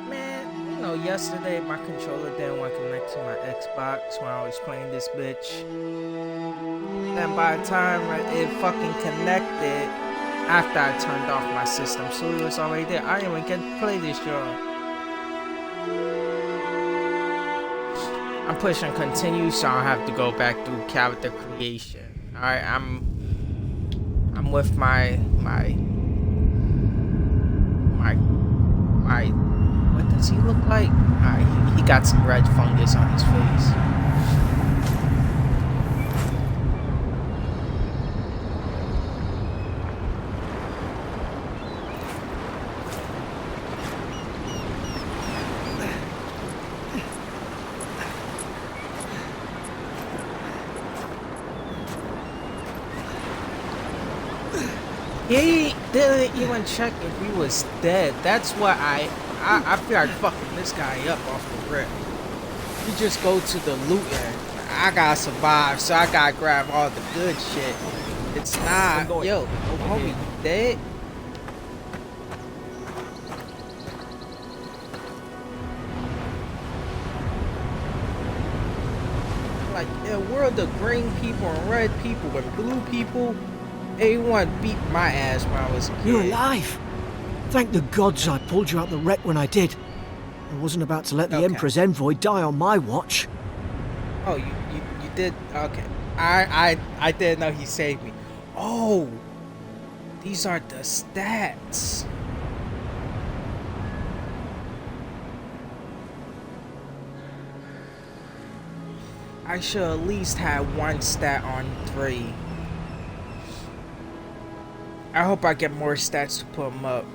Man, you know, yesterday my controller didn't want to connect to my Xbox when I was playing this bitch. And by the time it fucking connected, after I turned off my system, so it was already there. I didn't even get to play this, y'all. I'm pushing continue, so I don't have to go back through character creation. Alright, I'm with my what does he look like? He got some red fungus on his face. He didn't even check if he was dead. That's what I feel like fucking this guy up off the rip. You just go to the loot area. I gotta survive, so I gotta grab all the good shit. It's not, yo, homie, you dead? Like, in a world of green people and red people and blue people, everyone beat my ass when I was a kid. You're alive! Thank the gods I pulled you out the wreck when I did. I wasn't about to let the Emperor's envoy die on my watch. Oh, you did? Okay. I didn't know he saved me. Oh! These are the stats. I should at least have one stat on 3. I hope I get more stats to put them up.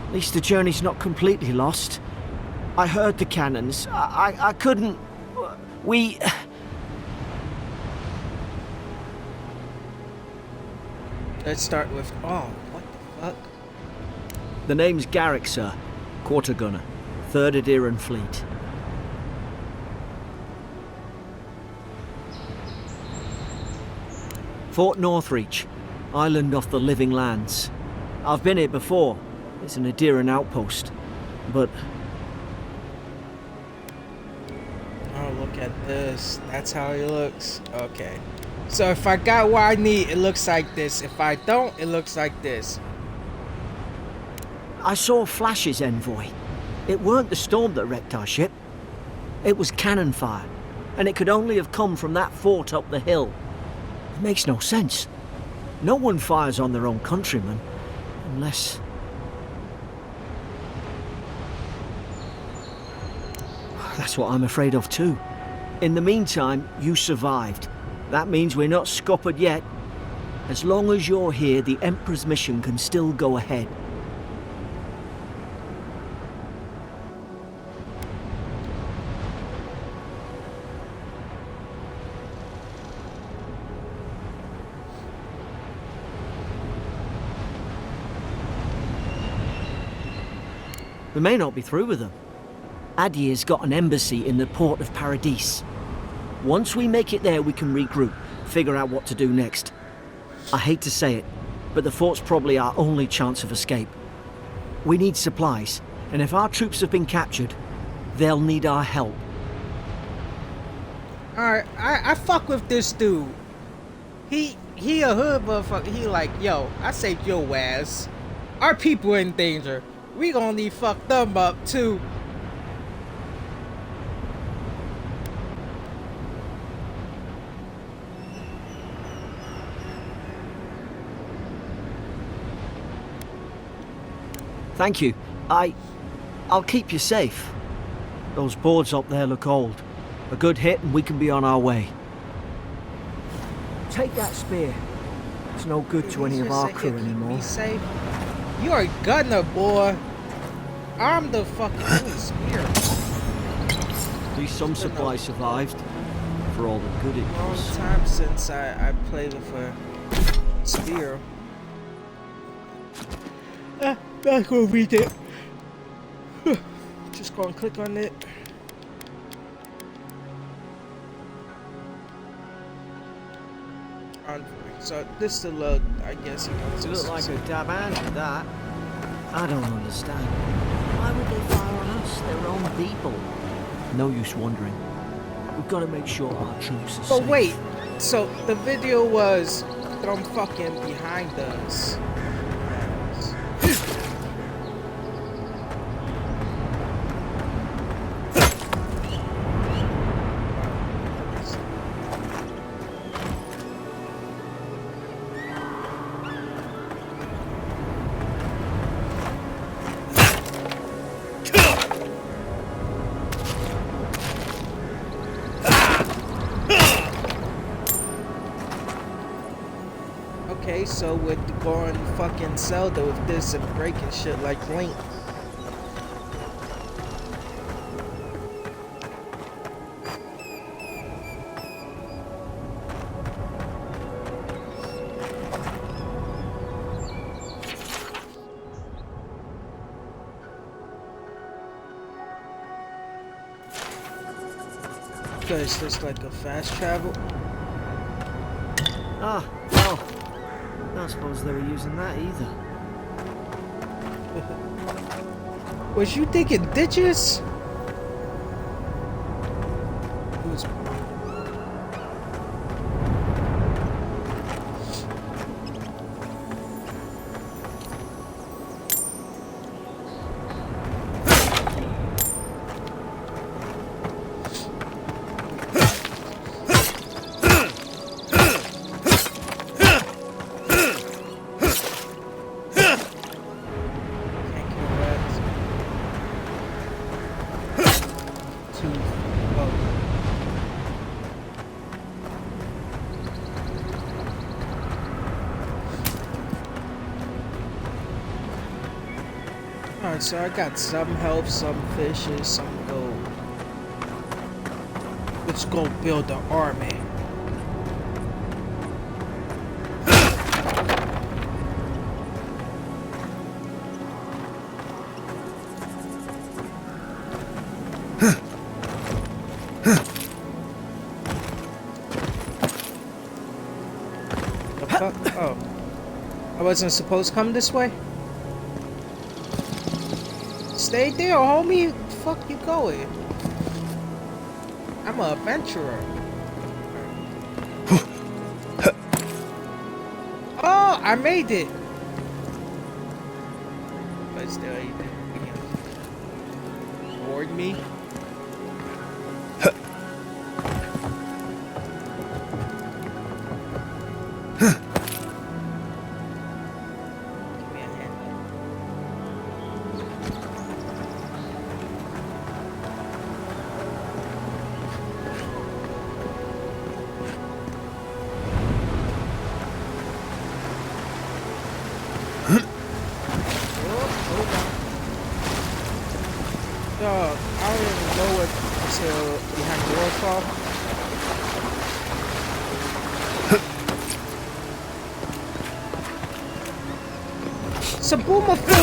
At least the journey's not completely lost. I heard the cannons. I couldn't... We... Let's start with... Oh, what the fuck? The name's Garrick, sir. Quarter gunner. 3rd Adiran Fleet. Fort Northreach. Island off the Living Lands. I've been here before. It's an Adiran outpost. But... Oh, look at this. That's how he looks. Okay. So if I got what I need, it looks like this. If I don't, it looks like this. I saw flashes, envoy. It weren't the storm that wrecked our ship. It was cannon fire. And it could only have come from that fort up the hill. It makes no sense. No one fires on their own countrymen. Unless... That's what I'm afraid of too. In the meantime, you survived. That means we're not scuppered yet. As long as you're here, the Emperor's mission can still go ahead. We may not be through with them. Adir's got an embassy in the port of Paradis. Once we make it there, we can regroup, figure out what to do next. I hate to say it, but the fort's probably our only chance of escape. We need supplies, and if our troops have been captured, they'll need our help. Alright, I fuck with this dude. He a hood motherfucker. He like, yo, I saved your ass. Our people in danger. We gonna need fuck them up too. Thank you. I'll keep you safe. Those boards up there look old. A good hit and we can be on our way. Take that spear. It's no good to any of our crew anymore. Be safe. You are a gunner, boy. I'm the fucking spear. At least some supplies survived. For all the good it Long was. time since I played with a spear. Not gonna read it. Just go and click on it. So this is the look, I guess he wants You us look like to a dab hand at that. I don't understand. Why would they fire on us? Their own people. No use wondering. We've got to make sure our troops are Oh safe. wait, so the video was them fucking behind us. Okay, so with going fucking Zelda with this and breaking shit like Link. Is this like a fast travel? Ah, well, I don't suppose they were using that either. Was you thinking ditches? It was. Alright, so I got some health, some fishes, some gold. Let's go build the army. The fuck? Oh. I wasn't supposed to come this way? Stay there, homie. Fuck you going? I'm an adventurer. Oh, I made it. But still, he didn't reward me. I don't even know what until behind the waterfall. Saboomafu!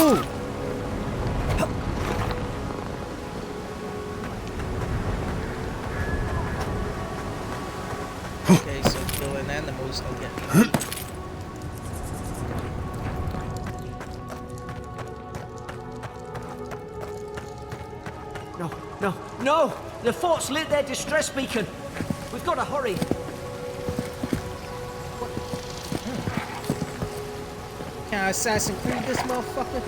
Okay, so killing animals don't get me. No! The fort's lit their distress beacon. We've got to hurry. Can I Assassin Creed this motherfucker?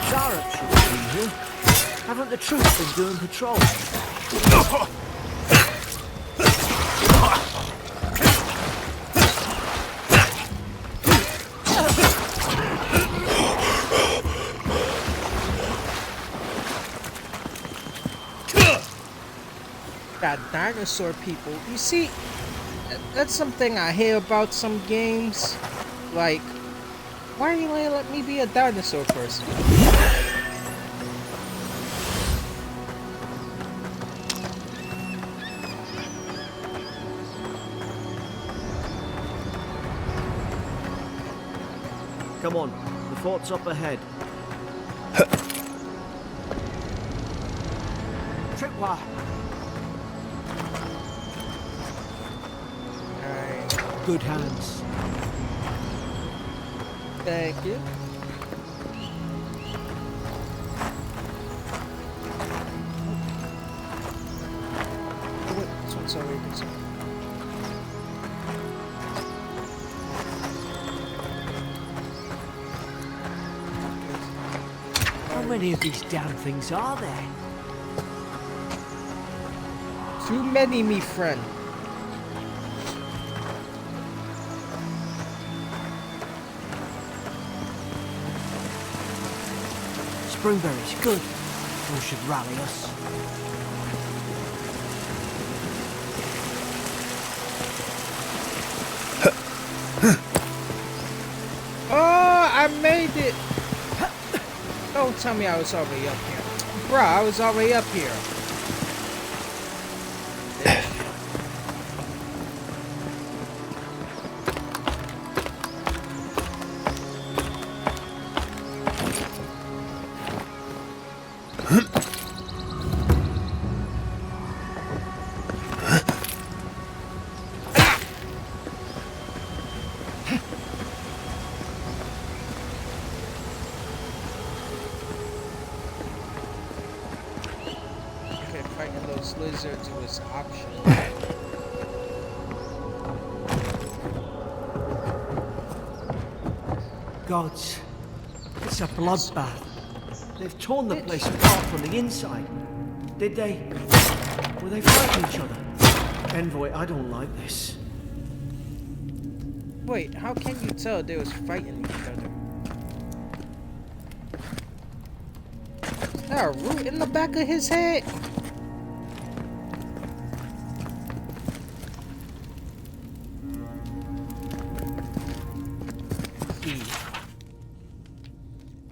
Zarep should be here. Haven't the troops been doing patrol? Got dinosaur people. You see, that's something I hear about some games. Like, why are you gonna let me be a dinosaur person? Come on, the fort's up ahead. supply. Alright. Good hands. Thank you. Oh, wait, this one's already good. How many of these damn things are there? Too many, me friend. Springberries, good. Those should rally us. Oh, I made it. Don't tell me I was already up here. Bruh, I was already up here. Okay, fighting those lizards was optional. Gods, it's a bloodbath. They've torn the place apart from the inside. Did they? Were they fighting each other? Envoy, I don't like this. Wait, how can you tell they was fighting each other? Is there a root in the back of his head?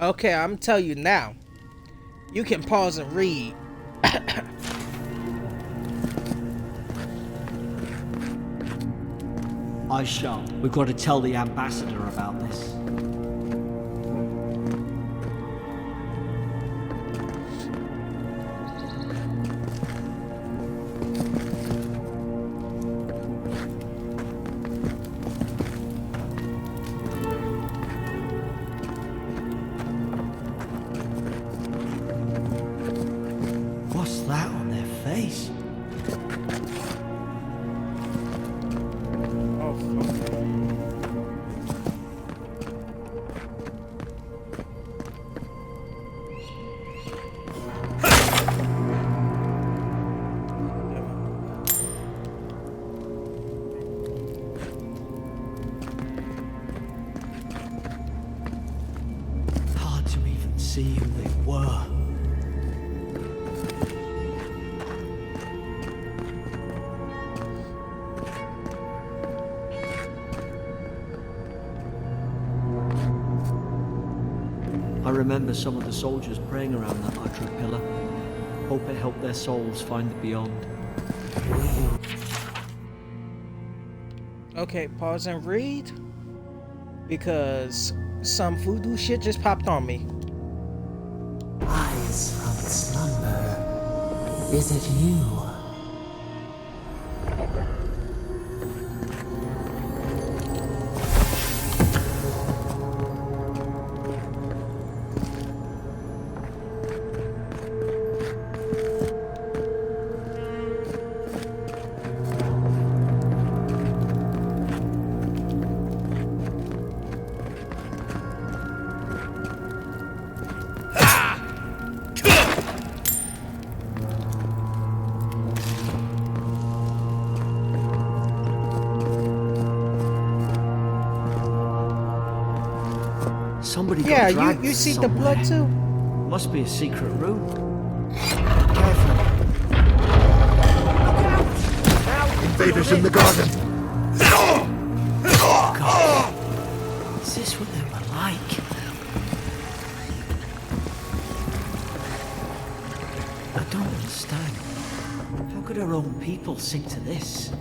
Okay, I'm telling you now. You can pause and read. I shall. We've got to tell the ambassador about this. What's that on their face? Oh, fuck. Hard to even see who they were. I remember some of the soldiers praying around that archery pillar. Hope it helped their souls find the beyond. Okay, pause and read. Because some voodoo shit just popped on me. Rise from slumber. Is it you? Somebody got Yeah, dragged you see the somewhere. blood too? Must be a secret room. Careful. Invaders in the garden. God. Is this what they were like? I don't understand. How could our own people sink to this?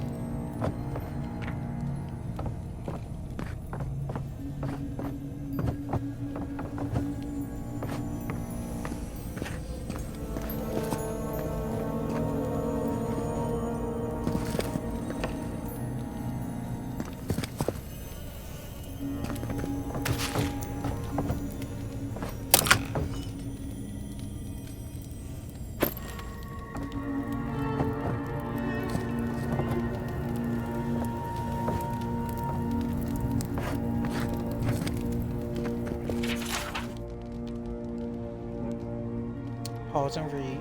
Pause and read.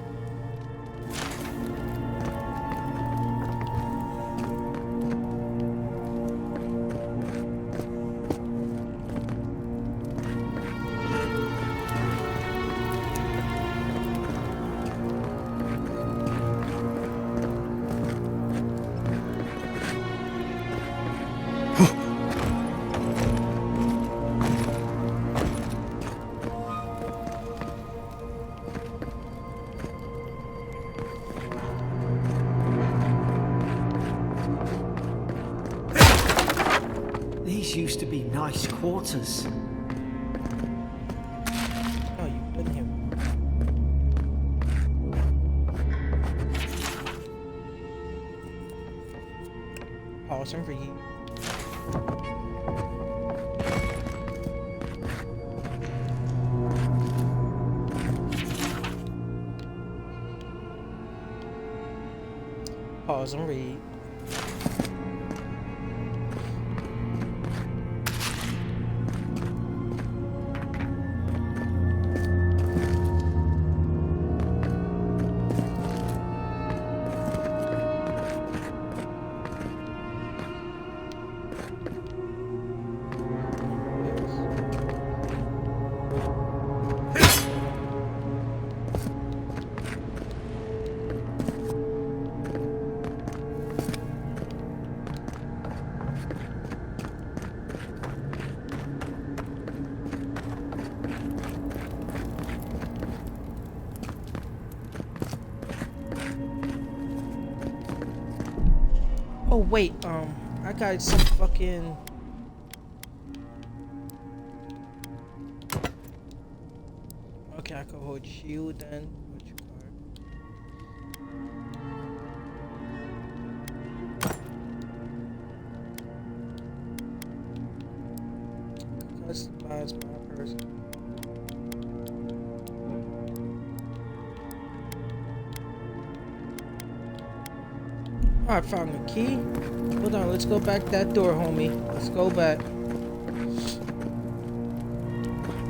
These used to be nice quarters. Oh, you've been here. Pause and read. Pause and read. Oh wait, I got some fucking. Okay, I can hold shield then. What you got? Customize my person. Oh, I found the key. Hold on, let's go back that door, homie. Let's go back.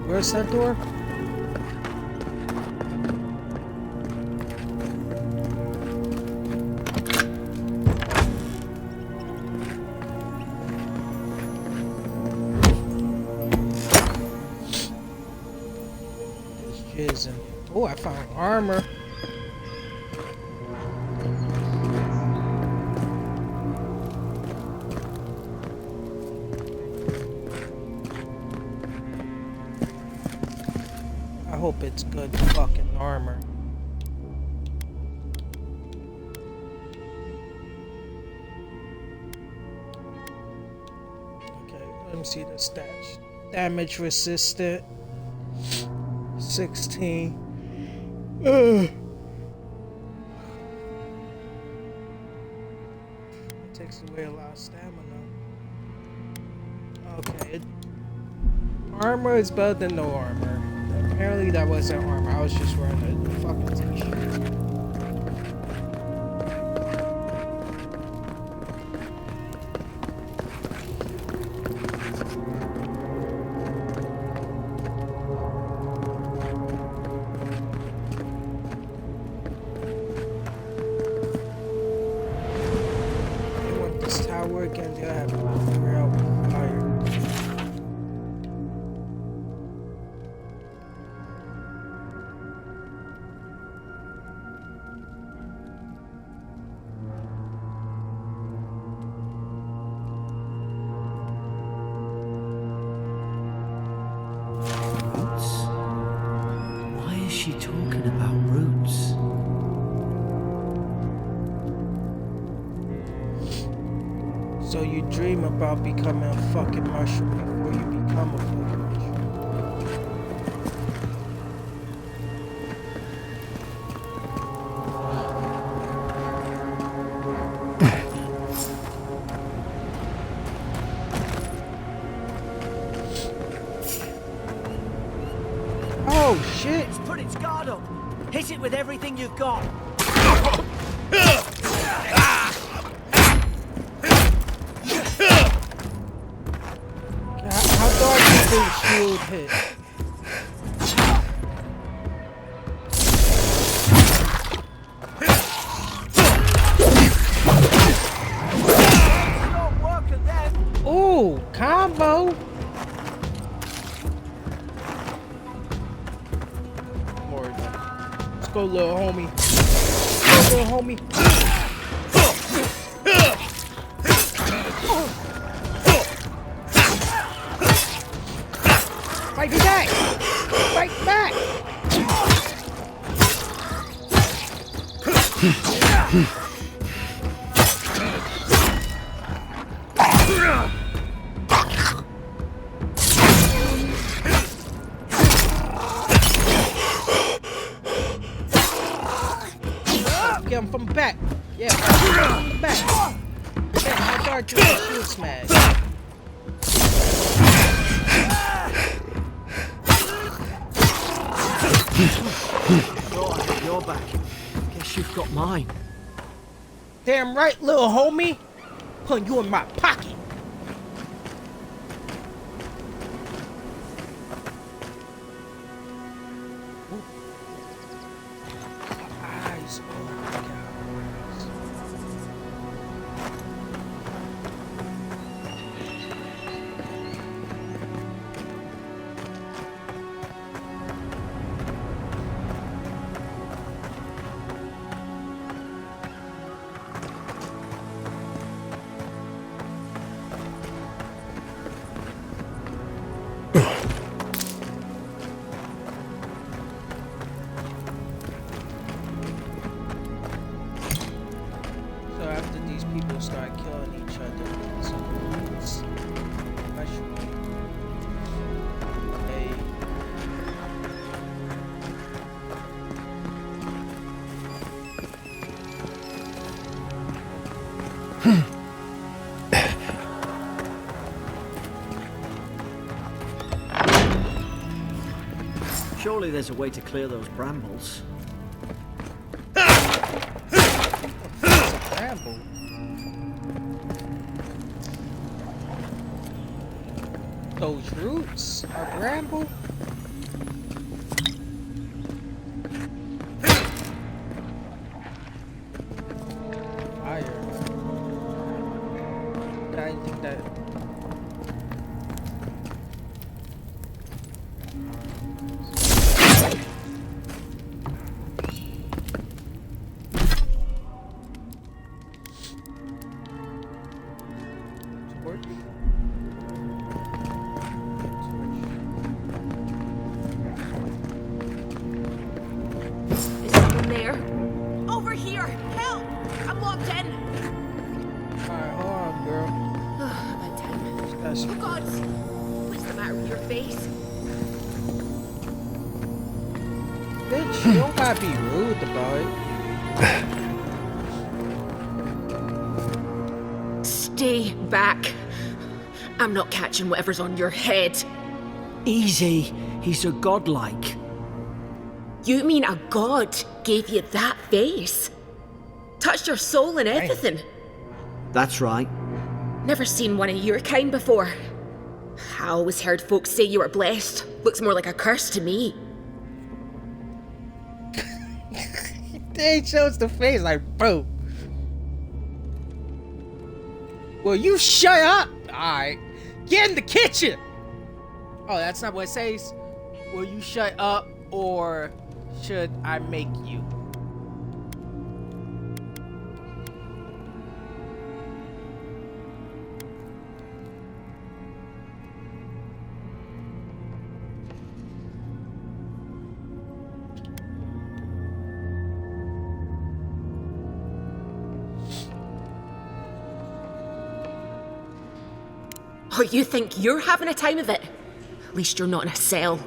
Where's that door? There's jizz in. Oh, I found armor. I hope it's good fucking armor. Okay, let me see the stats. Damage resistant. 16. It takes away a lot of stamina. Okay. Armor is better than no armor. Apparently that wasn't armor. I was just wearing a fucking t-shirt. They want this tower again. They'll have to figure out fire. Roots? Why is she talking about roots? So you dream about becoming a fucking mushroom before you become a fucking mushroom. Oh shit! It's put its guard up. Hit it with everything you've got. How dark is the shield hit? go, little homie. Go, little homie. Fight back! Fight back! Get him from the back. Yeah, from the back. Yeah, my guard to the shield smash. You're back. Guess you've got mine. Damn right, little homie. Putting you in my pocket. Ooh. Eyes, oh my God. So after these people start killing each other, it's hey. Surely there's a way to clear those brambles. Bramble. Those roots are bramble. Fire. I didn't think that. Is someone there? Over here! Help! I'm locked in! Alright, hold on, girl. About time. That's Oh God! What's the matter with your face? bitch, you don't gotta be rude about it. Stay back. I'm not catching whatever's on your head. Easy. He's a godlike. You mean a god gave you that face? Touched your soul and everything? That's right. Never seen one of your kind before. I always heard folks say you were blessed. Looks more like a curse to me. They shows the face like, bro. Will you shut up? Alright. Get in the kitchen! Oh, that's not what it says. Will you shut up or should I make you? Oh, you think you're having a time of it? At least you're not in a cell.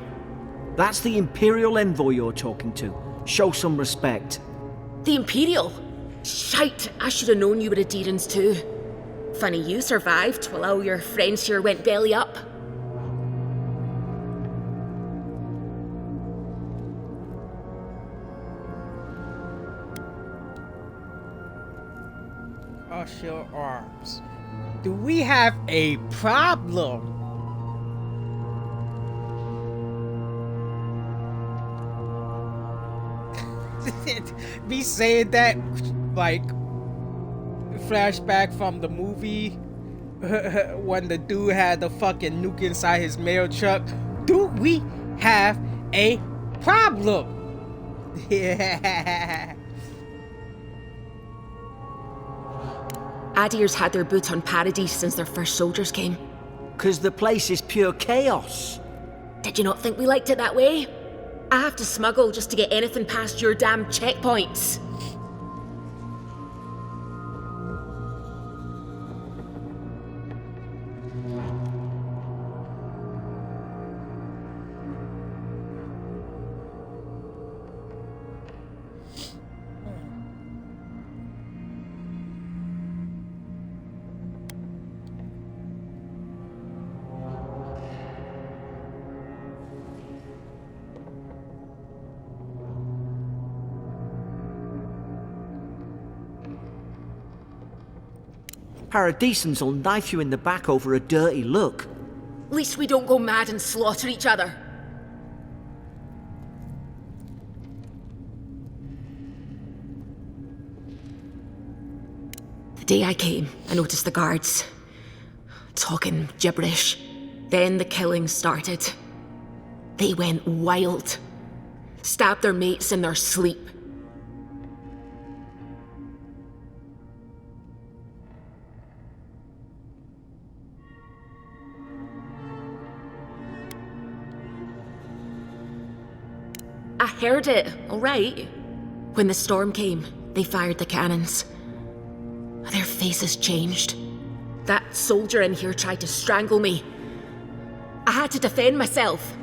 That's the Imperial envoy you're talking to. Show some respect. The Imperial? Shite, I should have known you were a Deerans too. Funny you survived while all your friends here went belly up. Cross your arms. Do we have a problem? Me saying that, like, flashback from the movie when the dude had the fucking nuke inside his mail truck. Do we have a problem? Yeah. Adir's had their boot on Paradise since their first soldiers came. 'Cause the place is pure chaos. Did you not think we liked it that way? I have to smuggle just to get anything past your damn checkpoints. Paradisans will knife you in the back over a dirty look. At least we don't go mad and slaughter each other. The day I came, I noticed the guards talking gibberish. Then the killing started. They went wild. Stabbed their mates in their sleep. I heard it, all right. When the storm came, they fired the cannons. Their faces changed. That soldier in here tried to strangle me. I had to defend myself.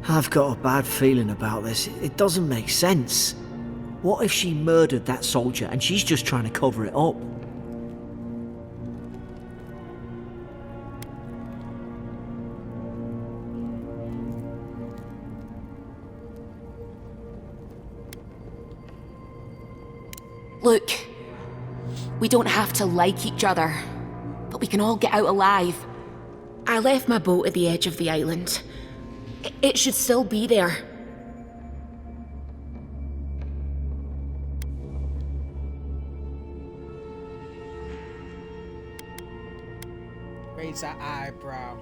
I've got a bad feeling about this. It doesn't make sense. What if she murdered that soldier and she's just trying to cover it up? Look, we don't have to like each other, but we can all get out alive. I left my boat at the edge of the island. It should still be there. Raise an eyebrow.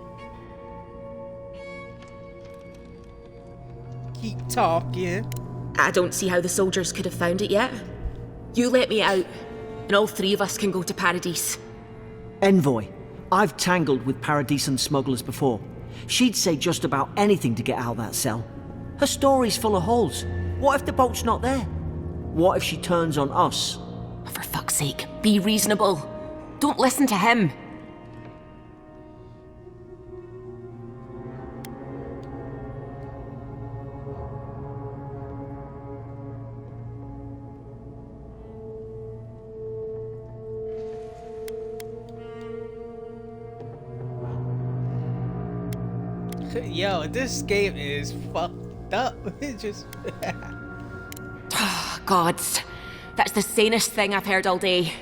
Keep talking. I don't see how the soldiers could have found it yet. You let me out, and all three of us can go to Paradise. Envoy, I've tangled with Paradisan smugglers before. She'd say just about anything to get out of that cell. Her story's full of holes. What if the boat's not there? What if she turns on us? For fuck's sake, be reasonable. Don't listen to him. Yo, this game is fucked up. It just. Gods, that's the sanest thing I've heard all day.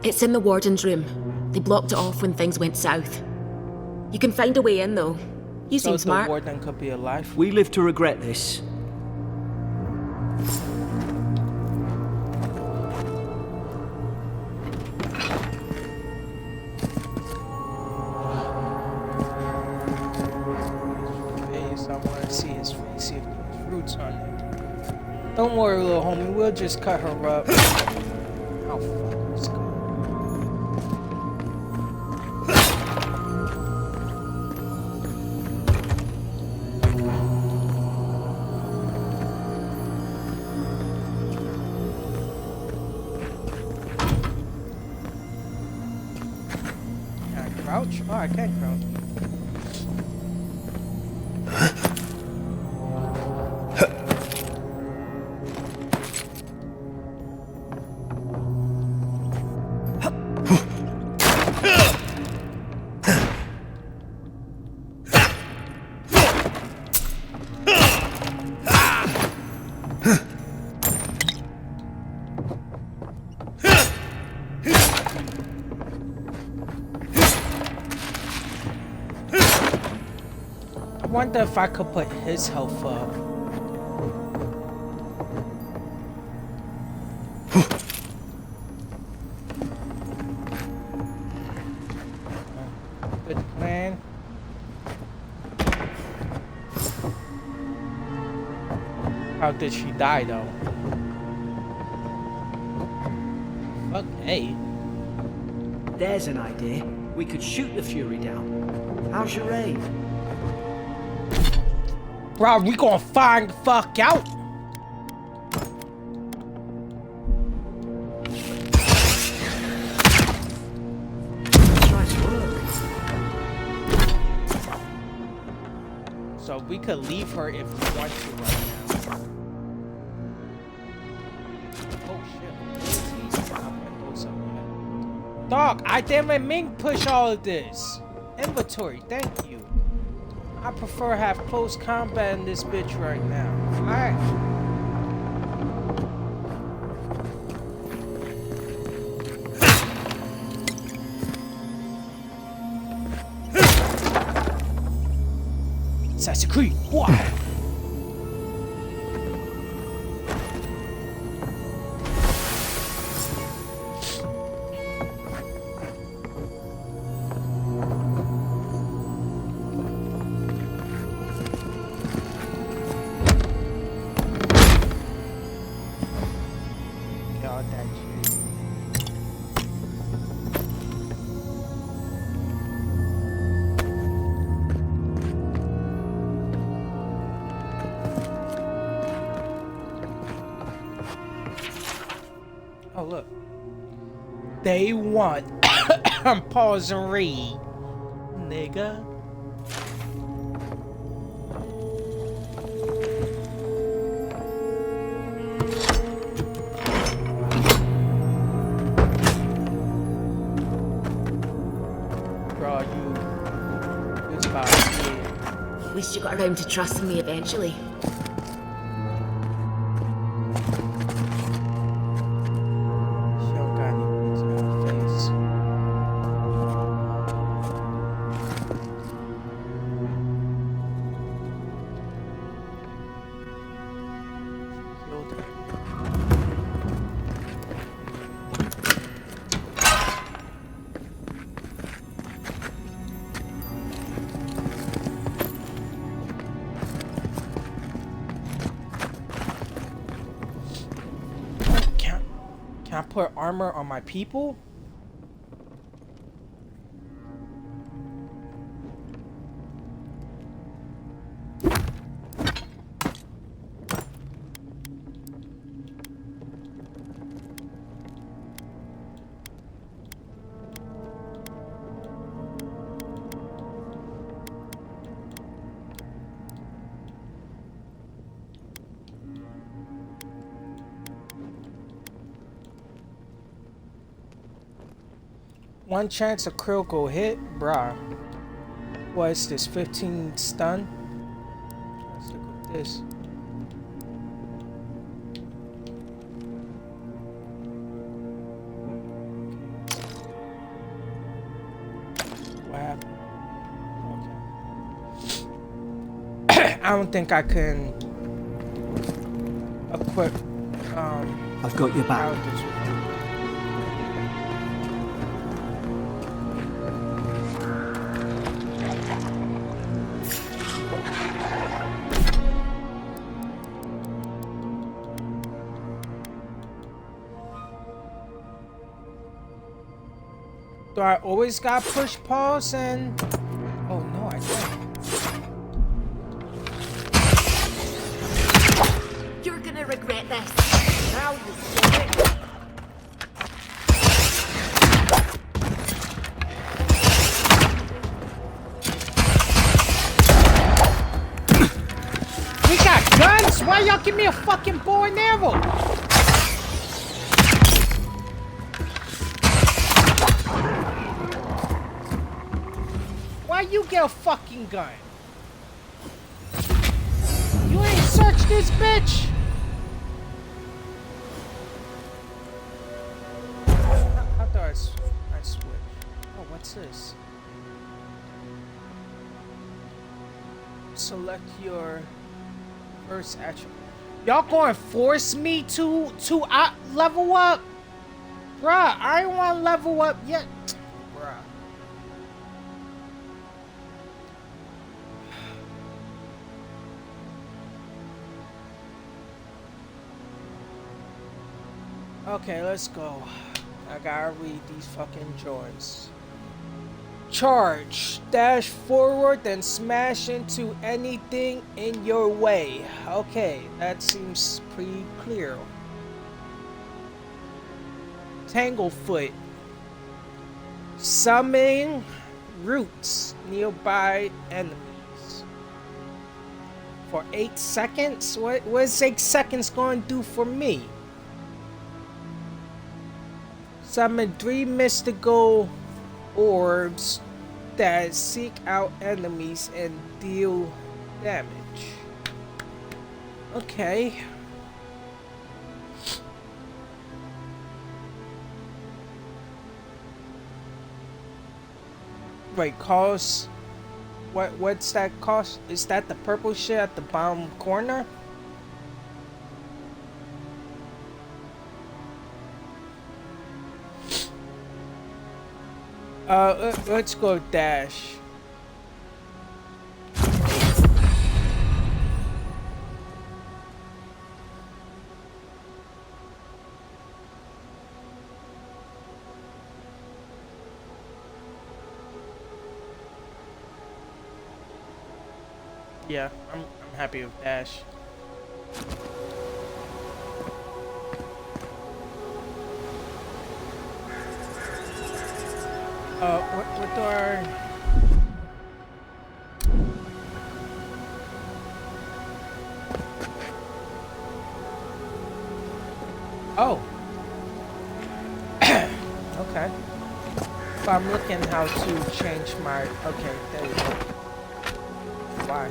It's in the warden's room. They blocked it off when things went south. You can find a way in, though. You So seem smart. the warden could be alive. We live to regret this. I want to see his face, see if there's roots on it. Don't worry, little homie. We'll just cut her up. Oh, fuck. Let's go. Can I crouch? Oh, I can crouch. I wonder if I could put his health up. How did she die though? Fuck A. There's an idea. We could shoot the Fury down. How's your aim? Bro, we gonna find the fuck out. Nice work. So we could leave her if we want to right now. Oh shit. Dog, I didn't mean push all of this. Inventory, thank you. I prefer have close combat in this bitch right now. Alright. Assassin's Creed. Wow. God, that shit. Oh, look. They want pause and read, nigga. Bro, you it's about it. At least you got around to trusting me eventually. She don't got any pins in her face. Killed her. Can I put armor on my people? One chance a critical hit? Bruh. What is this? 15 stun? Let's look at this. What happened? Okay. I don't think I can equip I've got your back. characters with it. Do I always got push pause and... Oh no, I don't. You're gonna regret this. Now you see it. We got guns? Why y'all give me a fucking bow and arrow? Why you get a fucking gun? You ain't searched this bitch? How do I switch? Oh, what's this? Select your first attribute. Y'all gonna force me to level up? Bruh, I ain't wanna level up yet. Bruh. Okay, let's go. I gotta read these fucking joints. Charge. Dash forward and smash into anything in your way. Okay, that seems pretty clear. Tanglefoot. Summon roots nearby enemies. For 8 seconds? What is 8 seconds gonna do for me? Summon 3 mystical orbs that seek out enemies and deal damage. Okay. Wait, cost. What's that cost? Is that the purple shit at the bottom corner? Let's go dash. Yeah, I'm happy with dash. What do our... Oh. Okay. So I'm looking how to change my... Okay, there we go. Why?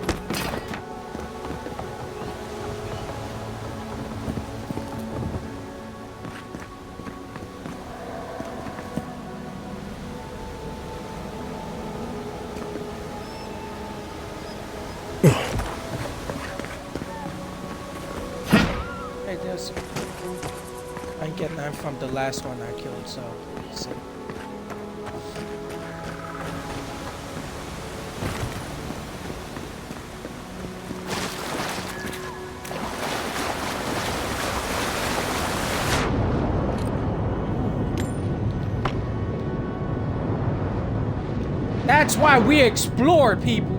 Hey, there's... I get that from the last one I killed, so... let's see. That's why we explore, people.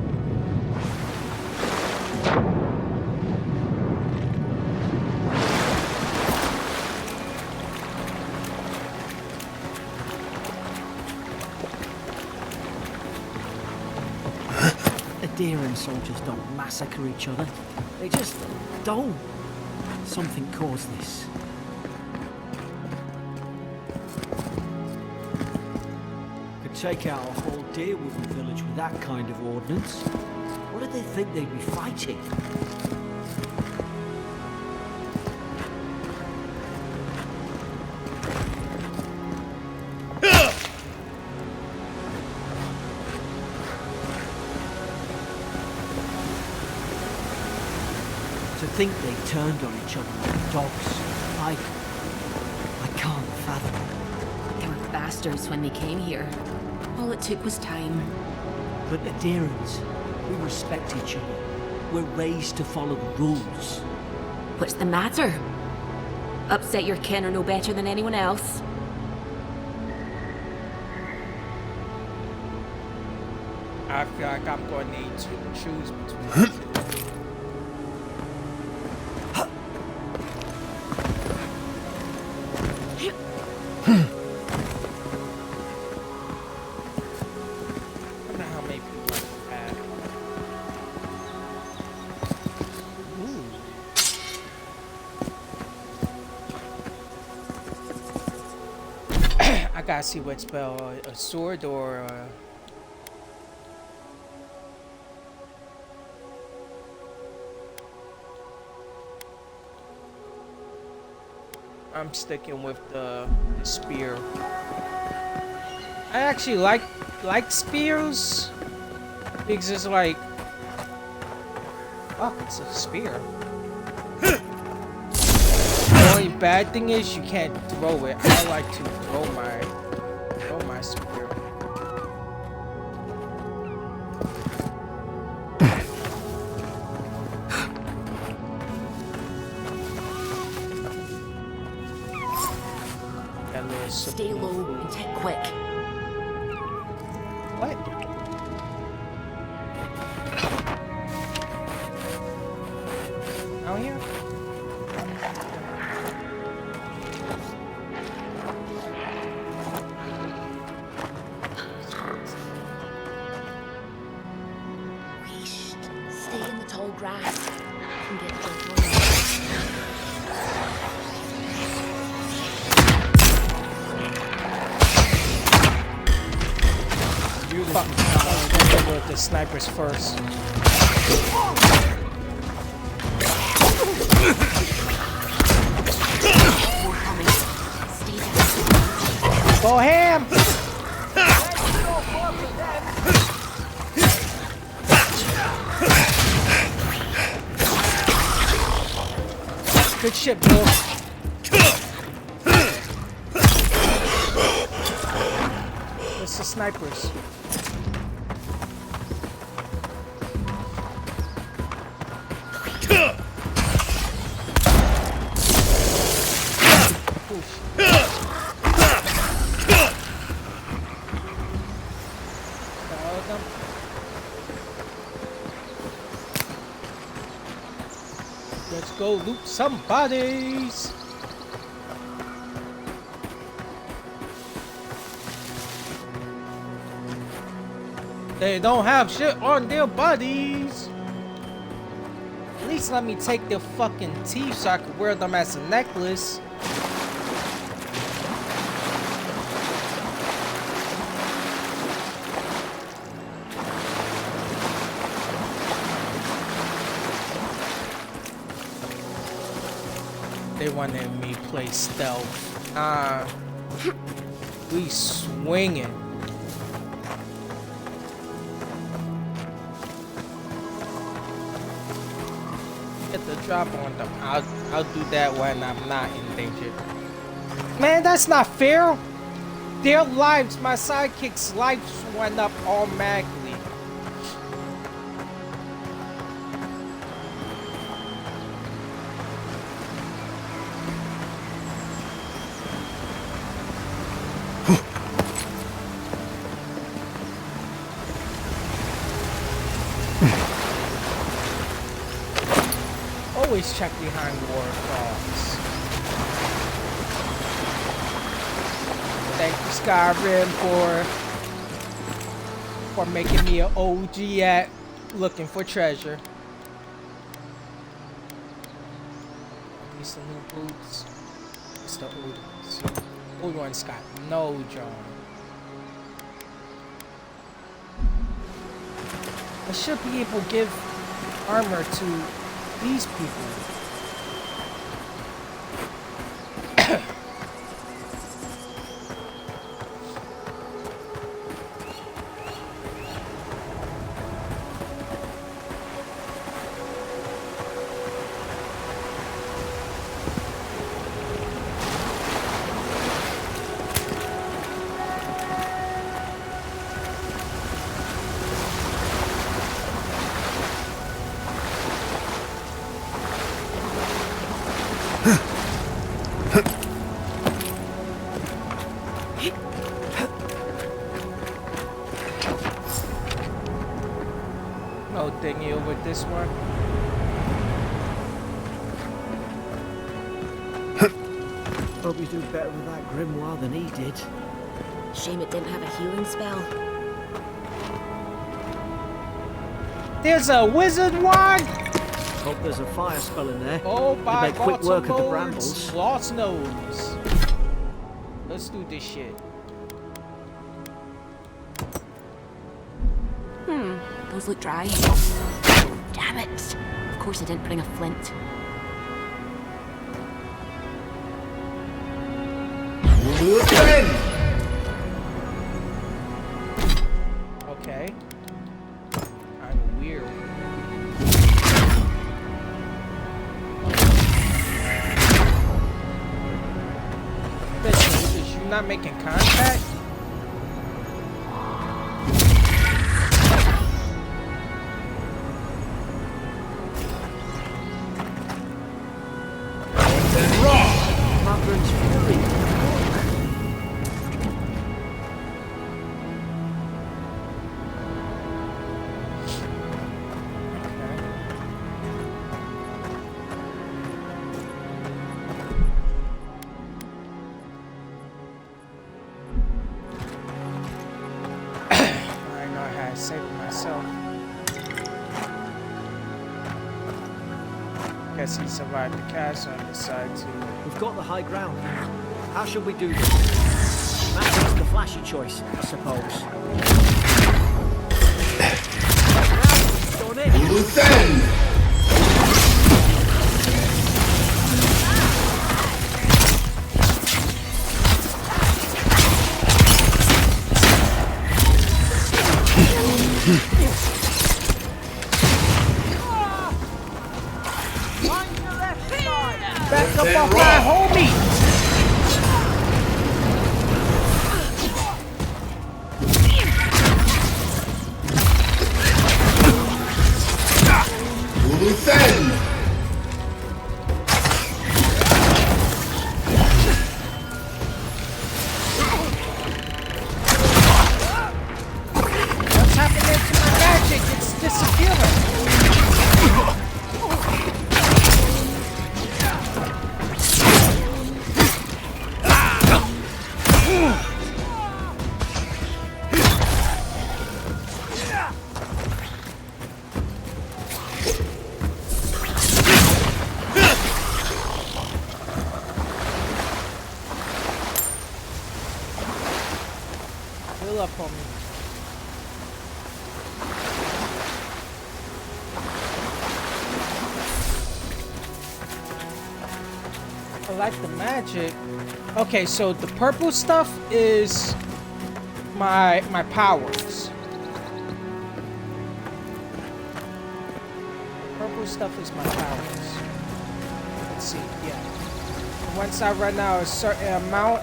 Adherent soldiers don't massacre each other. They just don't. Something caused this. Could take out a whole deer-wooden village with that kind of ordnance. What did they think they'd be fighting? To think they turned on each other like dogs. I can't fathom it. They were bastards when they came here. All it took was time. But adherents, we respect each other. We're raised to follow the rules. What's the matter? Upset your kin are no better than anyone else. I feel like I'm going to need to choose between the two. I wonder how many people I can add. Ooh. I gotta see what spell, a sword or I'm sticking with the spear. I actually like spears because it's like, fuck, it's a spear. The only bad thing is you can't throw it. I like to throw my spear. little Stay low and hit quick. What? Out here? Stay in the tall grass. And get your Fuck. I'll go with the snipers first. More coming. Stay down. Go ham! Good shit, Bill. It's the snipers. Let's go loot some bodies. They don't have shit on their bodies. At least let me take their fucking teeth so I can wear them as a necklace. They wanted me to play stealth. We swinging. Get the drop on them. I'll do that when I'm not in danger. Man, that's not fair. Their lives, my sidekick's lives went up automatically. Always check behind waterfalls. Thank you, Skyrim, for making me an OG at looking for treasure. These some new boots. It's the old ones. Old ones got no John. I should be able to give armor to these people. No thingy over this one. Hope you do better with that grimoire than he did. Shame it didn't have a healing spell. There's a wizard one. Hope there's a fire spell in there. Oh, You by make quick lots work of of the lords, brambles. lost nose. Let's do this shit. Those look dry. Damn it. Of course I didn't bring a flint. Okay. I'm weird. Listen, is you not making contact? Margaret's fury. guess he survived the castle and decided to. We've got the high ground. How should we do this? Magic's the flashy choice, I suppose. Done it. Back up off my homie! What's happening to my magic? It's disappearing. Heal up on me. I like the magic. Okay, so the purple stuff is my powers. Purple stuff is my powers. Let's see, yeah. Once I run out a certain amount,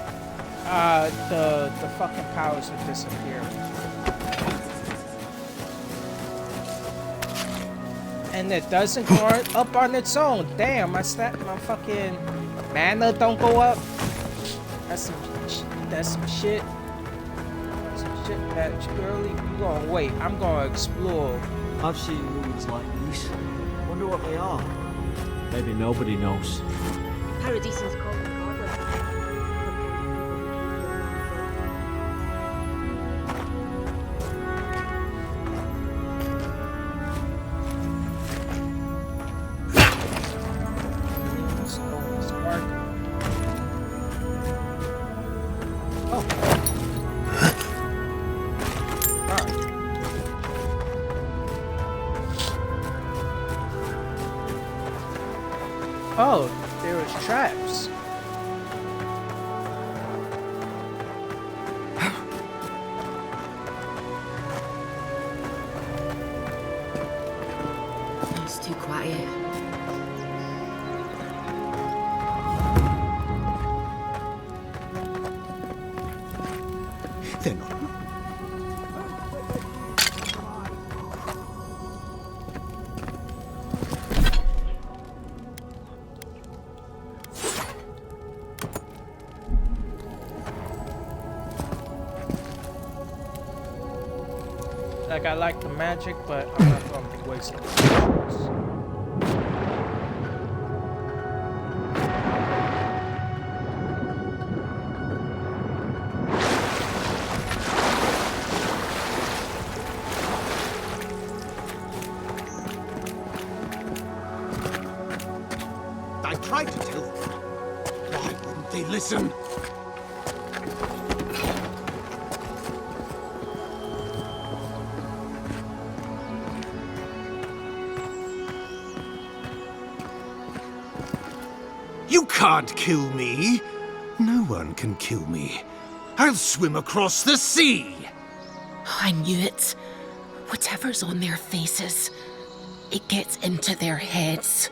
the fucking powers will disappear. And it doesn't go up on its own. Damn, my fucking mana don't go up. That's some shit. Some shit that early. You gonna wait? I'm gonna explore. I've seen ruins like these. Wonder what they are. Maybe nobody knows. Paradisans call them Oh, there was traps. It's too quiet. They're not. Like, I like the magic, but I'm not gonna waste the potions. I tried to tell them. Why wouldn't they listen? You can't kill me. No one can kill me. I'll swim across the sea. I knew it. Whatever's on their faces, it gets into their heads.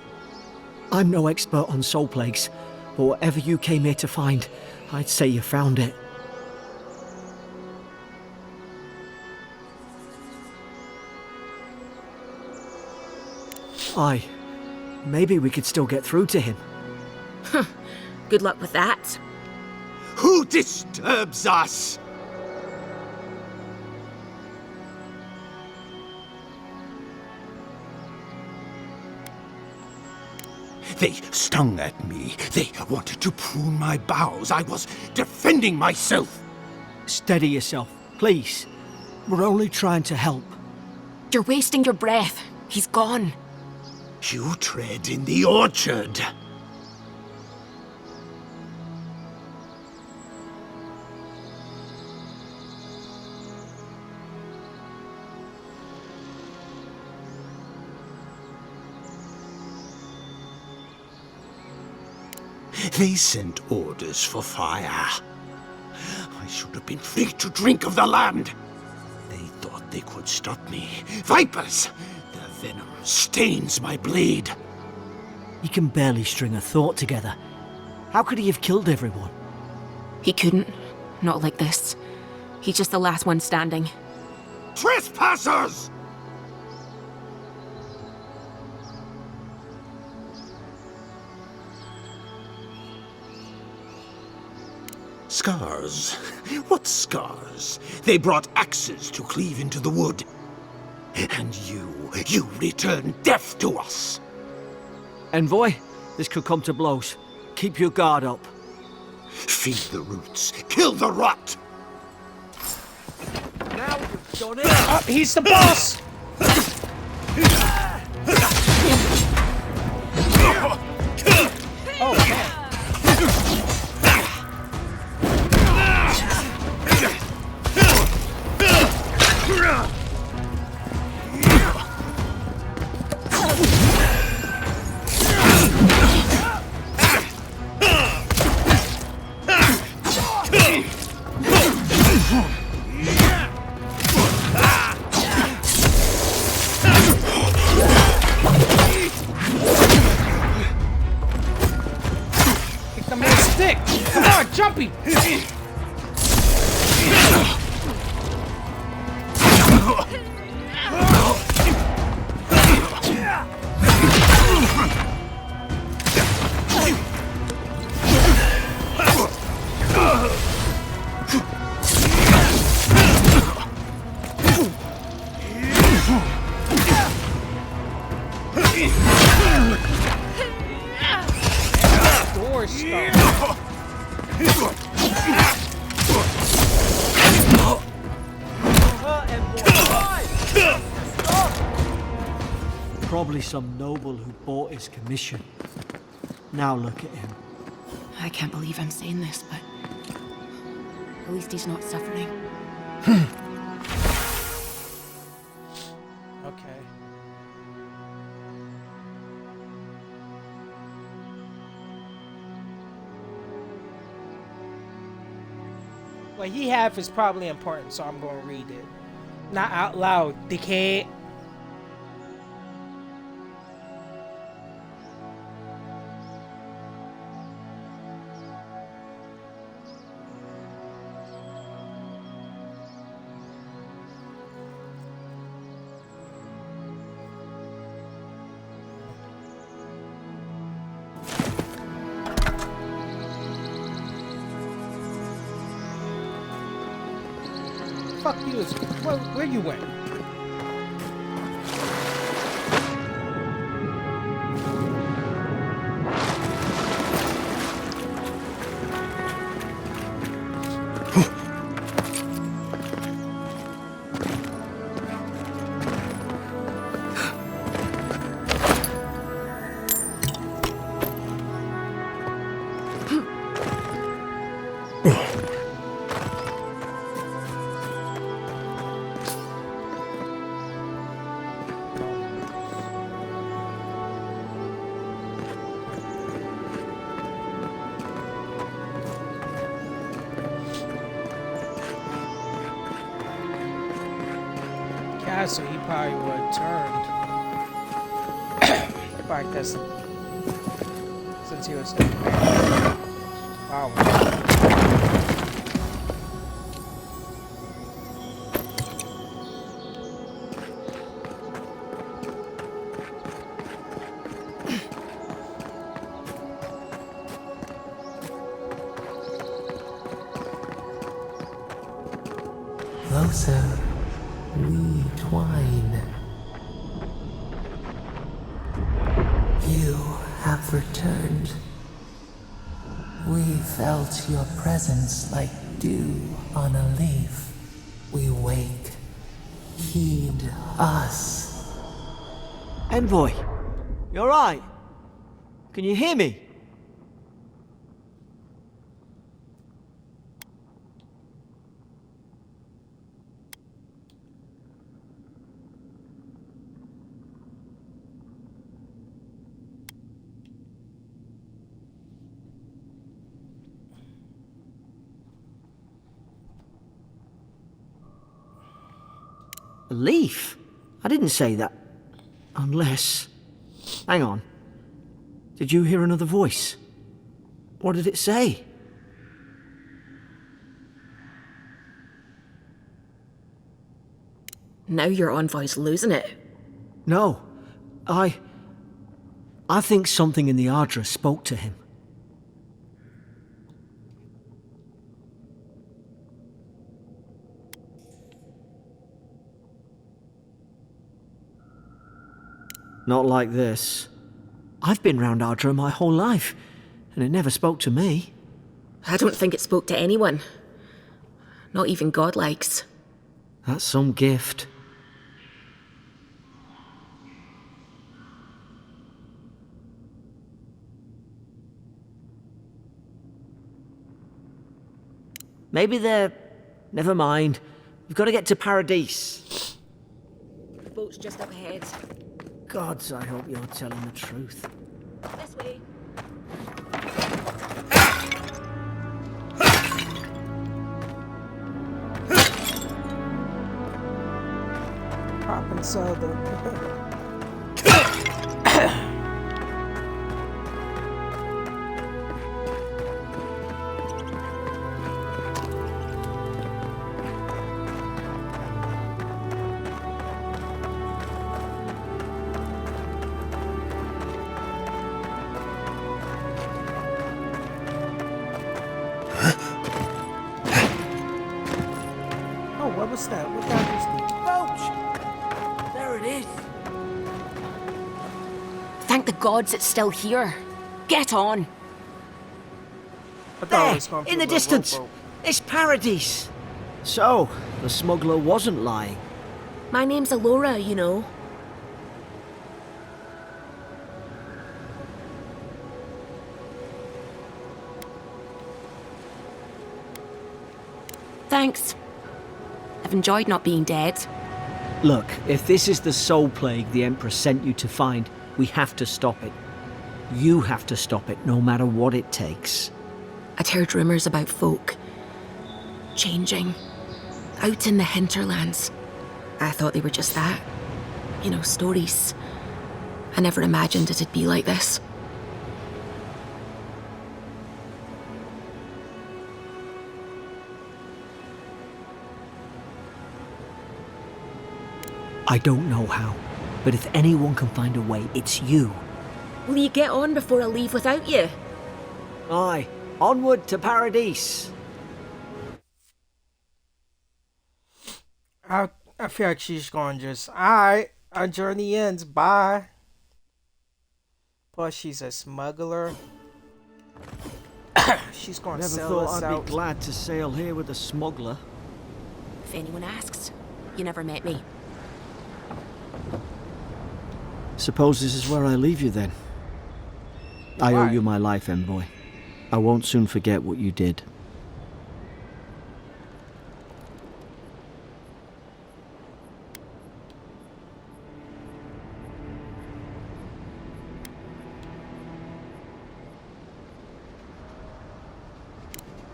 I'm no expert on soul plagues, but whatever you came here to find, I'd say you found it. Aye. Maybe we could still get through to him. Good luck with that. Who disturbs us? They stung at me. They wanted to prune my boughs. I was defending myself. Steady yourself, please. We're only trying to help. You're wasting your breath. He's gone. You tread in the orchard. They sent orders for fire. I should have been free to drink of the land. They thought they could stop me. Vipers! Their venom stains my blade. He can barely string a thought together. How could he have killed everyone? He couldn't. Not like this. He's just the last one standing. Trespassers! Scars? What scars? They brought axes to cleave into the wood. And you return death to us. Envoy, this could come to blows. Keep your guard up. Feed the roots, kill the rot! Now you've done it! He's the boss! Oh, man. Stick! Come on, jumpy! Door stuff. Probably some noble who bought his commission. Now look at him. I can't believe I'm saying this, but at least he's not suffering. Okay. What he have is probably important, so I'm gonna read it. Not out loud, dickhead. Fuck you, where you went? So he probably would have turned. Probably because since he was getting married. Wow. Closer, we twine. You have returned. We felt your presence like dew on a leaf. We wake. Heed us. Envoy, You alright? Can you hear me? A leaf? I didn't say that. Unless... Hang on. Did you hear another voice? What did it say? Now your envoy's losing it. No. I think something in the Ardra spoke to him. Not like this. I've been round Ardra my whole life, and it never spoke to me. I don't think it spoke to anyone. Not even godlikes. That's some gift. Maybe they're... Never mind. We've got to get to Paradise. The boat's just up ahead. Gods, I hope you're telling the truth. This way. Popping soda. Oh, what was that? What that was the There it is. Thank the gods it's still here. Get on. I thought it There, was going in the through a distance. rowboat. It's Paradise. So, the smuggler wasn't lying. My name's Alora, you know. Thanks. I've enjoyed not being dead. Look, if this is the soul plague the Emperor sent you to find, we have to stop it. You have to stop it, no matter what it takes. I'd heard rumours about folk changing out in the hinterlands. I thought they were just that. You know, stories. I never imagined it'd be like this. I don't know how, but if anyone can find a way, it's you. Will you get on before I leave without you? Aye, onward to Paradise. I feel like she's going to just, alright, our journey ends, bye. Plus, she's a smuggler. She's going to Never sell thought us I'd out. be glad to sail here with a smuggler. If anyone asks, you never met me. Suppose this is where I leave you then. I owe Why? you my life, envoy. I won't soon forget what you did.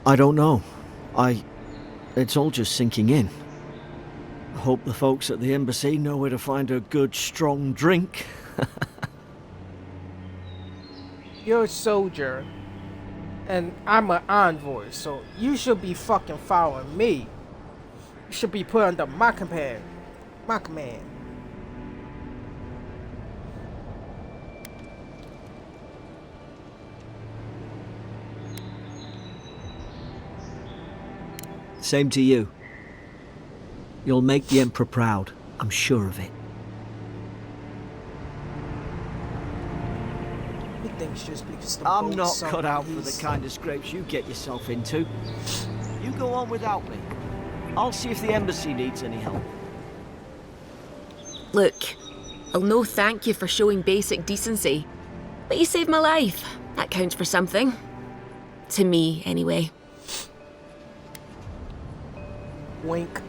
I don't know. It's all just sinking in. I hope the folks at the embassy know where to find a good, strong drink. You're a soldier, and I'm an envoy, so you should be fucking following me. You should be put under my command. My command. Same to you. You'll make the Emperor proud. I'm sure of it. He thinks just because the I'm boat's not sunk, cut out for the he's- kind of scrapes you get yourself into. You go on without me. I'll see if the embassy needs any help. Look, I'll no thank you for showing basic decency. But you saved my life. That counts for something. To me, anyway. Wink.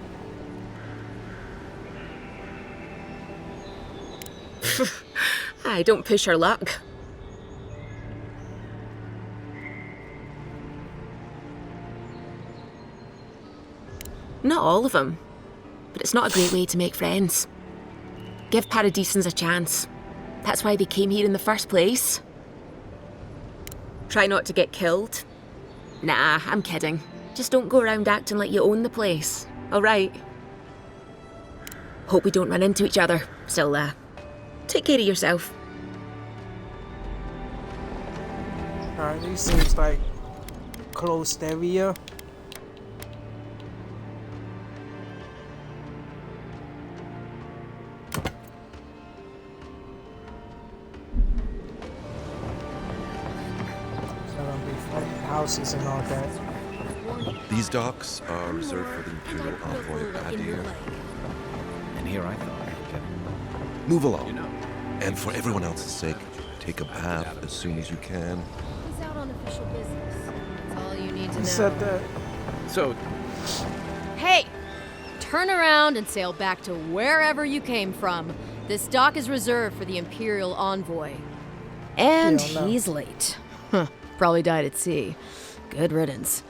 I don't push her luck. Not all of them, but it's not a great way to make friends. Give Paradisans a chance. That's why they came here in the first place. Try not to get killed. Nah, I'm kidding. Just don't go around acting like you own the place, alright? Hope we don't run into each other, so take care of yourself. Alright, this seems like a closed area. Houses and all that. These docks are reserved for the Imperial Envoy Adir. And here I thought I'd get Move along. And for everyone else's sake, take a bath as soon as you can. He's out on official business. That's all you need to He know. said that. So, Hey! Turn around and sail back to wherever you came from. This dock is reserved for the Imperial Envoy. And Hell no. he's late. Huh. Probably died at sea. Good riddance.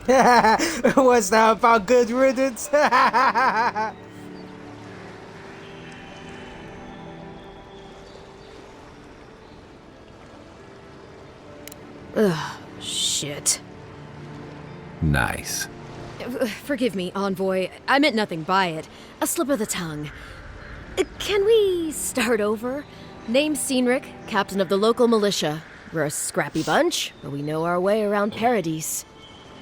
What's that about good riddance? Ugh, shit. nice. Forgive me, Envoy. I meant nothing by it. A slip of the tongue. Can we start over? Name's Cynric, captain of the local militia. We're a scrappy bunch, but we know our way around Paradise.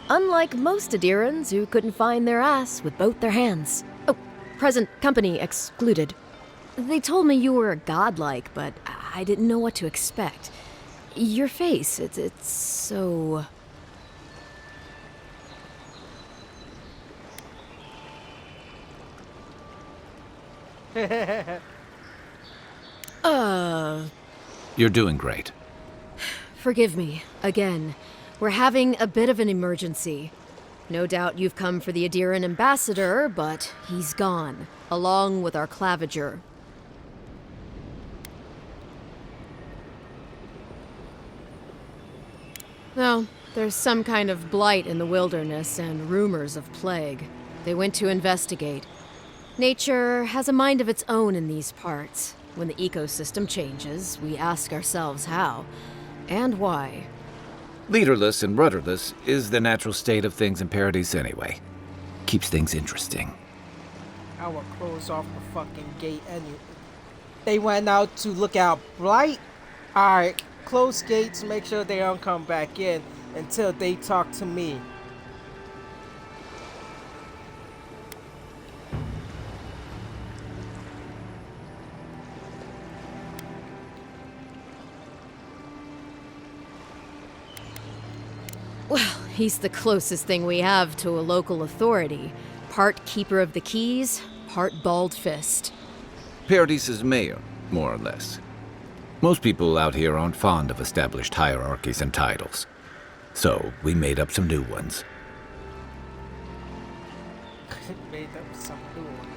Unlike most Adirans who couldn't find their ass with both their hands. Oh, present company excluded. They told me you were godlike, but I didn't know what to expect. Your face, it's so... You're doing great. Forgive me, again. We're having a bit of an emergency. No doubt you've come for the Adiran ambassador, but he's gone, along with our claviger. No, there's some kind of blight in the wilderness and rumors of plague. They went to investigate. Nature has a mind of its own in these parts. When the ecosystem changes, we ask ourselves how and why. Leaderless and rudderless is the natural state of things in Paradise anyway. Keeps things interesting. I will close off the fucking gate anyway. They went out to look out blight. Alright, close gates, make sure they don't come back in until they talk to me. Well, he's the closest thing we have to a local authority. Part keeper of the keys, part bald fist. Paradise's mayor, more or less. Most people out here aren't fond of established hierarchies and titles. So, we made up some new ones. Made up some new one.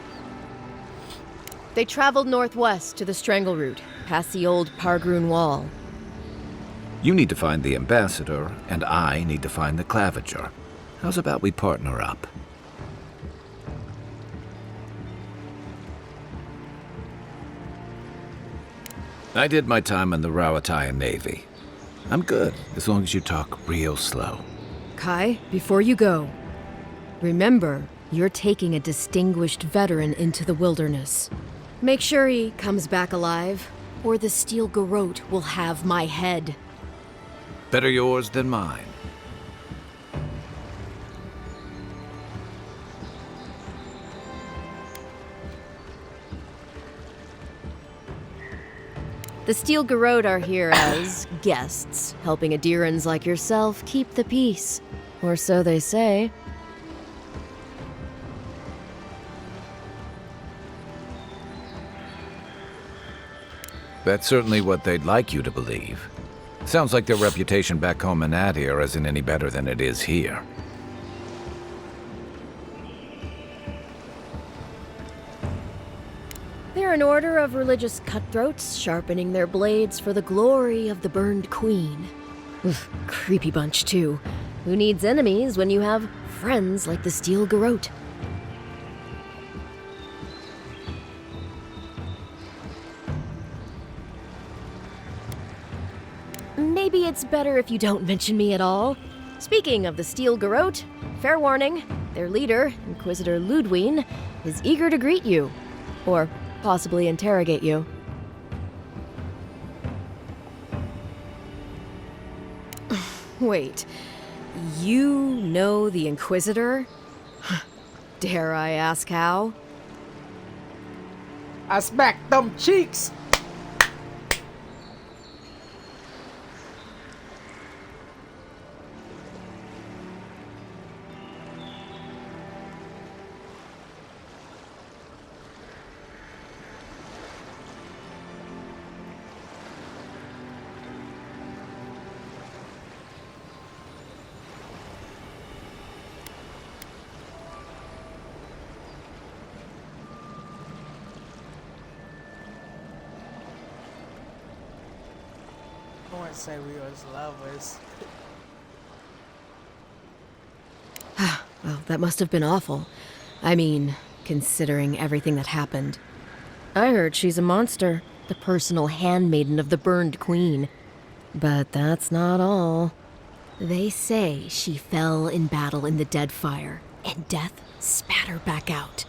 They traveled northwest to the Strangle Route, past the old Pargroon Wall. You need to find the ambassador, and I need to find the claviger. How's about we partner up? I did my time in the Rawatayan Navy. I'm good, as long as you talk real slow. Kai, before you go, remember, you're taking a distinguished veteran into the wilderness. Make sure he comes back alive, or the Steel Garrote will have my head. Better yours than mine. The Steel Garrote are here as guests, helping Adirans like yourself keep the peace. Or so they say. That's certainly what they'd like you to believe. Sounds like their reputation back home in Adir isn't any better than it is here. They're an order of religious cutthroats, sharpening their blades for the glory of the burned queen. Oof, creepy bunch, too. Who needs enemies when you have friends like the Steel Garrote? Maybe it's better if you don't mention me at all. Speaking of the Steel Garrote, fair warning, their leader, Inquisitor Ludwine, is eager to greet you. Or possibly interrogate you. Wait, you know the Inquisitor? Dare I ask how? I smacked them cheeks. I want to say we was lovers. Well, that must have been awful. I mean, considering everything that happened. I heard she's a monster, the personal handmaiden of the burned queen. But that's not all. They say she fell in battle in the dead fire, and death spat her back out.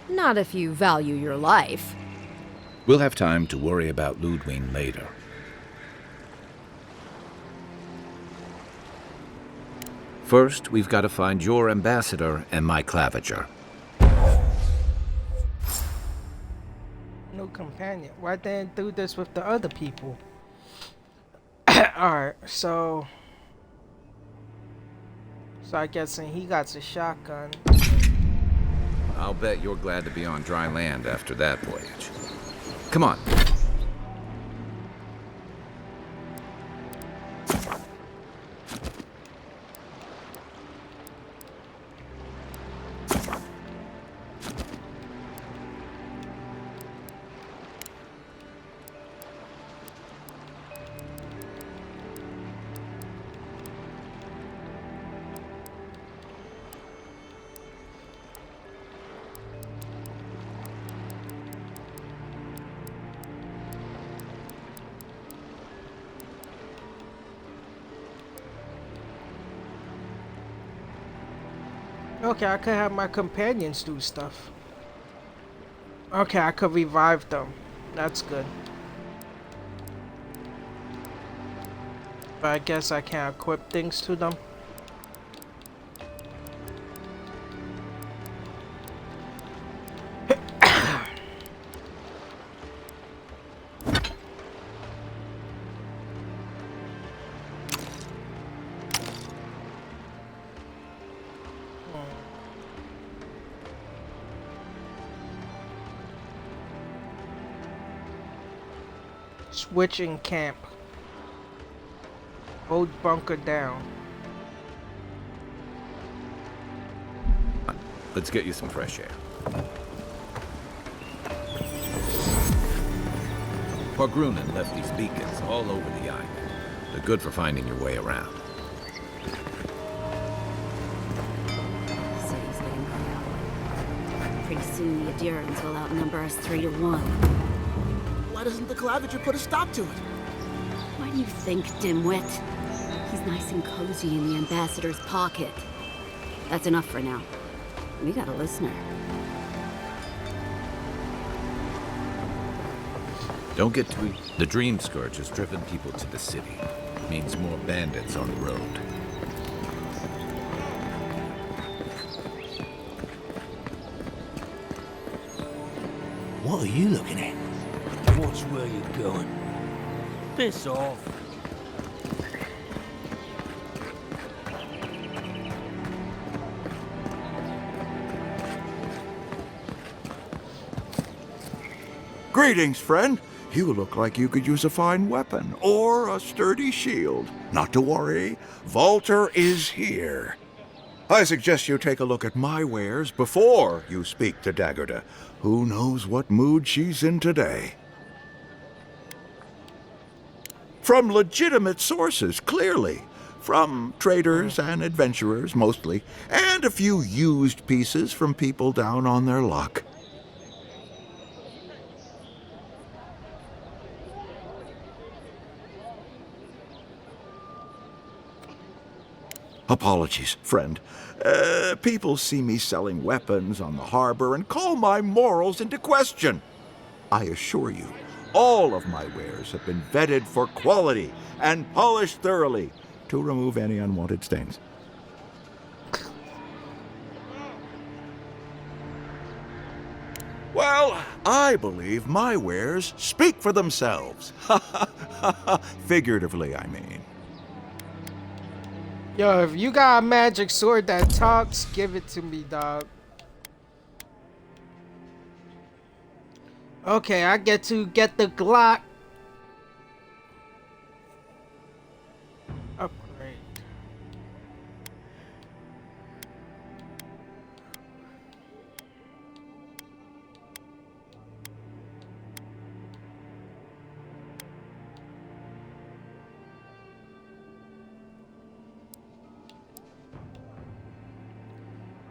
Not if you value your life. We'll have time to worry about Ludwine later. First, we've got to find your ambassador and my claviger. No companion. Why didn't do this with the other people? Alright, so I guess he got a shotgun. I'll bet you're glad to be on dry land after that voyage. Come on. Okay, I could have my companions do stuff. Okay, I could revive them. That's good. But I guess I can't equip things to them. Switching camp. Hold bunker down. Let's get you some fresh air. Pargrunen left these beacons all over the island. They're good for finding your way around. City's getting crowded. Pretty soon the Adirans will outnumber us 3-1. Why doesn't the Claviger put a stop to it? Why do you think, dimwit? He's nice and cozy in the ambassador's pocket. That's enough for now. We got a listener. Don't get too... The Dream Scourge has driven people to the city. Means more bandits on the road. What are you looking at? Watch where you're going. Piss off. Greetings, friend. You look like you could use a fine weapon or a sturdy shield. Not to worry, Walter is here. I suggest you take a look at my wares before you speak to Daggerda. Who knows what mood she's in today? From legitimate sources, clearly. From traders and adventurers, mostly, and a few used pieces from people down on their luck. Apologies, friend. People see me selling weapons on the harbor and call my morals into question. I assure you, all of my wares have been vetted for quality and polished thoroughly to remove any unwanted stains. Well, I believe my wares speak for themselves. Figuratively, I mean. Yo, if you got a magic sword that talks, give it to me, dog. Okay, I get to get the Glock. Upgrade.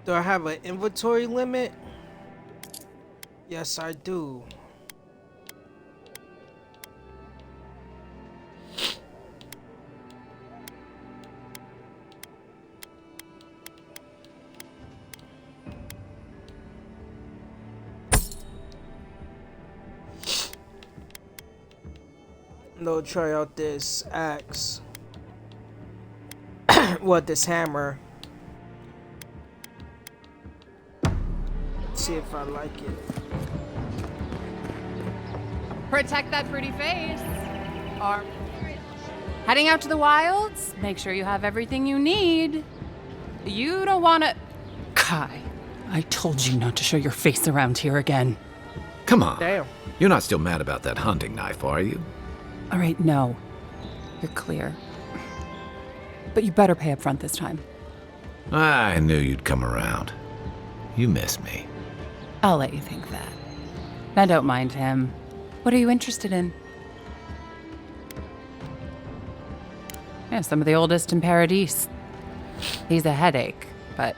Do I have an inventory limit? Yes, I do. No, try out this axe. What, this hammer? See if I like it. Protect that pretty face. Or heading out to the wilds, make sure you have everything you need. You don't want to... Kai, I told you not to show your face around here again. Come on. Damn. You're not still mad about that hunting knife, are you? All right, no. You're clear. But you better pay up front this time. I knew you'd come around. You miss me. I'll let you think that. Now don't mind him. What are you interested in? Yeah, some of the oldest in Paradise. He's a headache, but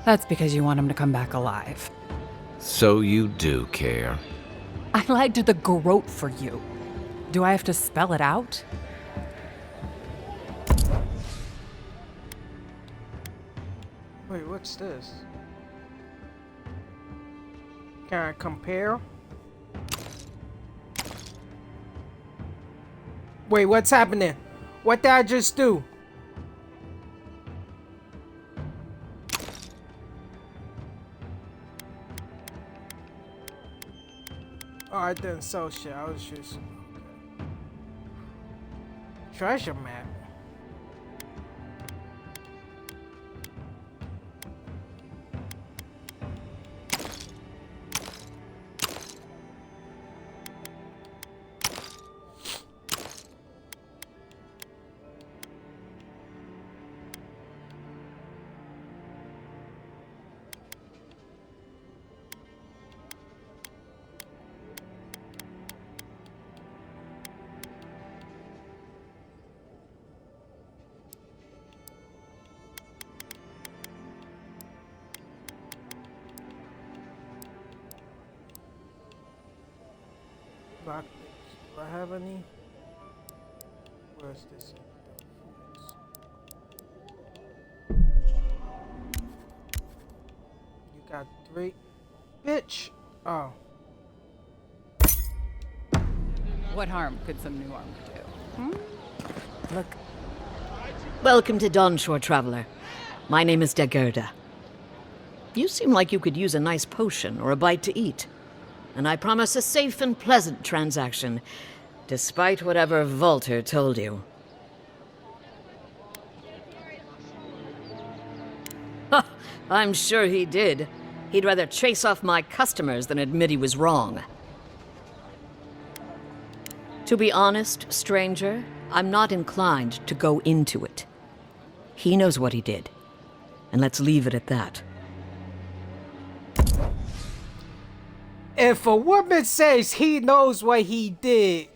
that's because you want him to come back alive. So you do care. I lied to the garrote for you. Do I have to spell it out? Wait, what's this? Can I compare? Wait, what's happening? What did I just do? Oh, I didn't sell shit. I was just... Okay. Treasure map. Lockpicks. Do I have any? Where's this? Got 3. Bitch. Oh. What harm could some new armor do? Look. Welcome to Dawnshore, Traveler. My name is Dagerda. You seem like you could use a nice potion or a bite to eat. And I promise a safe and pleasant transaction, despite whatever Volter told you. Ha! I'm sure he did. He'd rather chase off my customers than admit he was wrong. To be honest, stranger, I'm not inclined to go into it. He knows what he did. And let's leave it at that. If a woman says he knows what he did,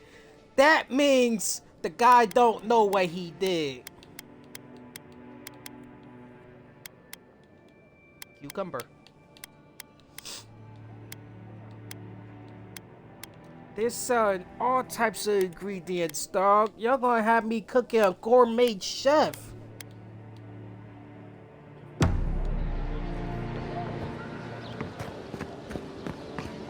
that means the guy don't know what he did. Cucumber. They're selling all types of ingredients, dog. Y'all gonna have me cooking a gourmet chef.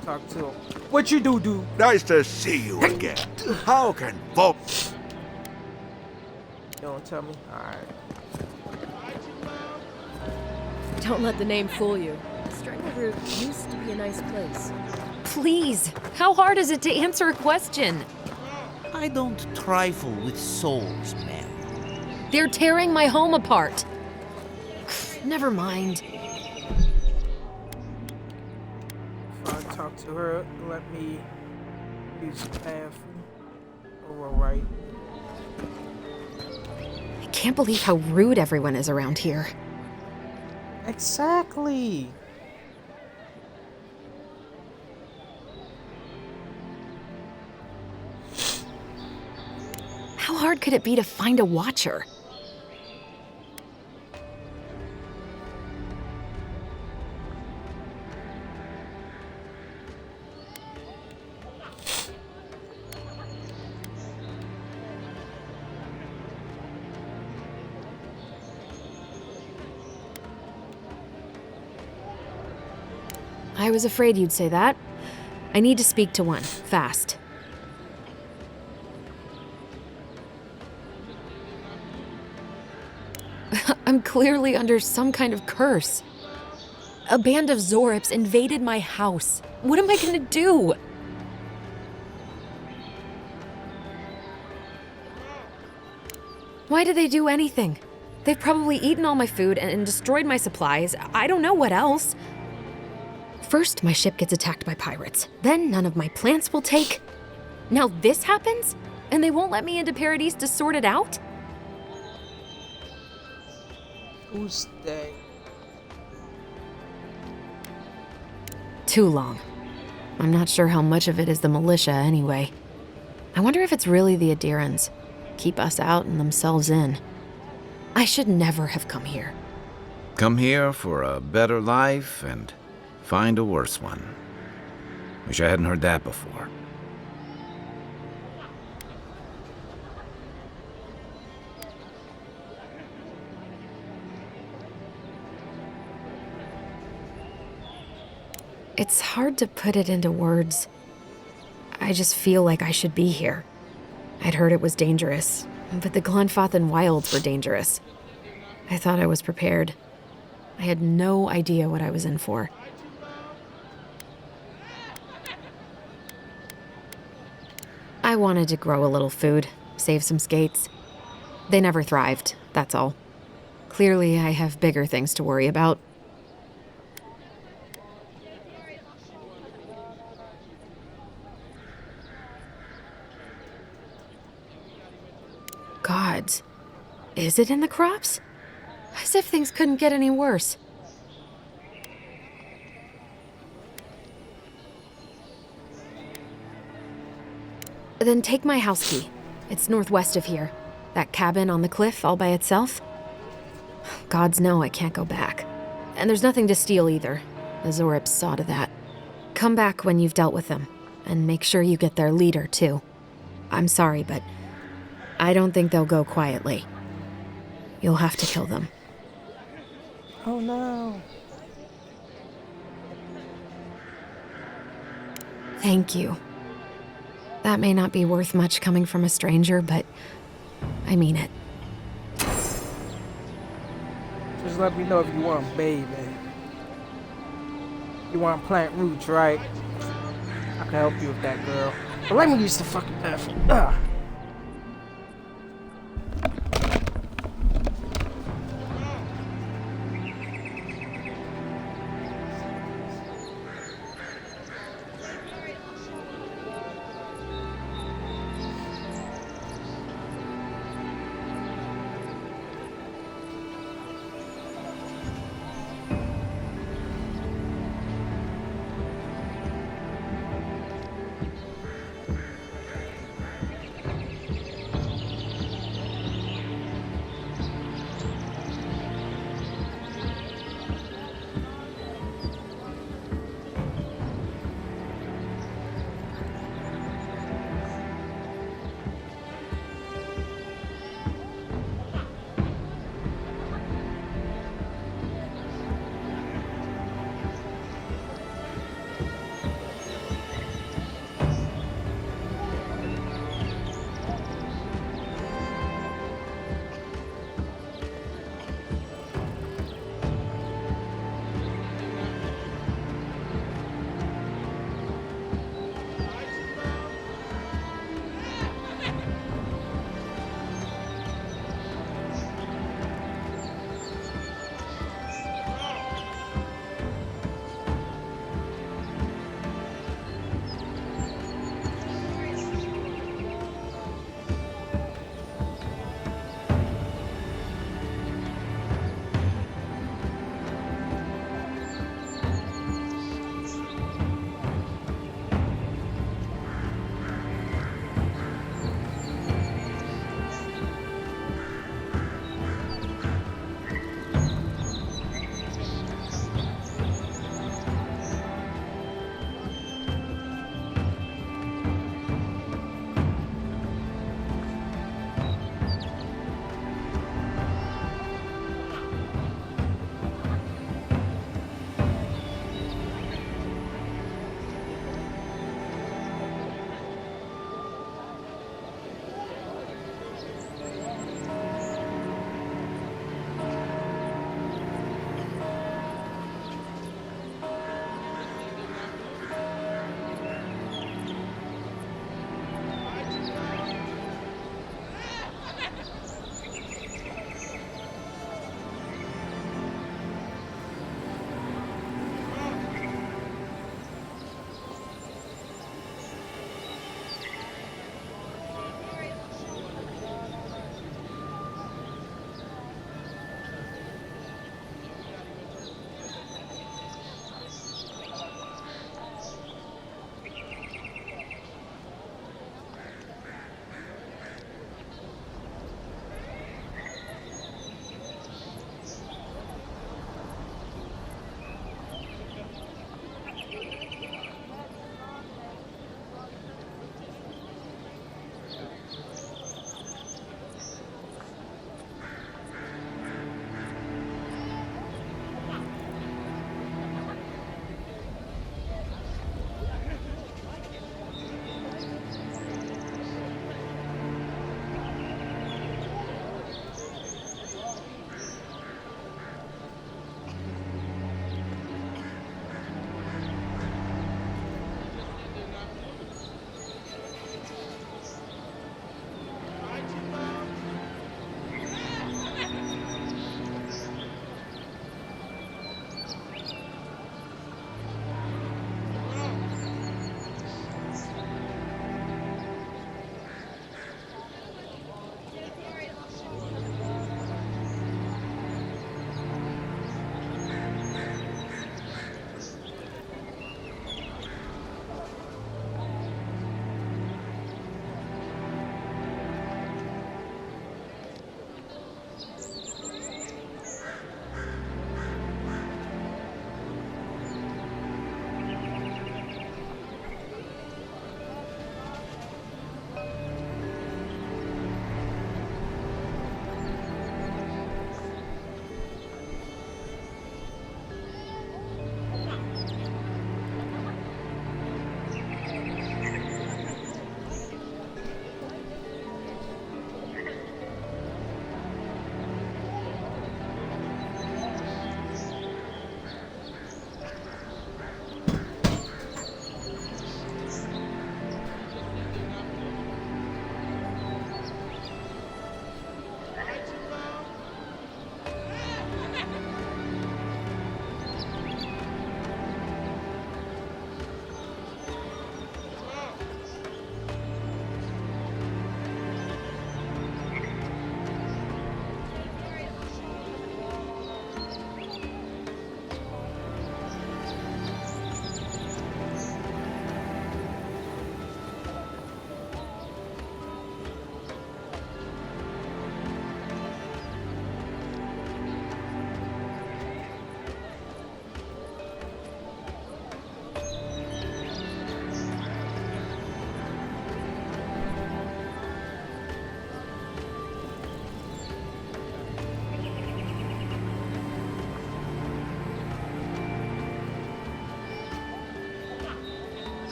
Talk to him. What you do? Nice to see you again. How can Volk... You don't tell me? Alright. Don't let the name fool you. Strangleroot used to be a nice place. Please, how hard is it to answer a question? I don't trifle with souls, man. They're tearing my home apart. Never mind. If I talk to her, let me use the bathroom. Or right. I can't believe how rude everyone is around here. Exactly. How hard could it be to find a watcher? I was afraid you'd say that. I need to speak to one, fast. I'm clearly under some kind of curse. A band of Zorips invaded my house. What am I gonna do? Why did they do anything? They've probably eaten all my food and destroyed my supplies. I don't know what else. First, my ship gets attacked by pirates. Then none of my plants will take. Now this happens? And they won't let me into Paradise to sort it out? Who's they? Too long. I'm not sure how much of it is the militia anyway. I wonder if it's really the Adirans. Keep us out and themselves in. I should never have come here. Come here for a better life and find a worse one. Wish I hadn't heard that before. It's hard to put it into words. I just feel like I should be here. I'd heard it was dangerous, but the Glenfathan wilds were dangerous. I thought I was prepared. I had no idea what I was in for. I wanted to grow a little food, save some skates. They never thrived, that's all. Clearly, I have bigger things to worry about. Gods, is it in the crops? As if things couldn't get any worse. Then take my house key. It's northwest of here. That cabin on the cliff all by itself. Gods know I can't go back. And there's nothing to steal either. The Zorips saw to that. Come back when you've dealt with them. And make sure you get their leader, too. I'm sorry, but I don't think they'll go quietly. You'll have to kill them. Oh no. Thank you. That may not be worth much coming from a stranger, but I mean it. Just let me know if you want to bathe, man. You want to plant roots, right? I can help you with that, girl. But let me use the fucking bathroom. Ugh.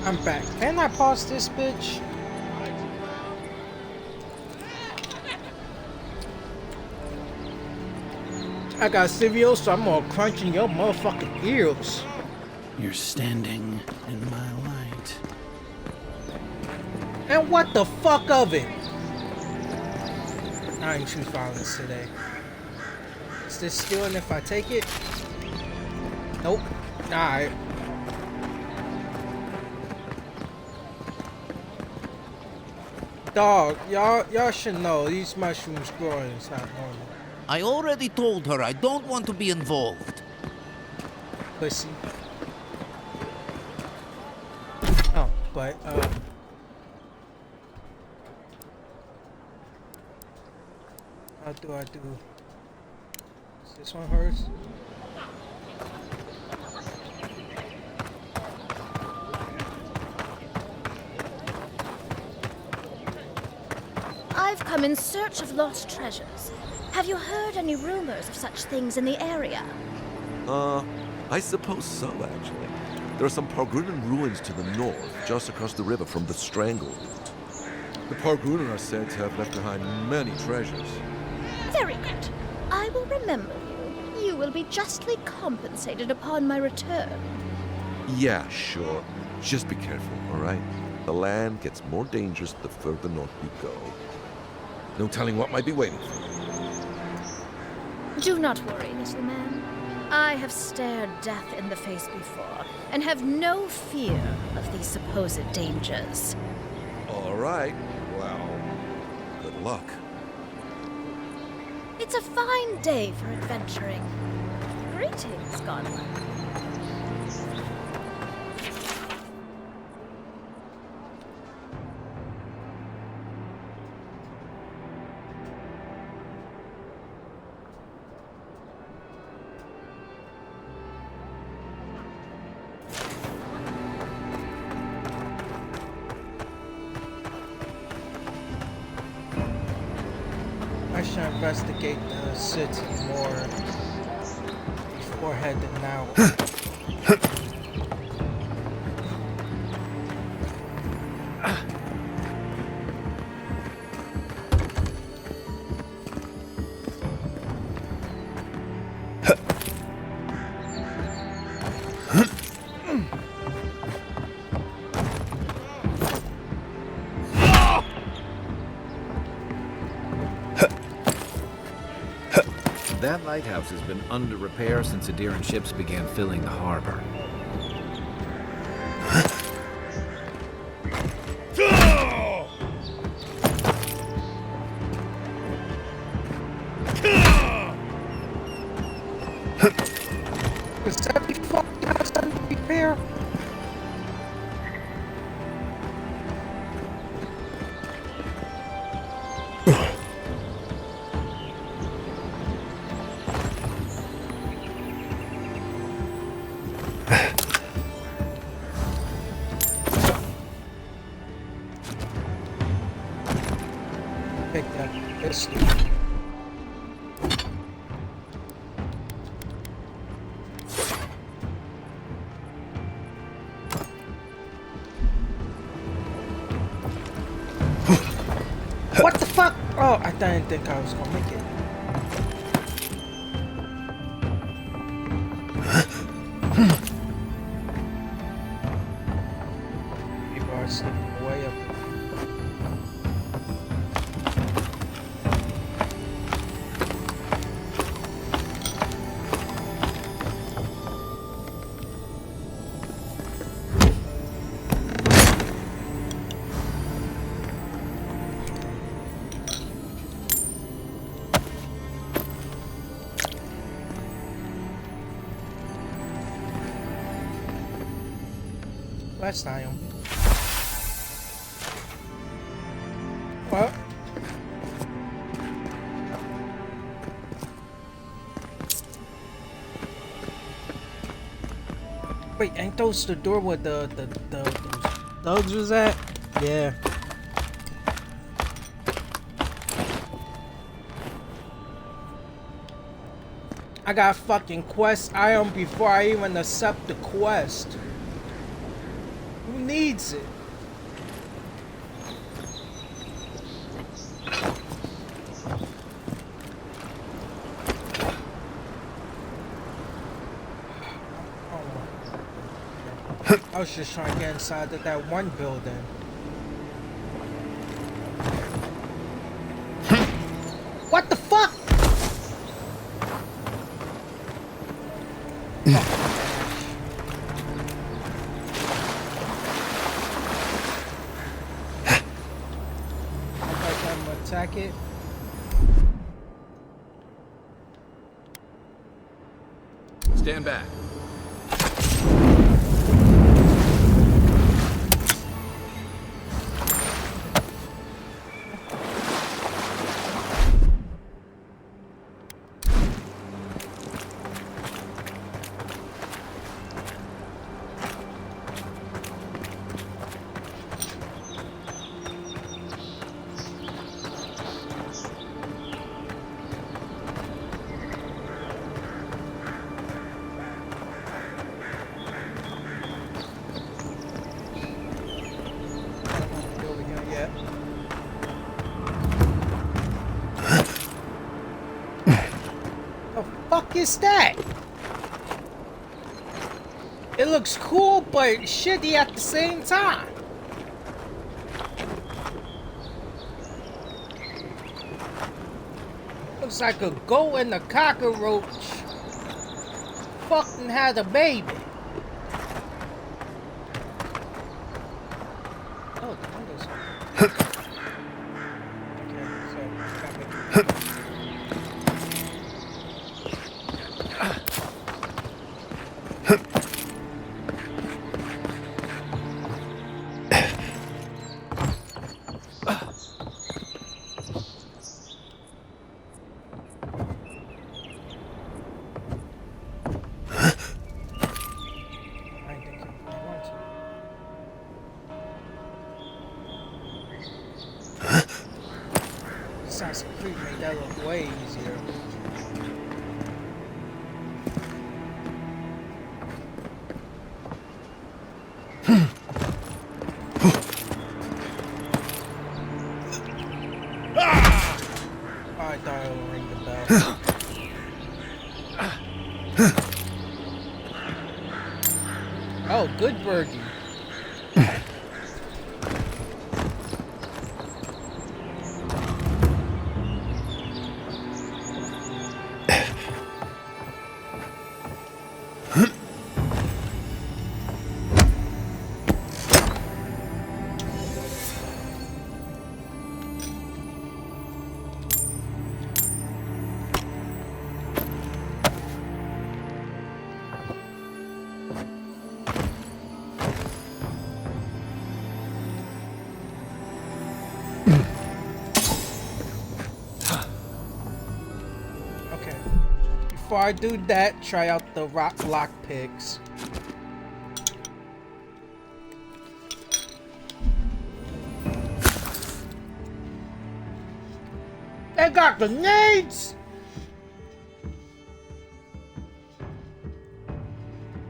I'm back. Can I pause this bitch? I got Civio, so I'm gonna crunch in your motherfucking ears. You're standing in my light. And what the fuck of it? I ain't choose violence today. Is this stealing if I take it? Nope. Alright. Dog, y'all should know these mushrooms growing is not normal. I already told her I don't want to be involved. Pussy. Oh, but how do I do? Is this one hers? I've come in search of lost treasures. Have you heard any rumors of such things in the area? I suppose so, actually. There are some Pargrunan ruins to the north, just across the river from the Strangle. The Pargrunan are said to have left behind many treasures. Very good. I will remember you. You will be justly compensated upon my return. Yeah, sure. Just be careful, all right? The land gets more dangerous the further north you go. No telling what might be waiting for you. Do not worry, little man. I have stared death in the face before, and have no fear of these supposed dangers. All right. Well, good luck. It's a fine day for adventuring. Greetings, Godlike. I should investigate the city more before heading out. That lighthouse has been under repair since Adiran ships began filling the harbor. Is that the fucking house under repair? Pick that pistol. What the fuck? Oh, I didn't think I was gonna make it. People are slipping away up. Last time. Well. Wait, ain't those the door where those thugs was at? Yeah. I got fucking quest item before I even accept the quest. Who needs it? I was just trying to get inside of that one building. What the fuck? I'm gonna attack it. Stand back. Fuck is that? It looks cool, but shitty at the same time. Looks like a goat and a cockroach fucking had a baby. Oh, the window's open. Okay, so got me. Assassin's Creed made that look way easier. I thought it would ring the bell. Oh, good birdie. Before I do that, try out the rock lockpicks. They got grenades!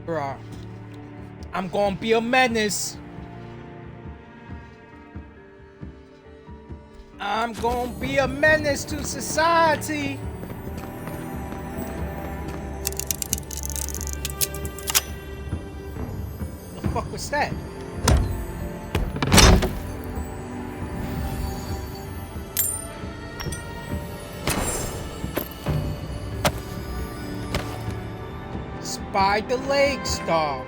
Bruh. I'm gonna be a menace. I'm gonna be a menace to society. The fuck was that? Spy the legs, dog.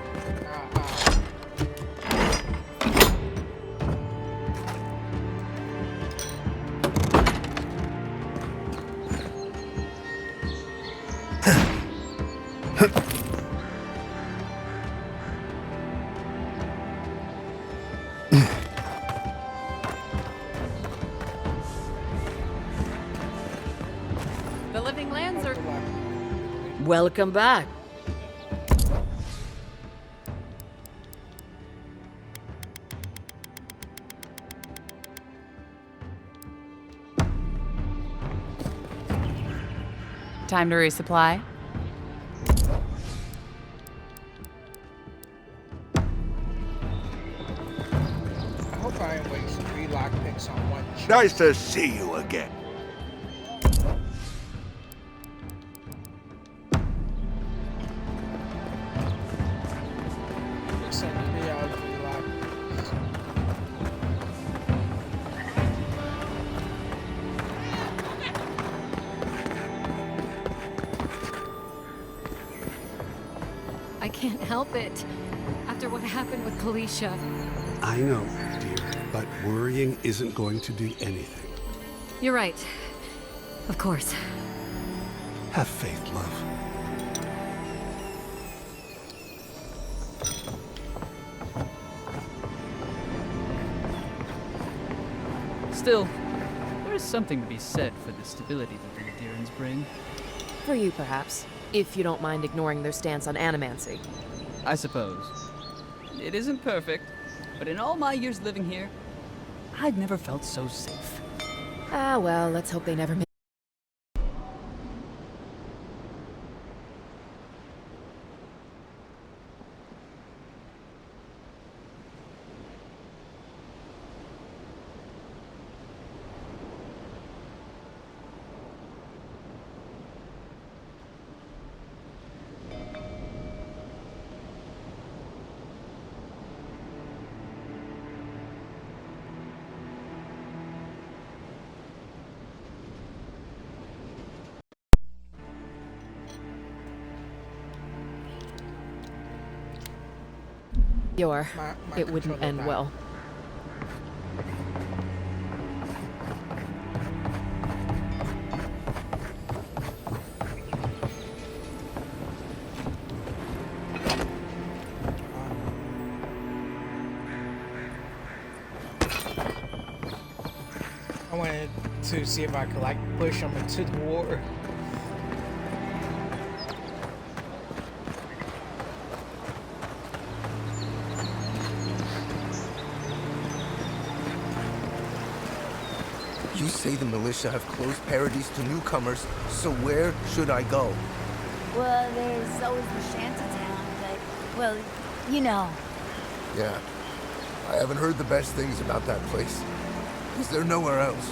The living lands are... Welcome back. Time to resupply? Nice to see you again. I can't help it. After what happened with Kalisha. I know, dear, but worrying isn't going to do anything. You're right. Of course. Have faith, love. Still, there is something to be said for the stability that the Adirans bring. For you, perhaps, if you don't mind ignoring their stance on animancy. I suppose. It isn't perfect, but in all my years living here, I've never felt so safe. Ah, well, let's hope they never make. It wouldn't end well. I wanted to see if I could like push them into the water. You say the militia have closed Paradise to newcomers, so where should I go? Well, there's always the shantytown, but, well, you know. Yeah, I haven't heard the best things about that place. Is there nowhere else?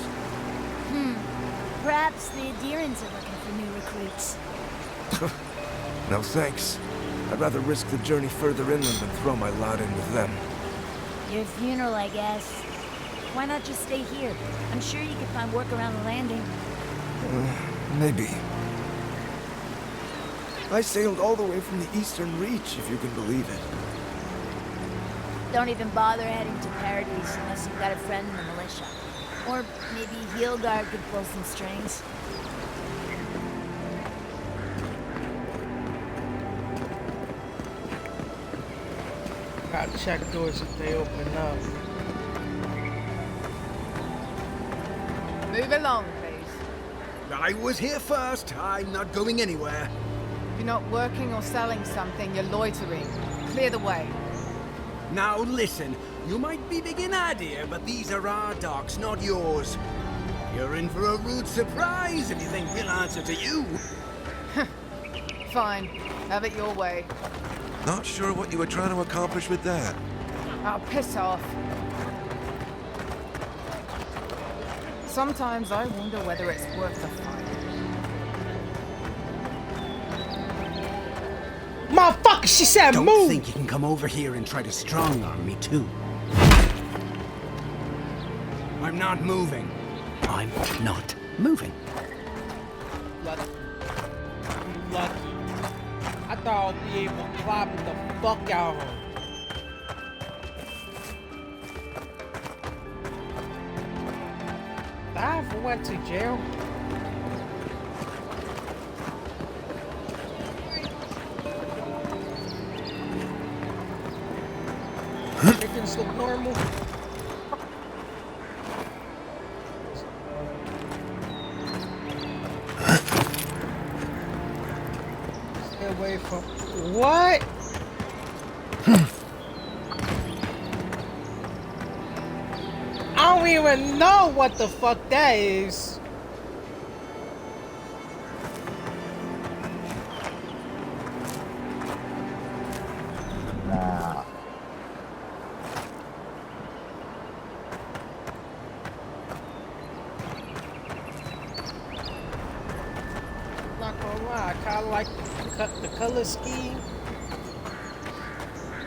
Perhaps the Adirans are looking for new recruits. No thanks. I'd rather risk the journey further inland than throw my lot in with them. Your funeral, I guess. Why not just stay here? I'm sure you could find work around the landing. Maybe. I sailed all the way from the Eastern Reach, if you can believe it. Don't even bother heading to Paradise unless you've got a friend in the militia. Or maybe Heelguard could pull some strings. Gotta check doors if they open up. Move along, please. I was here first. I'm not going anywhere. If you're not working or selling something, you're loitering. Clear the way. Now listen, you might be big in idea, but these are our docks, not yours. You're in for a rude surprise if you think we'll answer to you. Fine. Have it your way. Not sure what you were trying to accomplish with that. Oh, piss off. Sometimes I wonder whether it's worth the fight. Motherfucker, she said Don't move! think you can come over here and try to strong-arm me, too. I'm not moving. I'm not moving. Lucky. Lucky. I thought I'd be able to clap the fuck out of her. I ever went to jail? Chickens look normal. Stay away from what? I don't even know what the fuck that is. Oh wow, I kind of like the color scheme.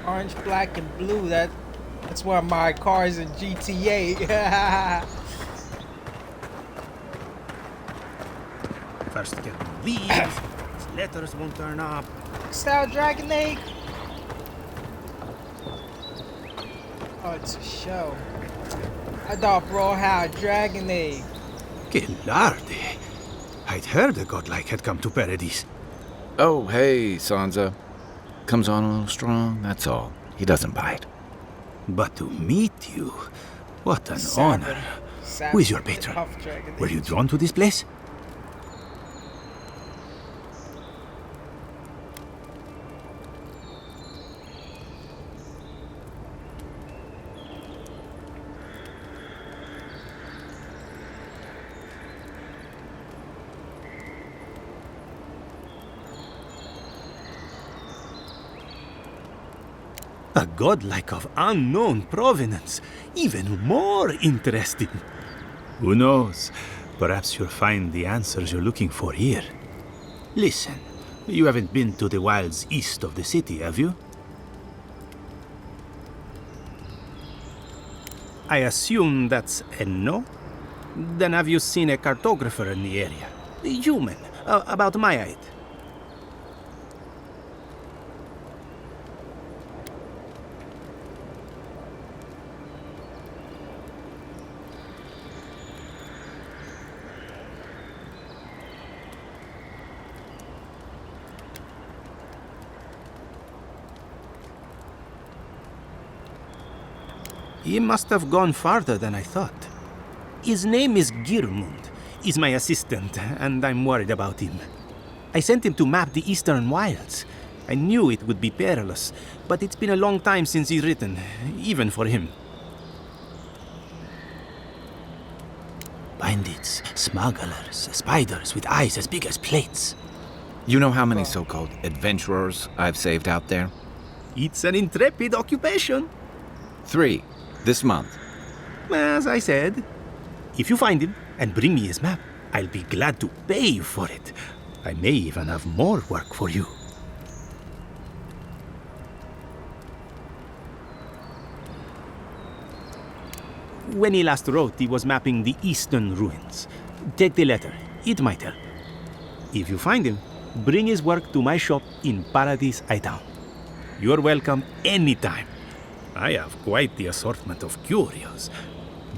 Orange, black, and blue. That's one of my cars in GTA. First get these. These letters won't turn up. Style Dragon Egg. Oh, it's a show. I thought bro had a Dragon Egg. Que larde. I'd heard a godlike had come to Paradise. Oh, hey, Sansa. Comes on a little strong, that's all. He doesn't bite. But to meet you, what an honor. Who is your patron? Were you drawn to this place? A godlike of unknown provenance. Even more interesting. Who knows? Perhaps you'll find the answers you're looking for here. Listen, you haven't been to the wilds east of the city, have you? I assume that's a no? Then have you seen a cartographer in the area? A human, about my height. He must have gone farther than I thought. His name is Girmund. He's my assistant, and I'm worried about him. I sent him to map the eastern wilds. I knew it would be perilous, but it's been a long time since he's written, even for him. Bandits, smugglers, spiders with eyes as big as plates. You know how many so-called adventurers I've saved out there? It's an intrepid occupation. 3. This month. As I said, if you find him and bring me his map, I'll be glad to pay you for it. I may even have more work for you. When he last wrote, he was mapping the eastern ruins. Take the letter. It might help. If you find him, bring his work to my shop in Paradise Town. You're welcome anytime. I have quite the assortment of curios.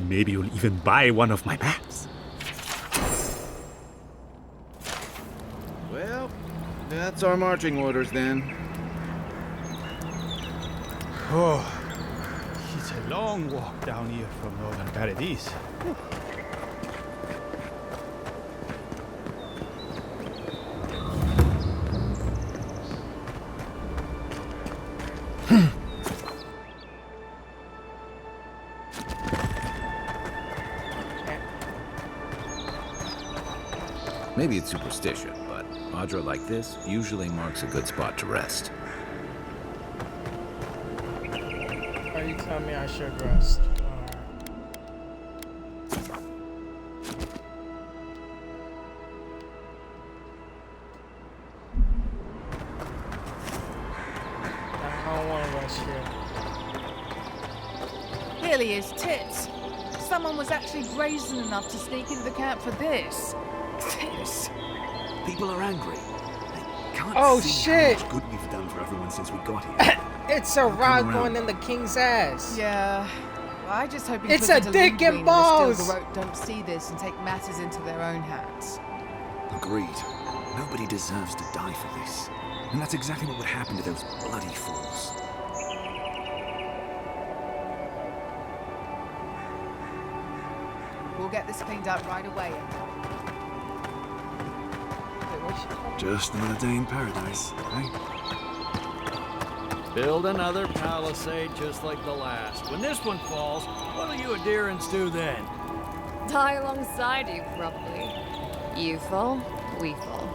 Maybe you'll even buy one of my maps. Well, that's our marching orders then. Oh, it's a long walk down here from Northern Paradise. Maybe it's superstition, but Audra like this usually marks a good spot to rest. Are you telling me I should rest? I don't want to rest here. Clearly his tits. Someone was actually brazen enough to sneak into the camp for this. Tits. People are angry. They can't Oh see shit! how much good we've done for everyone since we got here. It's a rod going in the king's ass. Yeah. Well, I just hope It's a dick and balls. The don't see this and take matters into their own hands. Agreed. Nobody deserves to die for this. And that's exactly what would happen to those bloody fools. We'll get this cleaned up right away. Just another day in paradise, eh? Build another palisade just like the last. When this one falls, what'll you adherents do then? Die alongside you, probably. You fall, we fall.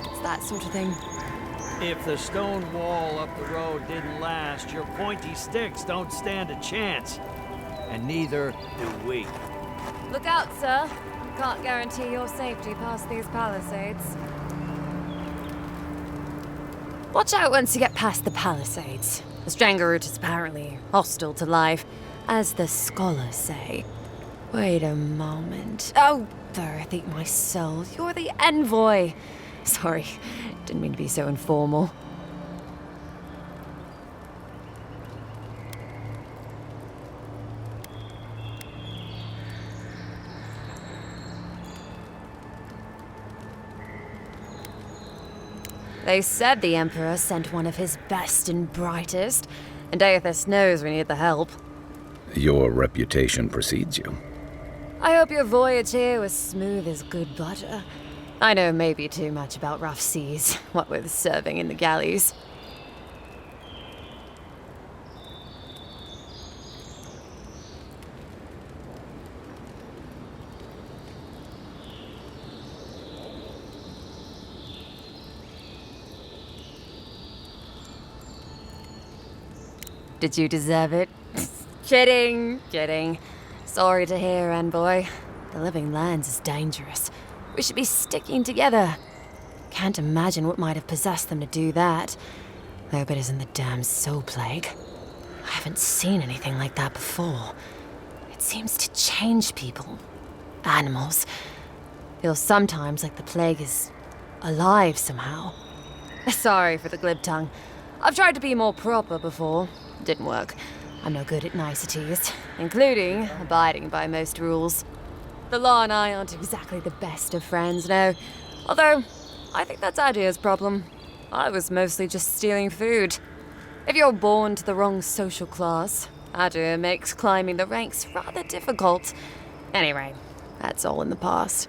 It's that sort of thing. If the stone wall up the road didn't last, your pointy sticks don't stand a chance. And neither do we. Look out, sir. Can't guarantee your safety past these palisades. Watch out once you get past the palisades. The Strangleroot is apparently hostile to life, as the scholars say. Wait a moment. Oh, Birth, eat my soul. You're the envoy. Sorry, didn't mean to be so informal. They said the Emperor sent one of his best and brightest, and Aethys knows we need the help. Your reputation precedes you. I hope your voyage here was smooth as good butter. I know maybe too much about rough seas, what with serving in the galleys. Did you deserve it? Kidding. Sorry to hear, envoy. The living lands is dangerous. We should be sticking together. Can't imagine what might have possessed them to do that. Hope it isn't the damn soul plague. I haven't seen anything like that before. It seems to change people. Animals. Feels sometimes like the plague is alive somehow. Sorry for the glib tongue. I've tried to be more proper before. Didn't work. I'm no good at niceties, including abiding by most rules. The law and I aren't exactly the best of friends, no. Although, I think that's Adia's problem. I was mostly just stealing food. If you're born to the wrong social class, Adia makes climbing the ranks rather difficult. Anyway, that's all in the past.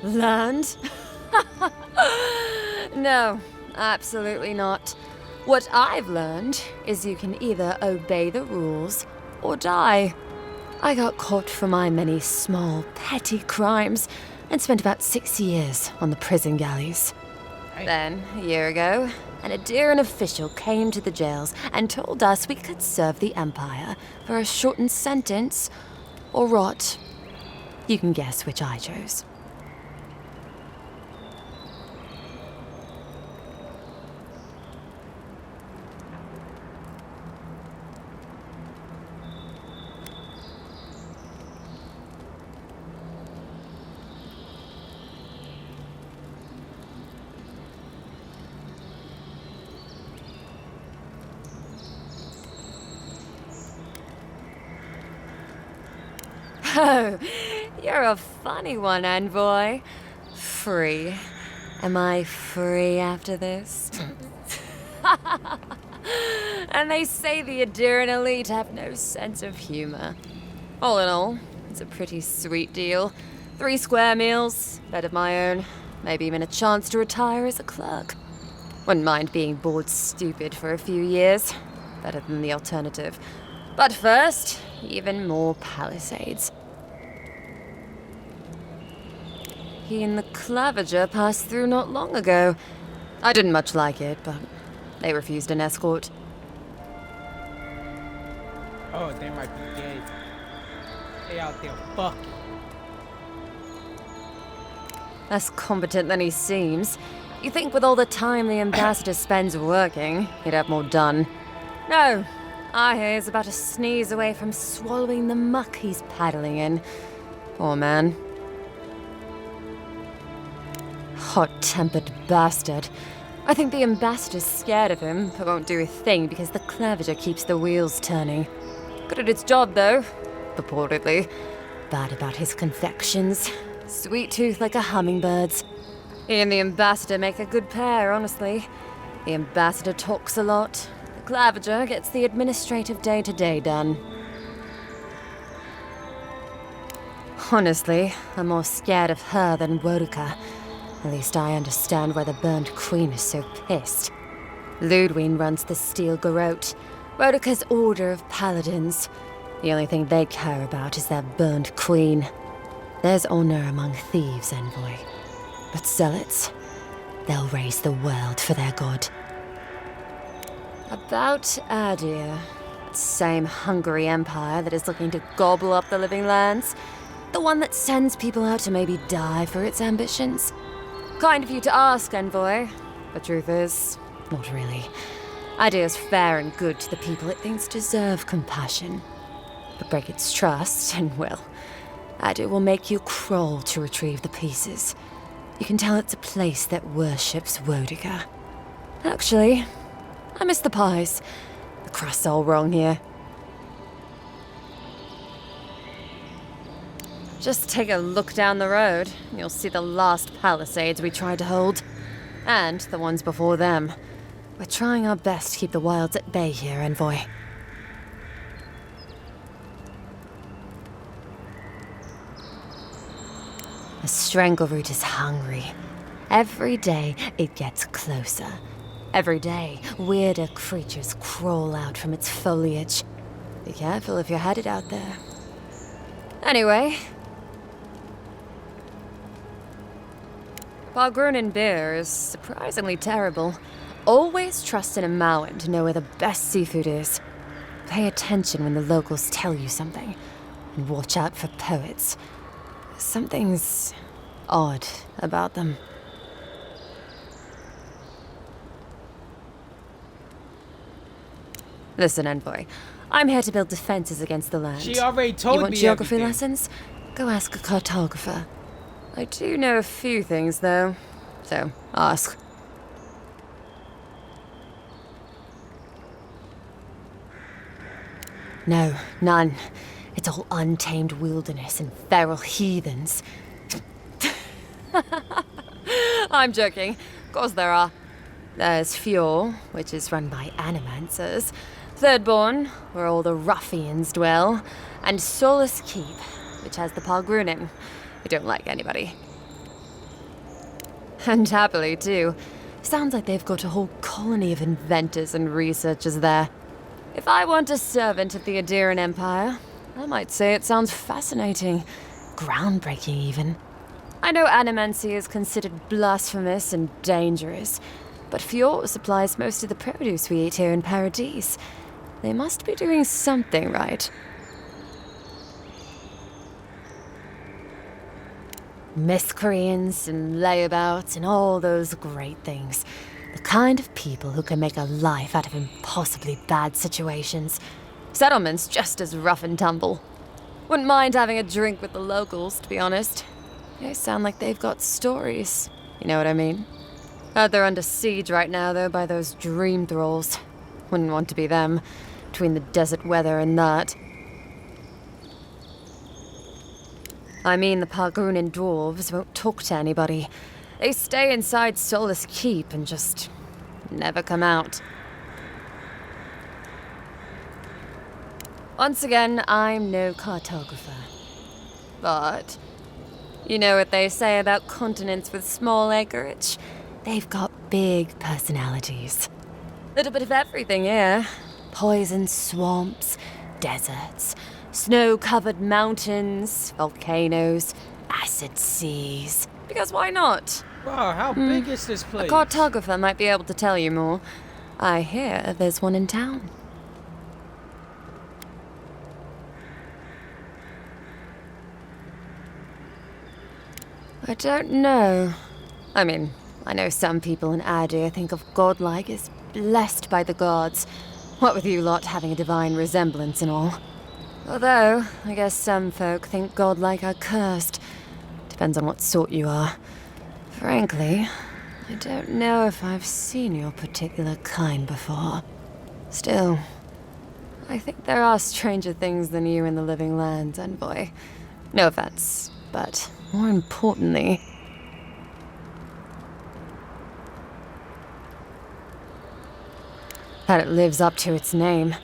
Learned? No, absolutely not. What I've learned is you can either obey the rules or die. I got caught for my many small, petty crimes and spent about 6 years on the prison galleys. Then, a year ago, an Adiran official came to the jails and told us we could serve the Empire for a shortened sentence or rot. You can guess which I chose. Oh, you're a funny one, envoy. Free. Am I free after this? And they say the Adiran elite have no sense of humor. All in all, it's a pretty sweet deal. 3 square meals, bed of my own, maybe even a chance to retire as a clerk. Wouldn't mind being bored stupid for a few years. Better than the alternative. But first, even more palisades. He and the Clavager passed through not long ago. I didn't much like it, but they refused an escort. Oh, they might be gay. They out there fucking. Less competent than he seems. You think with all the time the ambassador spends working, he'd have more done. No, I hear he's about to sneeze away from swallowing the muck he's paddling in. Poor man. Hot-tempered bastard. I think the ambassador's scared of him, but won't do a thing because the Clavager keeps the wheels turning. Good at its job, though. Purportedly. Bad about his confections. Sweet tooth like a hummingbird's. He and the ambassador make a good pair, honestly. The ambassador talks a lot. The Clavager gets the administrative day-to-day done. Honestly, I'm more scared of her than Woduka. At least I understand why the Burned Queen is so pissed. Ludwine runs the Steel Garrote, Woduka's order of paladins. The only thing they care about is their Burned Queen. There's honor among thieves, envoy. But zealots, they'll raise the world for their god. About Adir. That same hungry empire that is looking to gobble up the living lands. The one that sends people out to maybe die for its ambitions. Kind of you to ask, envoy. The truth is, not really. Adir's fair and good to the people it thinks deserve compassion. But break its trust, and well, Adir will make you crawl to retrieve the pieces. You can tell it's a place that worships Wodiga. Actually, I miss the pies. The crust's all wrong here. Just take a look down the road, and you'll see the last palisades we tried to hold. And the ones before them. We're trying our best to keep the wilds at bay here, envoy. The Strangleroot is hungry. Every day, it gets closer. Every day, weirder creatures crawl out from its foliage. Be careful if you're headed out there. Anyway. Pargrunin beer is surprisingly terrible. Always trust in a Mauen to know where the best seafood is. Pay attention when the locals tell you something. And watch out for poets. Something's odd about them. Listen, envoy. I'm here to build defenses against the land. She already told me You want geography everything. lessons? Go ask a cartographer. I do know a few things, though. So, ask. No, none. It's all untamed wilderness and feral heathens. I'm joking. Of course there are. There's Fjord, which is run by animancers. Thirdborn, where all the ruffians dwell. And Solus Keep, which has the Pargrunin, who don't like anybody. And happily, too. Sounds like they've got a whole colony of inventors and researchers there. If I want a servant of the Adiran Empire, I might say it sounds fascinating. Groundbreaking, even. I know animancy is considered blasphemous and dangerous, but Fjord supplies most of the produce we eat here in Paradise. They must be doing something right. Miscreants and layabouts and all those great things. The kind of people who can make a life out of impossibly bad situations. Settlements just as rough and tumble. Wouldn't mind having a drink with the locals, to be honest. They sound like they've got stories. You know what I mean? Heard they're under siege right now, though, by those dream thralls. Wouldn't want to be them, between the desert weather and that. I mean, the Pargrunin dwarves won't talk to anybody. They stay inside Solus Keep and just never come out. Once again, I'm no cartographer. But you know what they say about continents with small acreage? They've got big personalities. Little bit of everything here. Poison swamps, deserts, snow-covered mountains, volcanoes, acid seas. Because why not? Wow, how big is this A place? cartographer might be able to tell you more. I hear there's one in town. I don't know. I mean, I know some people in Adir think of godlike as blessed by the gods. What with you lot having a divine resemblance and all. Although, I guess some folk think godlike are cursed. Depends on what sort you are. Frankly, I don't know if I've seen your particular kind before. Still, I think there are stranger things than you in the living lands, envoy. No offense, but more importantly, that it lives up to its name.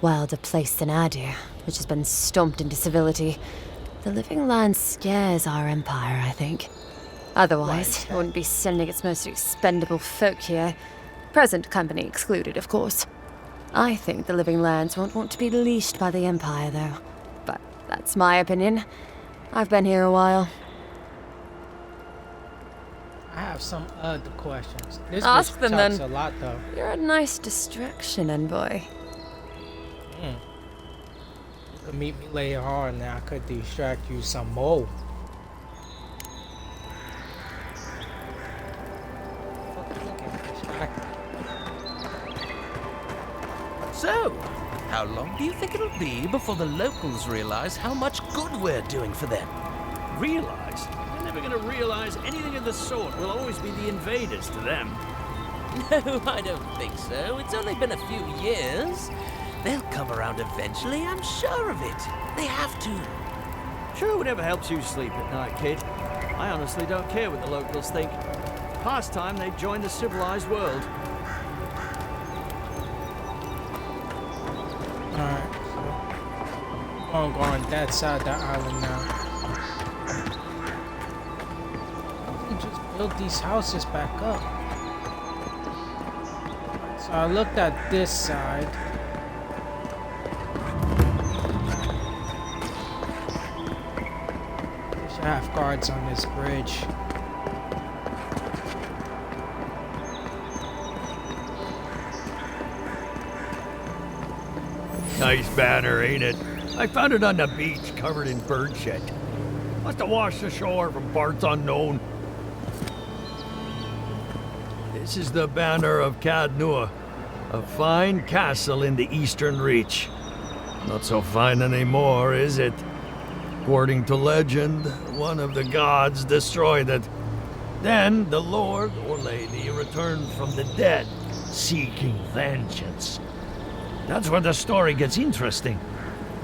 Wilder place than Adir, which has been stomped into civility. The living land scares our empire, I think. Otherwise, it wouldn't be sending its most expendable folk here. Present company excluded, of course. I think the living lands won't want to be leashed by the empire, though. But that's my opinion. I've been here a while. I have have some other questions. This Ask bitch them talks then. a lot though. You're a nice distraction, envoy. You could meet me later on, and I could distract you some more. So, how long do you think it'll be before the locals realize how much good we're doing for them? Realize? They're never gonna realize anything of the sort. We'll always be the invaders to them. No, I don't think so. It's only been a few years. They'll come around eventually, I'm sure of it. They have to. Sure, whatever helps you sleep at night, kid. I honestly don't care what the locals think. Past time they joined the civilized world. Alright, so I'm going to go on that side of the island now. We can just build these houses back up. So I looked at this side. Should have guards on this bridge. Nice banner, ain't it? I found it on the beach, covered in bird shit. Must have washed ashore from parts unknown. This is the banner of Cadnua, a fine castle in the Eastern Reach. Not so fine anymore, is it? According to legend, one of the gods destroyed it. Then the lord or lady returned from the dead, seeking vengeance. That's where the story gets interesting.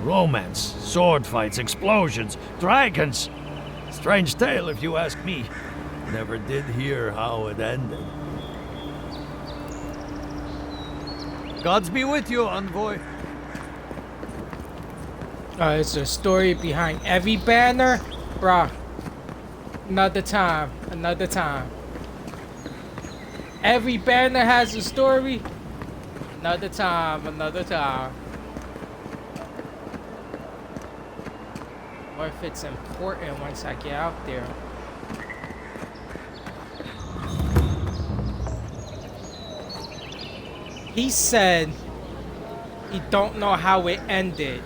Romance, sword fights, explosions, dragons. Strange tale if you ask me. Never did hear how it ended. Gods be with you, envoy. It's a story behind every banner? Bruh. Another time. Another time. Every banner has a story? Another time. Another time. Or if it's important once I get out there. He said he don't know how it ended.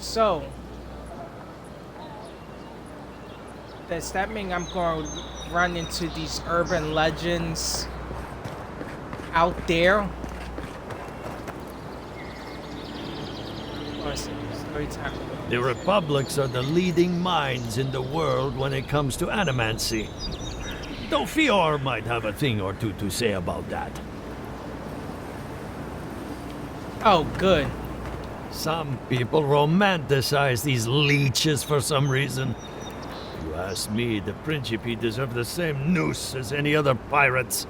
So, does that mean I'm going to run into these urban legends out there? Story time. The Republics are the leading minds in the world when it comes to animancy. Though Fior might have a thing or two to say about that. Oh, good. Some people romanticize these leeches for some reason. If you ask me, the Principe deserve the same noose as any other pirates.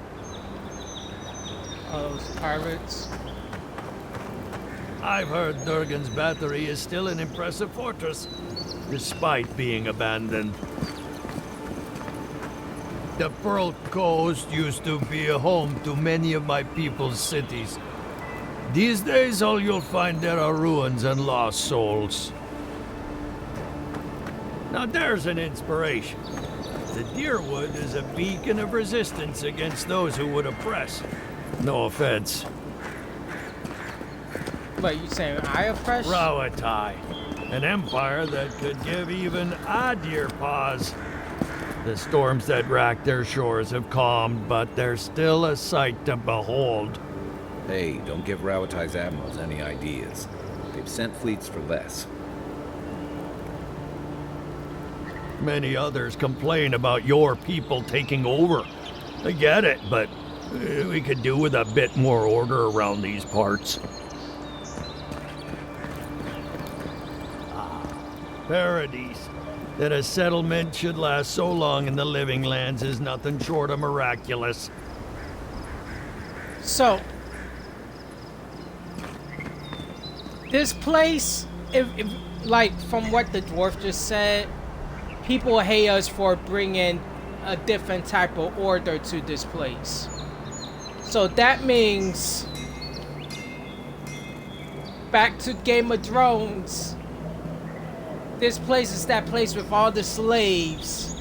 Oh, those pirates. I've heard Durgan's battery is still an impressive fortress, despite being abandoned. The Pearl Coast used to be a home to many of my people's cities. These days, all you'll find there are ruins and lost souls. Now there's an inspiration. The Deerwood is a beacon of resistance against those who would oppress. No offense. But you saying I oppress? Rawatai, an empire that could give even Adir pause. The storms that rack their shores have calmed, but they're still a sight to behold. Hey, don't give Rawatai's admirals any ideas. They've sent fleets for less. Many others complain about your people taking over. I get it, but we could do with a bit more order around these parts. Paradise. That a settlement should last so long in the Living Lands is nothing short of miraculous. So, this place, if like from what the dwarf just said, people hate us for bringing a different type of order to this place. So that means, back to Game of Thrones, This place is that place with all the slaves.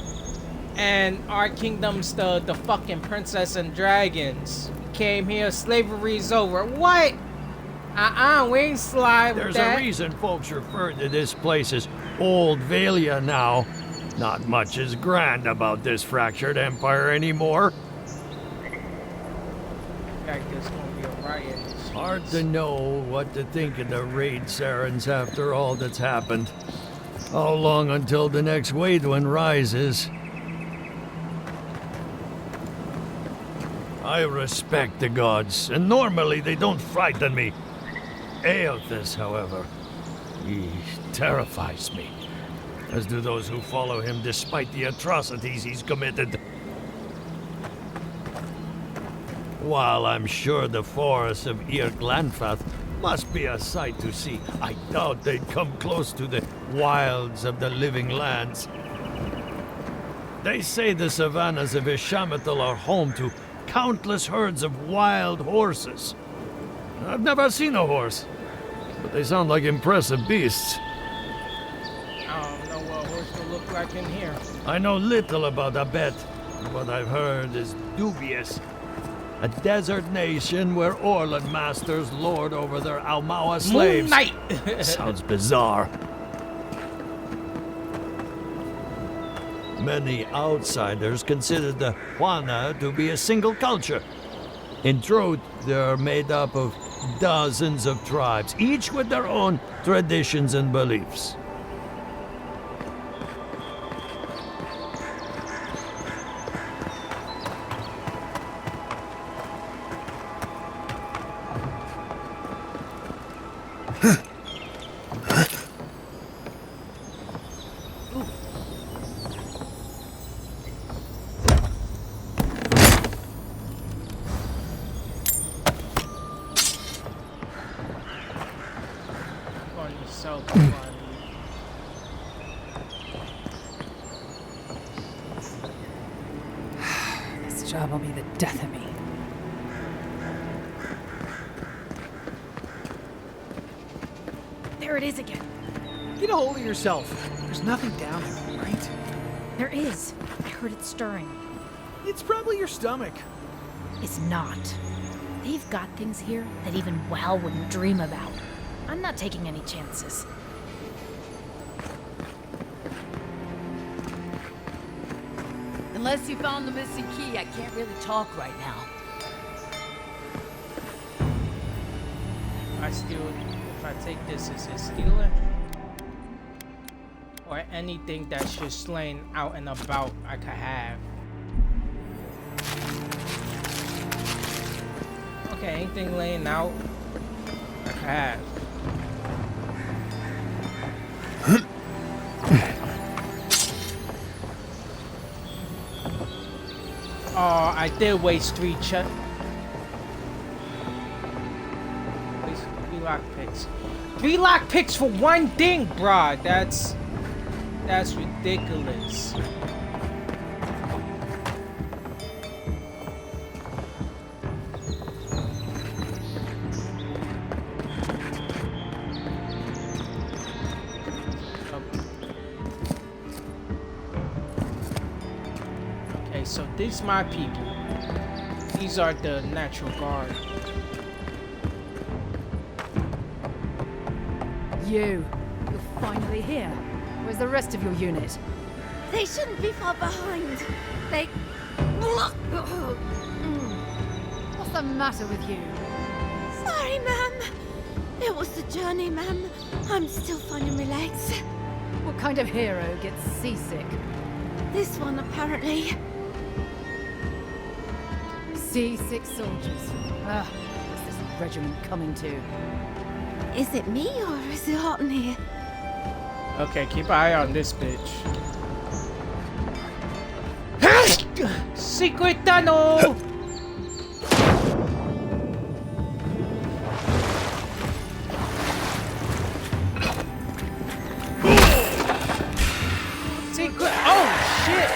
And our kingdom's the fucking princess and dragons. We came here, slavery's over. What? We ain't slide with There's that. a reason folks refer to this place as Old Valia now. Not much is grand about this fractured empire anymore. In fact, there's gonna be a riot. Hard to know what to think of the raid sirens after all that's happened. How long until the next Waidwin rises? I respect the gods, and normally they don't frighten me. Eothas, however, he terrifies me, as do those who follow him despite the atrocities he's committed. While I'm sure the forests of Irglanfath must be a sight to see, I doubt they'd come close to the wilds of the living lands. They say the savannas of Ishamathal are home to countless herds of wild horses. I've never seen a horse, but they sound like impressive beasts. I don't know what a horse will look like in here. I know little about Abet. What I've heard is dubious. A desert nation where Orlan masters lord over their Almawa slaves. Moon Knight! Sounds bizarre. Many outsiders consider the Huana to be a single culture. In truth, they're made up of dozens of tribes, each with their own traditions and beliefs. This job will be the death of me. There it is again. Get a hold of yourself. There's nothing down there, right? There is. I heard it stirring. It's probably your stomach. It's not. They've got things here that even Wal wouldn't dream about. I'm not taking any chances. Unless you found the missing key, I can't really talk right now. If I take this, is it stealing? Or anything that's just laying out and about I could have. Okay, anything laying out I could have. Oh, I did waste 3 chests. Waste 3 lockpicks. 3 lockpicks for one thing, bruh. That's ridiculous. Okay, so these my people. These are the Natural Guard. You're finally here. Where's the rest of your unit? They shouldn't be far behind. They... What's the matter with you? Sorry, ma'am. It was the journey, ma'am. I'm still finding my legs. What kind of hero gets seasick? This one, apparently. Seasick soldiers. Ah, what's this regiment coming to? Is it me or is it hot in here? Okay, keep an eye on this bitch. Secret tunnel! Secret. Oh shit!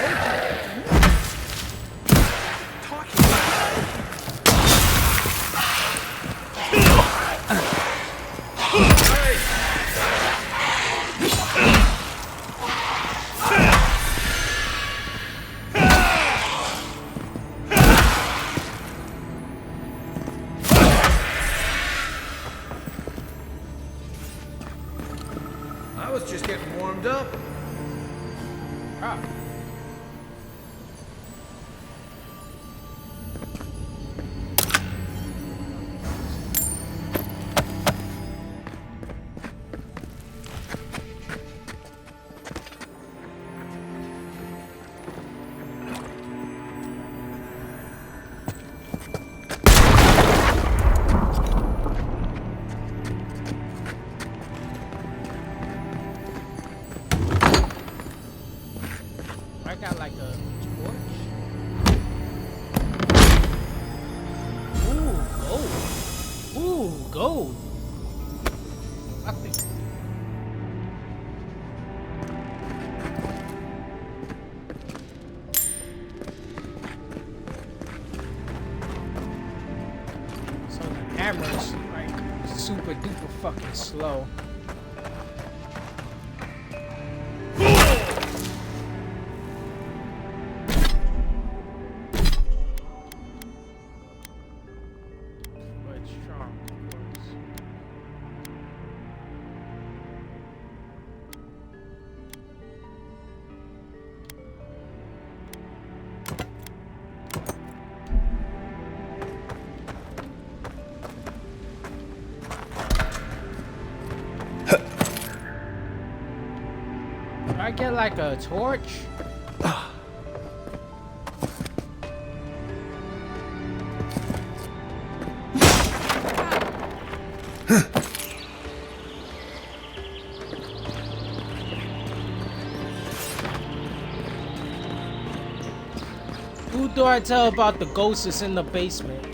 warmed up? Ah. I got like a torch. Ooh, gold. Ooh, gold. I think. So the camera's like super duper fucking slow. But strong, of course. Do I get like a torch? Who do I tell about the ghost that's in the basement?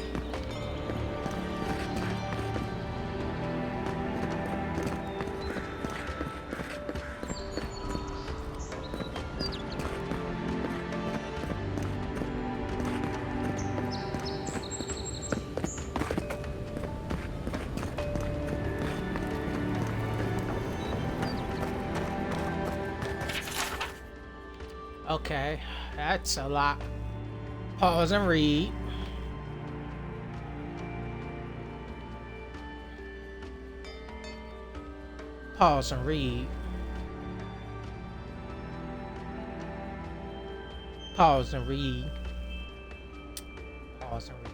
Okay, that's a lot. Pause and read. Pause and read. Pause and read. Pause and read.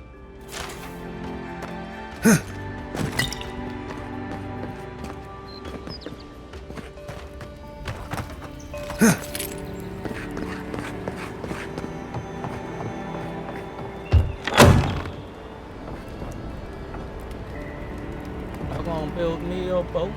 Y'all gonna build me a boat?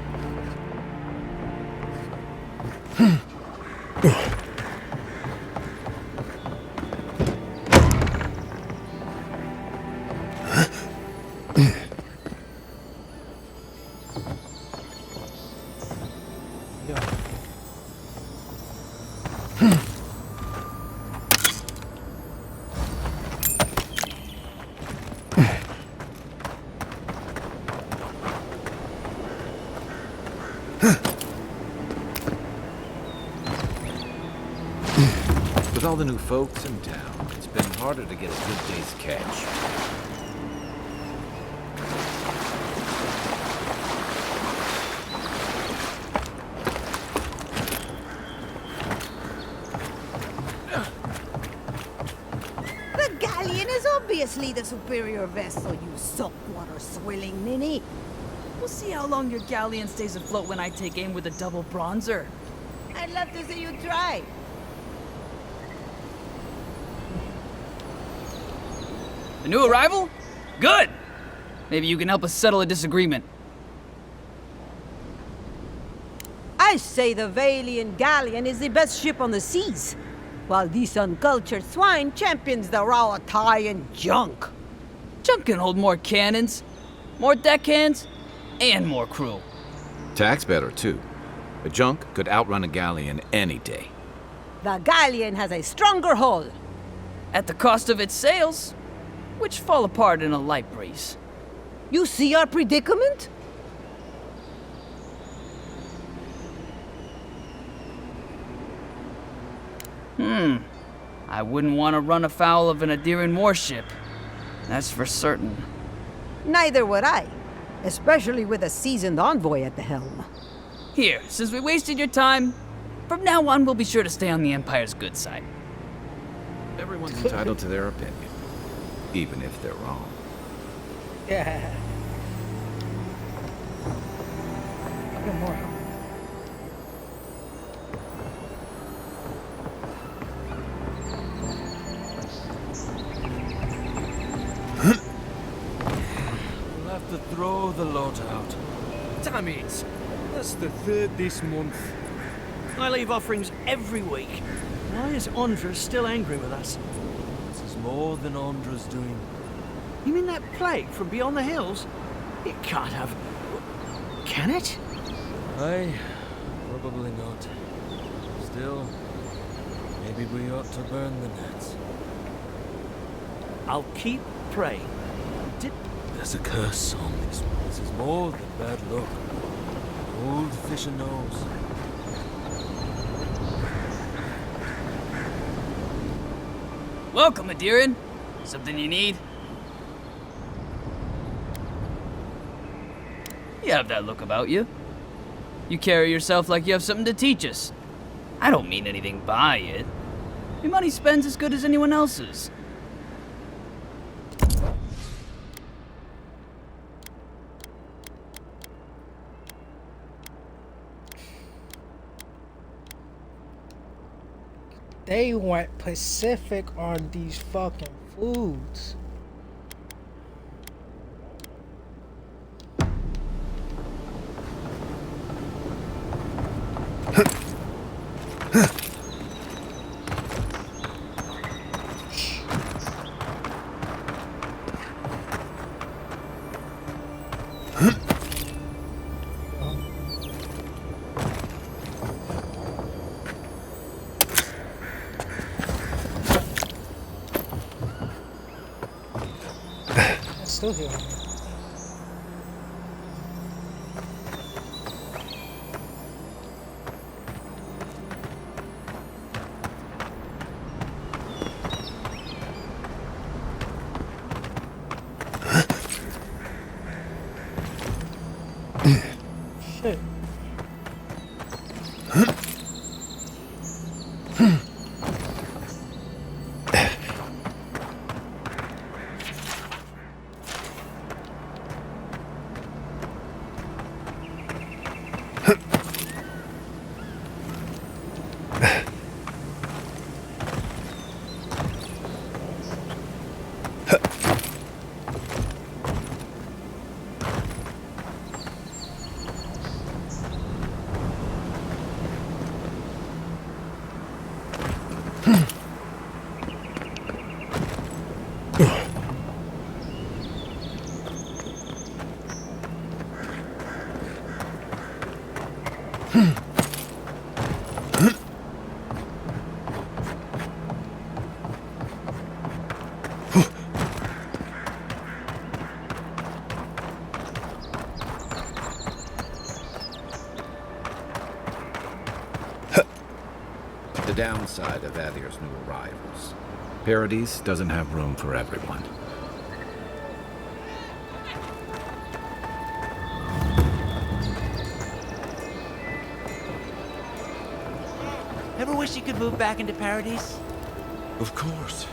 With all the new folks in town, it's been harder to get a good day's catch. The galleon is obviously the superior vessel, you saltwater swilling ninny. We'll see how long your galleon stays afloat when I take aim with a double bronzer. I'd love to see you try. A new arrival? Good! Maybe you can help us settle a disagreement. I say the Valian galleon is the best ship on the seas, while this uncultured swine champions the raw Italian junk. Junk can hold more cannons, more deckhands, and more crew. Tack's better, too. A junk could outrun a galleon any day. The galleon has a stronger hull. At the cost of its sails, which fall apart in a light breeze. You see our predicament? I wouldn't want to run afoul of an Adirian warship. That's for certain. Neither would I, especially with a seasoned envoy at the helm. Here, since we wasted your time, From now on, we'll be sure to stay on the Empire's good side. Everyone's entitled to their opinion, even if they're wrong. Yeah. Good more. We'll have to throw the lot out. Damn it! That's the third this month. I leave offerings every week. Why is Andra still angry with us? This is more than Andra's doing. You mean that plague from beyond the hills? It can't have... Can it? Aye, probably not. Still, maybe we ought to burn the nets. I'll keep praying. There's a curse on this one. This is more than bad luck. Old Fisher knows. Welcome, Adirin. Something you need? You have that look about you. You carry yourself like you have something to teach us. I don't mean anything by it. Your money spends as good as anyone else's. They went Pacific on these fucking foods. Still here. Shit. The downside of Adir's new arrivals. Paradise doesn't have room for everyone. Ever wish you could move back into Paradise? Of course.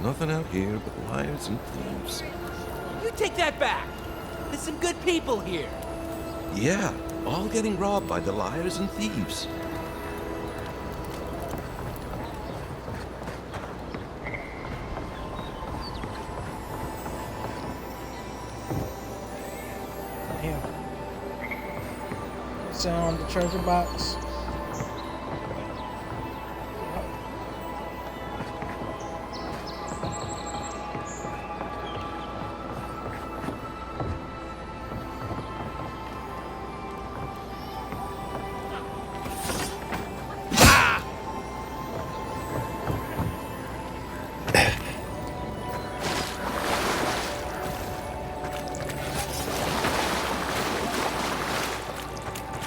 Nothing out here but liars and thieves. You take that back. There's some good people here. Yeah, all getting robbed by the liars and thieves. Damn. It's on the treasure box.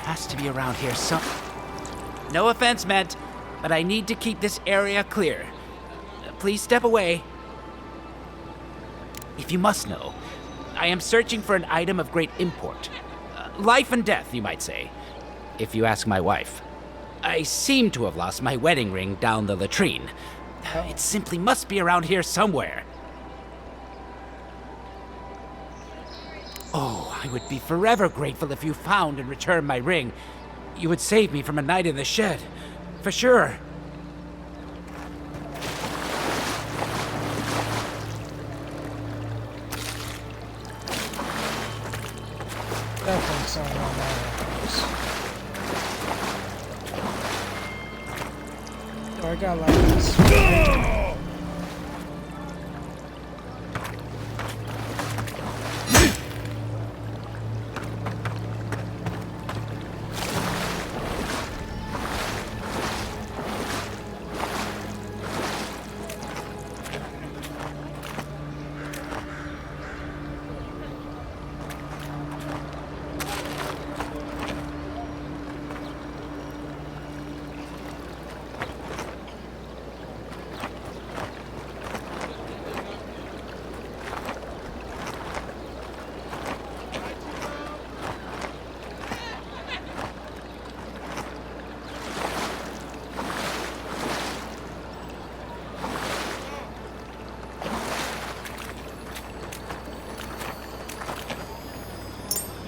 Has to be around here some... No offense meant, but I need to keep this area clear. Please step away. If you must know, I am searching for an item of great import. Life and death, you might say, if you ask my wife. I seem to have lost my wedding ring down the latrine. It simply must be around here somewhere. Oh, I would be forever grateful if you found and returned my ring. You would save me from a night in the shed. For sure. Definitely something on my house. Oh, I got like this.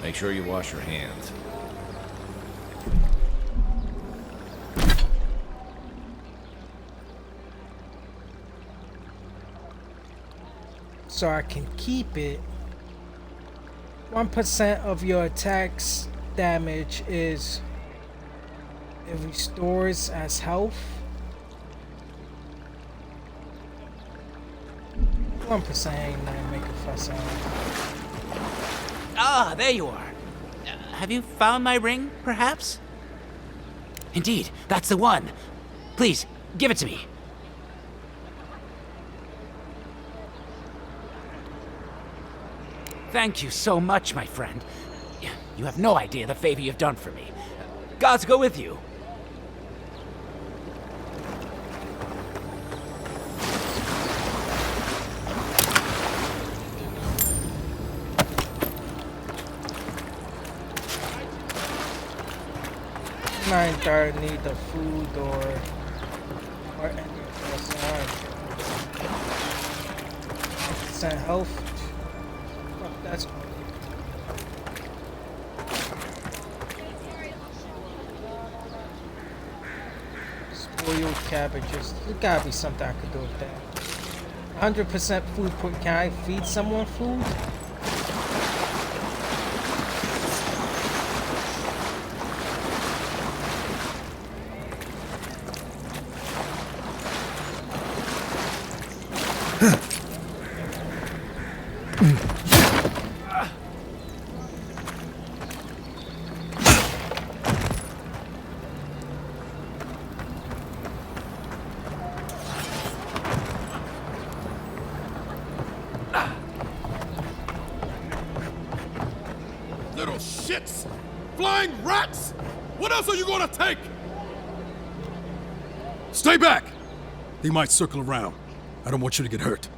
Make sure you wash your hands. So I can keep it. 1% of your attack's damage is it restores as health. 1% ain't nothing to make a fuss out of. Ah, there you are. Have you found my ring, perhaps? Indeed, that's the one. Please, give it to me. Thank you so much, my friend. You have no idea the favor you've done for me. Gods go with you. I don't need the food or anything else. 1% health. Fuck, that's spoiled cabbages. There gotta be something I could do with that. 100% food point. Can I feed someone food? Little shits! Flying rats! What else are you gonna take? Stay back! He might circle around. I don't want you to get hurt.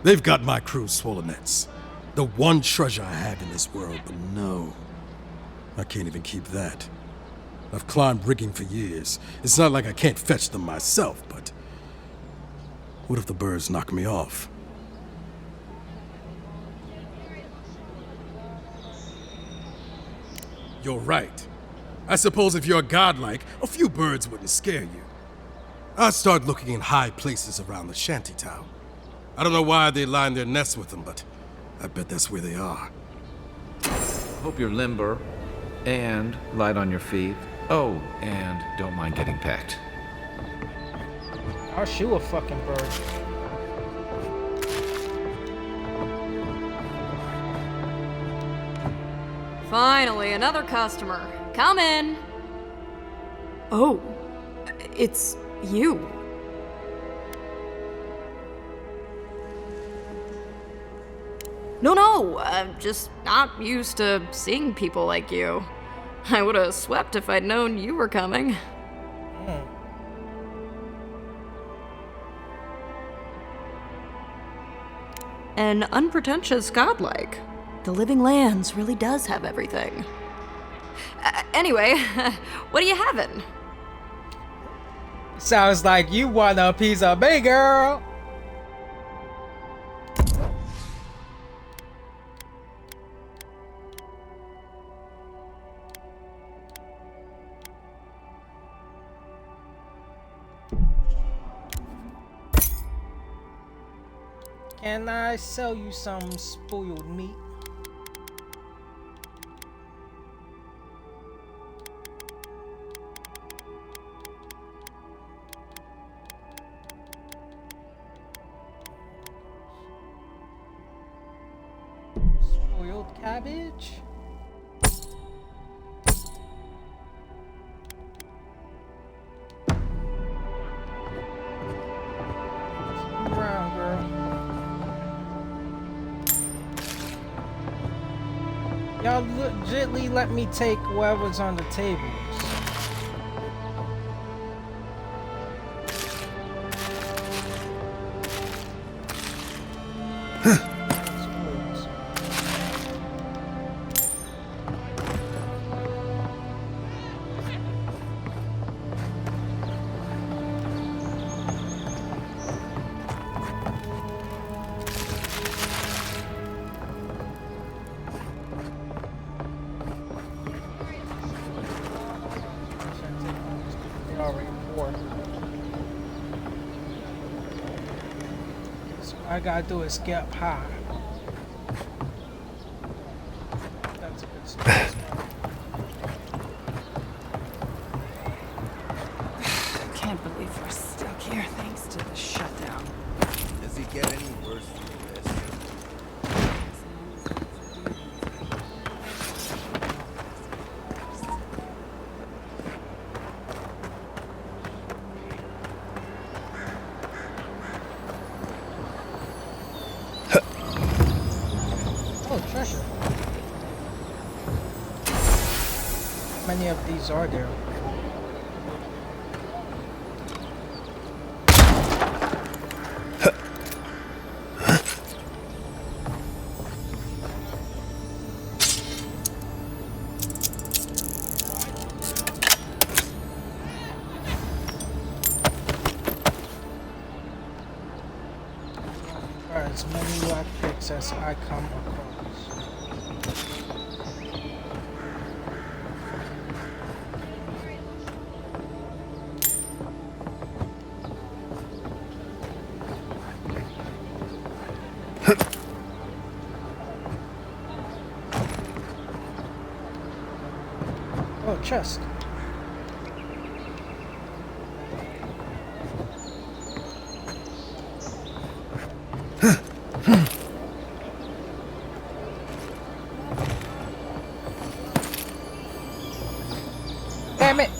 They've got my crew's swollen nets. The one treasure I have in this world, but no. I can't even keep that. I've climbed rigging for years. It's not like I can't fetch them myself, but... what if the birds knock me off? You're right. I suppose if you're godlike, a few birds wouldn't scare you. I'd start looking in high places around the shantytown. I don't know why they line their nests with them, but I bet that's where they are. Hope you're limber and light on your feet. Oh, and don't mind getting pecked. I'll shoot a fucking bird. Finally, another customer. Come in. Oh, it's you. No, I'm just not used to seeing people like you. I would have swept if I'd known you were coming. An unpretentious godlike. The Living Lands really does have everything. Anyway, what are you having? Sounds like you want a piece of me, girl. Can I sell you some spoiled meat? Spoiled cabbage? Brown girl. Y'all legitly let me take whatever's on the tables. All I gotta do is get up high. That's a good start. Can't believe we're stuck here thanks to the shutdown. Does it get any worse than this? Oh, treasure. How many of these are there? As many lockpicks as I come across. Oh, chest. Damn it!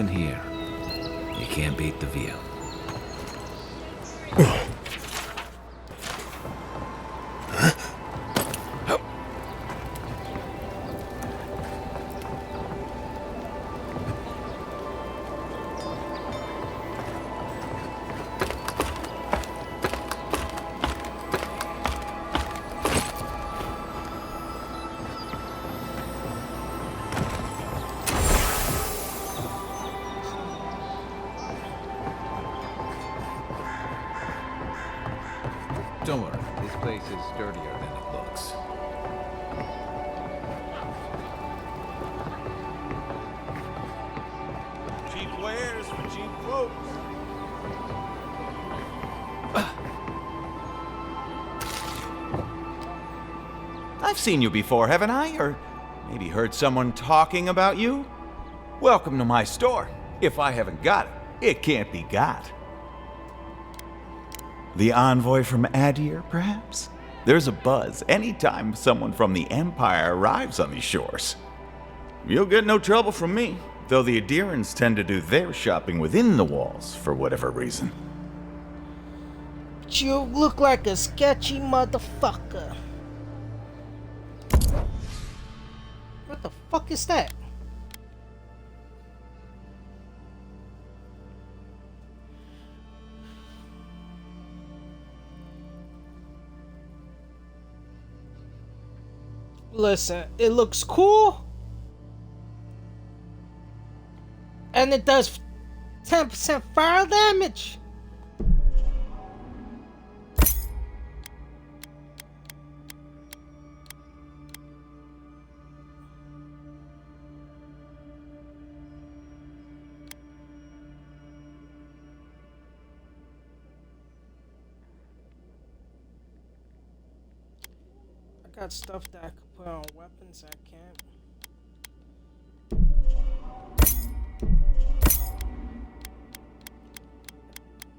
here. You can't beat the view. Don't worry, this place is sturdier than it looks. Cheap wares for cheap folks. I've seen you before, haven't I? Or maybe heard someone talking about you? Welcome to my store. If I haven't got it, it can't be got. The envoy from Adir, perhaps? There's a buzz anytime someone from the Empire arrives on these shores. You'll get no trouble from me, though the Adirans tend to do their shopping within the walls for whatever reason. You look like a sketchy motherfucker. What the fuck is that? Listen, it looks cool. And it does 10% fire damage. I got stuff that I could put on weapons I can't.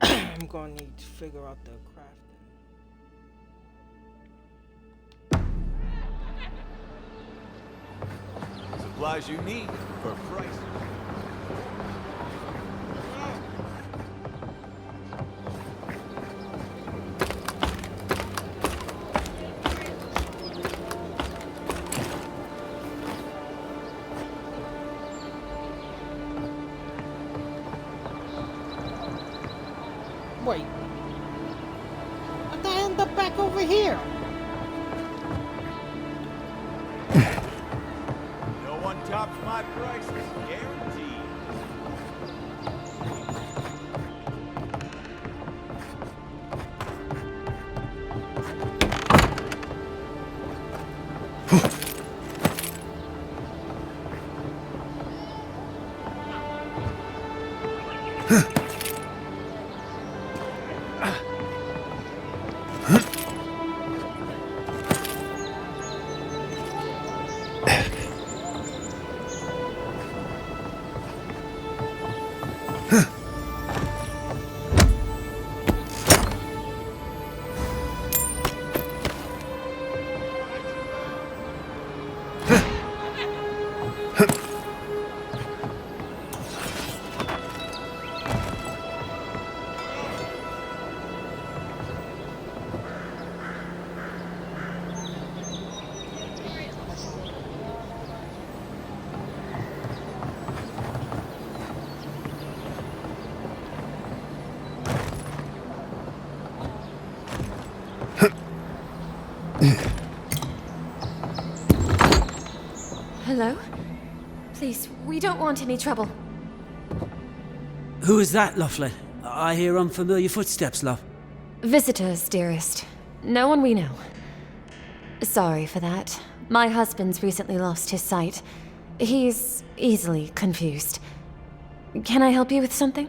I'm gonna need to figure out the crafting. Supplies you need for price. Wait. How'd I end up back over here? No one tops my prices, guaranteed. Hello? Please, we don't want any trouble. Who is that, Laughlin? I hear unfamiliar footsteps, love. Visitors, dearest. No one we know. Sorry for that. My husband's recently lost his sight. He's easily confused. Can I help you with something?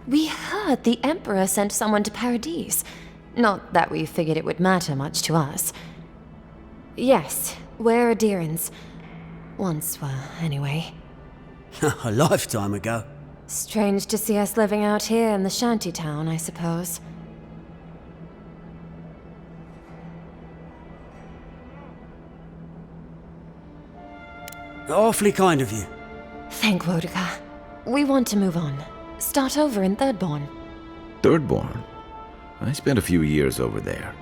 We heard the Emperor sent someone to Paradise. Not that we figured it would matter much to us. Yes, we're Adirans. Once were, anyway. A lifetime ago. Strange to see us living out here in the shanty town, I suppose. Awfully kind of you. Thank Wodika. We want to move on. Start over in Thirdborn. Thirdborn? I spent a few years over there.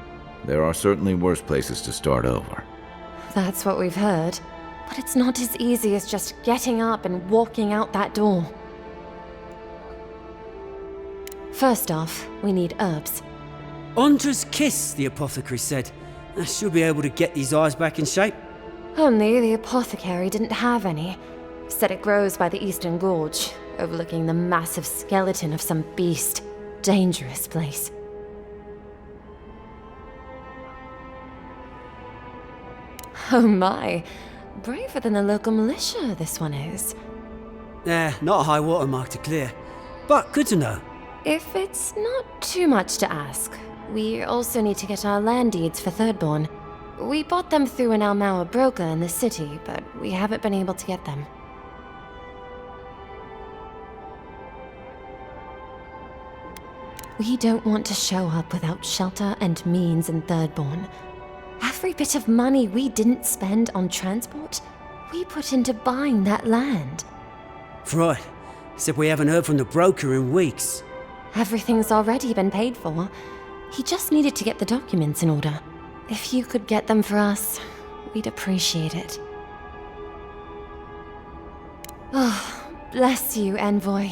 There are certainly worse places to start over. That's what we've heard. But it's not as easy as just getting up and walking out that door. First off, we need herbs. Ondra's kiss, the apothecary said. I should be able to get these eyes back in shape. Only the apothecary didn't have any. Said it grows by the Eastern Gorge, overlooking the massive skeleton of some beast. Dangerous place. Oh my. Braver than the local militia, this one is. Not a high water mark to clear. But good to know. If it's not too much to ask, we also need to get our land deeds for Thirdborn. We bought them through an Almauer broker in the city, but we haven't been able to get them. We don't want to show up without shelter and means in Thirdborn. Every bit of money we didn't spend on transport, we put into buying that land. Right. Except we haven't heard from the broker in weeks. Everything's already been paid for. He just needed to get the documents in order. If you could get them for us, we'd appreciate it. Oh, bless you, Envoy.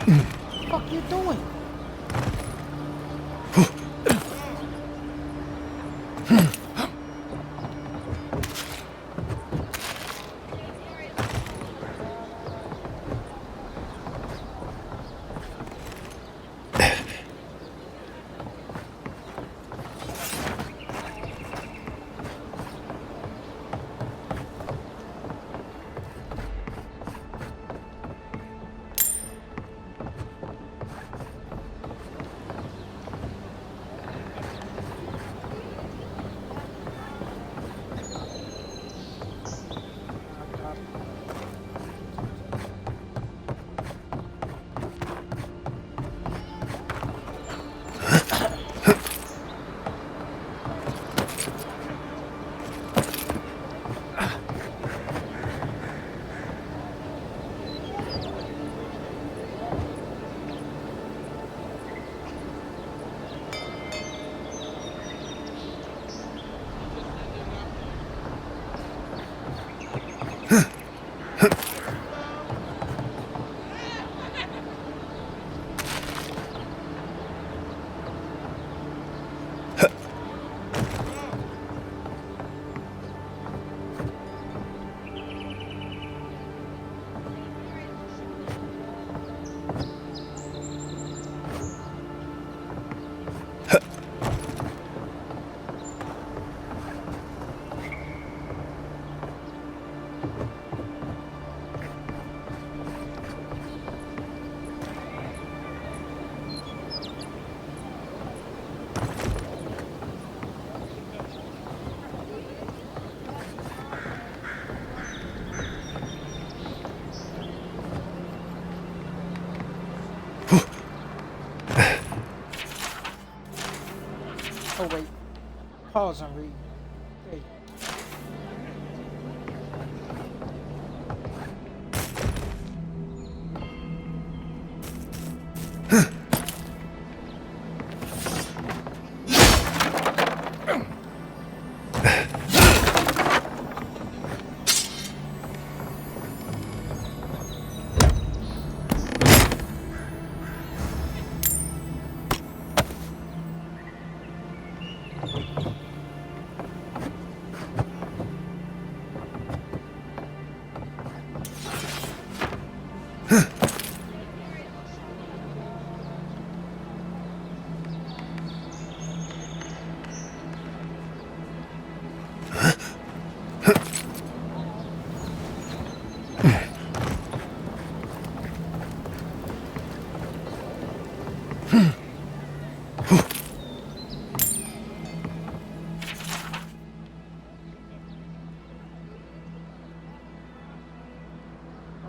What the fuck you doing? Oh wait, pause and read. Hey.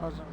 Awesome.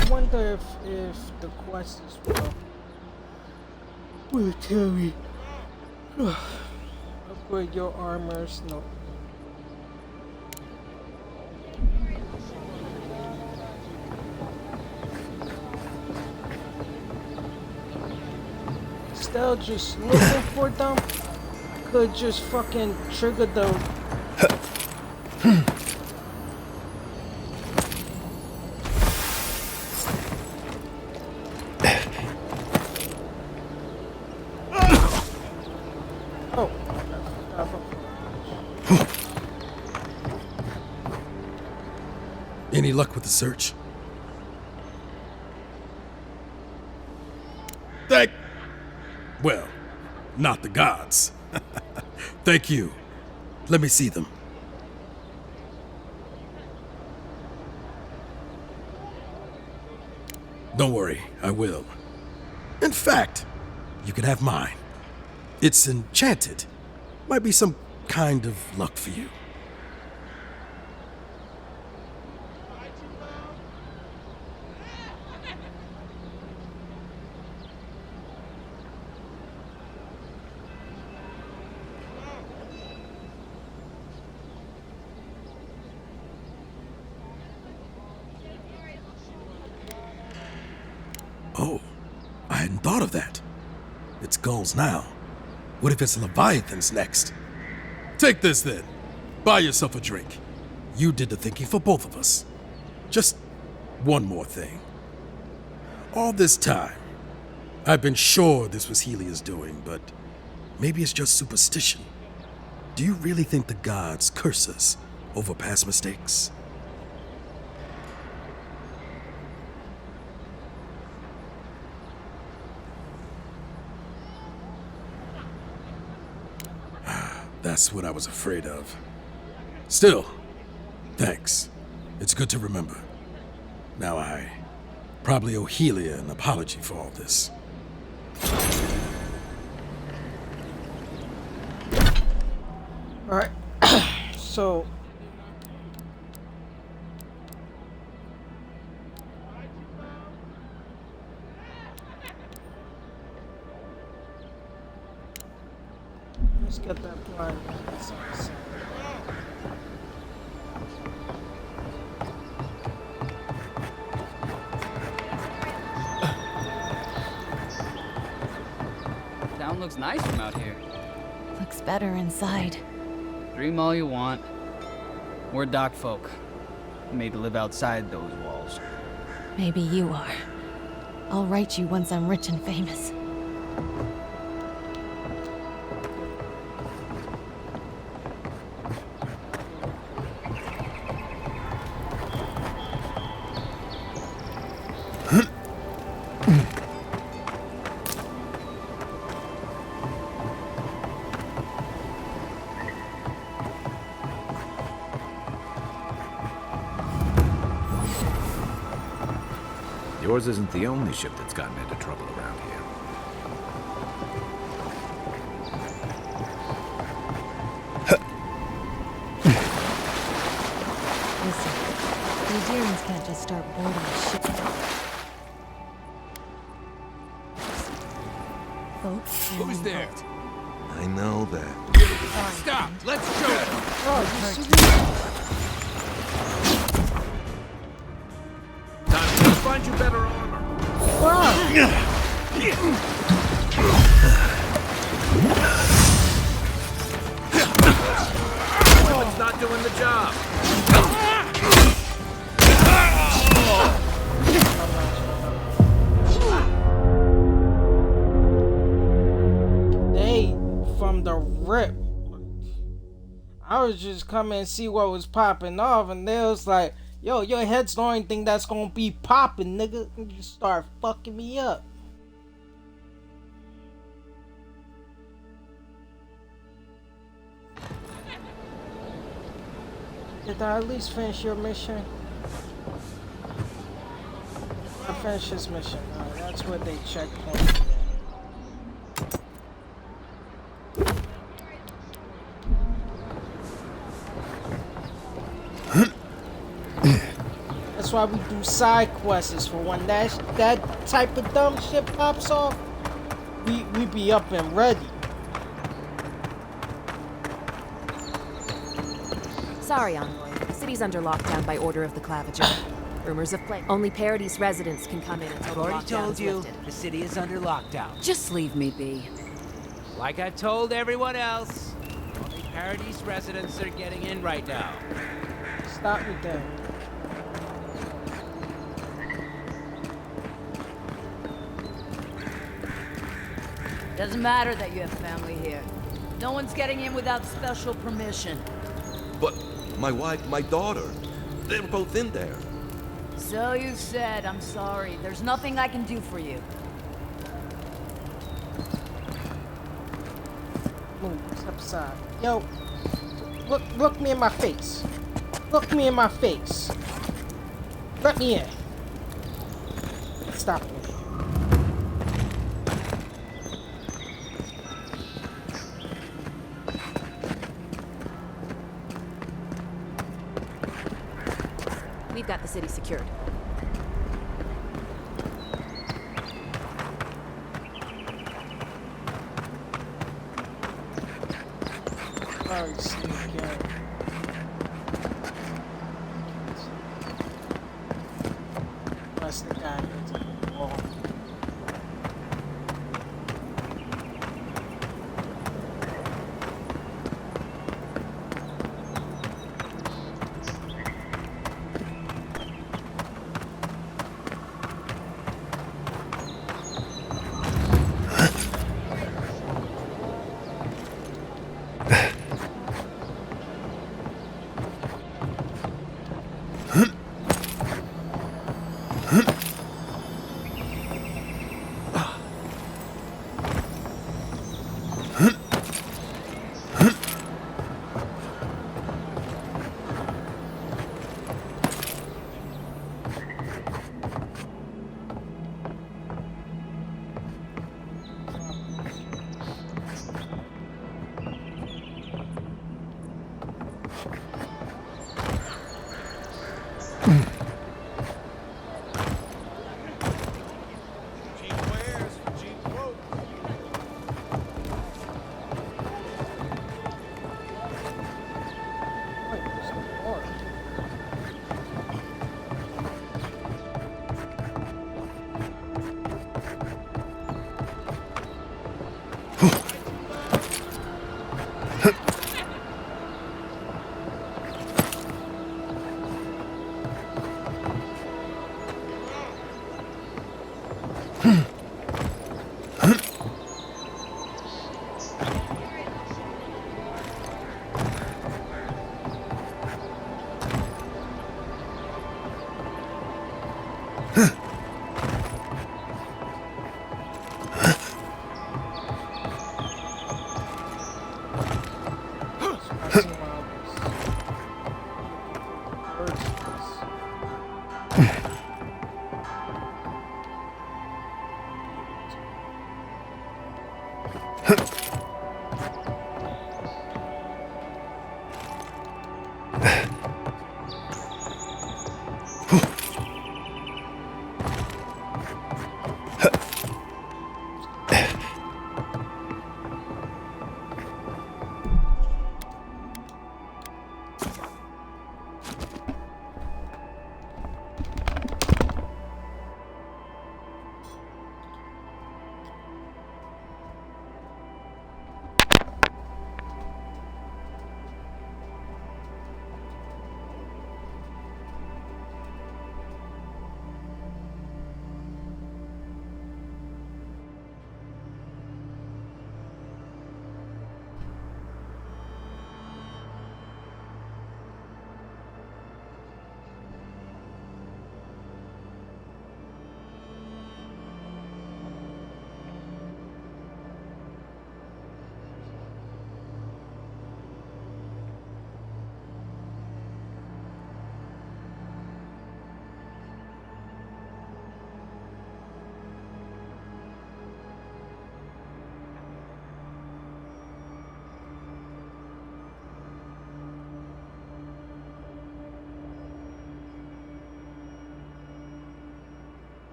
I wonder if the quest as well will tell me upgrade your armors. No. Still just looking for them. I could just fucking trigger the Any luck with the search? Well, not the gods. Thank you. Let me see them. Don't worry, I will. In fact, you can have mine. It's enchanted. Might be some kind of luck for you. Oh, I hadn't thought of that. It's gulls now. What if it's leviathans next? Take this then. Buy yourself a drink. You did the thinking for both of us. Just one more thing. All this time, I've been sure this was Helia's doing, but maybe it's just superstition. Do you really think the gods curse us over past mistakes? That's what I was afraid of. Still, thanks. It's good to remember. Now I probably owe Helia an apology for all this. Alright, so... let's get that blind. Town looks nice from out here. Looks better inside. Dream all you want. We're dock folk. Made to live outside those walls. Maybe you are. I'll write you once I'm rich and famous. Yours isn't the only ship that's gotten into trouble around here. Listen, the Adirians can't just start boarding a ship. Folks, Who's there? I know that. Stop! Let's show it! Time to find you better armor. It's not doing the job. They from the rip. I was just coming and see what was popping off, and they was like, yo, your head's the only thing that's gonna be popping, nigga. And you start fucking me up. Did I at least finish your mission? I finished this mission. Alright, that's what they checkpoint. That's why we do side quests, for when that type of dumb shit pops off, we be up and ready. Sorry, Envoy. The city's under lockdown by order of the Clavager. Rumors of plague. Only Paradise residents can come in until the Already lockdown told is you, lifted. the city is under lockdown. Just leave me be. Like I've told everyone else, only Paradise residents are getting in right now. Stop with that. Doesn't matter that you have family here. No one's getting in without special permission. But my wife, my daughter, they're both in there. So you said. I'm sorry. There's nothing I can do for you. Move, step aside. Yo, look me in my face. Look me in my face. Let me in. Stop me. We've got the city secured. Sorry, sneak in. That's the guy into the wall.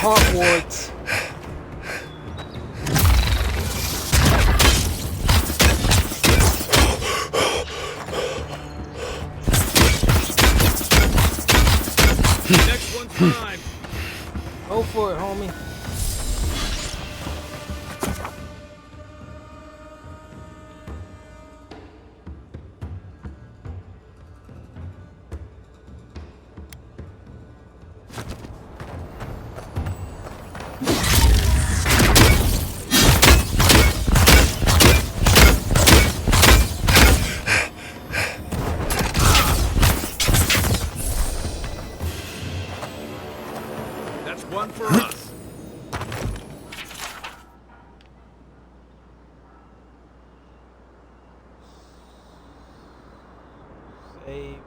Hogwarts. Next one's mine. Go for it, homie. That's one for us. Save.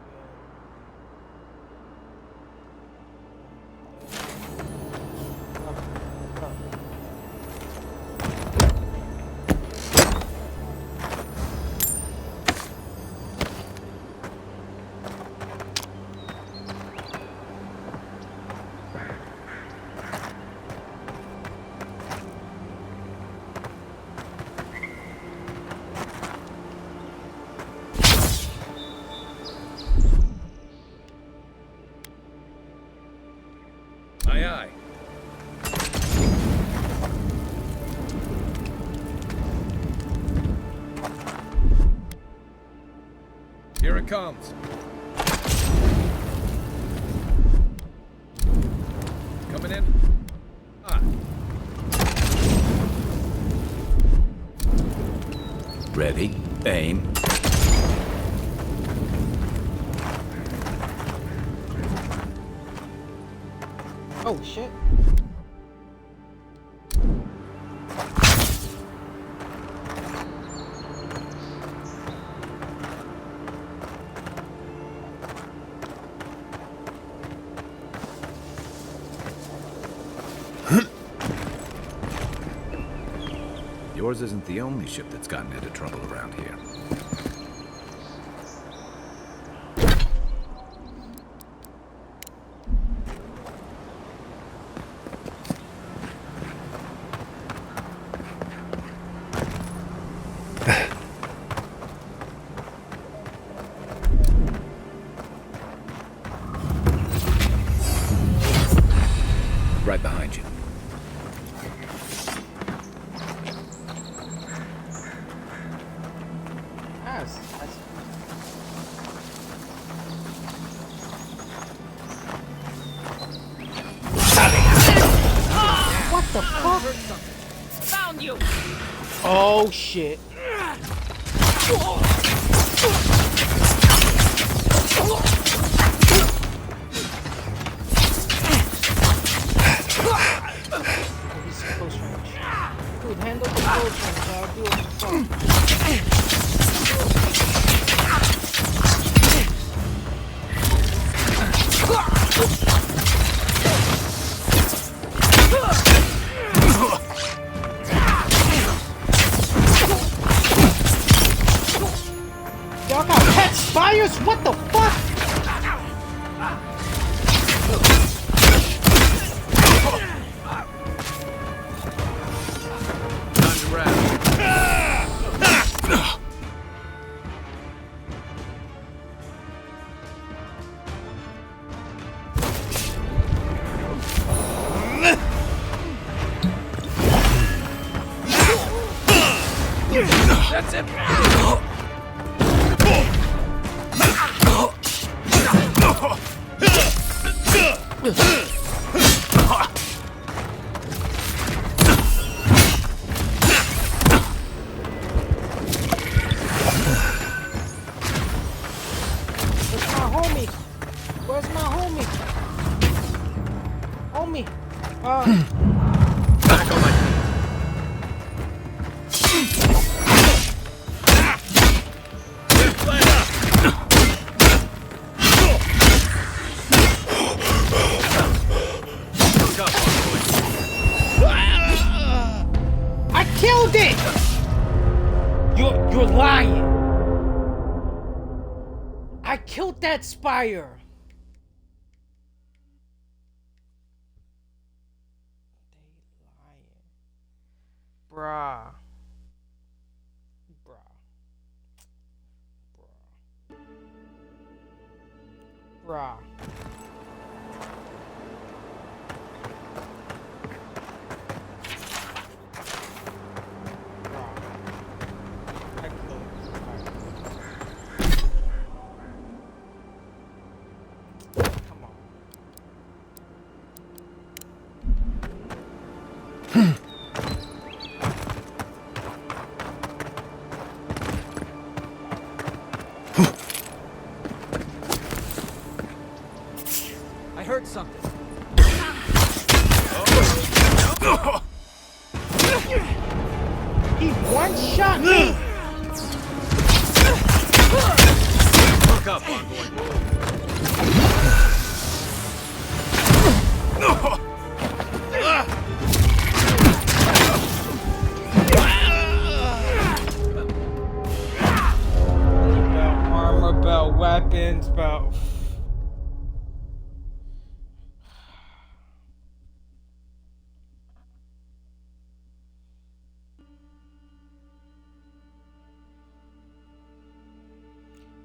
Aye, aye. Here it comes. Coming in. Ah. Ready, aim. Oh shit. Yours isn't the only ship that's gotten into trouble around here. Right behind you. What the fuck? Found you. Oh shit. This is close range. Dude, handle the close range. I'll do it for fun. Y'all got pet spires? What the fuck? Time to wrap. That's it. Where's my homie? Where's my homie? Homie. Back on my feet. Get flat up. Look up, I killed it! You're lying. I killed that spire. Bruh. Bruh. I heard something. He one-shot me! Look up, Armor belt, weapons belt.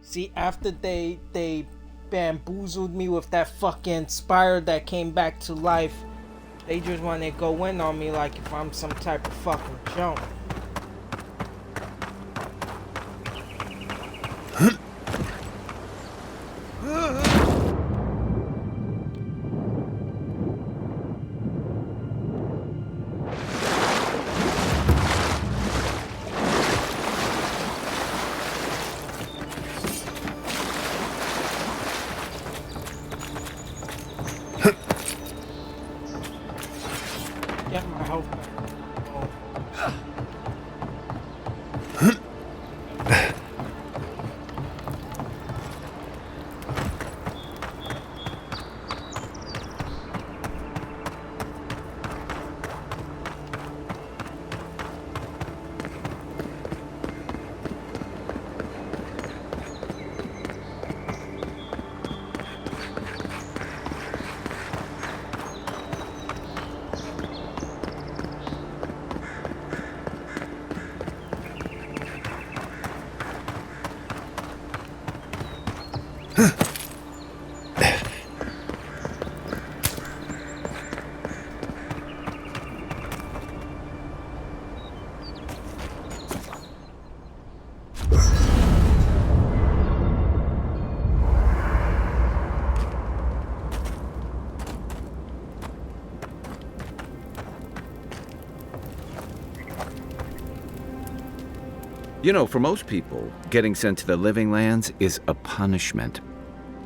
See, after they bamboozled me with that fucking spire that came back to life, they just want to go in on me like if I'm some type of fucking junk. Get my health back. You know, for most people, getting sent to the Living Lands is a punishment.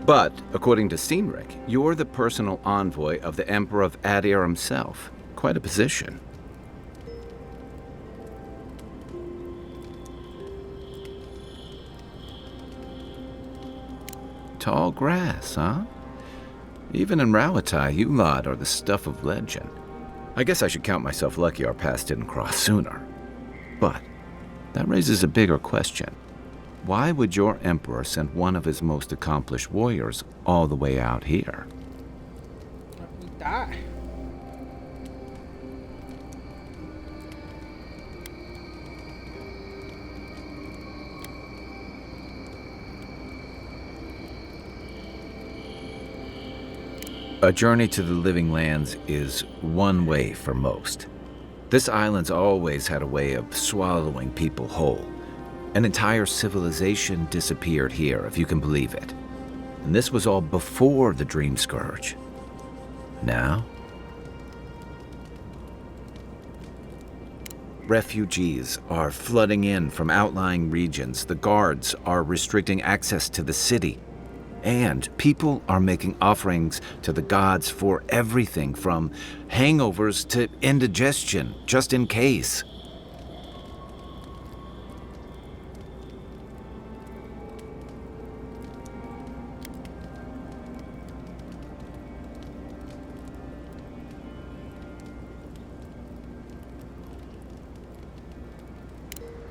But, according to Steenrick, you're the personal envoy of the Emperor of Adir himself. Quite a position. Tall grass, huh? Even in Rawatai, you lot are the stuff of legend. I guess I should count myself lucky our paths didn't cross sooner. But that raises a bigger question. Why would your emperor send one of his most accomplished warriors all the way out here? Let me die. A journey to the Living Lands is one way for most. This island's always had a way of swallowing people whole. An entire civilization disappeared here, if you can believe it. And this was all before the Dream Scourge. Now? Refugees are flooding in from outlying regions. The guards are restricting access to the city. And people are making offerings to the gods for everything from hangovers to indigestion, just in case.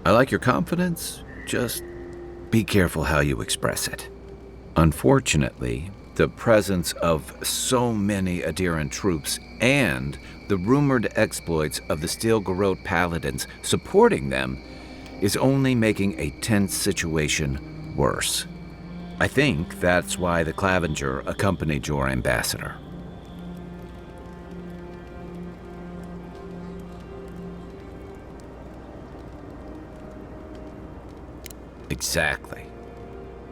I like your confidence, just be careful how you express it. Unfortunately, The presence of so many Adiran troops and the rumored exploits of the Steel Garrote paladins supporting them is only making a tense situation worse. I think that's why the Clavenger accompanied your ambassador. Exactly.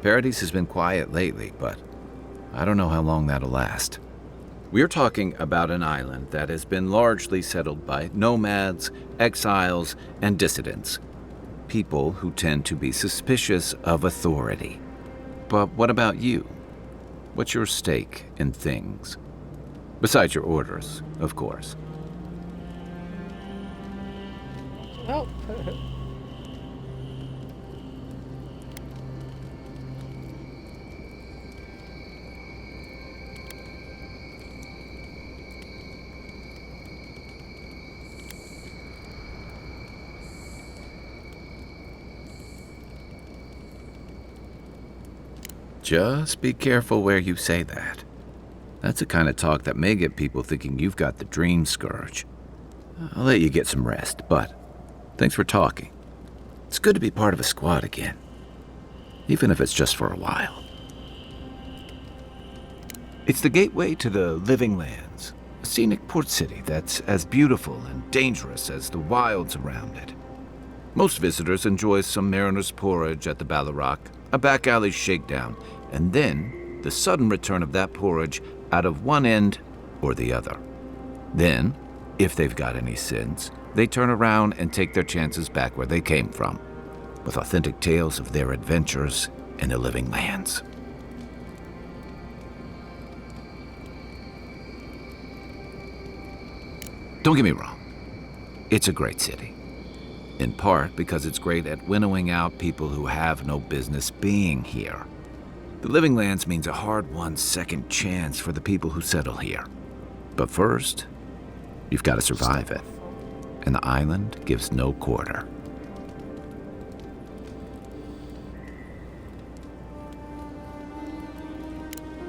Paradise has been quiet lately, but I don't know how long that'll last. We're talking about an island that has been largely settled by nomads, exiles, and dissidents. People who tend to be suspicious of authority. But what about you? What's your stake in things? Besides your orders, of course. Well, Just be careful where you say that. That's the kind of talk that may get people thinking you've got the dream scourge. I'll let you get some rest, but thanks for talking. It's good to be part of a squad again, even if it's just for a while. It's the gateway to the Living Lands, a scenic port city that's as beautiful and dangerous as the wilds around it. Most visitors enjoy some mariner's porridge at the Ballarrock, a back alley shakedown, and then the sudden return of that porridge out of one end or the other. Then, if they've got any sins, they turn around and take their chances back where they came from, with authentic tales of their adventures in the Living Lands. Don't get me wrong, it's a great city. In part because it's great at winnowing out people who have no business being here. The Living Lands means a hard-won second chance for the people who settle here. But first, you've got to survive it. And the island gives no quarter.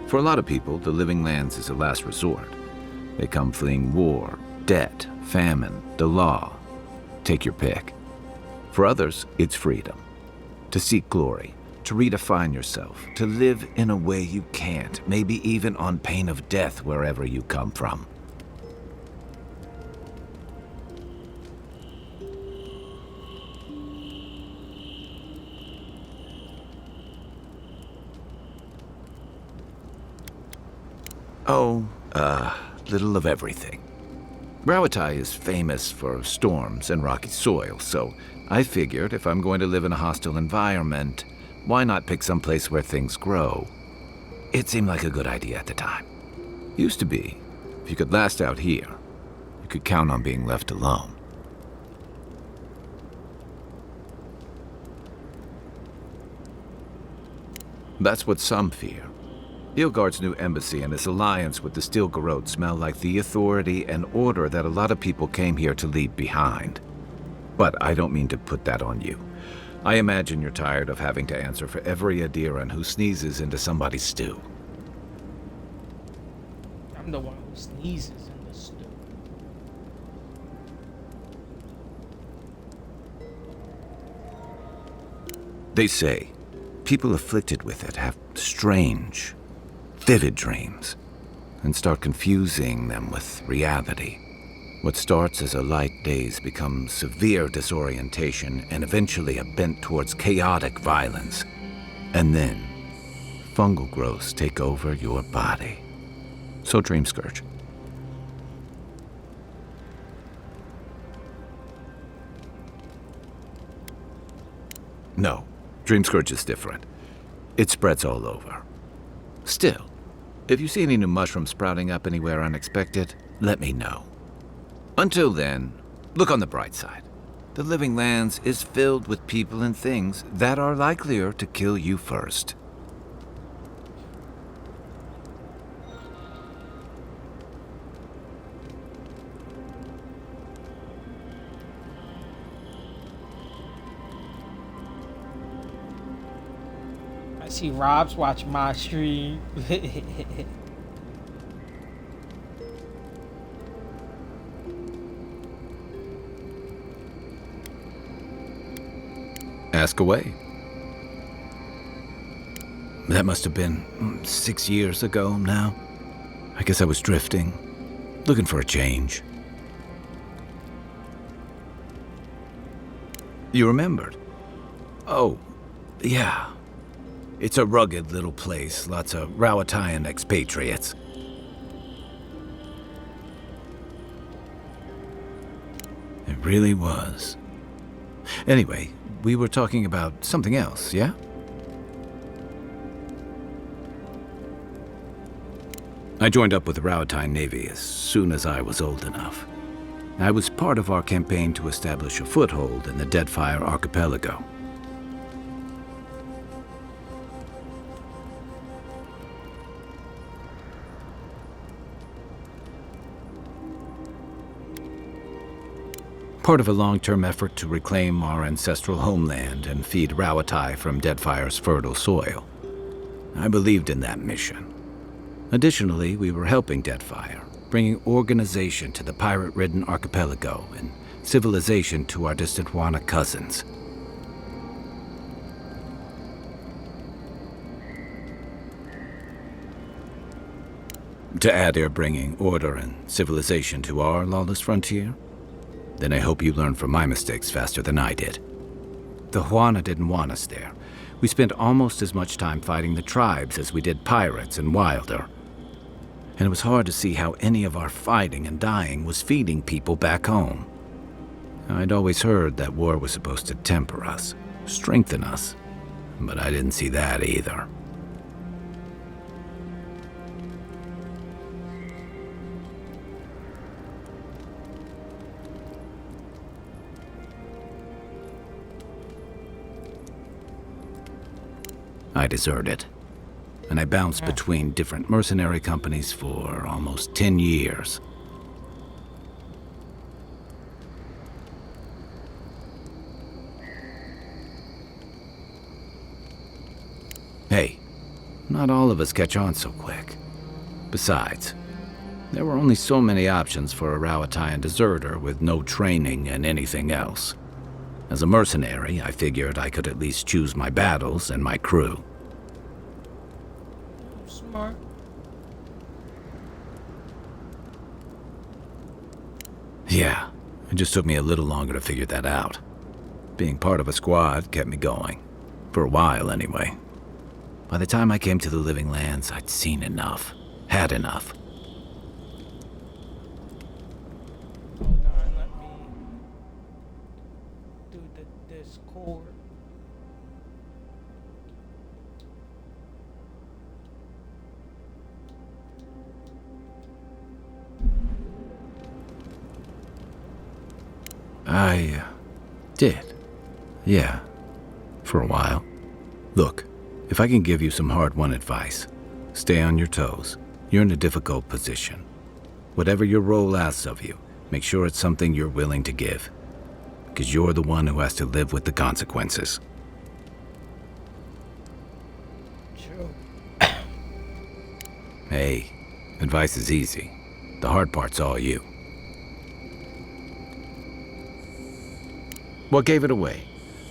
For a lot of people, the Living Lands is a last resort. They come fleeing war, debt, famine, the law. Take your pick. For others, it's freedom. To seek glory, to redefine yourself, to live in a way you can't, maybe even on pain of death wherever you come from. Oh, little of everything. Rawatai is famous for storms and rocky soil, so I figured if I'm going to live in a hostile environment, why not pick some place where things grow? It seemed like a good idea at the time. Used to be, if you could last out here, you could count on being left alone. That's what some fear. Ilgard's new embassy and its alliance with the Steel Garrote smell like the authority and order that a lot of people came here to leave behind. But I don't mean to put that on you. I imagine you're tired of having to answer for every Adiran who sneezes into somebody's stew. I'm the one who sneezes in the stew. They say people afflicted with it have strange, vivid dreams and start confusing them with reality. What starts as a light daze becomes severe disorientation and eventually a bent towards chaotic violence. And then, fungal growths take over your body. So Dream Scourge. No, Dream Scourge is different. It spreads all over. Still, if you see any new mushrooms sprouting up anywhere unexpected, let me know. Until then, look on the bright side. The Living Lands is filled with people and things that are likelier to kill you first. I see Rob's watching my stream. Ask away. That must have been 6 years ago now. I guess I was drifting, looking for a change. You remembered? Oh, yeah. It's a rugged little place, lots of Rawatayan expatriates. It really was. Anyway, we were talking about something else, yeah? I joined up with the Rawatayan Navy as soon as I was old enough. I was part of our campaign to establish a foothold in the Deadfire Archipelago. Part of a long-term effort to reclaim our ancestral homeland and feed Rawatai from Deadfire's fertile soil. I believed in that mission. Additionally, we were helping Deadfire, bringing organization to the pirate-ridden archipelago and civilization to our distant Wana cousins. To add, they're bringing order and civilization to our lawless frontier. Then I hope you learn from my mistakes faster than I did. The Huana didn't want us there. We spent almost as much time fighting the tribes as we did pirates and Wilder. And it was hard to see how any of our fighting and dying was feeding people back home. I'd always heard that war was supposed to temper us, strengthen us, but I didn't see that either. I deserted, and I bounced between different mercenary companies for almost 10 years. Hey, not all of us catch on so quick. Besides, there were only so many options for a Rawatayan deserter with no training and anything else. As a mercenary, I figured I could at least choose my battles and my crew. Smart. Yeah, it just took me a little longer to figure that out. Being part of a squad kept me going. For a while, anyway. By the time I came to the Living Lands, I'd seen enough. Had enough. Discord. I did. Yeah. For a while. Look, if I can give you some hard-won advice, stay on your toes. You're in a difficult position. Whatever your role asks of you, make sure it's something you're willing to give. Because you're the one who has to live with the consequences. True. Hey, advice is easy. The hard part's all you. What gave it away?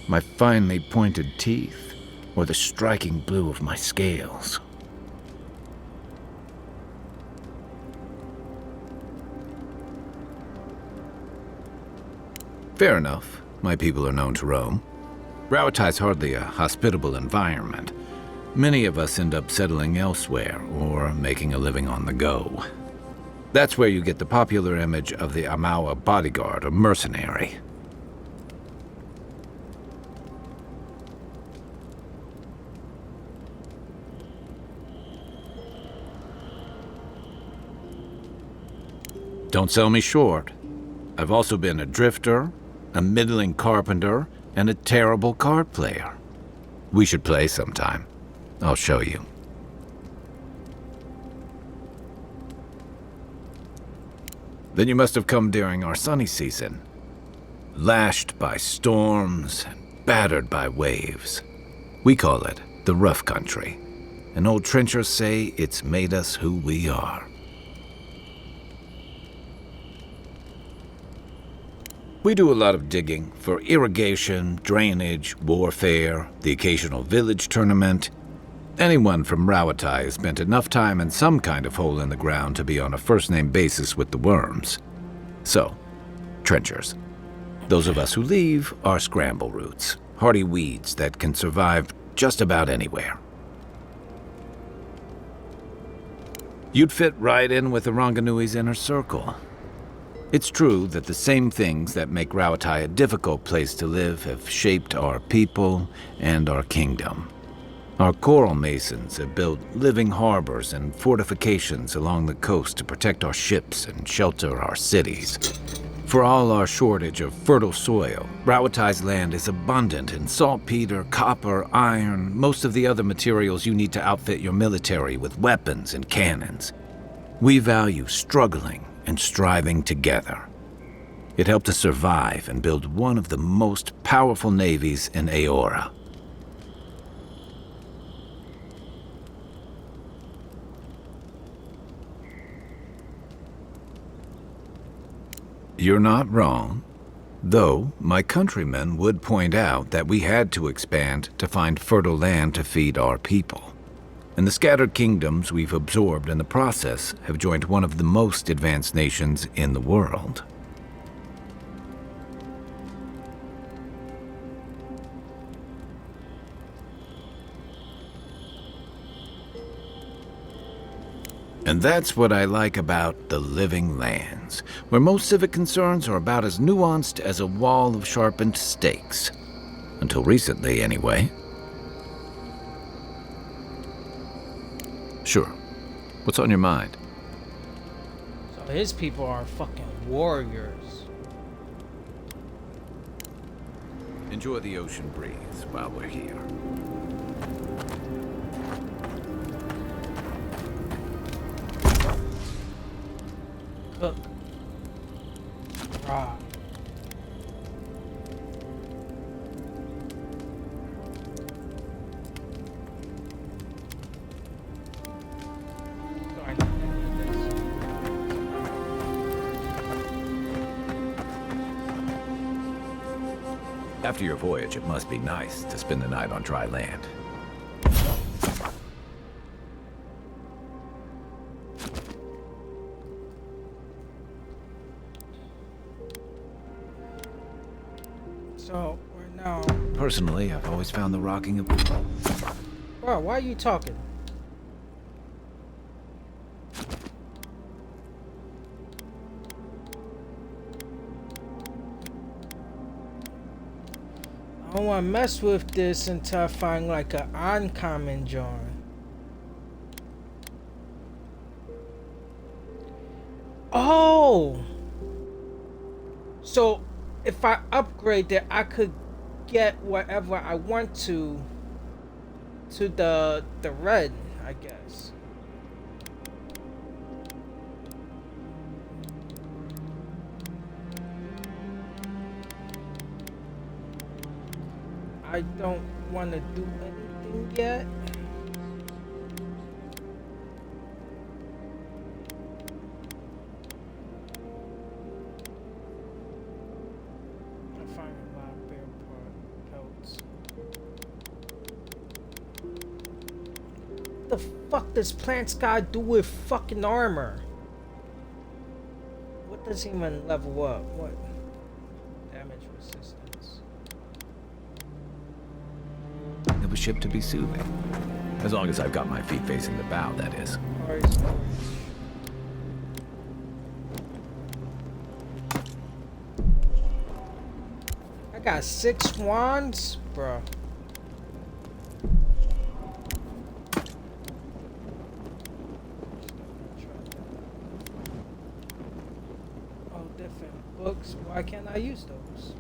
My finely pointed teeth, or the striking blue of my scales? Fair enough. My people are known to roam. Rawatai's hardly a hospitable environment. Many of us end up settling elsewhere, or making a living on the go. That's where you get the popular image of the Amawa bodyguard or mercenary. Don't sell me short. I've also been a drifter, a middling carpenter, and a terrible card player. We should play sometime. I'll show you. Then you must have come during our sunny season. Lashed by storms and battered by waves. We call it the rough country. And old trenchers say it's made us who we are. We do a lot of digging for irrigation, drainage, warfare, the occasional village tournament. Anyone from Rawatai has spent enough time in some kind of hole in the ground to be on a first-name basis with the worms. So, trenchers. Those of us who leave are scramble roots, hardy weeds that can survive just about anywhere. You'd fit right in with the Ranganui's inner circle. It's true that the same things that make Rawatai a difficult place to live have shaped our people and our kingdom. Our coral masons have built living harbors and fortifications along the coast to protect our ships and shelter our cities. For all our shortage of fertile soil, Rawatai's land is abundant in saltpeter, copper, iron, most of the other materials you need to outfit your military with weapons and cannons. We value struggling and striving together. It helped us survive and build one of the most powerful navies in Aora. You're not wrong, though my countrymen would point out that we had to expand to find fertile land to feed our people. And the scattered kingdoms we've absorbed in the process have joined one of the most advanced nations in the world. And that's what I like about the Living Lands, where most civic concerns are about as nuanced as a wall of sharpened stakes. Until recently, anyway. Sure. What's on your mind? So his people are fucking warriors. Enjoy the ocean breeze while we're here. Cook. Raw. After your voyage, it must be nice to spend the night on dry land. So, we're now... Personally, I've always found the rocking of... Bro, why are you talking? I don't want to mess with this until I find like an uncommon joint. Oh! So, if I upgrade it, I could get whatever I want to the red, I guess. I don't want to do anything yet. I find a lot of bear pelts. What the fuck does plants gotta do with fucking armor? What does even level up? What? Damage resistance. Of a ship to be soothing. As long as I've got my feet facing the bow, that is. I got 6 wands, bro. Oh, different books. Why can't I use those?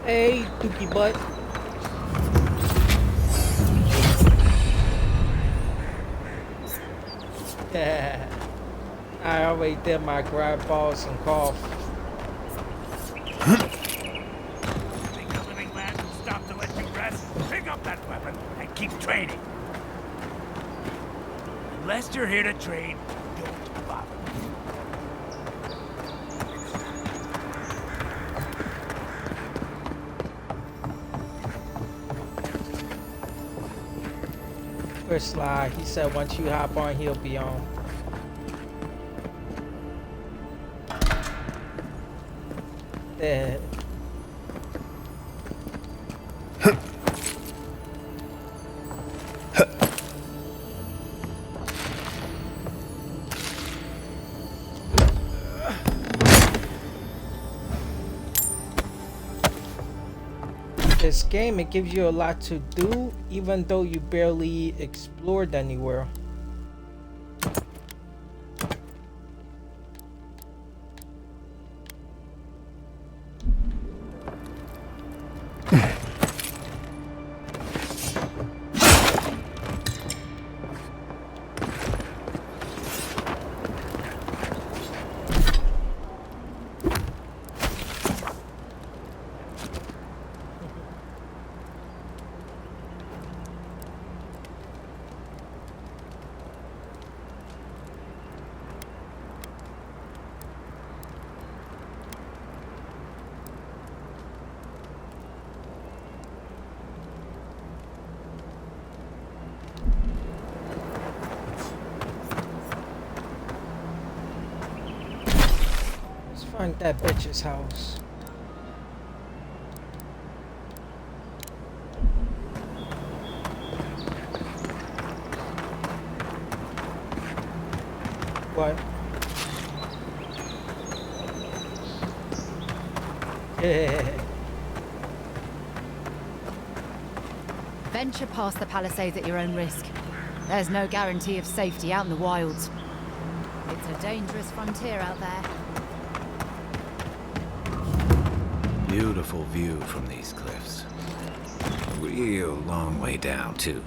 Hey, Dookie Butt. Yeah. I already did my grab balls and cough. Think the living land will stop to let you rest? Pick up that weapon and keep training. Unless you're here to train, don't bother. First lie, he said once you hop on, he'll be on. Dead. This game, it gives you a lot to do, even though you barely explored anywhere. Find that bitch's house. What? Venture past the palisades at your own risk. There's no guarantee of safety out in the wilds. It's a dangerous frontier out there. Beautiful view from these cliffs. A real long way down, too.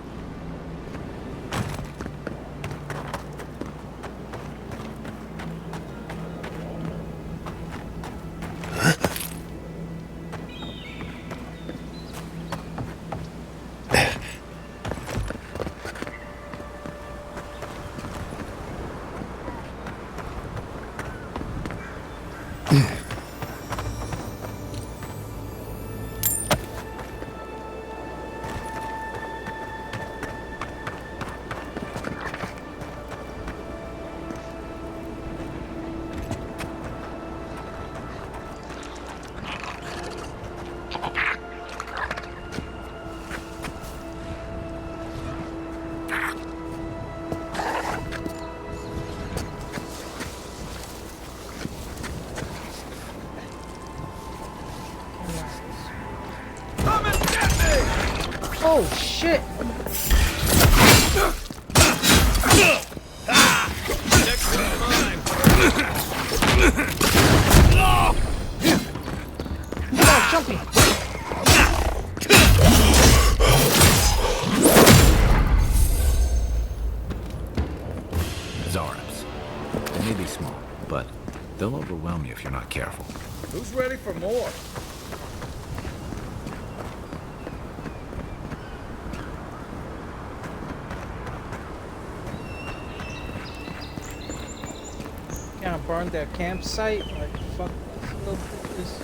Oh shit! Oh, jumping! Zarps. They may be small, but they'll overwhelm you if you're not careful. Who's ready for more? Kind of burned their campsite. Like, fuck these little bitches.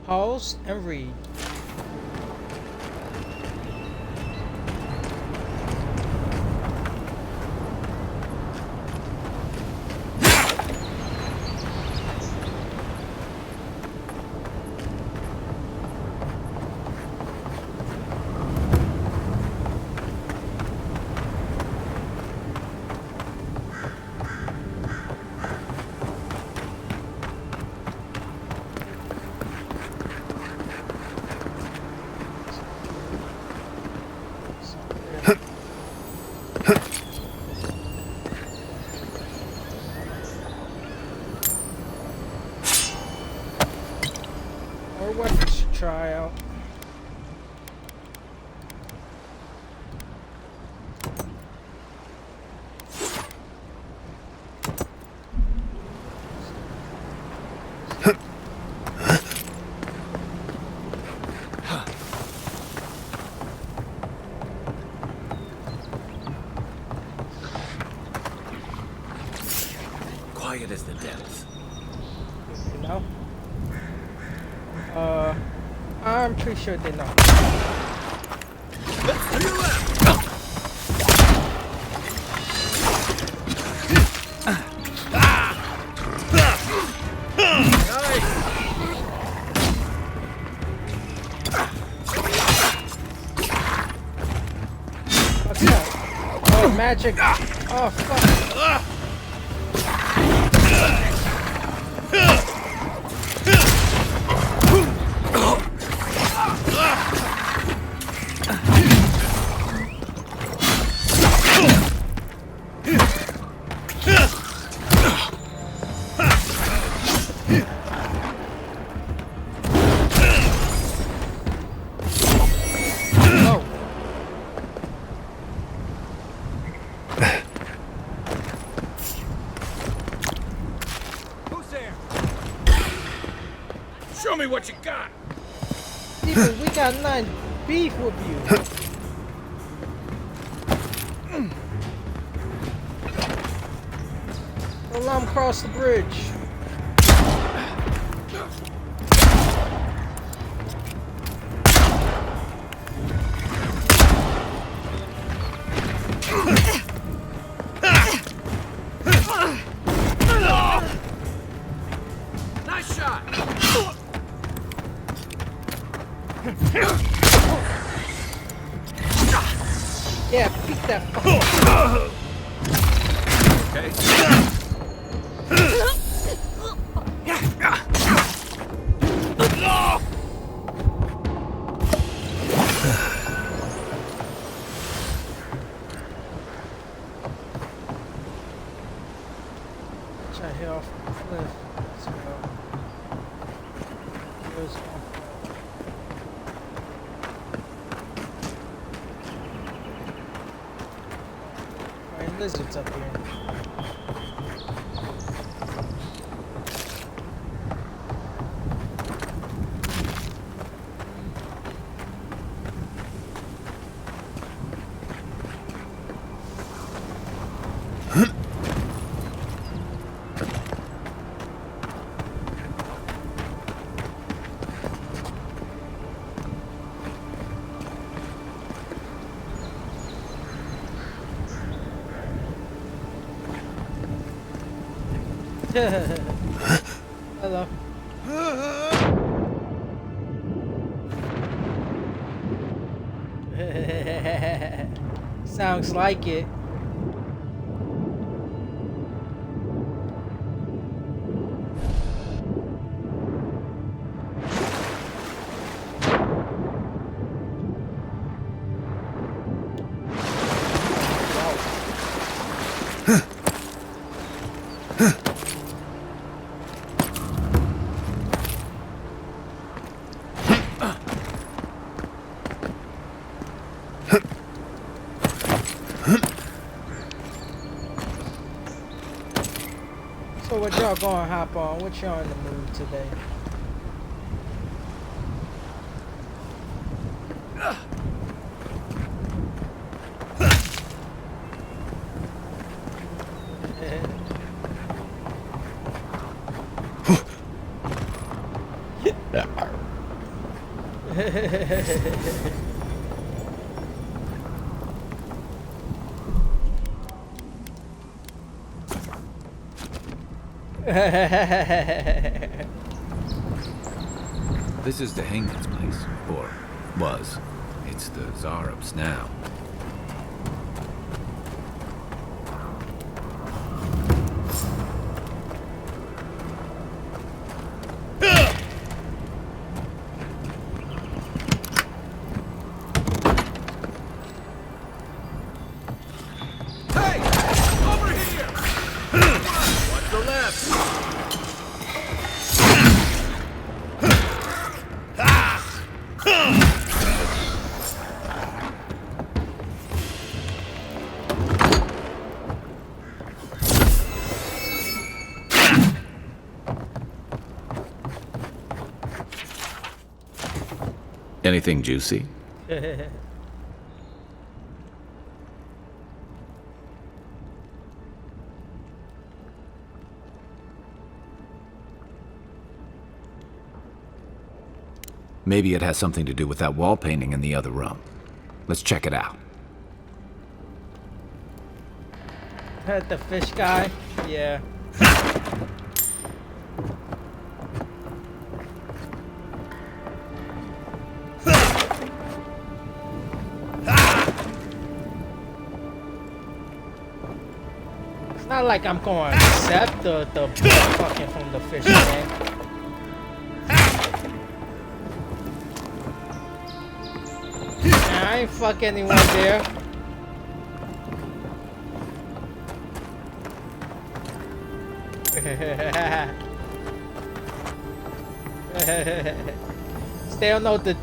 Pause and read. More weapons to try out. Quiet as the depths. You know? I'm pretty sure they know. To your left. What's that? Oh, magic. Oh, fuck. Show me what you got. Steven, we got none beef with you. Don't let him cross the bridge. Nice shot. Yeah, beat that fucker. Try to hit off the cliff. Let's go. Goes off. Alright, lizards up here. Hello. Sounds like it. So what y'all gonna hop on? What y'all in the mood today? This is the hangman's place, or was. It's the Zarub's now. Anything juicy? Maybe it has something to do with that wall painting in the other room. Let's check it out. The fish guy? Yeah. It's not like I'm going to accept the fucking from the fish man. I ain't fuck anyone there. They don't know the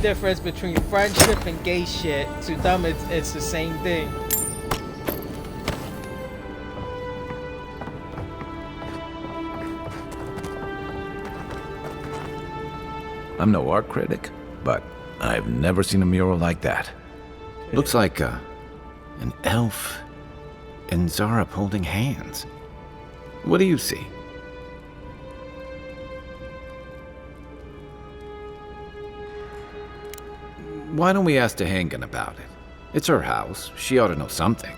difference between friendship and gay shit. To them, it's the same thing. I'm no art critic, but I've never seen a mural like that. Looks like an elf and Zarup holding hands. What do you see? Why don't we ask Tehangan about it? It's her house. She ought to know something.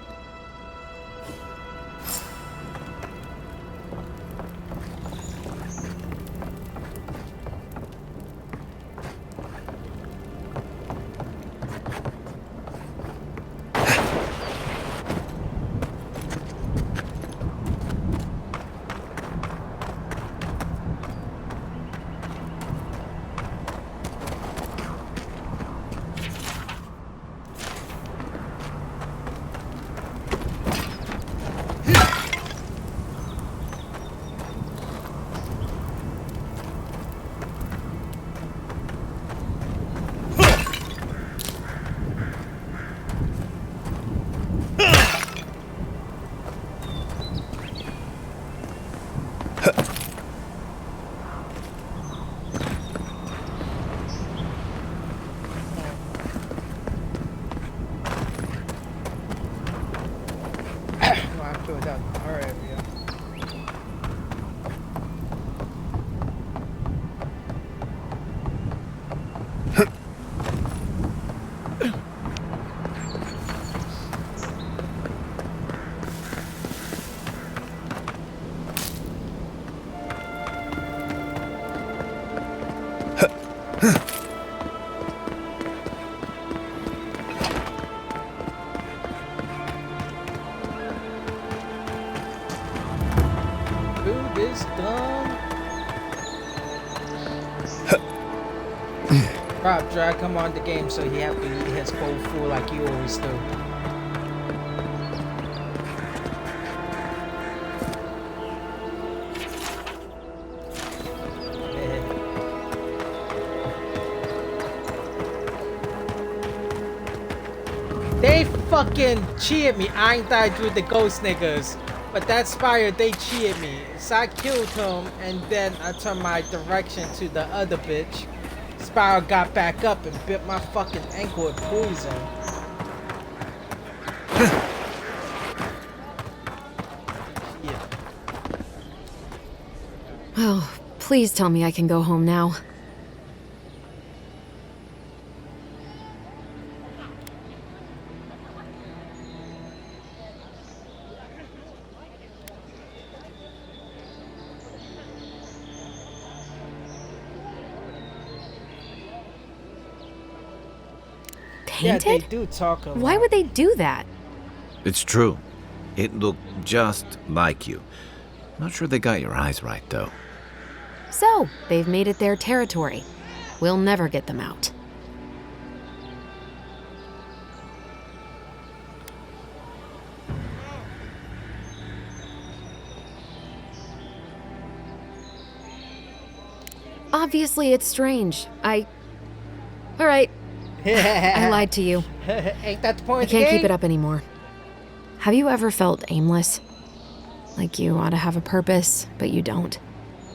Drag him on the game so he have to eat his bowl full like you always do. fucking cheated me. I ain't died with the ghost niggas. But that Spire, they cheated me. So I killed him, and then I turned my direction to the other bitch. Spire got back up and bit my fucking ankle with poison. Oh, please tell me I can go home now. Painted? Yeah, they do talk a lot. Why would they do that? It's true. It looked just like you. Not sure they got your eyes right, though. So, they've made it their territory. We'll never get them out. Obviously, it's strange. Alright. I lied to you. Ain't that the point I of the can't keep game? it up anymore. Have you ever felt aimless? Like you ought to have a purpose, but you don't?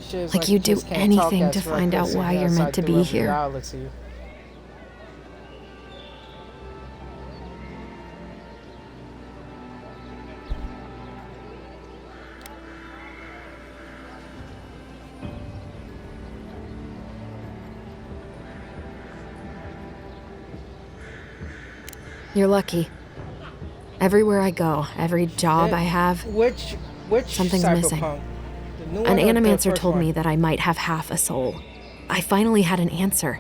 Shit's Like you do just can't talk anything as to find out reckless why as you're meant I to do be of here. reality. You're lucky. Everywhere I go, every job I have, Which something's missing. cyberpunk? The new An one or the animancer first told one? me that I might have half a soul. I finally had an answer.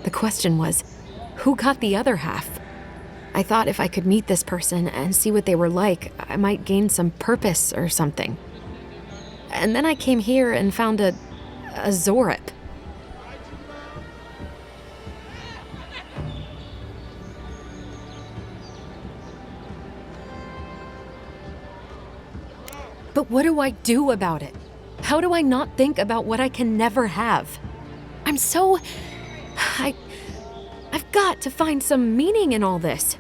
The question was, who got the other half? I thought if I could meet this person and see what they were like, I might gain some purpose or something. And then I came here and found a Zorip. But what do I do about it? How do I not think about what I can never have? I've got to find some meaning in all this.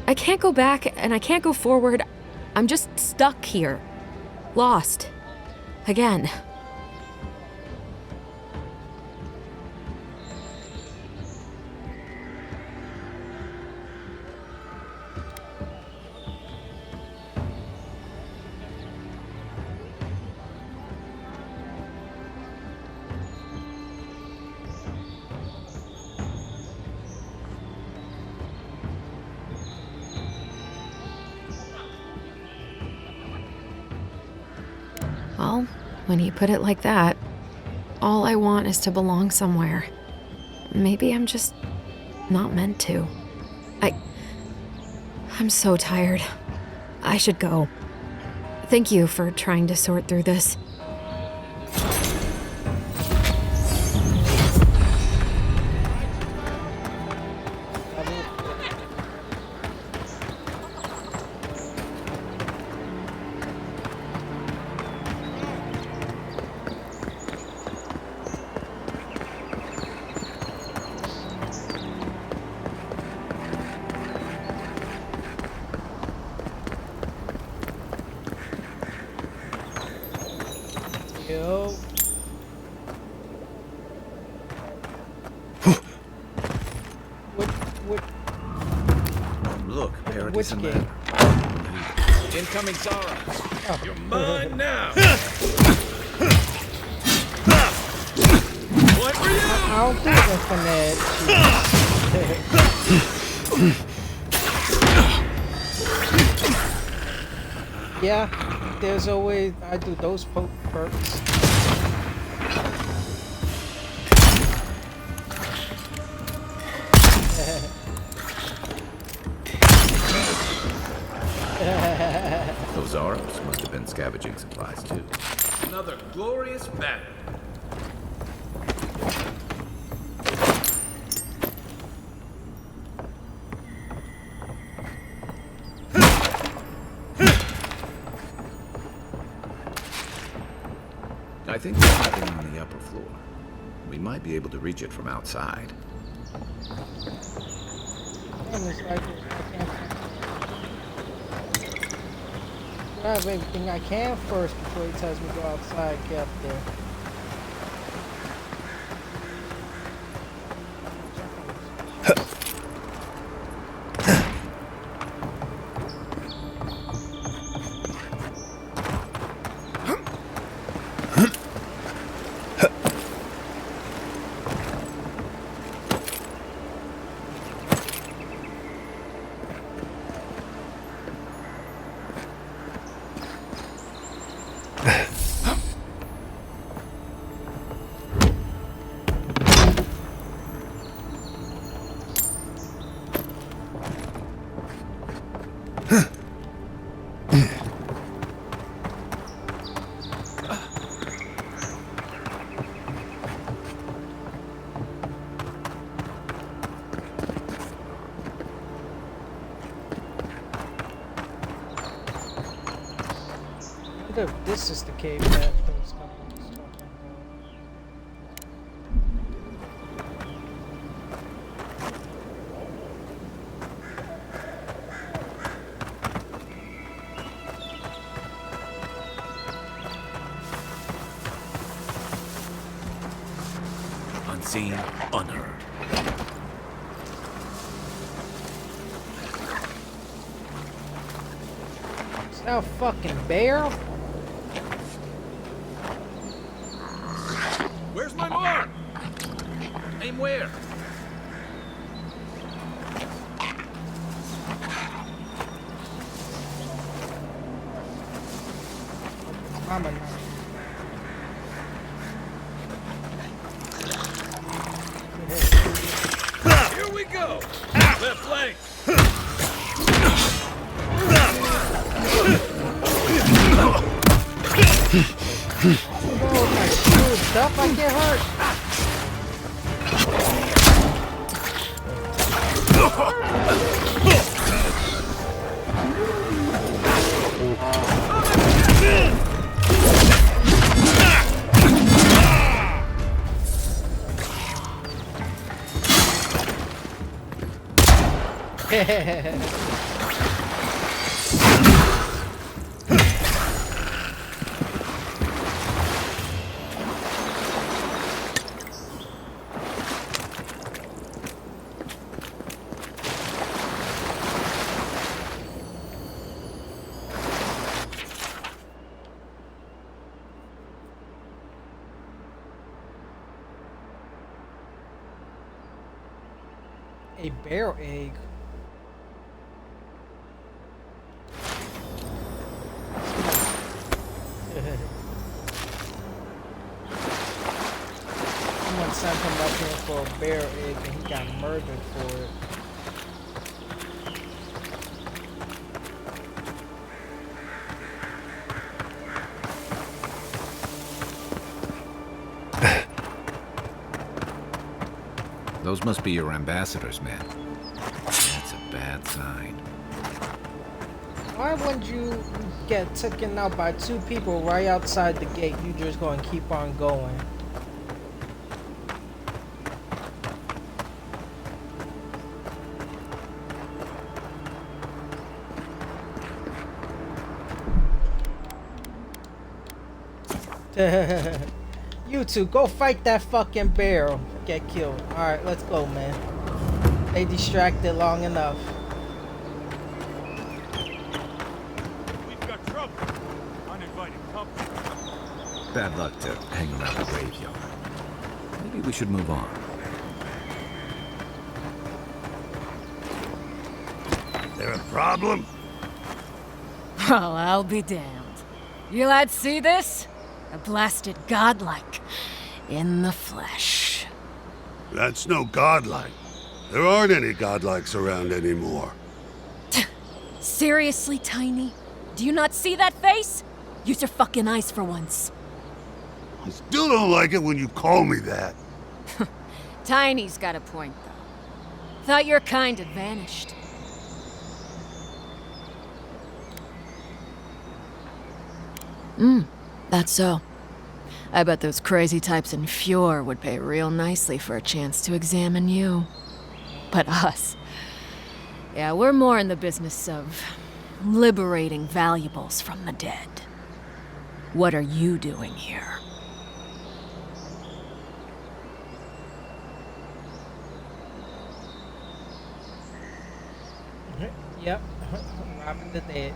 I can't go back and I can't go forward. I'm just stuck here. Lost. Again. Well, when you put it like that, all I want is to belong somewhere. Maybe I'm just not meant to. I'm so tired. I should go. Thank you for trying to sort through this. Yo. What? Look, Paradis Which and game? Matt. Incoming Zara. Oh. You're mine now. What for you? I don't think Infinite. Yeah, there's always I do those perks. Those Zaros must have been scavenging supplies too. Another glorious battle. I think there's something on the upper floor. We might be able to reach it from outside. Damn, it's like I can't Grab everything I can first before he tells me to go outside. Get up there. This is the cave that those companies talking about. Unseen, unheard. Is that a fucking bear? Where's my mark? Aim where? Mama. Here we go. Left flank. Oh my shield stuff, I get hurt. A bear egg. Someone sent him up here for a bear egg and he got murdered for it. Those must be your ambassadors, man. That's a bad sign. Why wouldn't you get taken out by two people right outside the gate? You just gonna keep on going. You two, go fight that fucking bear. Get killed. Alright, let's go, man. They distracted long enough. We've got trouble. Uninvited company. Bad luck to hang around the graveyard. Maybe we should move on. There a problem? Well, I'll be damned. You lads see this? A blasted godlike. In the flesh. That's no godlike. There aren't any godlikes around anymore. Seriously, Tiny? Do you not see that face? Use your fucking eyes for once. I still don't like it when you call me that. Tiny's got a point, though. Thought your kind had vanished. That's so. I bet those crazy types in Fjord would pay real nicely for a chance to examine you. But us... yeah, we're more in the business of liberating valuables from the dead. What are you doing here? Yep, robbing the dead.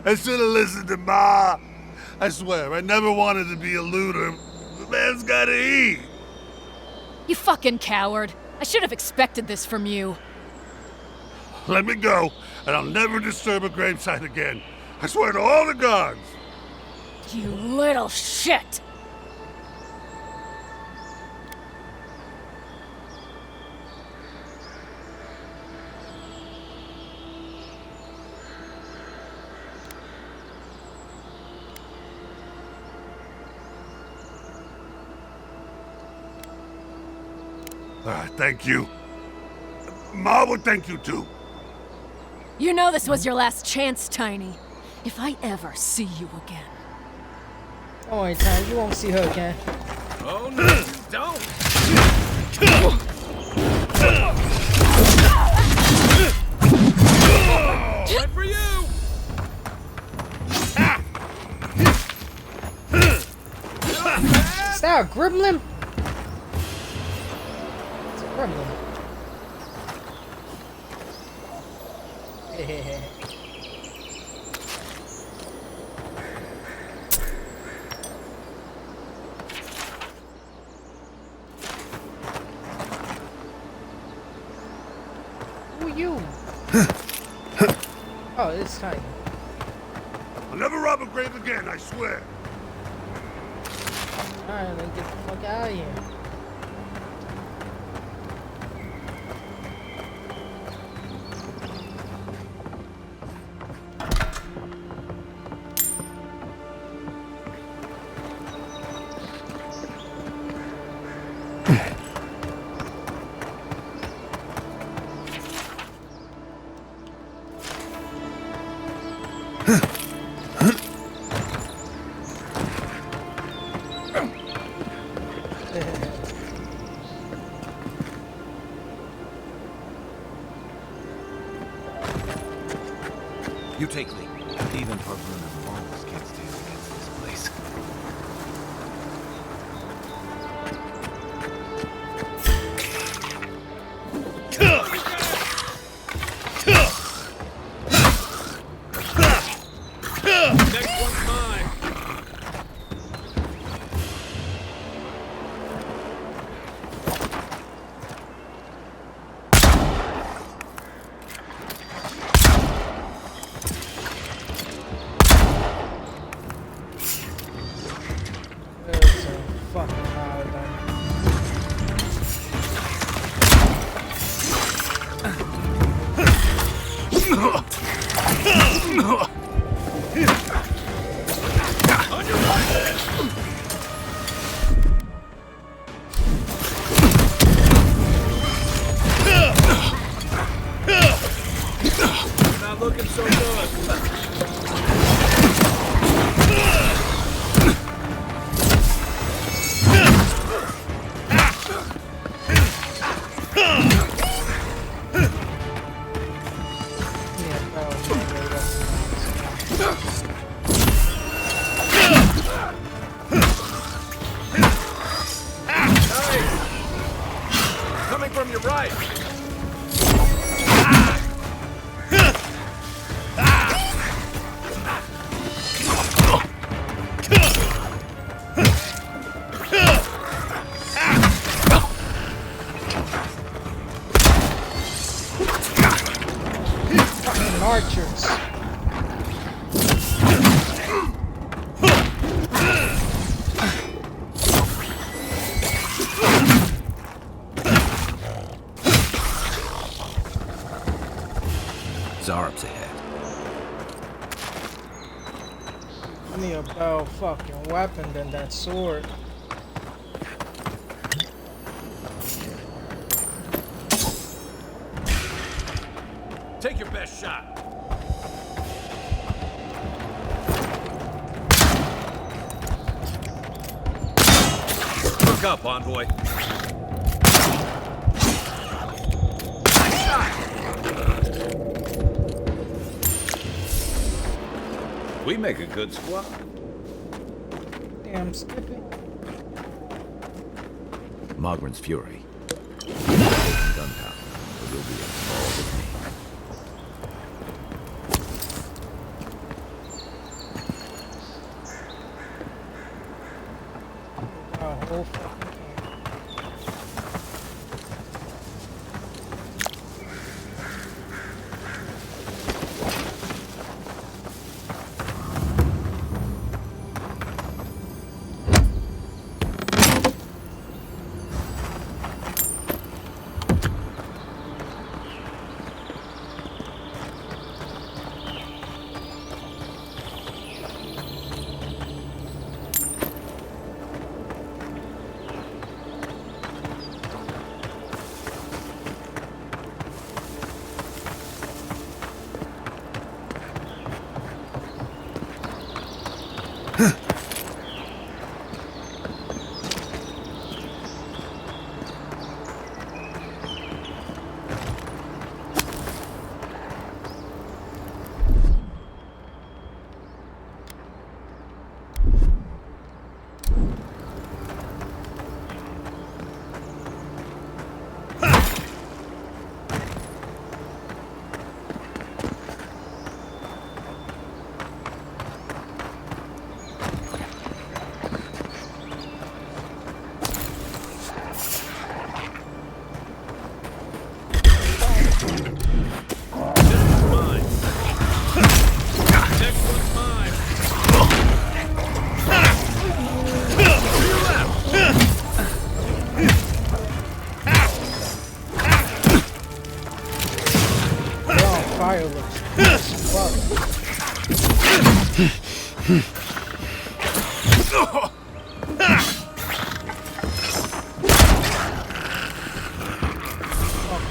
I should have listened to Ma. I swear, I never wanted to be a looter. The man's gotta eat. You fucking coward. I should have expected this from you. Let me go, and I'll never disturb a gravesite again. I swear to all the gods. You little shit! Thank you. Ma would thank you too. You know this was your last chance, Tiny. If I ever see you again. Don't worry, Tiny, you won't see her again. Oh no, you don't! One for you! Is that a gremlin? It's a gremlin. Who are you? Oh, it's Tiny. I'll never rob a grave again, I swear. Alright, let's get the fuck out of here. You take lead. Even Parvun and Wallace can't stand against this place. Next one's mine. Not looking so good. Coming from your right. Fucking archers. Zarp's ahead. I need a better fucking weapon than that sword. Take your best shot. Look up, envoy. Nice shot. We make a good squad. Damn, Skippy. Mogren's fury. Gunpowder. But you'll be involved with me. A whole fucking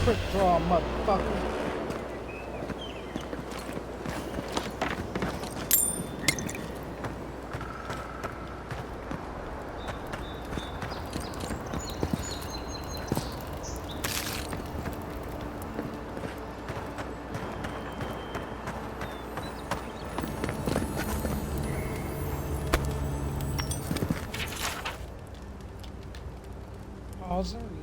quick draw, motherfucker. Pause and read.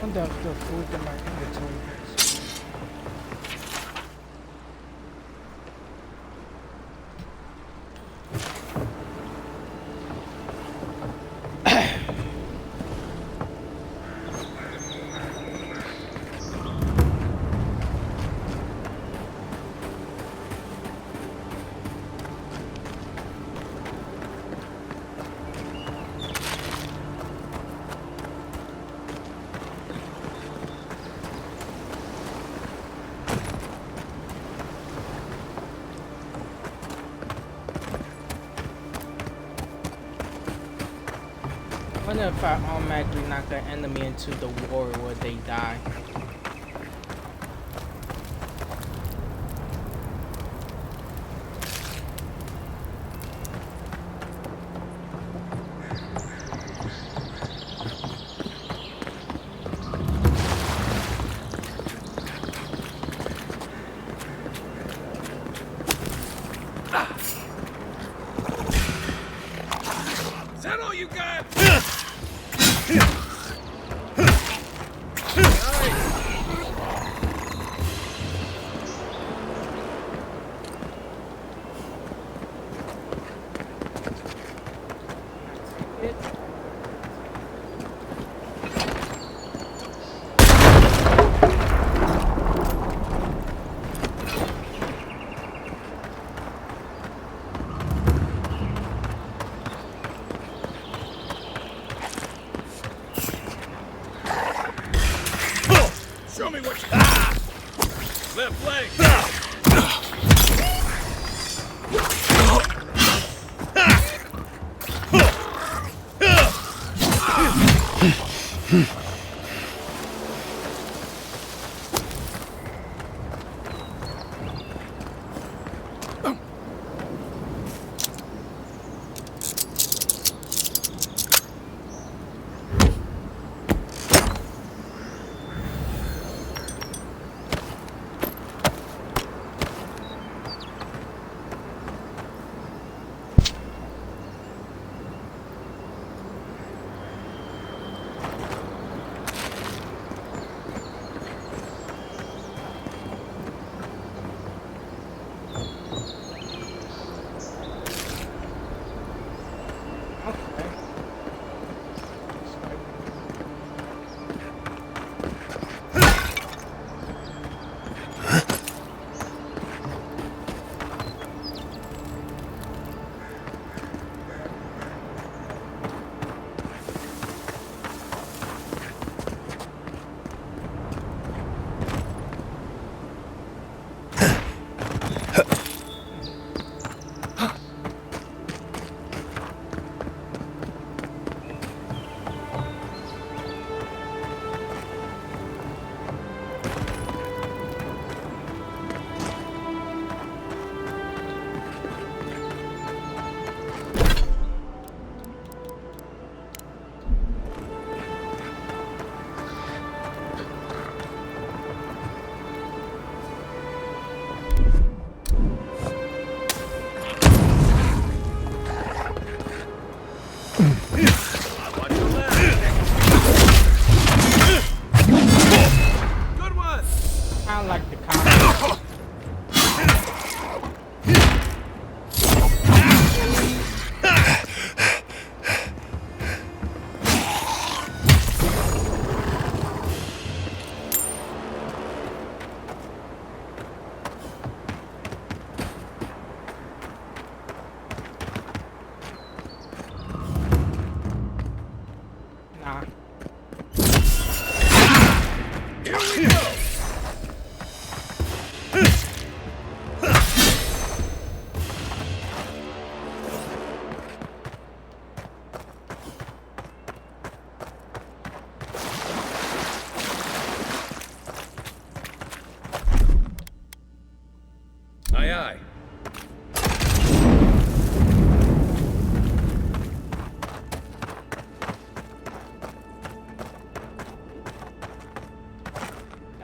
Wonder if the food in my inventory is. I wonder if I automatically knock an enemy into the war where they die. Is that all you got?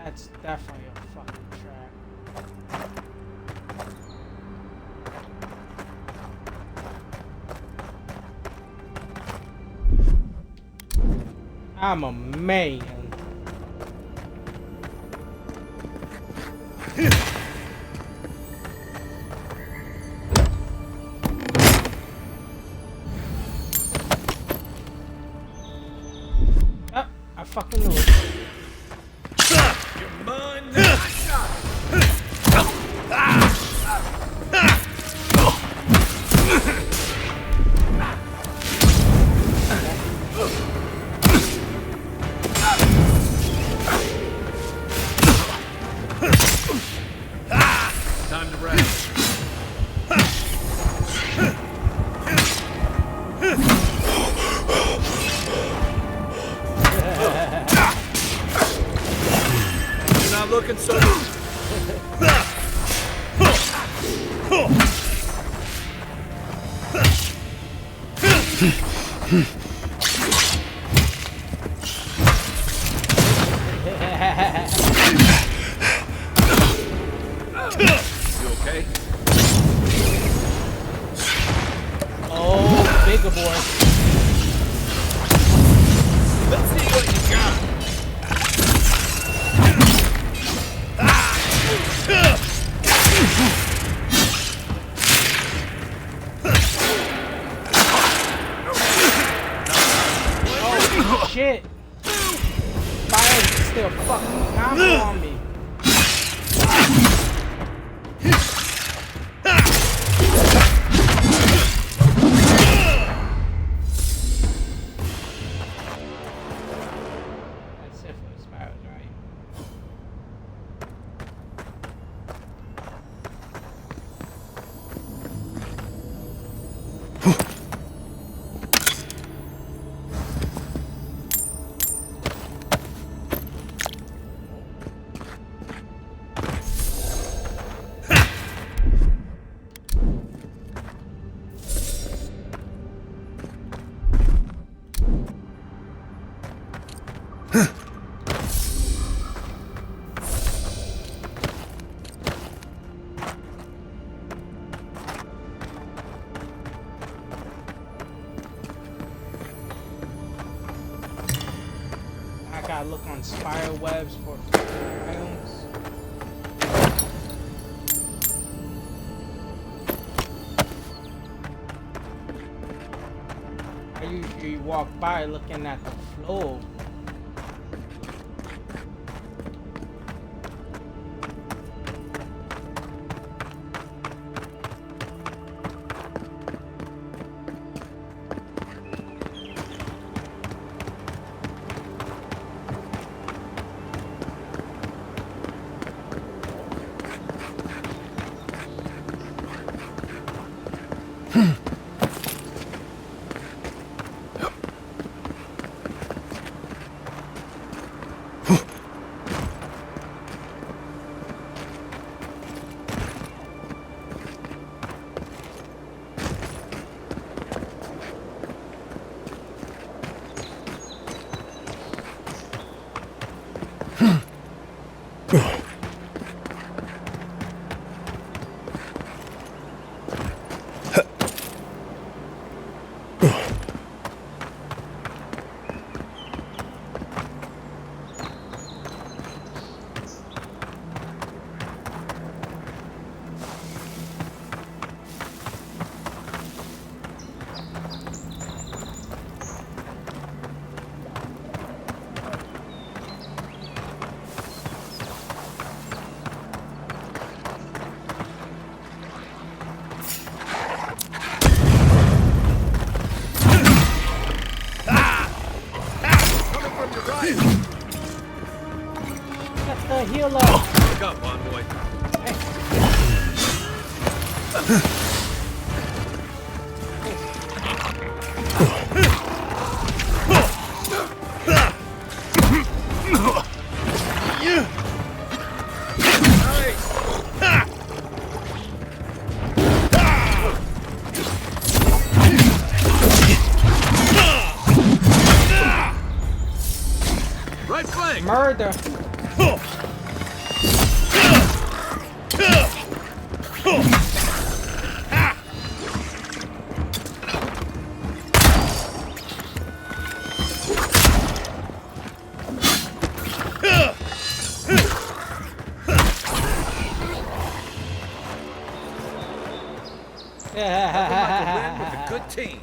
That's definitely a fucking trap. I'm a man. Oh, I fucking knew it. You're mine now. Time to rest. You're not looking so You okay? Oh, bigger boy. Let's see what you got. Oh, shit. Fire is still fucking combo on me. gotta look on spider webs for items. I usually walk by looking at the floor. Heal up. Pick up, envoy. Right flank. Murder. Nothing like a win with a good team.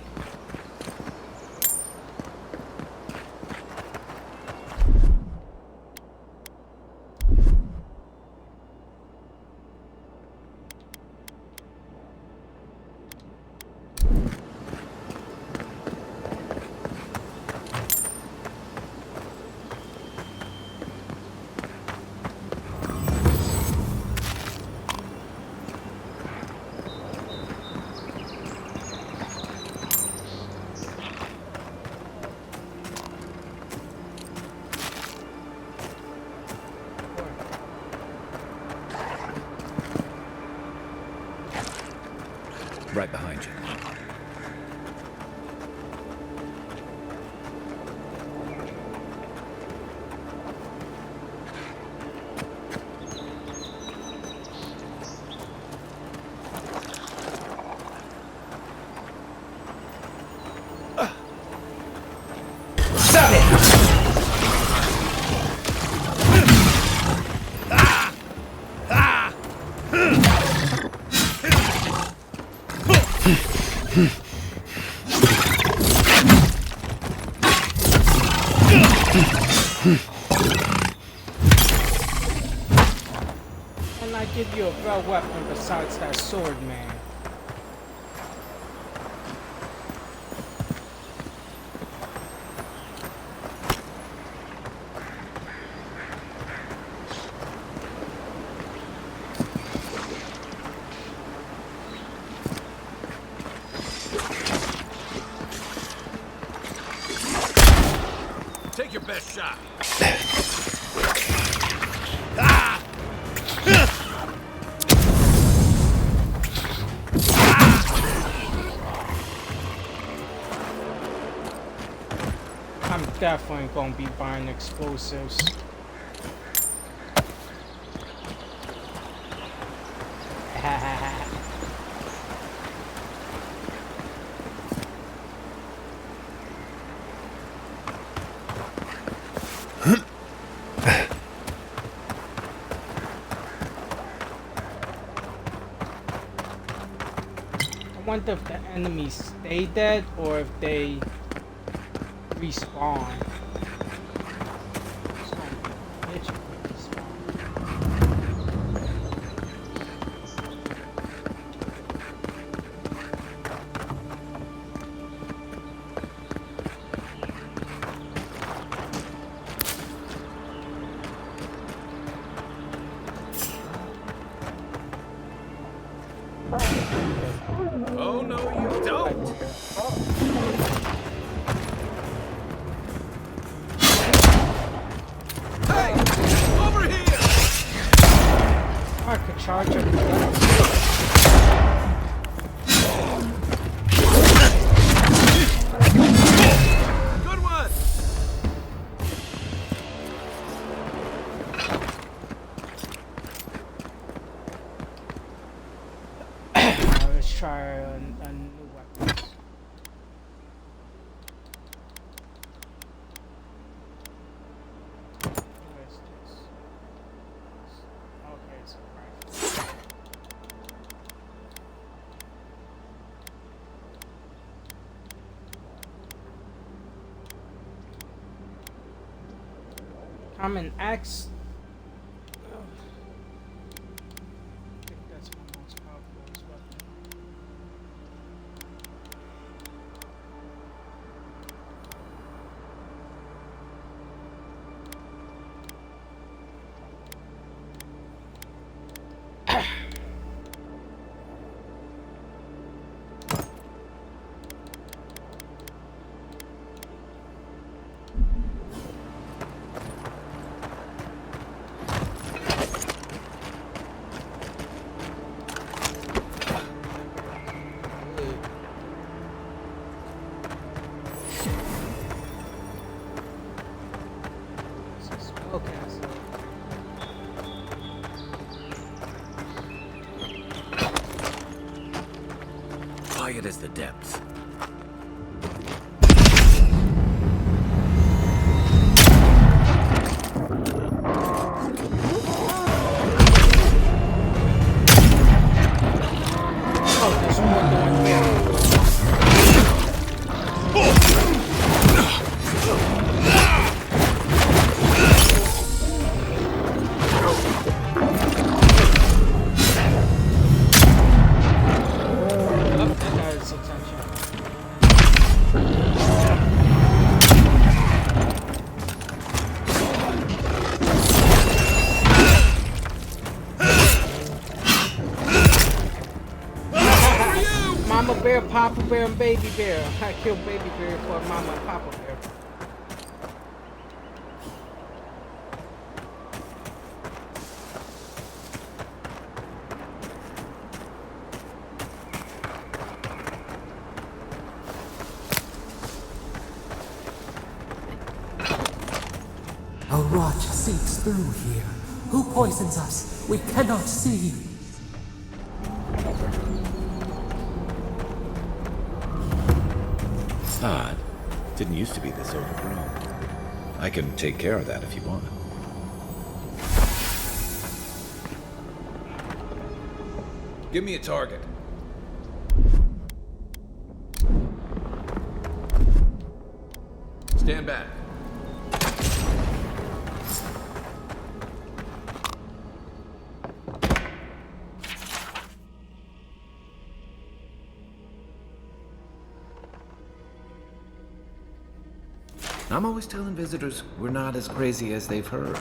Right behind you. Stop it! And I give you a better weapon besides that sword, man. Take your best shot. I'm definitely gonna be buying explosives. Huh? wonder if the enemies stay dead or if they respawn. It's gonna be a bitch if they respawn. Oh, no, you don't! Hey! Over here! I could charge him. Good one! Let's try a new weapon. Where's this? Okay, it's a rifle. Common axe. I think that's my most powerful weapon. Quiet as the depths. Mama bear, Papa bear, and baby bear. I killed baby bear for Mama and Papa bear. A rot seeps through here. Who poisons us? We cannot see. Odd. Didn't used to be this overgrown. I can take care of that if you want. Give me a target. Stand back. I'm always telling visitors we're not as crazy as they've heard.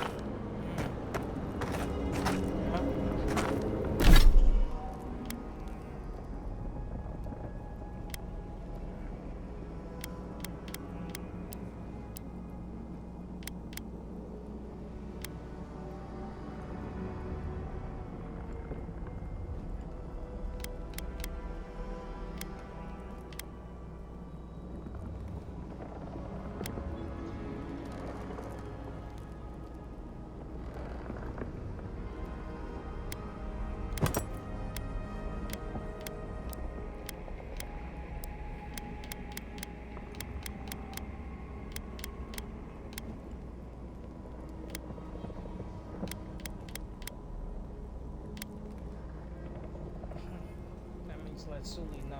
let Sully know.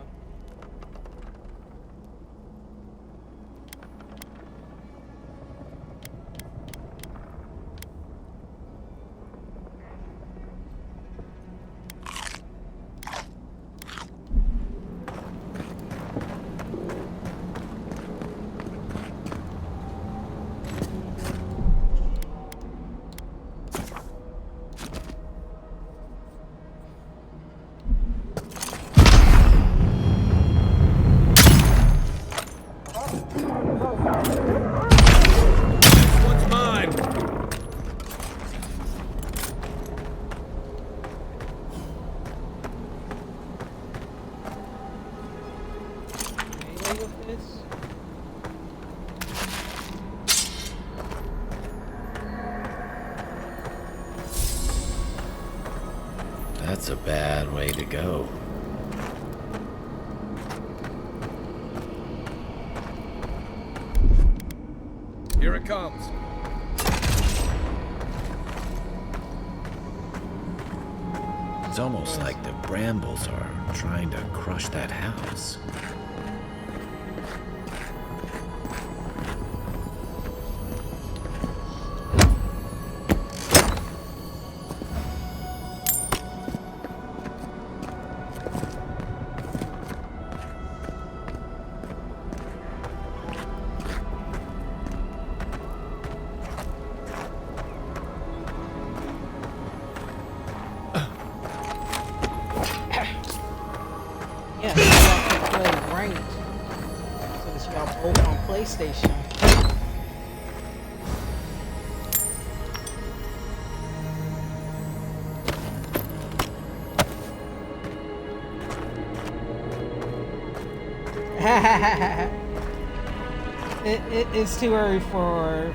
That's a bad way to go. Here it comes. It's almost like the brambles are trying to crush that house. Yeah, so y'all can play ranked. Since y'all both on PlayStation. It's too early for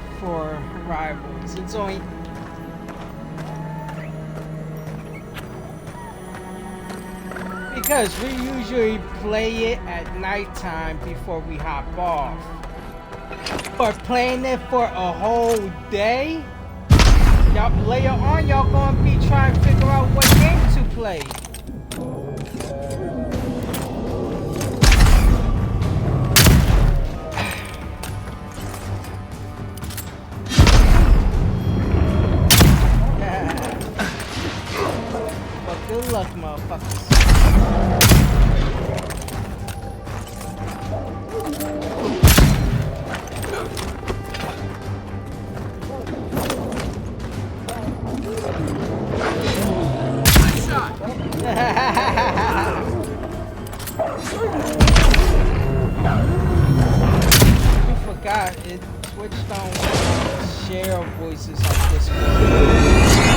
rivals. It's only because we usually play it at nighttime before we hop off. But playing it for a whole day, y'all later on y'all gonna be trying to figure out what game to play. Well, good luck, motherfuckers. You forgot it switched on share voices on Discord.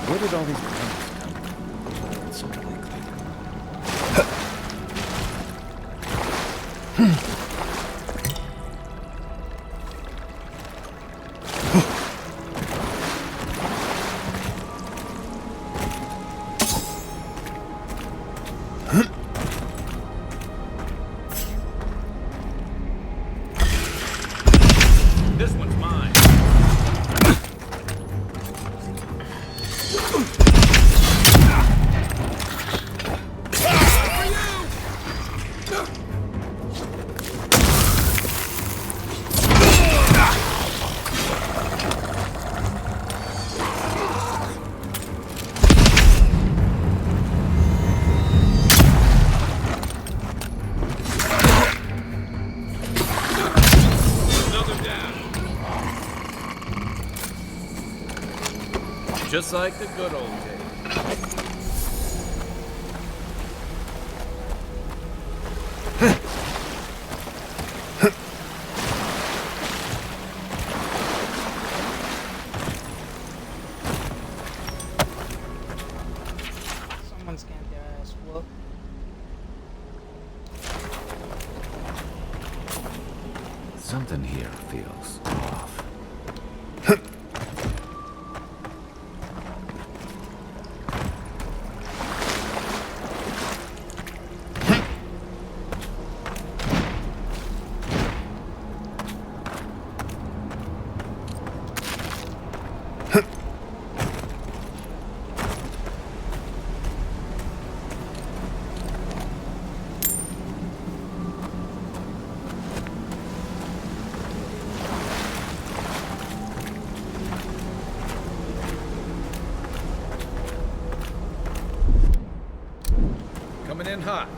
Where did all these brambles come from? It's so quickly. This one's mine. Just like the good old days. Someone's getting their ass whooped. Something here feels off. Coming in hot.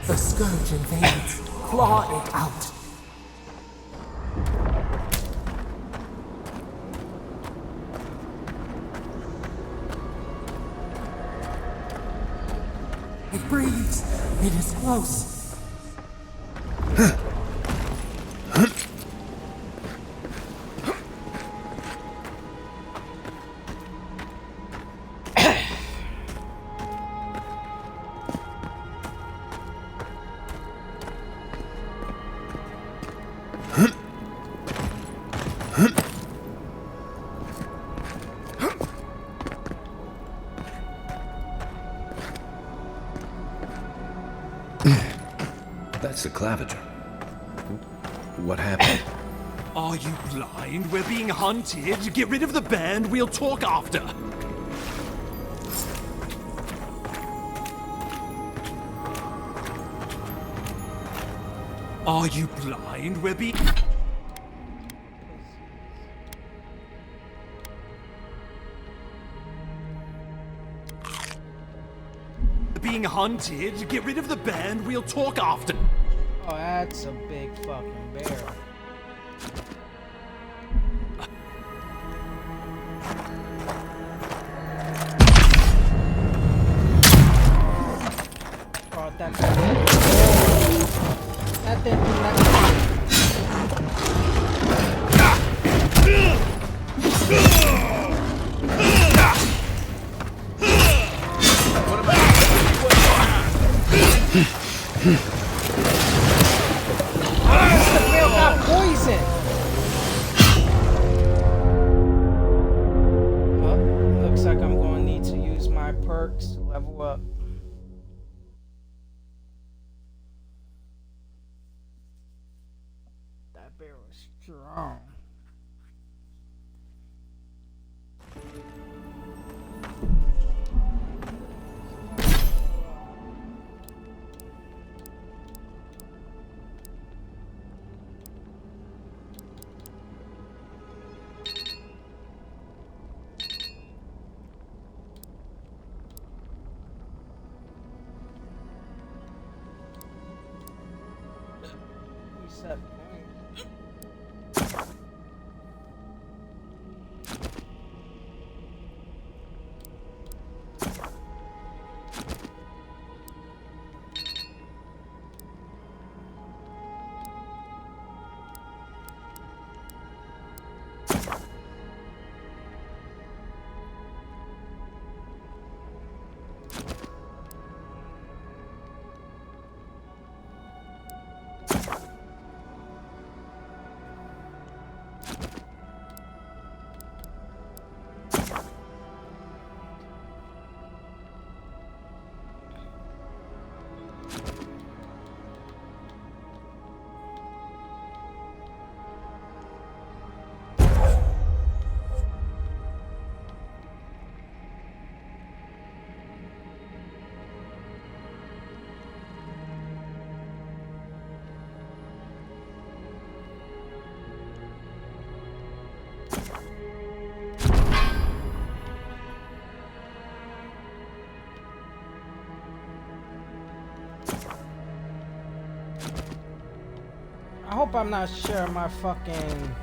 The scourge invades. Claw it out. It breathes. It is close. That's the claviger. What happened? Are you blind? We're being hunted. Get rid of the band. We'll talk after. Are you blind? We're being... Being hunted. Get rid of the band. We'll talk after. Oh, that's a big fucking bear. Oh, that didn't do nothing. The bear got poison. Oh, looks like I'm going to need to use my perks to level up. That bear was strong. Reset point. I hope I'm not sharing my fucking...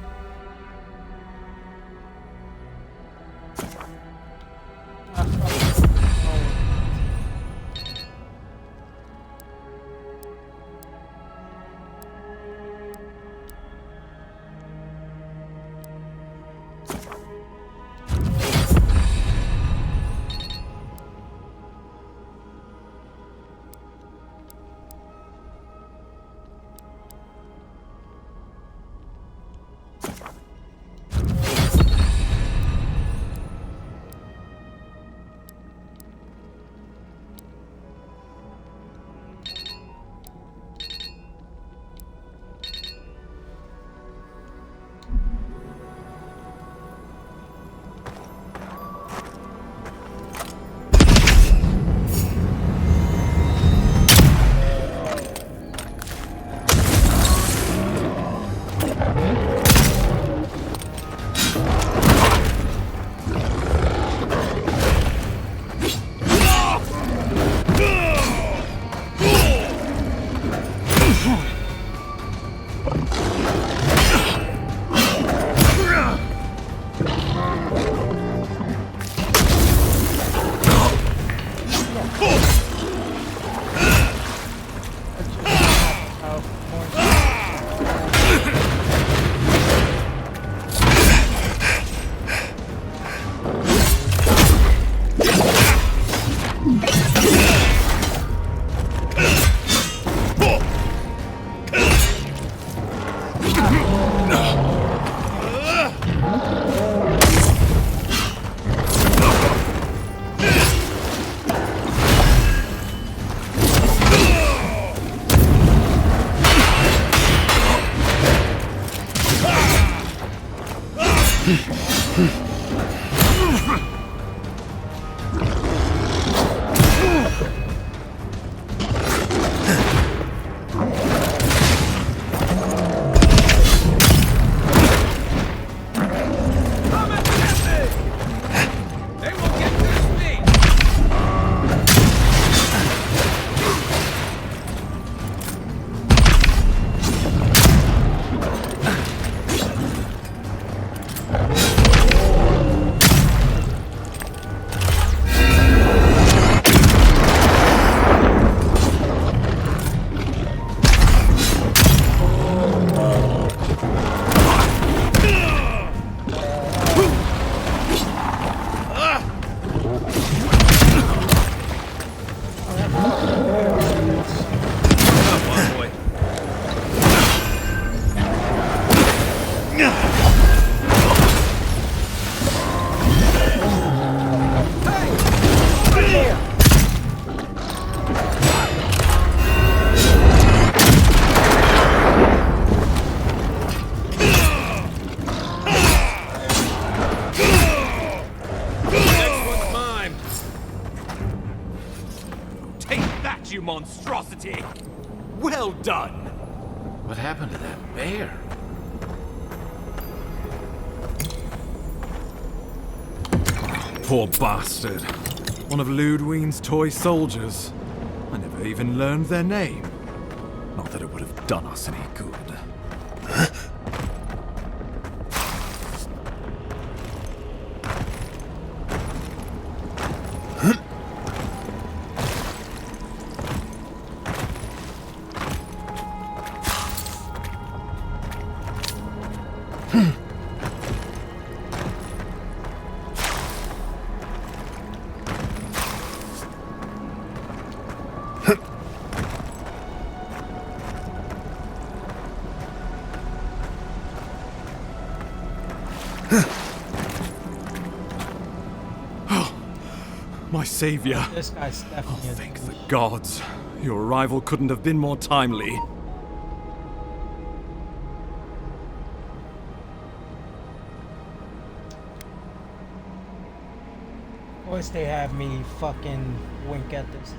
You monstrosity! Well done! What happened to that bear? Poor bastard. One of Ludwine's toy soldiers. I never even learned their name. Not that it would have done us any good. My savior. This guy's definitely thank the gods. Your arrival couldn't have been more timely. Of course they have me fucking wink at this.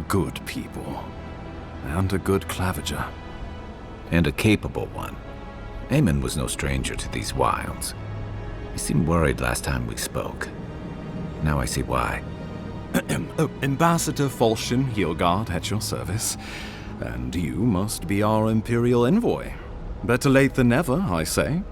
Good people. And a good clavager. And a capable one. Eamon was no stranger to these wilds. He seemed worried last time we spoke. Now I see why. Ambassador Falchion Heelguard at your service. And you must be our Imperial envoy. Better late than never, I say.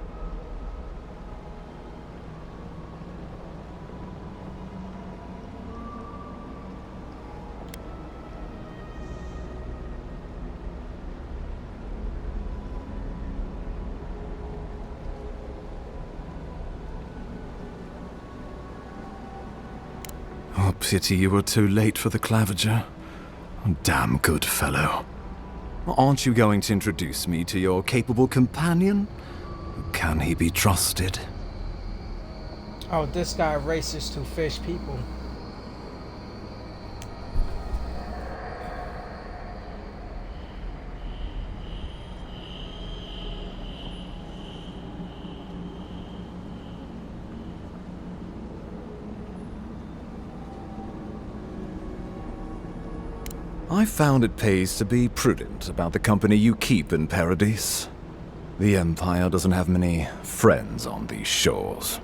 Oh, pity you were too late for the clavager. Damn good fellow. Aren't you going to introduce me to your capable companion? Can he be trusted? Oh, this guy races to fish people. I found it pays to be prudent about the company you keep in Paradise. The Empire doesn't have many friends on these shores.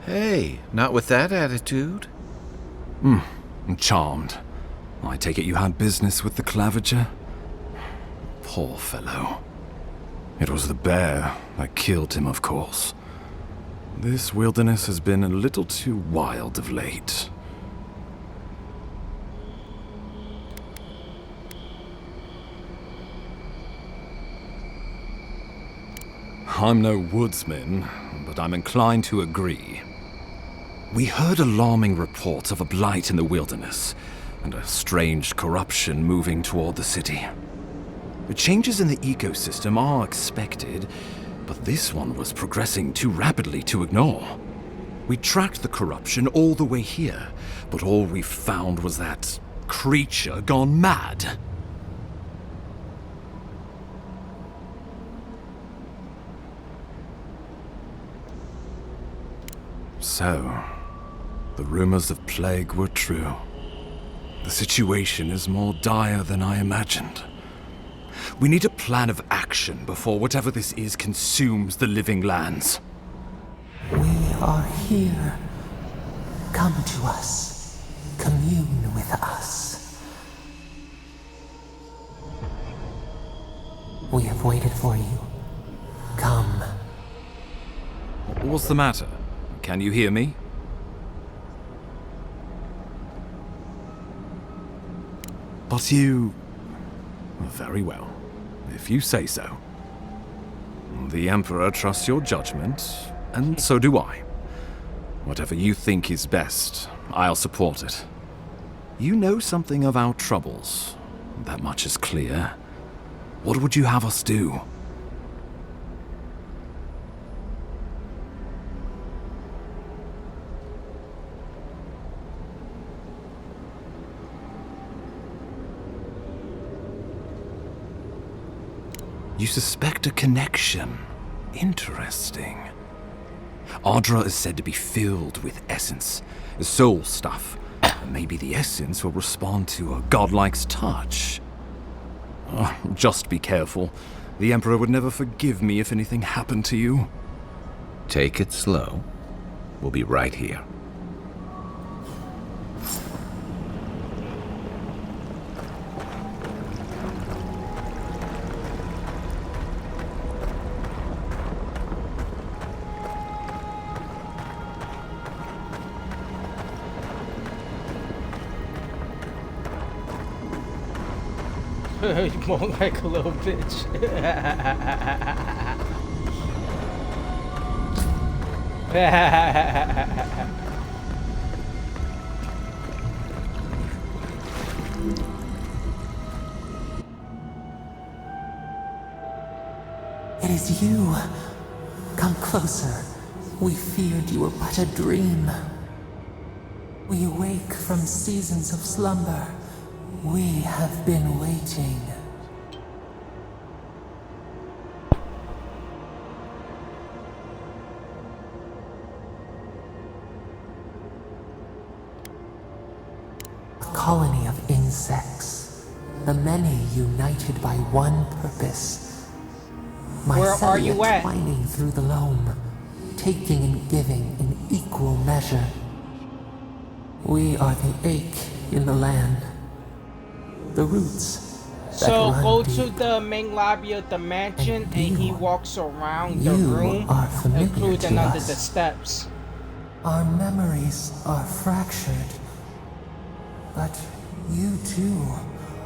Hey, not with that attitude. I'm charmed. I take it you had business with the clavager? Poor fellow. It was the bear that killed him, of course. This wilderness has been a little too wild of late. I'm no woodsman, but I'm inclined to agree. We heard alarming reports of a blight in the wilderness, and a strange corruption moving toward the city. The changes in the ecosystem are expected, but this one was progressing too rapidly to ignore. We tracked the corruption all the way here, but all we found was that creature gone mad. So, the rumors of plague were true. The situation is more dire than I imagined. We need a plan of action before whatever this is consumes the living lands. We are here. Come to us. Commune with us. We have waited for you. Come. What's the matter? Can you hear me? But you... Very well, if you say so. The Emperor trusts your judgment, and so do I. Whatever you think is best, I'll support it. You know something of our troubles. That much is clear. What would you have us do? You suspect a connection. Interesting. Ardra is said to be filled with essence, soul stuff. Maybe the essence will respond to a godlike's touch. Just be careful. The Emperor would never forgive me if anything happened to you. Take it slow. We'll be right here. More like a little bitch. It is you. Come closer. We feared you were but a dream. We awake from seasons of slumber. We have been waiting. A colony of sex, the many united by one purpose. Where are you at? Twining through the loam, taking and giving in equal measure. We are the ache in the land, the roots that So run go deep. to the main lobby of the mansion, and he walks around the You room, are familiar including to under us. the steps. Our memories are fractured, but you too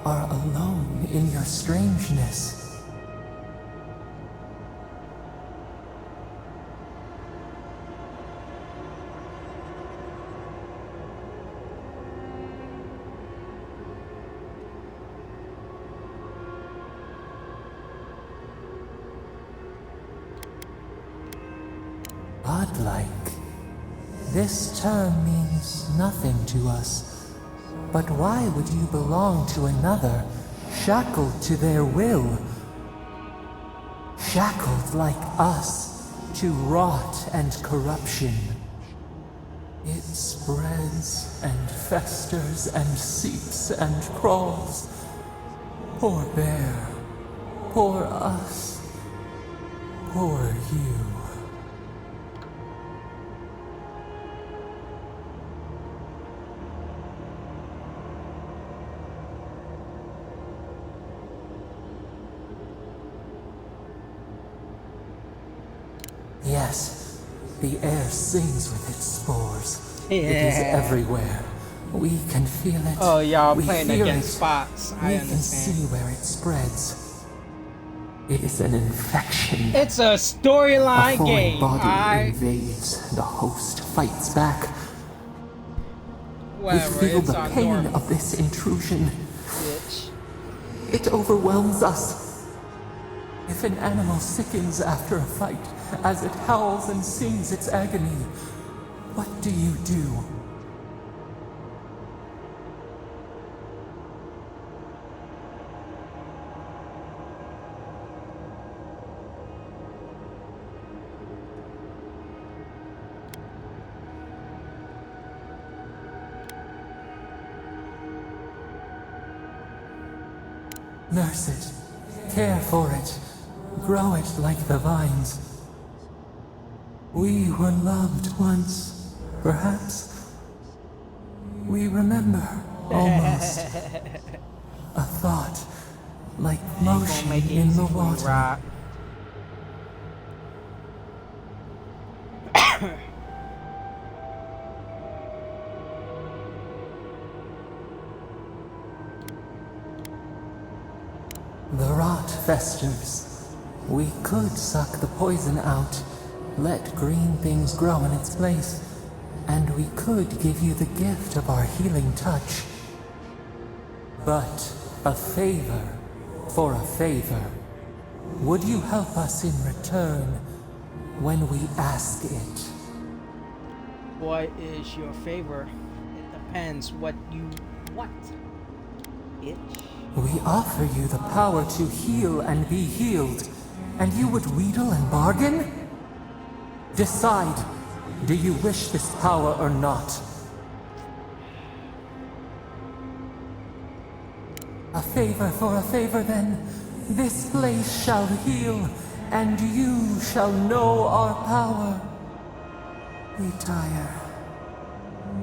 are alone in your strangeness. Godlike. This term means nothing to us. But why would you belong to another, shackled to their will? Shackled like us to rot and corruption. It spreads and festers and seeps and crawls. Poor bear. Poor us. Poor you. Yes, the air sings with its spores. It is Yeah. everywhere. We can feel it. Oh, y'all We playing feel against it. bots. I We can understand. see where it spreads. It is an infection. It's a storyline A foreign game. body invades. The host fights back. Whatever, we feel it's the our pain normal. of this intrusion. Bitch. It overwhelms us. If an animal sickens after a fight, as it howls and sings its agony, what do you do? Nurse it, care for it, grow it like the vines. We were loved once, perhaps. We remember, almost. A thought, like motion in the water. The rot festers. We could suck the poison out, let green things grow in its place, and we could give you the gift of our healing touch. But a favor for a favor. Would you help us in return when we ask it? What is your favor? It depends what you want. Bitch. We offer you the power to heal and be healed, and you would wheedle and bargain? Decide, do you wish this power or not? A favor for a favor then. This place shall heal, and you shall know our power. Retire.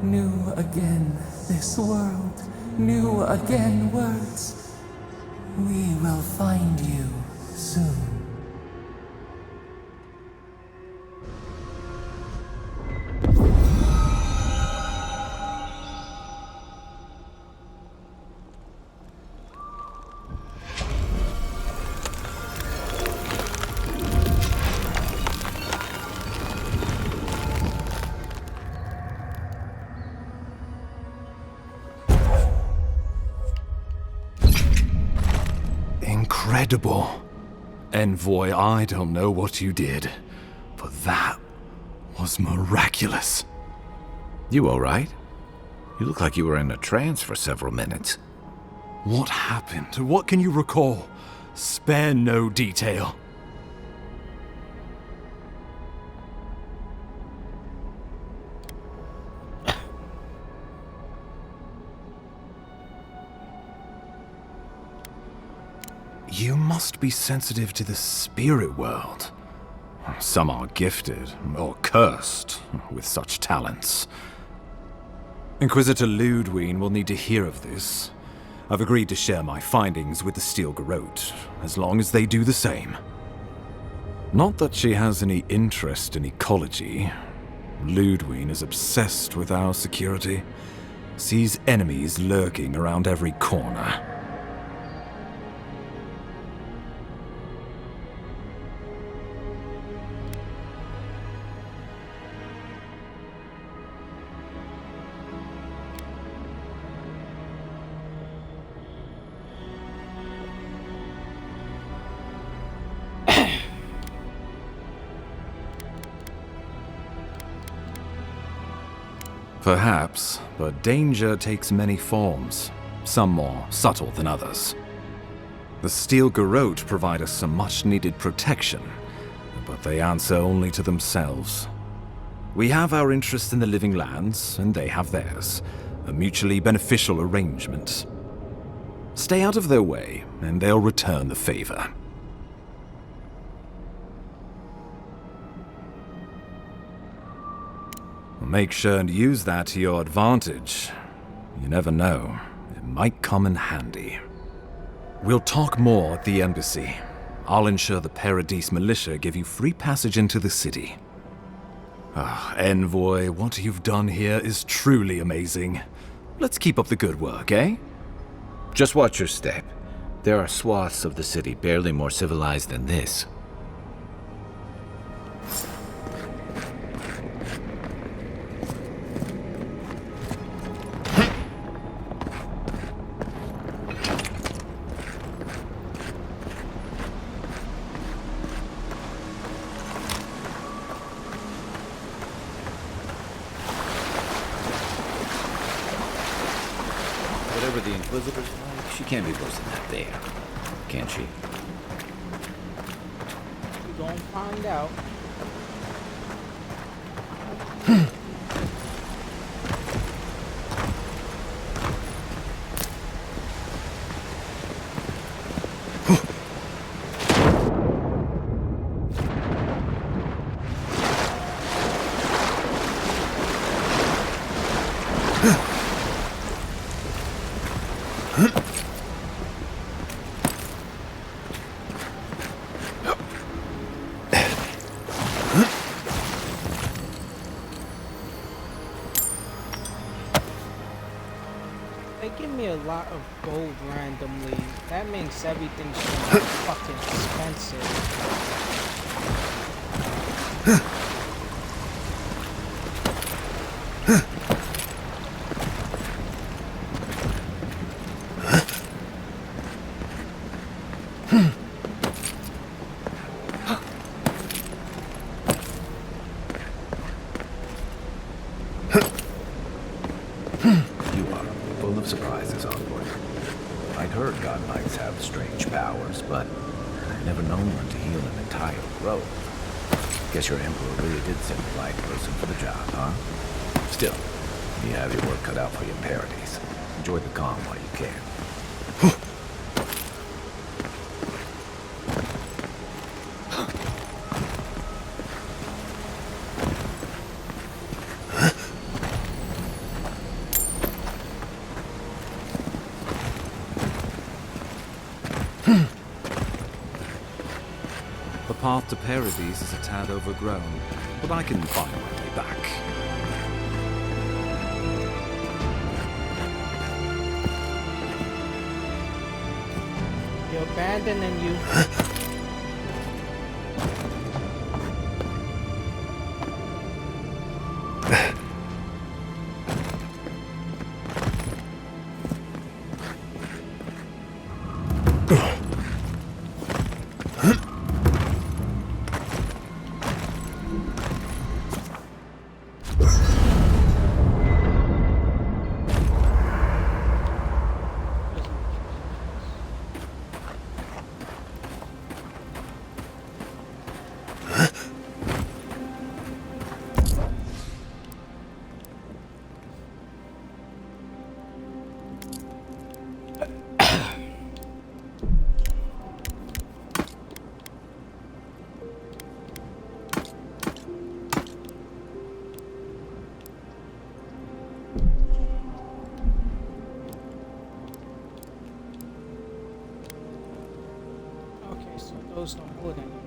New again this world, new again words. We will find you soon. Incredible. Envoy, I don't know what you did, but that was miraculous. You all right? You look like you were in a trance for several minutes. What happened? What can you recall? Spare no detail. You must be sensitive to the spirit world. Some are gifted, or cursed, with such talents. Inquisitor Ludwig will need to hear of this. I've agreed to share my findings with the Steel Garrote, as long as they do the same. Not that she has any interest in ecology. Ludwig is obsessed with our security, sees enemies lurking around every corner. Perhaps, but danger takes many forms, some more subtle than others. The Steel Garrote provide us some much-needed protection, but they answer only to themselves. We have our interest in the living lands, and they have theirs, a mutually beneficial arrangement. Stay out of their way, and they'll return the favor. Make sure and use that to your advantage. You never know. It might come in handy. We'll talk more at the embassy. I'll ensure the Paradise militia give you free passage into the city. Envoy, what you've done here is truly amazing. Let's keep up the good work, eh? Just watch your step. There are swaths of the city barely more civilized than this. Whatever the Inquisitor's like, she can't be worse than that there. Can she? You gonna find out. They give me a lot of gold randomly. That makes everything so fucking Full of surprises, Envoy. I'd heard God Knights have strange powers, but I've never known one to heal an entire grove. Guess your Emperor really did send the right person for the job, huh? Still, you have your work cut out for your Paradise. Enjoy the calm while you can. The path to Paradise is a tad overgrown, but I can find my way back. You're abandoning you. Hold on.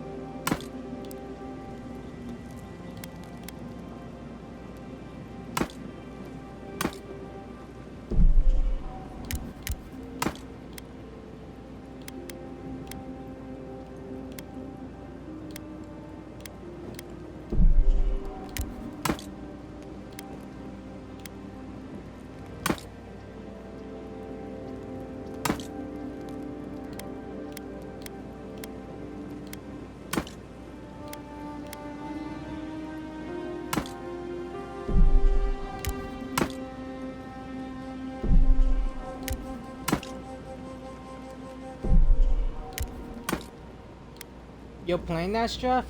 You're playing that stuff?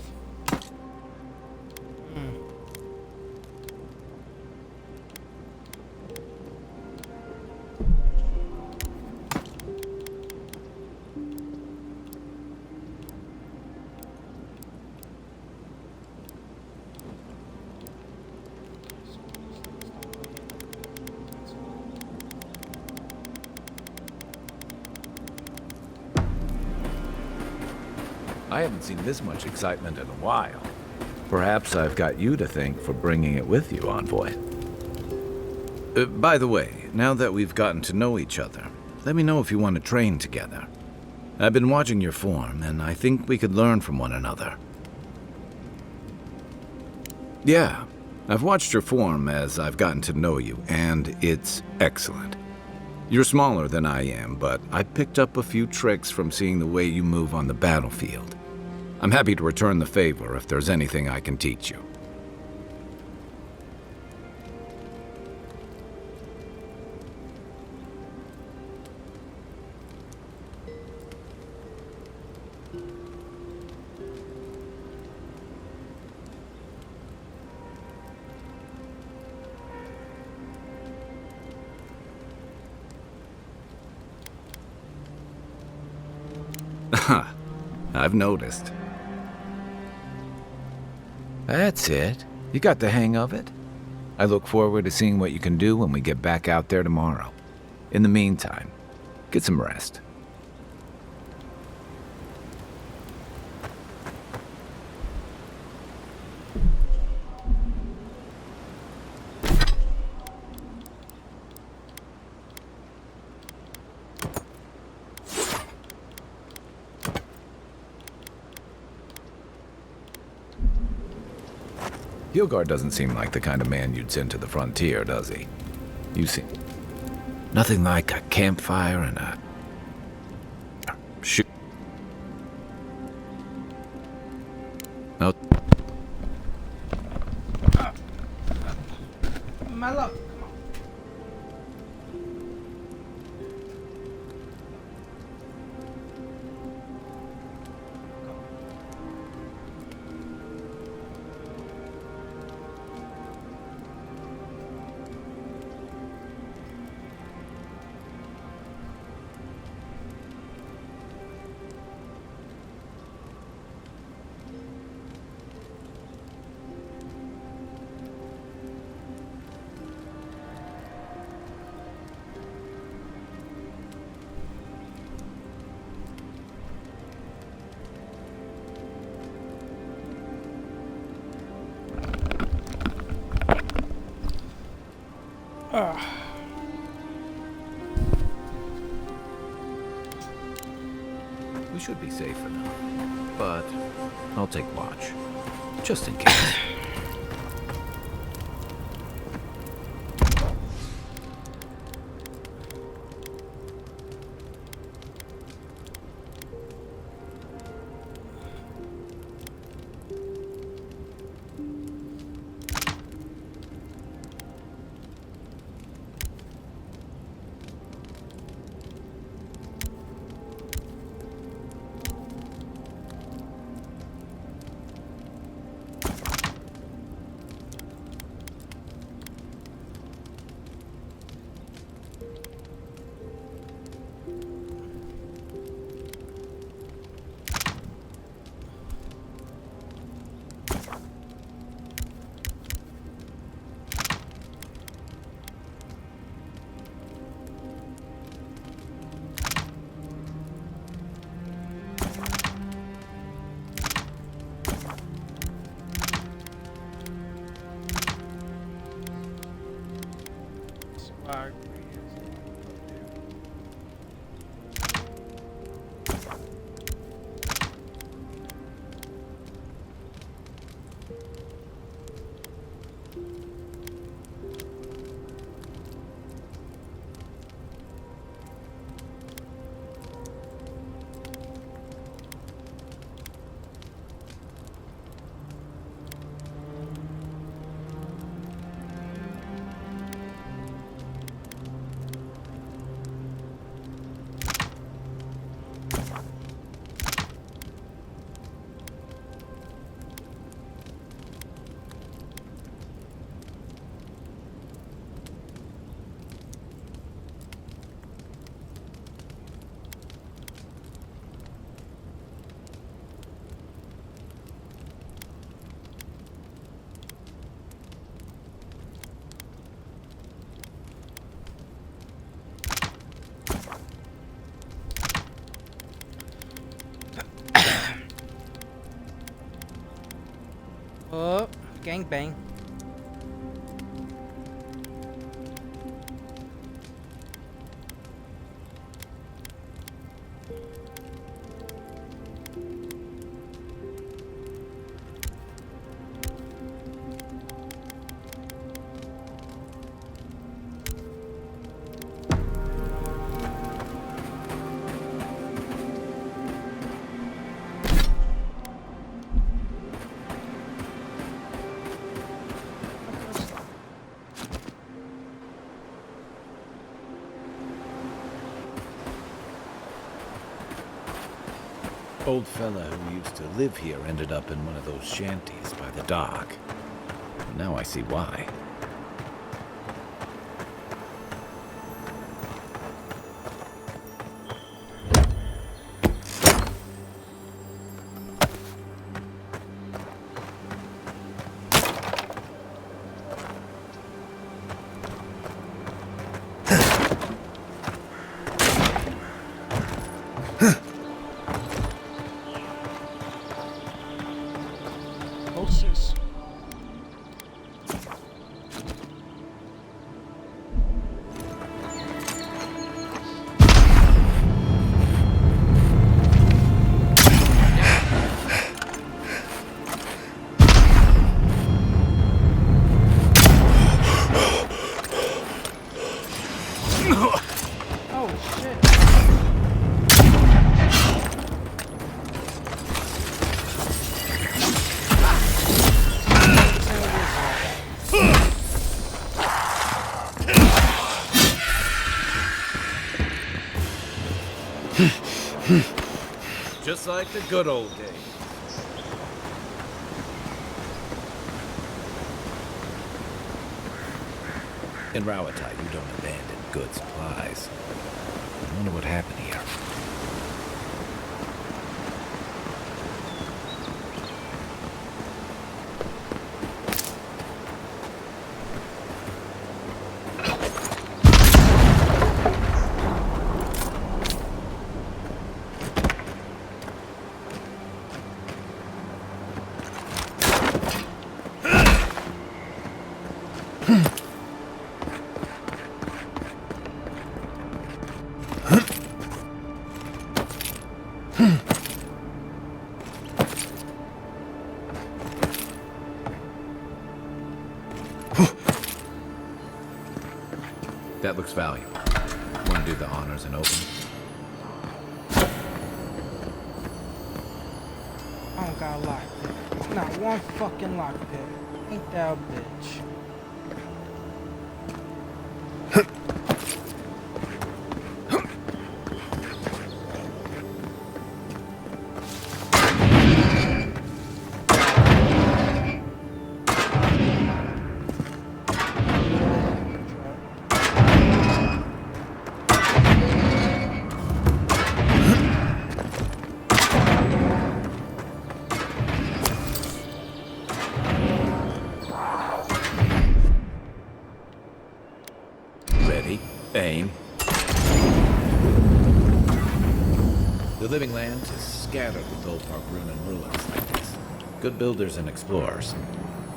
I haven't seen this much excitement in a while. Perhaps I've got you to thank for bringing it with you, Envoy. By the way, now that we've gotten to know each other, let me know if you want to train together. I've been watching your form, and I think we could learn from one another. Yeah, I've watched your form as I've gotten to know you, and it's excellent. You're smaller than I am, but I picked up a few tricks from seeing the way you move on the battlefield. I'm happy to return the favor if there's anything I can teach you. I've noticed. That's it. You got the hang of it. I look forward to seeing what you can do when we get back out there tomorrow. In the meantime, get some rest. Hilgard doesn't seem like the kind of man you'd send to the frontier, does he? You see, nothing like a campfire and a shoot. No. My love. We should be safe enough, but I'll take watch, just in case. Fire. Oh, gangbang. Old fella who used to live here ended up in one of those shanties by the dock. Now I see why. Horses. Oh shit. Just like the good old days. In Rawatai, you don't abandon good supplies. I wonder what happened here. That looks valuable. Want to do the honors and open? I don't got a lockpick. Not one fucking lockpick. Ain't that a bitch? Ready, aim. The Living Lands is scattered with old Pargrunan ruins like this. Good builders and explorers.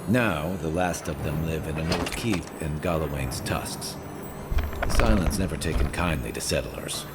Now, the last of them live in an old keep in Galawain's tusks. This island's never taken kindly to settlers.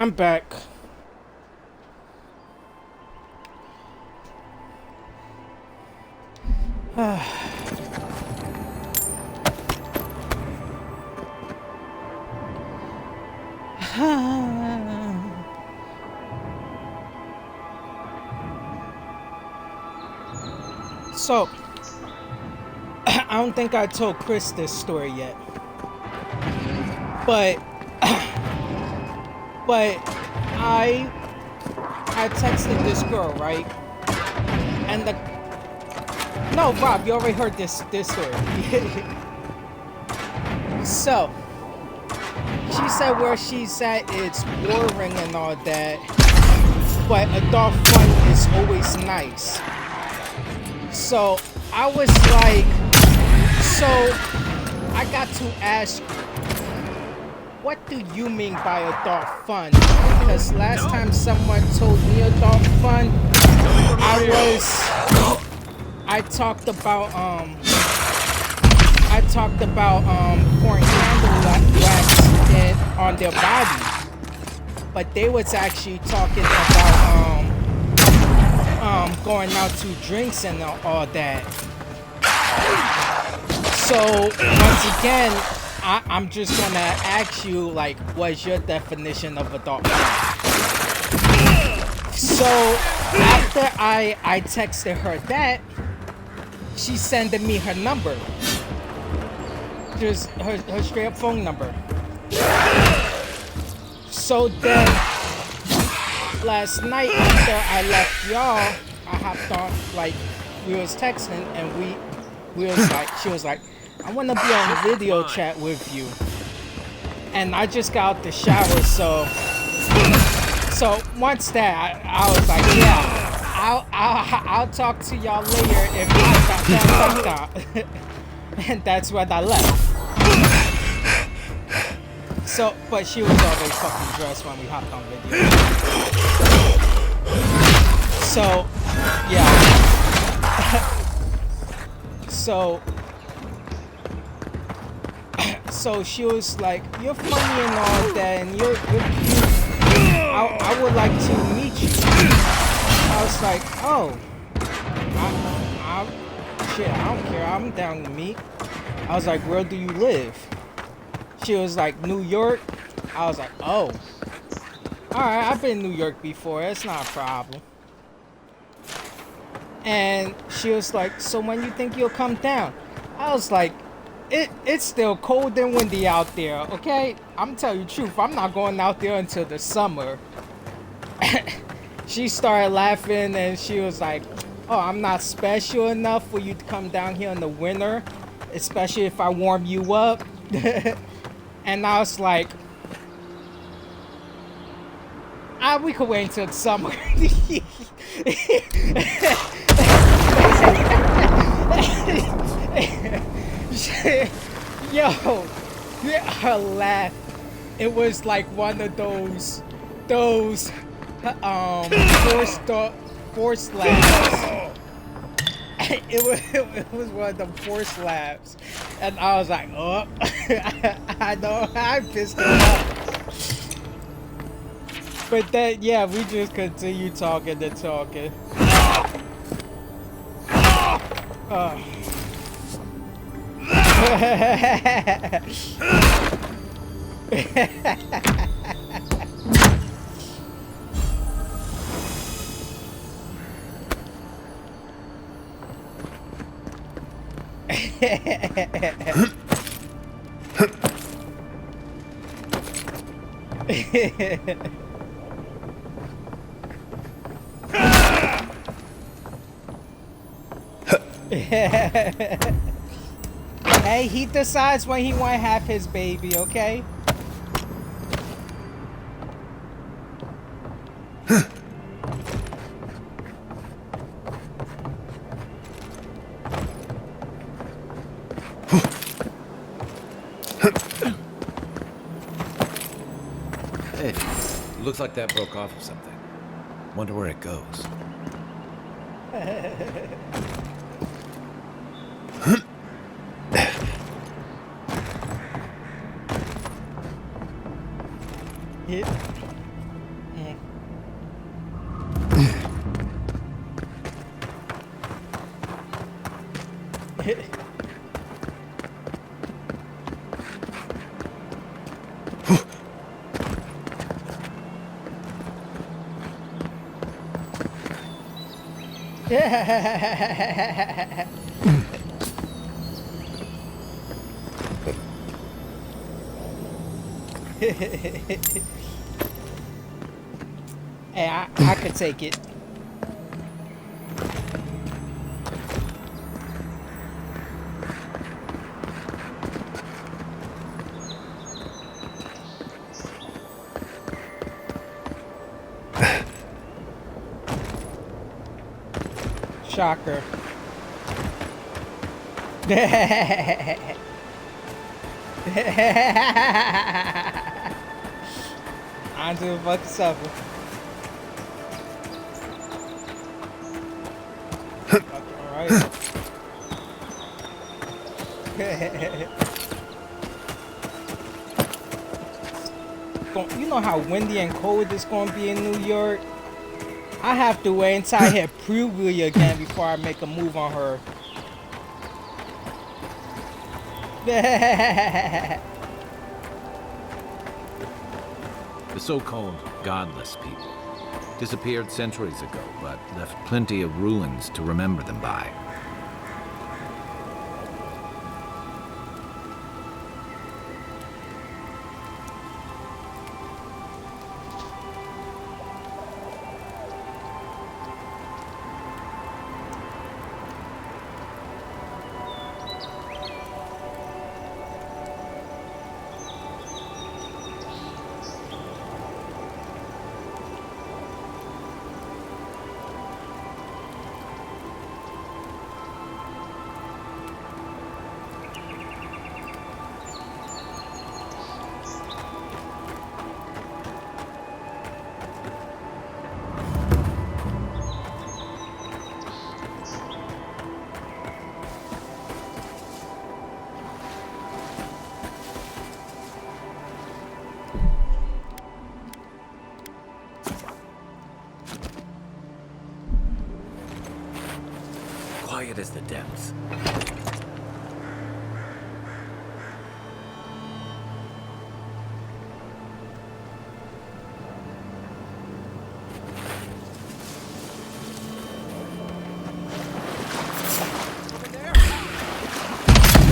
I'm back. So, I don't think I told Chris this story yet, but I texted this girl, right? And no, Rob, you already heard this story. So, she said where she's at, it's boring and all that, but adult fun is always nice. So, I was like, so I got to ask, what do you mean by adult fun? Because last time someone told me adult fun, I talked about pouring candle wax on their body, but they was actually talking about going out to drinks and all that. So once again, I'm just gonna ask you, like, what's your definition of adult fun? So after I texted her that, she sending me her number, just her straight up phone number. So then last night after I left y'all, I hopped on, like, we was texting and we was like, she was like, I want to be on video chat with you. And I just got out the shower, so once that, I was like, yeah, I'll talk to y'all later if you got that. And that's when I left. So, but she was already fucking dressed when we hopped on video. So, yeah. So she was like, you're funny and all that, and you're cute. I would like to meet you. I was like, oh, shit, I don't care. I'm down to meet. I was like, where do you live? She was like, New York. I was like, oh. Alright, I've been in New York before. It's not a problem. And she was like, so when you think you'll come down? I was like, it's still cold and windy out there, okay? I'm telling you the truth. I'm not going out there until the summer. She started laughing and she was like, oh, I'm not special enough for you to come down here in the winter, especially if I warm you up. And I was like, we could wait until the summer. Yo, her laugh, it was like one of those forced laughs. It was one of them forced laughs, and I was like, oh, I know, I pissed her off. But then, yeah, we just continued talking and talking. Hey, he decides when he want to have his baby, okay? Hey, looks like that broke off of something. Wonder where it goes. Hey, I could take it. Shocker. On to the fucking supper. Alright. You know how windy and cold it's gonna be in New York? I have to wait until I hit puberty again before I make a move on her. The so-called godless people disappeared centuries ago, but left plenty of ruins to remember them by. Quiet as the depths.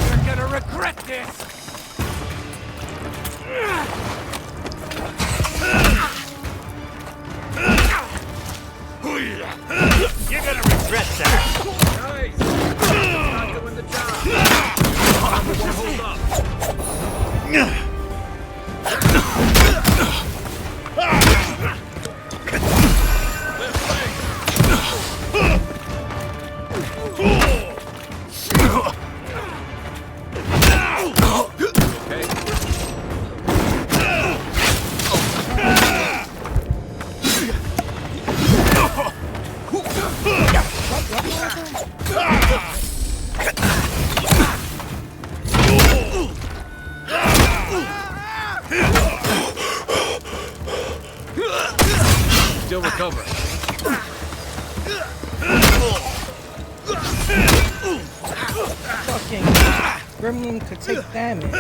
You're gonna regret this! You're gonna regret that! Nice! Not doing the job! Armor won't hold up! Still recovering. Fucking gremlin could take damage.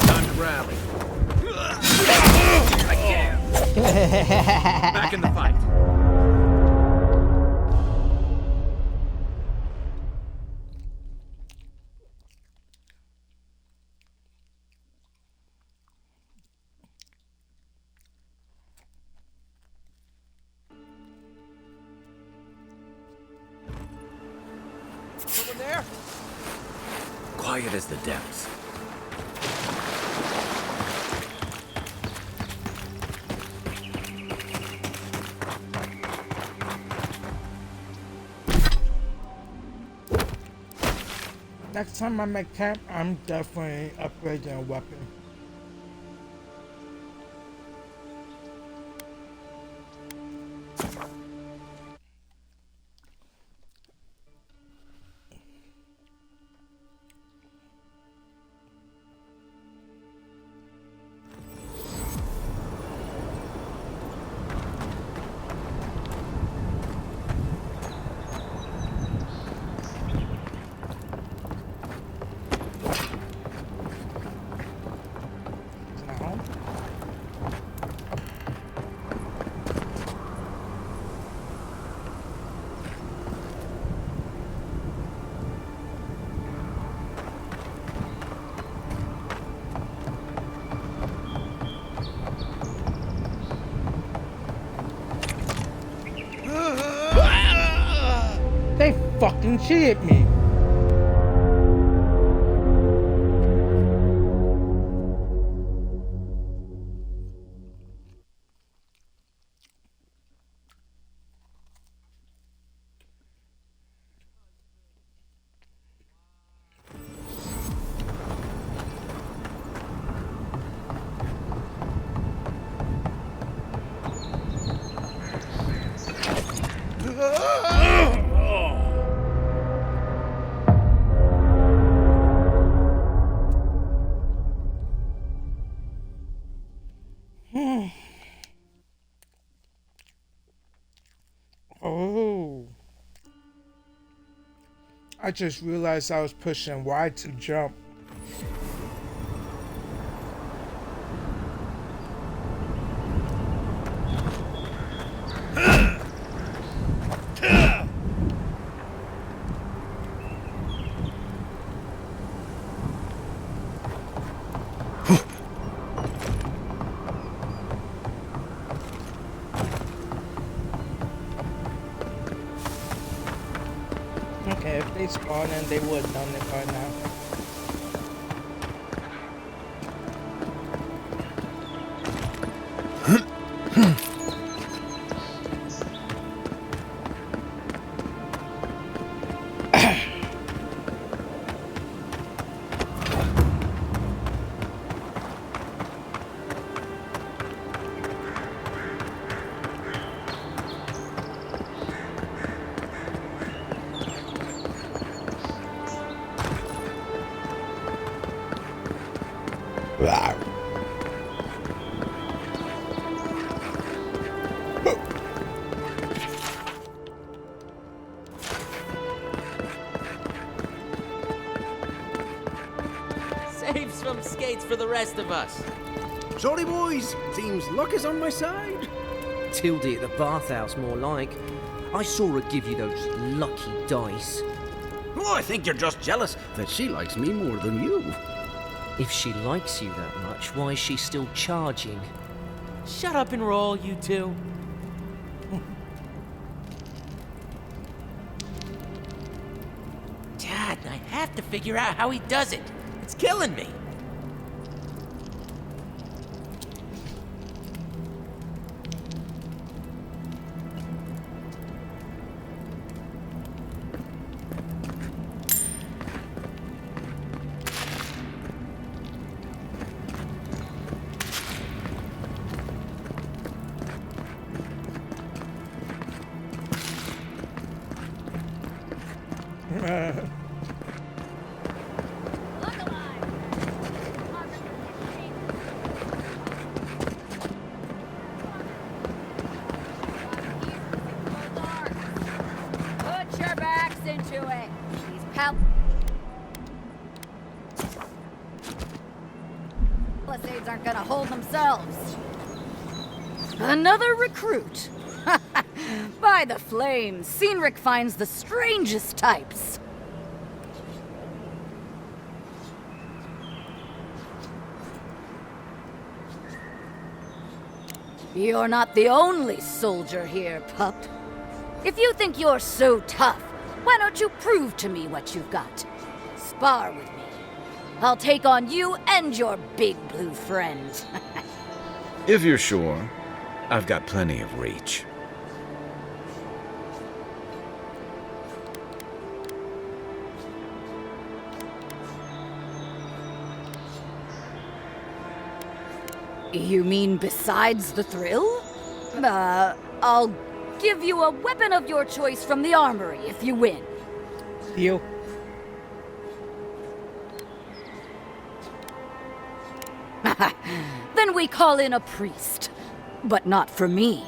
Time to rally. I can't. Back in the fight. Someone there? Quiet as the depths. Next time I'm at camp, I'm definitely upgrading a weapon. They fucking cheated me. Oh. I just realized I was pushing Y to jump. Okay, if they spawned in, they would have done it by now. Saves some skates for the rest of us. Sorry, boys. Seems luck is on my side. Tildy at the bathhouse, more like. I saw her give you those lucky dice. Oh, I think you're just jealous that she likes me more than you. If she likes you that much, why is she still charging? Shut up and roll, you two. Dad, I have to figure out how he does it. It's killing me. Put your backs into it. These palisades aren't gonna hold themselves. Another recruit. By the flames, Cynric finds the strangest types. You're not the only soldier here, pup. If you think you're so tough, why don't you prove to me what you've got? Spar with me. I'll take on you and your big blue friend. If you're sure, I've got plenty of reach. You mean besides the thrill? I'll give you a weapon of your choice from the armory if you win. Deal. Then we call in a priest. But not for me.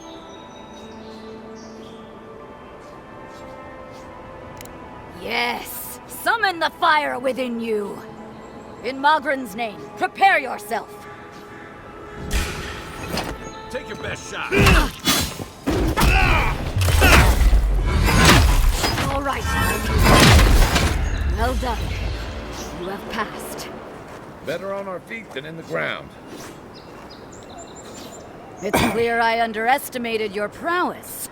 Yes, summon the fire within you. In Magran's name, prepare yourself. Take your best shot. All right. Well done. You have passed. Better on our feet than in the ground. It's clear I underestimated your prowess.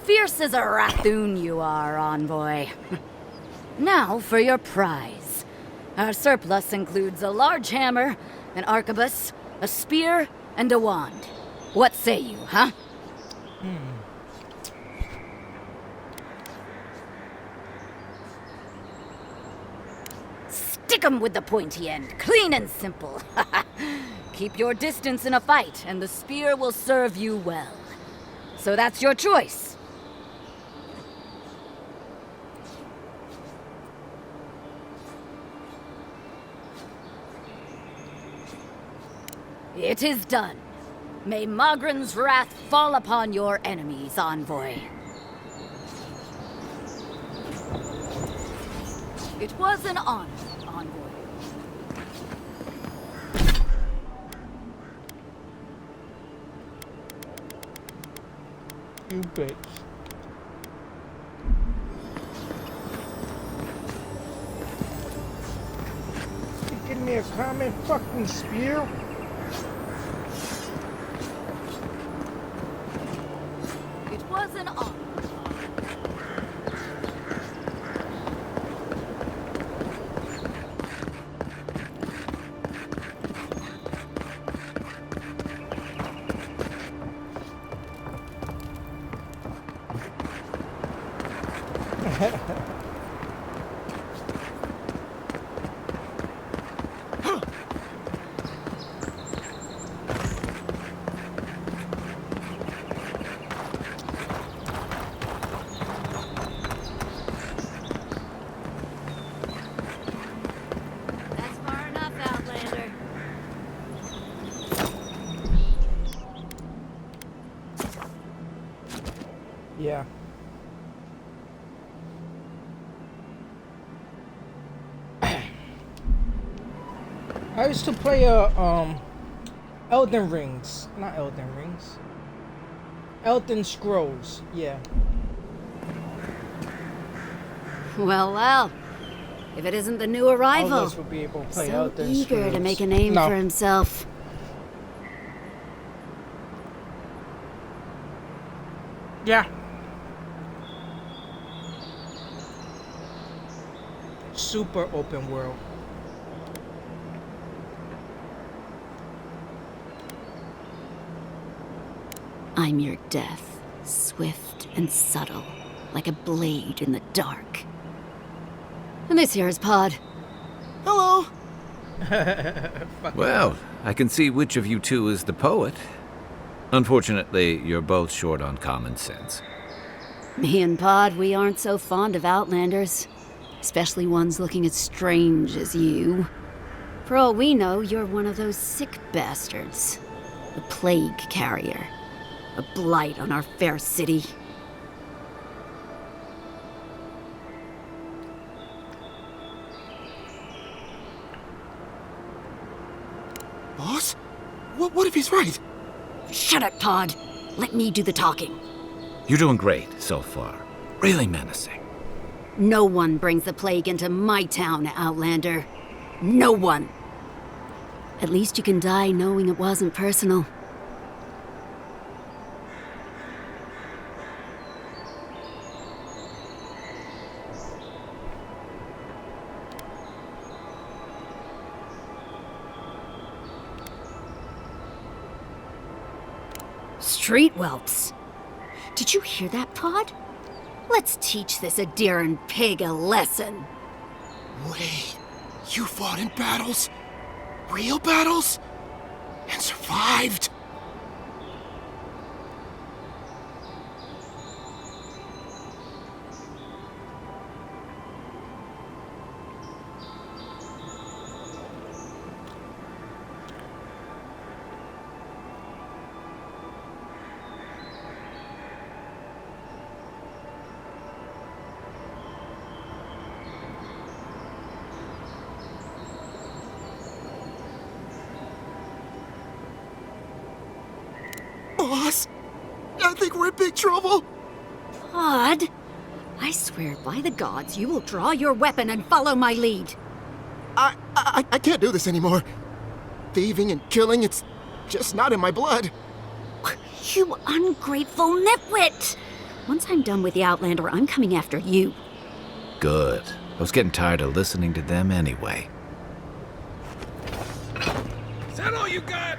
Fierce as a raccoon you are, envoy. Now for your prize. Our surplus includes a large hammer, an arquebus, a spear, and a wand. What say you, huh? Stick 'em with the pointy end, clean and simple. Keep your distance in a fight, and the spear will serve you well. So that's your choice. It is done. May Magran's wrath fall upon your enemies, envoy. It was an honor, envoy. You bitch. You give me a common fucking spear? It was an honor. That's far enough, Outlander. Yeah. I used to play Elden Rings, not Elden Rings. Elden Scrolls, yeah. Well, well. If it isn't the new arrival. All of us will be able to play So Elden eager to Scrolls. make a name No. for himself. Yeah. Super open world. I'm your death, swift and subtle, like a blade in the dark. And this here is Pod. Hello. Well, I can see which of you two is the poet. Unfortunately, you're both short on common sense. Me and Pod, we aren't so fond of Outlanders. Especially ones looking as strange as you. For all we know, you're one of those sick bastards. The plague carrier. A blight on our fair city. Boss? What if he's right? Shut up, Pod. Let me do the talking. You're doing great so far. Really menacing. No one brings the plague into my town, Outlander. No one. At least you can die knowing it wasn't personal. Street whelps. Did you hear that, Pod? Let's teach this Adiran pig a lesson. Wait, you fought in battles? Real battles? And survived? Boss, I think we're in big trouble. Pod, I swear by the gods you will draw your weapon and follow my lead. I can't do this anymore. Thieving and killing, it's just not in my blood. You ungrateful nitwit! Once I'm done with the Outlander, I'm coming after you. Good. I was getting tired of listening to them anyway. Is that all you got?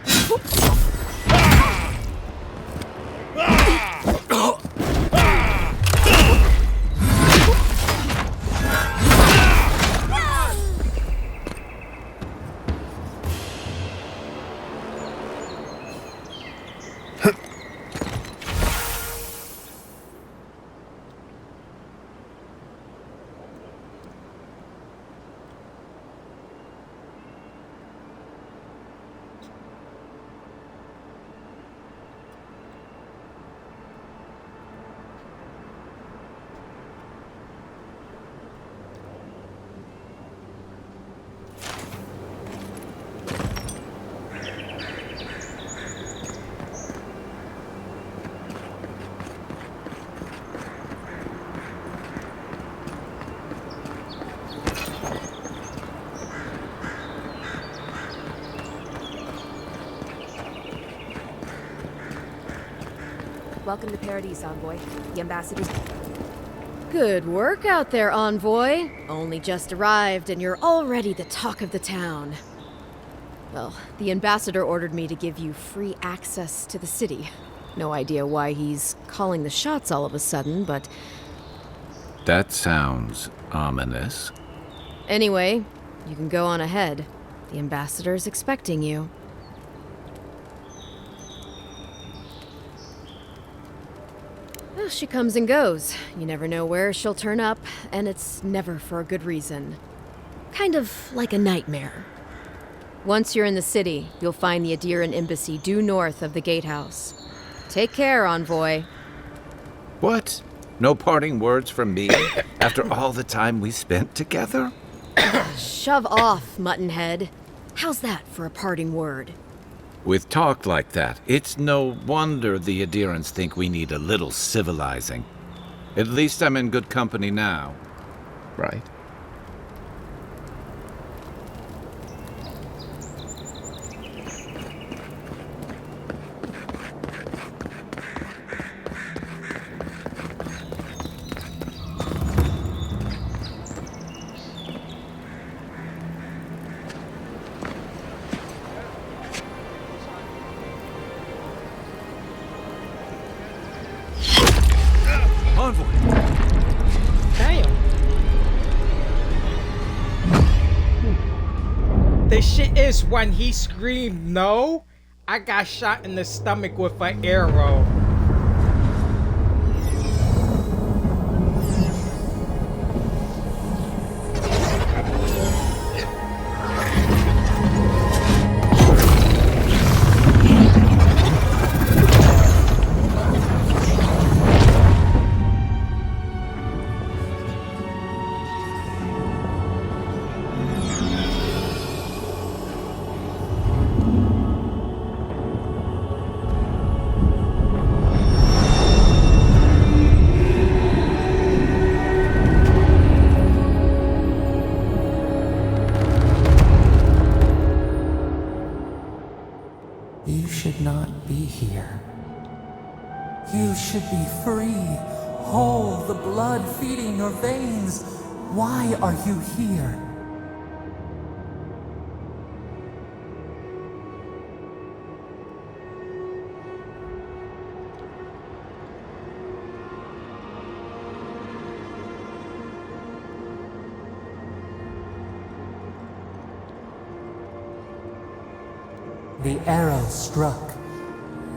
Welcome to Paradise, Envoy. The ambassador's... Good work out there, Envoy. Only just arrived and you're already the talk of the town. Well, the ambassador ordered me to give you free access to the city. No idea why he's calling the shots all of a sudden, but... That sounds ominous. Anyway, you can go on ahead. The ambassador's expecting you. Well, she comes and goes. You never know where she'll turn up, and it's never for a good reason. Kind of like a nightmare. Once you're in the city, you'll find the Adiran embassy due north of the gatehouse. Take care, Envoy. What? No parting words from me after all the time we spent together? Shove off, Muttonhead. How's that for a parting word? With talk like that, it's no wonder the Adirans think we need a little civilizing. At least I'm in good company now, right? The shit is when he screamed no, I got shot in the stomach with an arrow. You should not be here. You should be free, whole, the blood feeding your veins. Why are you here? The arrow struck.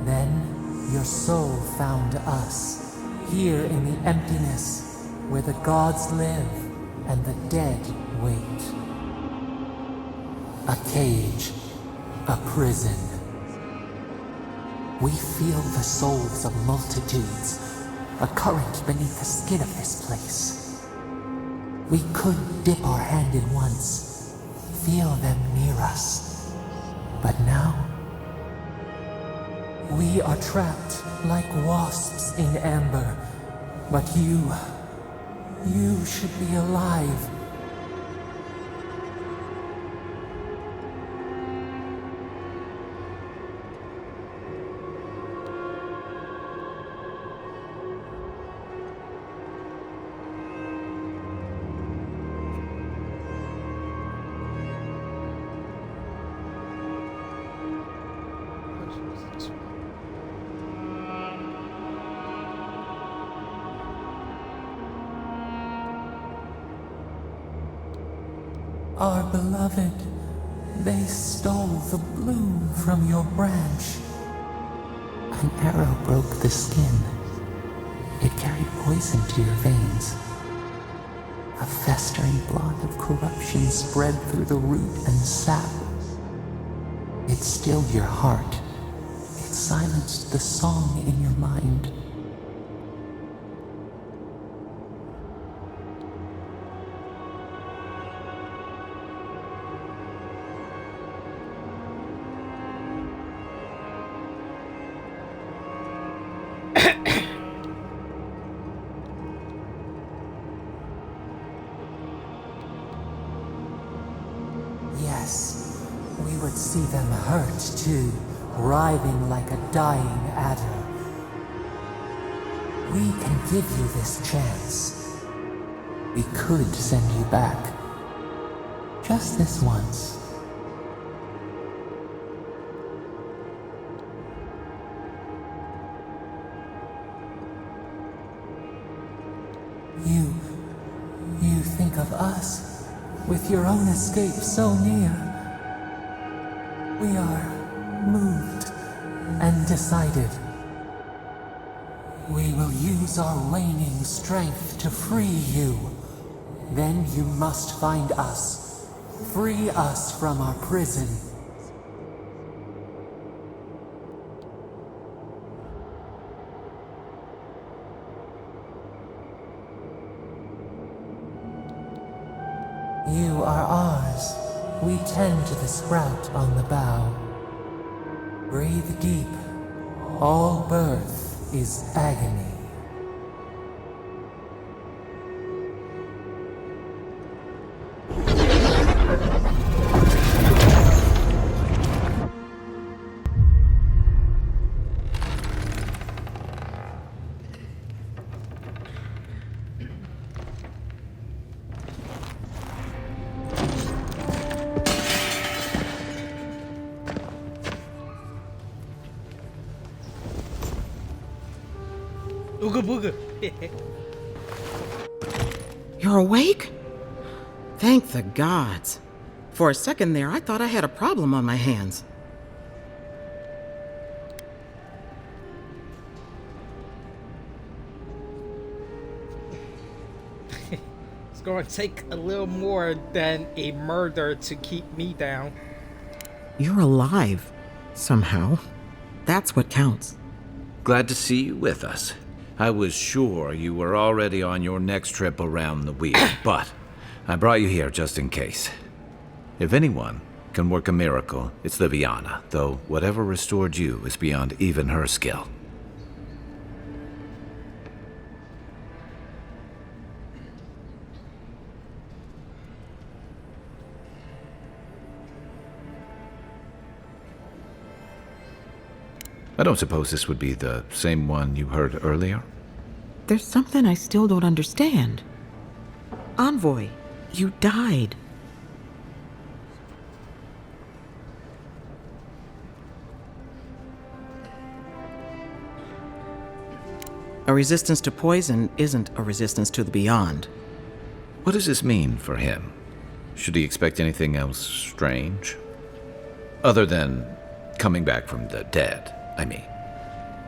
Then your soul found us, here in the emptiness, where the gods live and the dead wait. A cage, a prison. We feel the souls of multitudes, a current beneath the skin of this place. We could dip our hand in once, feel them near us. But now, we are trapped like wasps in amber. But you should be alive. Our beloved, they stole the bloom from your branch. An arrow broke the skin. It carried poison to your veins. A festering blot of corruption spread through the root and sap. It stilled your heart. It silenced the song in your mind. Yes, we would see them hurt too, writhing like a dying adder. We can give you this chance. We could send you back. Just this once. You think of us, with your own escape so near. We are moved and decided. We will use our waning strength to free you. Then you must find us. Free us from our prison. You are ours. We tend to the sprout on the bough. Breathe deep. All birth is agony. Ooga booga. You're awake? Thank the gods. For a second there, I thought I had a problem on my hands. It's going to take a little more than a murder to keep me down. You're alive. Somehow. That's what counts. Glad to see you with us. I was sure you were already on your next trip around the wheel, but I brought you here just in case. If anyone can work a miracle, it's Liviana, though whatever restored you is beyond even her skill. I don't suppose this would be the same one you heard earlier? There's something I still don't understand. Envoy, you died. A resistance to poison isn't a resistance to the beyond. What does this mean for him? Should he expect anything else strange? Other than coming back from the dead, I mean.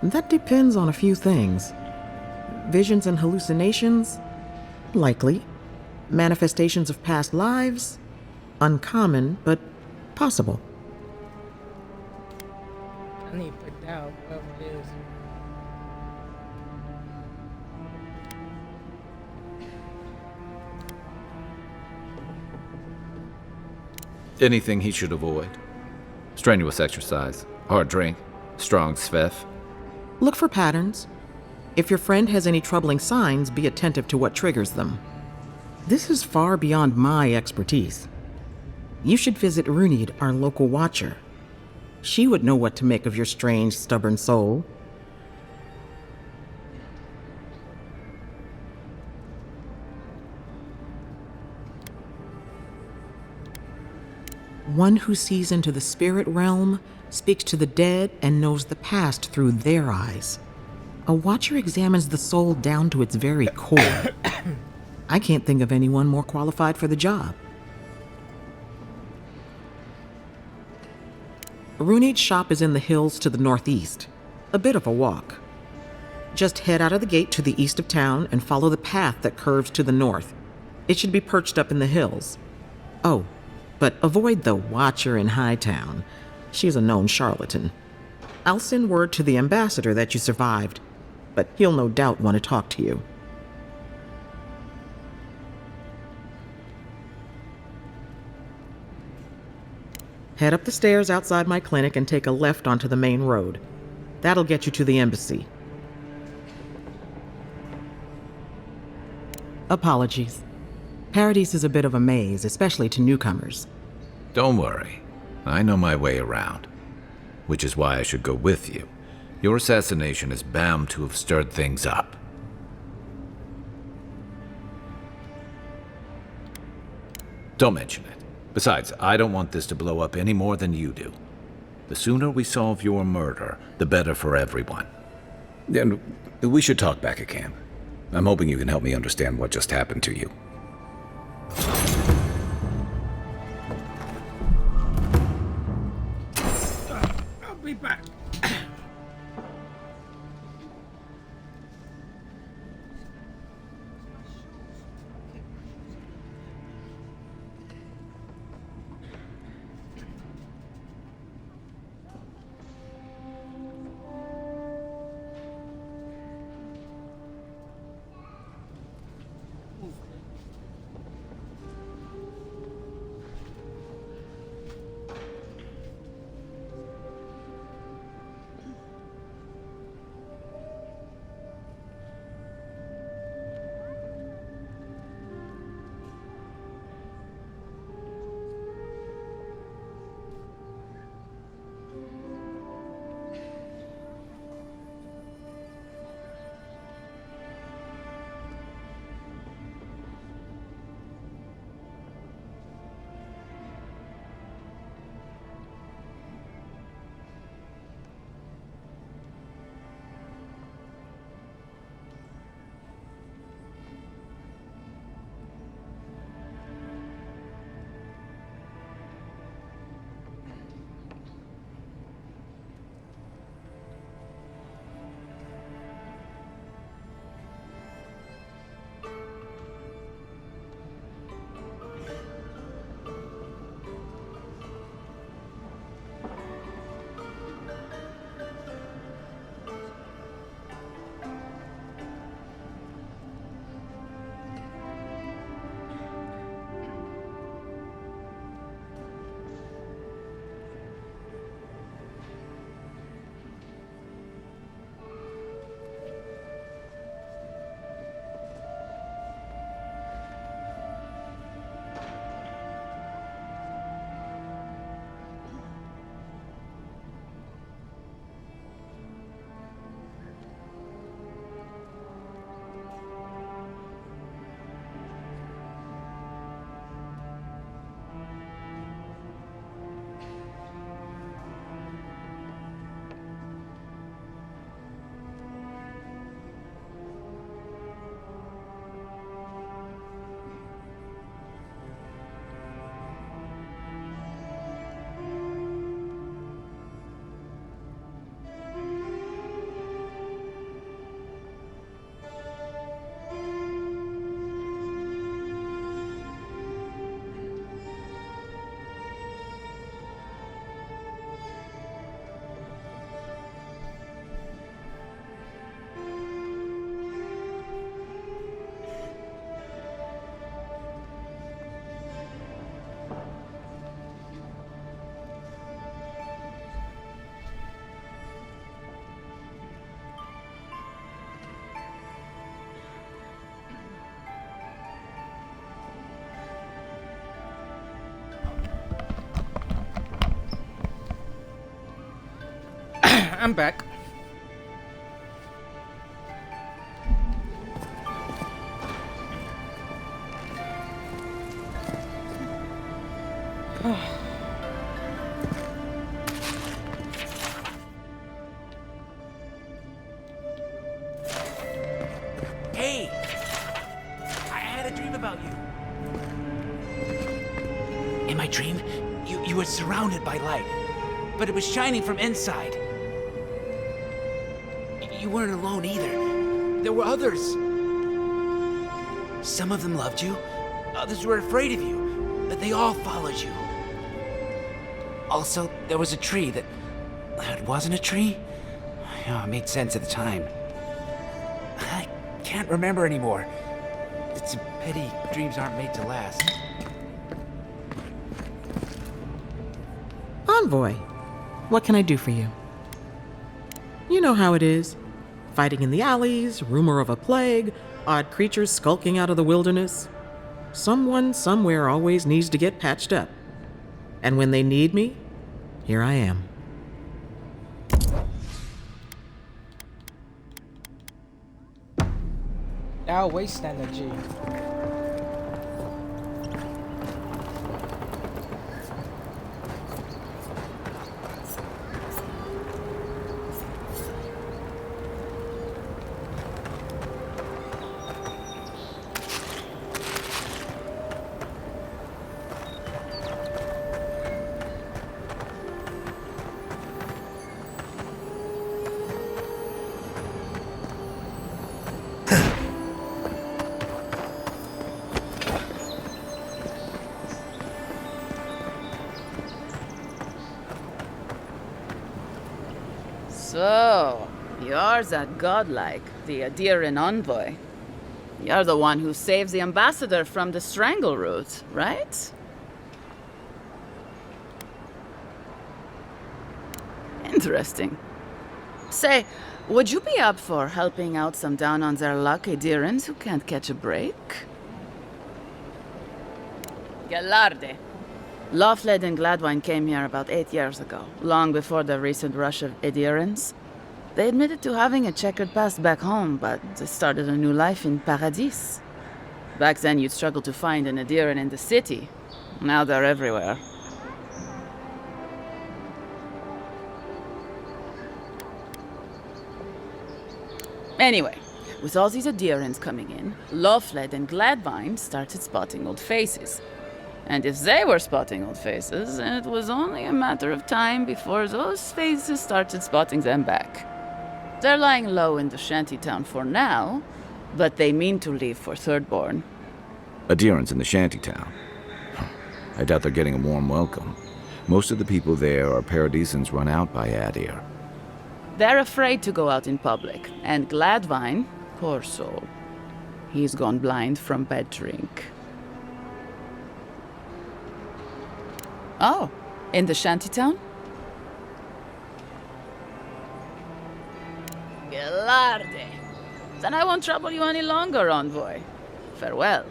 That depends on a few things. Visions and hallucinations? Likely. Manifestations of past lives? Uncommon, but possible. I need to put down whoever it is. Anything he should avoid? Strenuous exercise, hard drink, strong sveff. Look for patterns. If your friend has any troubling signs, be attentive to what triggers them. This is far beyond my expertise. You should visit Runid, our local watcher. She would know what to make of your strange, stubborn soul. One who sees into the spirit realm, speaks to the dead, and knows the past through their eyes. A watcher examines the soul down to its very core. I can't think of anyone more qualified for the job. Rooney's shop is in the hills to the northeast. A bit of a walk. Just head out of the gate to the east of town and follow the path that curves to the north. It should be perched up in the hills. Oh, but avoid the Watcher in Hightown. She's a known charlatan. I'll send word to the ambassador that you survived, but he'll no doubt want to talk to you. Head up the stairs outside my clinic and take a left onto the main road. That'll get you to the embassy. Apologies. Paradise is a bit of a maze, especially to newcomers. Don't worry. I know my way around. Which is why I should go with you. Your assassination is bound to have stirred things up. Don't mention it. Besides, I don't want this to blow up any more than you do. The sooner we solve your murder, the better for everyone. And we should talk back at camp. I'm hoping you can help me understand what just happened to you. I'll be back. I'm back. Hey! I had a dream about you. In my dream, you were surrounded by light. but it was shining from inside. You weren't alone either. There were others. Some of them loved you, others were afraid of you, but they all followed you. Also, there was a tree that... It wasn't a tree? Oh, it made sense at the time. I can't remember anymore. It's a pity dreams aren't made to last. Envoy, what can I do for you? You know how it is. Fighting in the alleys, rumor of a plague, odd creatures skulking out of the wilderness. Someone somewhere always needs to get patched up. And when they need me, here I am. I'll waste energy. So, you're that godlike, the Adiran envoy. You're the one who saves the ambassador from the strangle root, right? Interesting. Say, would you be up for helping out some down-on-their-luck Adirans who can't catch a break? Galarde. Loftlead and Gladwine came here about 8 years ago, long before the recent rush of Adirans. They admitted to having a checkered past back home, but they started a new life in Paradis. Back then, you'd struggle to find an Adiran in the city. Now they're everywhere. Anyway, with all these Adirans coming in, Loftlead and Gladwine started spotting old faces. And if they were spotting old faces, it was only a matter of time before those faces started spotting them back. They're lying low in the shantytown for now, but they mean to leave for Thirdborn. Adirans in the shantytown. I doubt they're getting a warm welcome. Most of the people there are Paradisans run out by Adir. They're afraid to go out in public, and Gladwine, poor soul, he's gone blind from bad drink. Oh, in the shantytown? Galarde. Then I won't trouble you any longer, envoy. Farewell.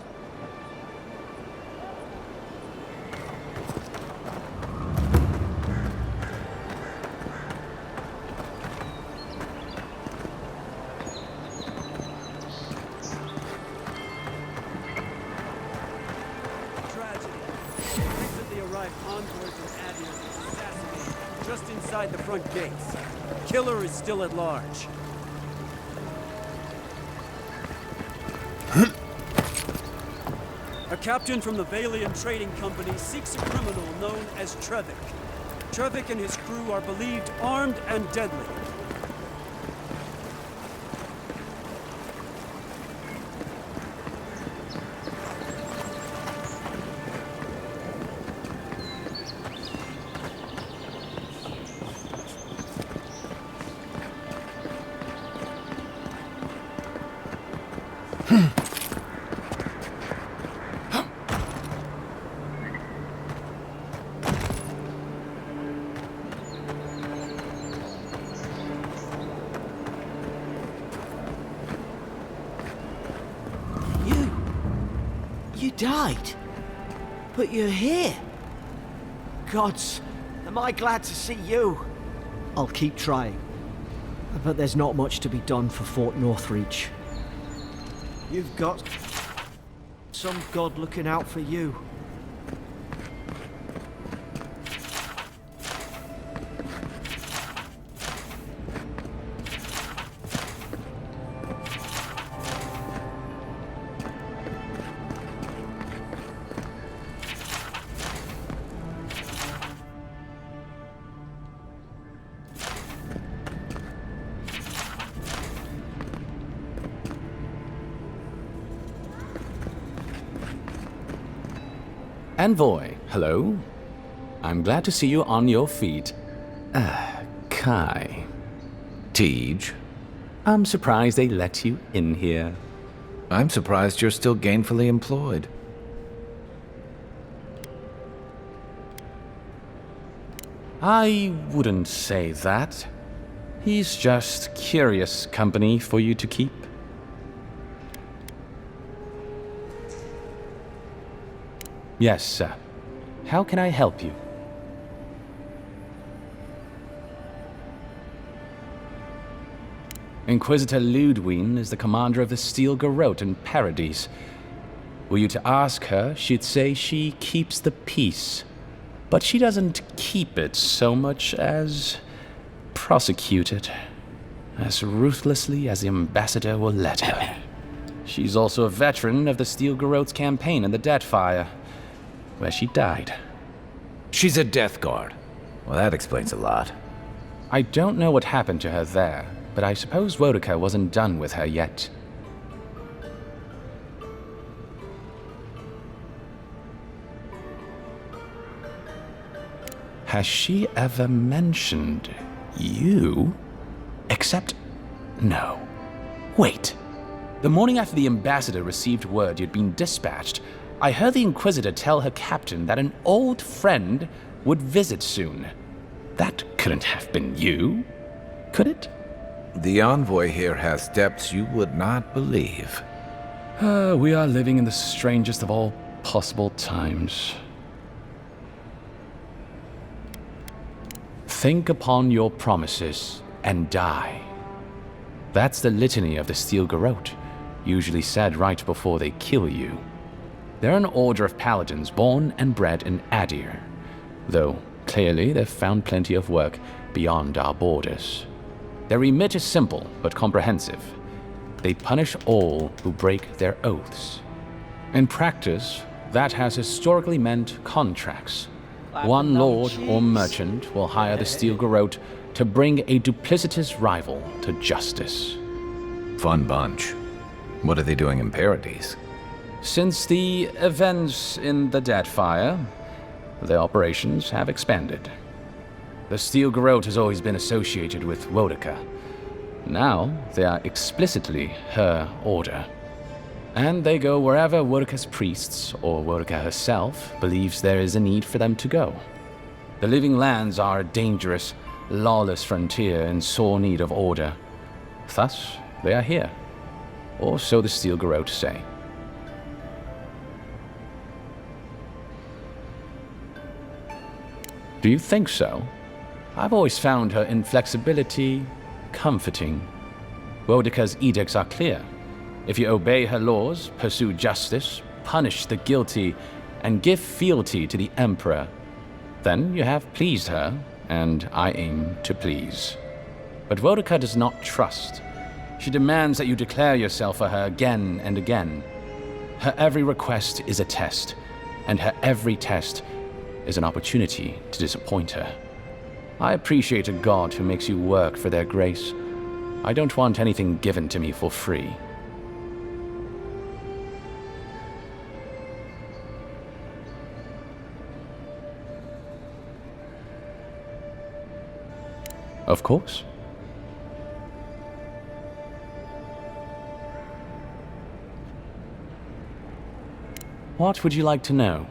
Just inside the front gates. Killer is still at large. A captain from the Valian Trading Company seeks a criminal known as Trevik. Trevik and his crew are believed armed and deadly. You died? But you're here? Gods, am I glad to see you? I'll keep trying. But there's not much to be done for Fort Northreach. You've got some god looking out for you. Envoy, hello. I'm glad to see you on your feet. Kai. Tej. I'm surprised they let you in here. I'm surprised you're still gainfully employed. I wouldn't say that. He's just curious company for you to keep. Yes, sir. How can I help you? Inquisitor Ludwine is the commander of the Steel Garrote in Paradise. Were you to ask her, she'd say she keeps the peace. But she doesn't keep it so much as prosecute it. As ruthlessly as the ambassador will let her. She's also a veteran of the Steel Garrote's campaign in the Deathfire, where she died. She's a Death Guard. Well, that explains a lot. I don't know what happened to her there, but I suppose Wodica wasn't done with her yet. Has she ever mentioned you? Except, no. Wait. The morning after the ambassador received word you'd been dispatched, I heard the Inquisitor tell her captain that an old friend would visit soon. That couldn't have been you, could it? The envoy here has depths you would not believe. We are living in the strangest of all possible times. Think upon your promises and die. That's the litany of the Steel Garrote, usually said right before they kill you. They're an order of paladins born and bred in Adir, though clearly they've found plenty of work beyond our borders. Their remit is simple but comprehensive. They punish all who break their oaths. In practice, that has historically meant contracts. One lord or merchant will hire the Steel Garrote to bring a duplicitous rival to justice. Fun bunch. What are they doing in Paradise? Since the events in the Deathfire, their operations have expanded. The Steel Garrote has always been associated with Wodica. Now, they are explicitly her order. And they go wherever Wodica's priests, or Wodica herself, believes there is a need for them to go. The Living Lands are a dangerous, lawless frontier in sore need of order. Thus, they are here. Or so the Steel Garrote say. Do you think so? I've always found her inflexibility comforting. Wodica's edicts are clear. If you obey her laws, pursue justice, punish the guilty, and give fealty to the Emperor, then you have pleased her, and I aim to please. But Wodica does not trust. She demands that you declare yourself for her again and again. Her every request is a test, and her every test is an opportunity to disappoint her. I appreciate a god who makes you work for their grace. I don't want anything given to me for free. Of course. What would you like to know?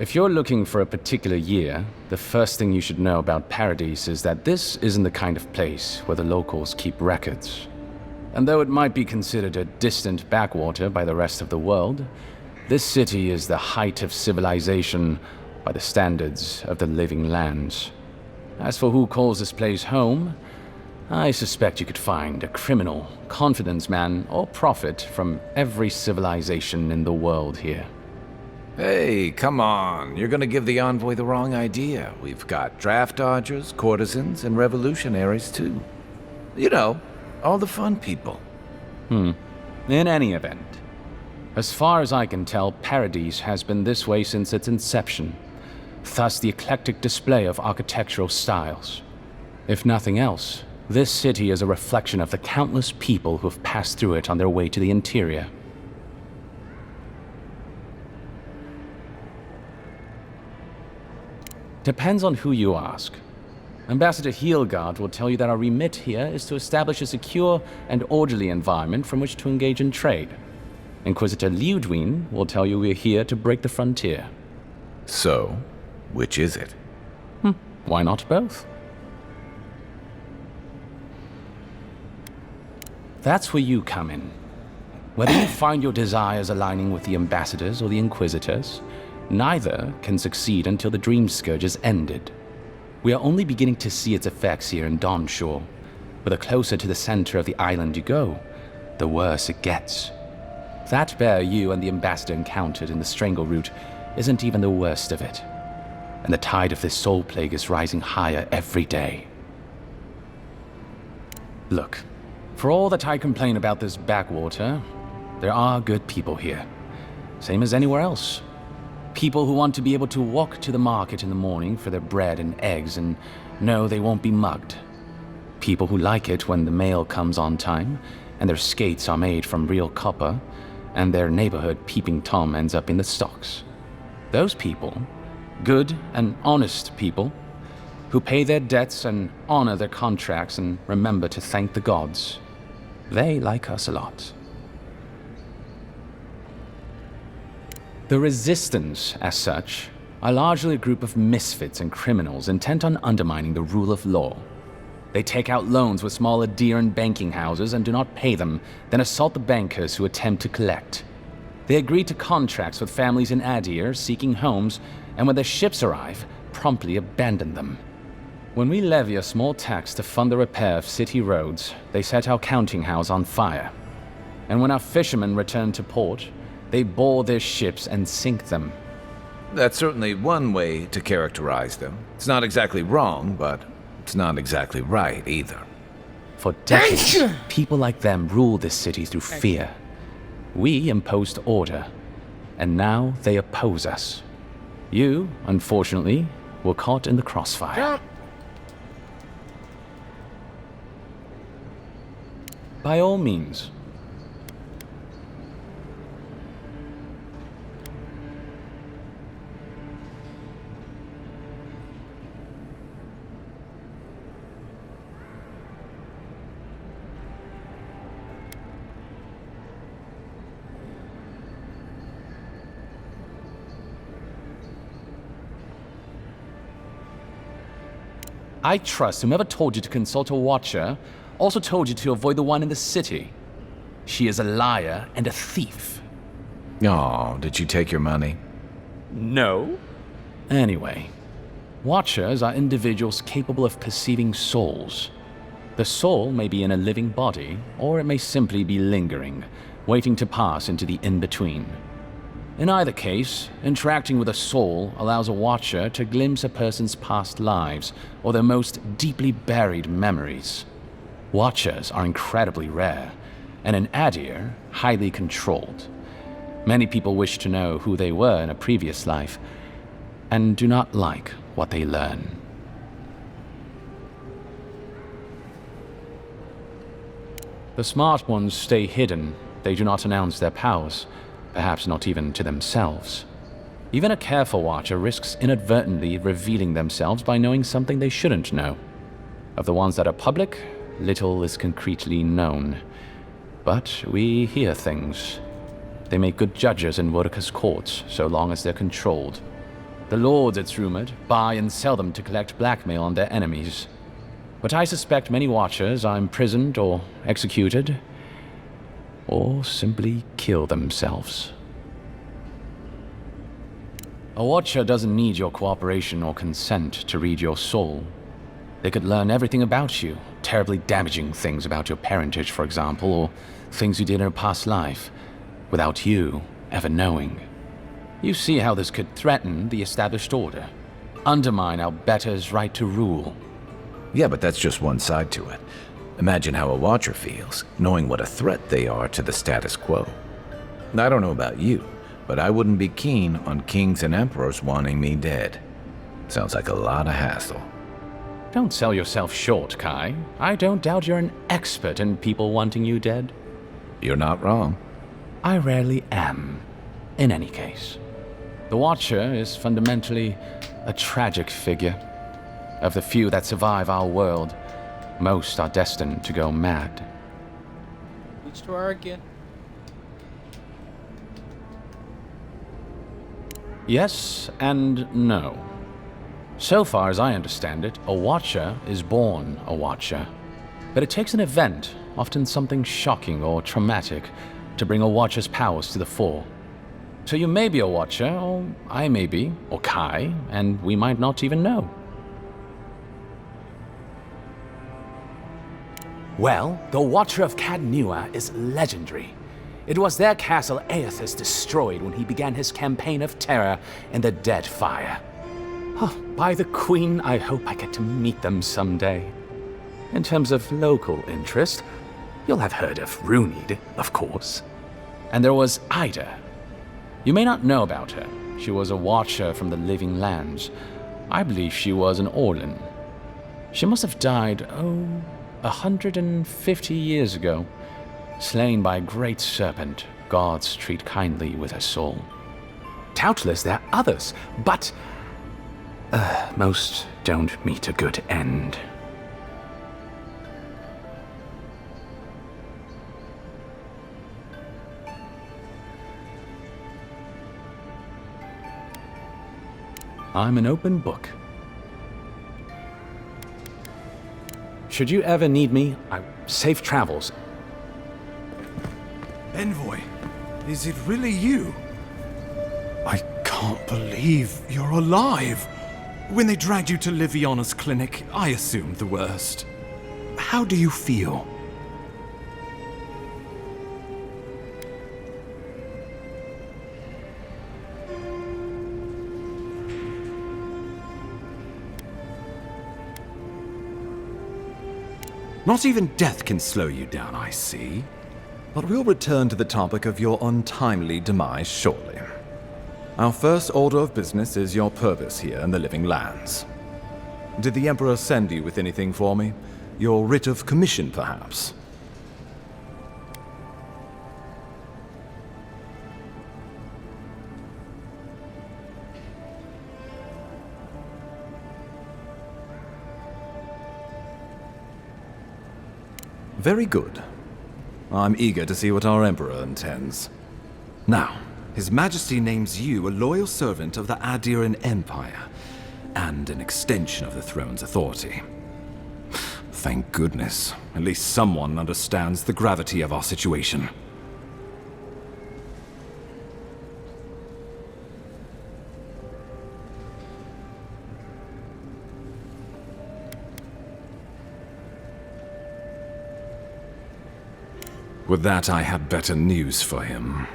If you're looking for a particular year, the first thing you should know about Paradise is that this isn't the kind of place where the locals keep records. And though it might be considered a distant backwater by the rest of the world, this city is the height of civilization by the standards of the Living Lands. As for who calls this place home, I suspect you could find a criminal, confidence man, or prophet from every civilization in the world here. Hey, come on. You're gonna give the envoy the wrong idea. We've got draft dodgers, courtesans, and revolutionaries, too. You know, all the fun people. In any event, As far as I can tell, Paradise has been this way since its inception. Thus the eclectic display of architectural styles. If nothing else, this city is a reflection of the countless people who have passed through it on their way to the interior. Depends on who you ask. Ambassador Heelgard will tell you that our remit here is to establish a secure and orderly environment from which to engage in trade. Inquisitor Liudwin will tell you we're here to break the frontier. So, which is it? Why not both? That's where you come in. Whether you find your desires aligning with the ambassadors or the inquisitors, neither can succeed until the Dream Scourge is ended. We are only beginning to see its effects here in Dawnshore, but the closer to the center of the island you go, the worse it gets. That bear you and the ambassador encountered in the Strangle Route isn't even the worst of it, and the tide of this soul plague is rising higher every day. Look, for all that I complain about this backwater, there are good people here, same as anywhere else. People who want to be able to walk to the market in the morning for their bread and eggs and know they won't be mugged. People who like it when the mail comes on time, and their skates are made from real copper, and their neighborhood peeping Tom ends up in the stocks. Those people, good and honest people, who pay their debts and honor their contracts and remember to thank the gods, they like us a lot. The Resistance, as such, are largely a group of misfits and criminals intent on undermining the rule of law. They take out loans with small Adir and banking houses and do not pay them, then assault the bankers who attempt to collect. They agree to contracts with families in Adir seeking homes, and when their ships arrive, promptly abandon them. When we levy a small tax to fund the repair of city roads, they set our counting house on fire. And when our fishermen return to port, they board their ships and sink them. That's certainly one way to characterize them. It's not exactly wrong, but it's not exactly right either. For decades, people like them ruled this city through fear. We imposed order, and now they oppose us. You, unfortunately, were caught in the crossfire. By all means. I trust whomever told you to consult a watcher also told you to avoid the one in the city. She is a liar and a thief. Oh, did you take your money? No. Anyway, watchers are individuals capable of perceiving souls. The soul may be in a living body, or it may simply be lingering, waiting to pass into the in-between. In either case, interacting with a soul allows a watcher to glimpse a person's past lives or their most deeply buried memories. Watchers are incredibly rare, and in Adir, highly controlled. Many people wish to know who they were in a previous life, and do not like what they learn. The smart ones stay hidden. They do not announce their powers. Perhaps not even to themselves. Even a careful watcher risks inadvertently revealing themselves by knowing something they shouldn't know. Of the ones that are public, little is concretely known. But we hear things. They make good judges in Wodika's courts, so long as they're controlled. The lords, it's rumored, buy and sell them to collect blackmail on their enemies. But I suspect many watchers are imprisoned or executed, or simply kill themselves. A watcher doesn't need your cooperation or consent to read your soul. They could learn everything about you, terribly damaging things about your parentage, for example, or things you did in a past life, without you ever knowing. You see how this could threaten the established order, undermine our betters' right to rule. Yeah, but that's just one side to it. Imagine how a watcher feels, knowing what a threat they are to the status quo. I don't know about you, but I wouldn't be keen on kings and emperors wanting me dead. Sounds like a lot of hassle. Don't sell yourself short, Kai. I don't doubt you're an expert in people wanting you dead. You're not wrong. I rarely am. In any case, the Watcher is fundamentally a tragic figure. Of the few that survive our world, most are destined to go mad. Reach to her again. Yes and no. So far as I understand it, a Watcher is born a Watcher. But it takes an event, often something shocking or traumatic, to bring a Watcher's powers to the fore. So you may be a Watcher, or I may be, or Kai, and we might not even know. Well, the Watcher of Cadnua is legendary. It was their castle Aethys destroyed when he began his campaign of terror in the Dead Fire. Oh, by the Queen, I hope I get to meet them someday. In terms of local interest, you'll have heard of Runid, of course. And there was Ida. You may not know about her. She was a Watcher from the Living Lands. I believe she was an Orlan. She must have died, 150 years ago. Slain by a great serpent, gods treat kindly with her soul. Doubtless there are others, but most don't meet a good end. I'm an open book. Should you ever need me, safe travels. Envoy, is it really you? I can't believe you're alive. When they dragged you to Liviana's clinic, I assumed the worst. How do you feel? Not even death can slow you down, I see. But we'll return to the topic of your untimely demise shortly. Our first order of business is your purpose here in the Living Lands. Did the Emperor send you with anything for me? Your writ of commission, perhaps? Very good. I'm eager to see what our Emperor intends. Now, His Majesty names you a loyal servant of the Adiran Empire, and an extension of the throne's authority. Thank goodness. At least someone understands the gravity of our situation. With that, I have better news for him.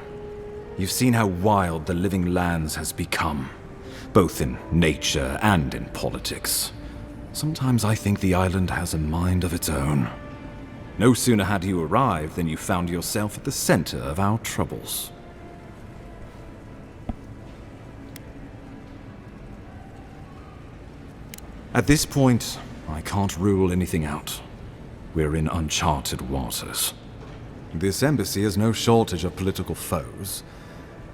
You've seen how wild the Living Lands has become, both in nature and in politics. Sometimes I think the island has a mind of its own. No sooner had you arrived than you found yourself at the center of our troubles. At this point, I can't rule anything out. We're in uncharted waters. This embassy has no shortage of political foes,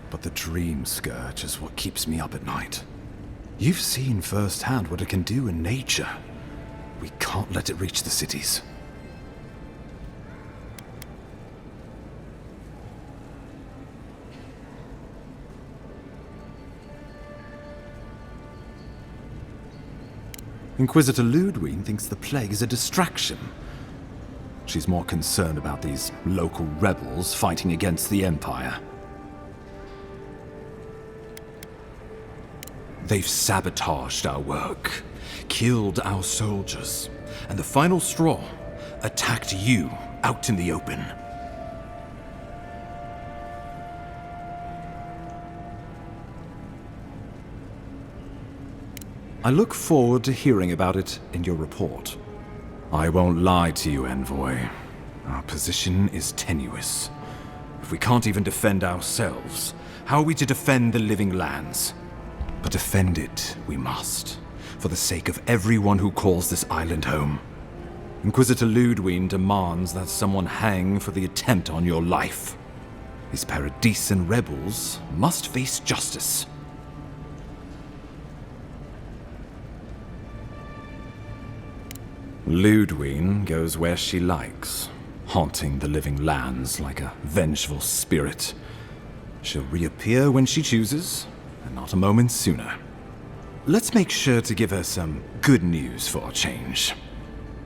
but the Dream Scourge is what keeps me up at night. You've seen firsthand what it can do in nature. We can't let it reach the cities. Inquisitor Ludwig thinks the plague is a distraction. She's more concerned about these local rebels fighting against the Empire. They've sabotaged our work, killed our soldiers, and the final straw, attacked you out in the open. I look forward to hearing about it in your report. I won't lie to you, Envoy. Our position is tenuous. If we can't even defend ourselves, how are we to defend the living lands? But defend it we must, for the sake of everyone who calls this island home. Inquisitor Ludwig demands that someone hang for the attempt on your life. These Paradisian rebels must face justice. Ludwig goes where she likes, haunting the living lands like a vengeful spirit. She'll reappear when she chooses, and not a moment sooner. Let's make sure to give her some good news for a change.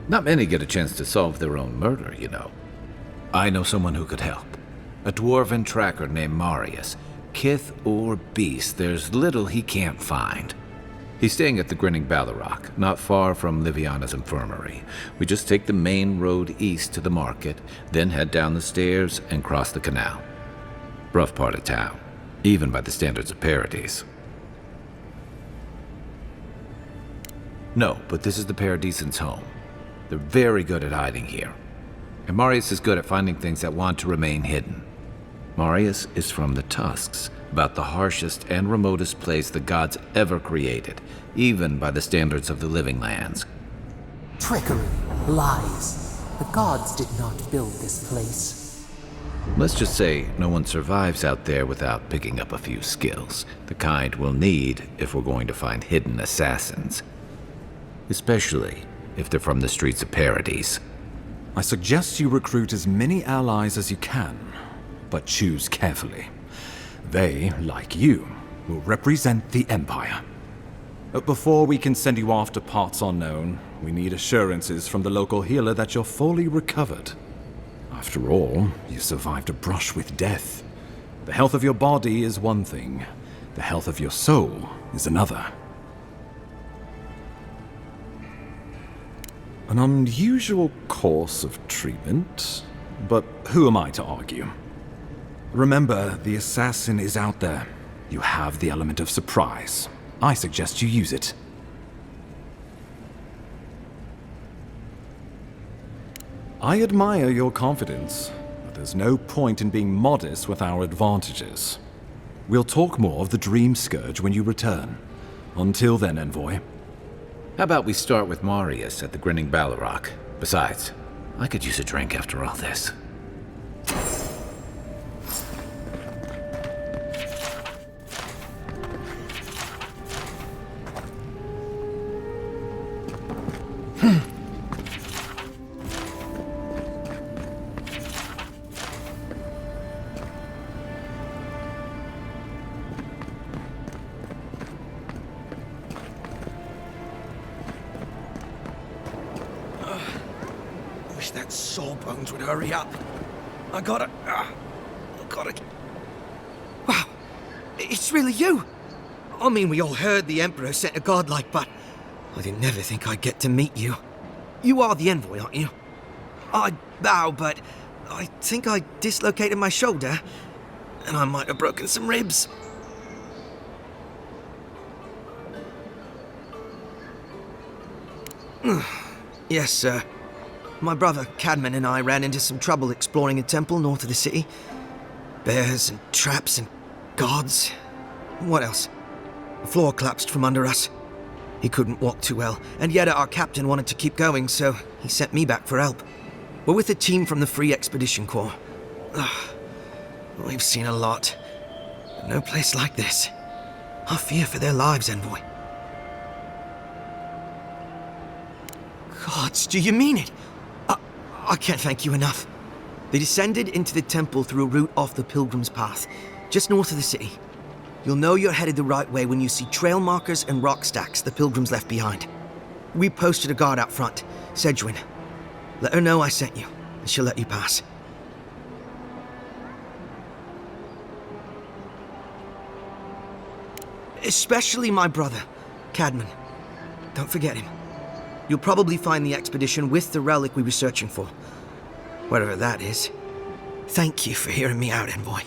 Not many get a chance to solve their own murder, you know. I know someone who could help. A dwarven tracker named Marius. Kith or beast, there's little he can't find. He's staying at the Grinning Ballarrock, not far from Liviana's infirmary. We just take the main road east to the market, then head down the stairs and cross the canal. Rough part of town, even by the standards of Paradis. No, but this is the Paradisians' home. They're very good at hiding here. And Marius is good at finding things that want to remain hidden. Marius is from the Tusks, about the harshest and remotest place the gods ever created, even by the standards of the living lands. Trickery, lies. The gods did not build this place. Let's just say no one survives out there without picking up a few skills, the kind we'll need if we're going to find hidden assassins. Especially if they're from the streets of Paradis. I suggest you recruit as many allies as you can, but choose carefully. They, like you, will represent the Empire. But before we can send you off to parts unknown, we need assurances from the local healer that you're fully recovered. After all, you survived a brush with death. The health of your body is one thing, the health of your soul is another. An unusual course of treatment, but who am I to argue? Remember, the assassin is out there. You have the element of surprise. I suggest you use it. I admire your confidence, but there's no point in being modest with our advantages. We'll talk more of the Dream Scourge when you return. Until then, Envoy. How about we start with Marius at the Grinning Ballarrock? Besides, I could use a drink after all this. That sawbones would hurry up. I gotta... Wow, it's really you. I mean, we all heard the Emperor sent a godlike, but I didn't never think I'd get to meet you. You are the envoy, aren't you? I bow, but I think I dislocated my shoulder, and I might have broken some ribs. Yes, sir. My brother, Cadman, and I ran into some trouble exploring a temple north of the city. Bears and traps and gods. What else? The floor collapsed from under us. He couldn't walk too well, and yet our captain wanted to keep going, so he sent me back for help. We're with a team from the Free Expedition Corps. We've seen a lot. But no place like this. I fear for their lives, Envoy. Gods, do you mean it? I can't thank you enough. They descended into the temple through a route off the Pilgrim's Path, just north of the city. You'll know you're headed the right way when you see trail markers and rock stacks the Pilgrims left behind. We posted a guard out front, Sedgwin. Let her know I sent you, and she'll let you pass. Especially my brother, Cadman. Don't forget him. You'll probably find the expedition with the relic we were searching for. Whatever that is. Thank you for hearing me out, Envoy.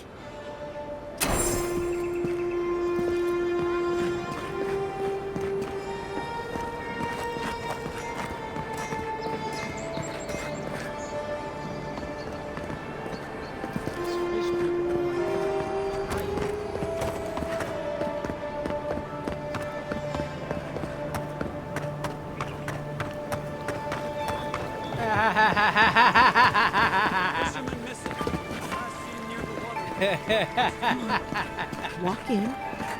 Fisherman missing. Last seen near the water. Walk in,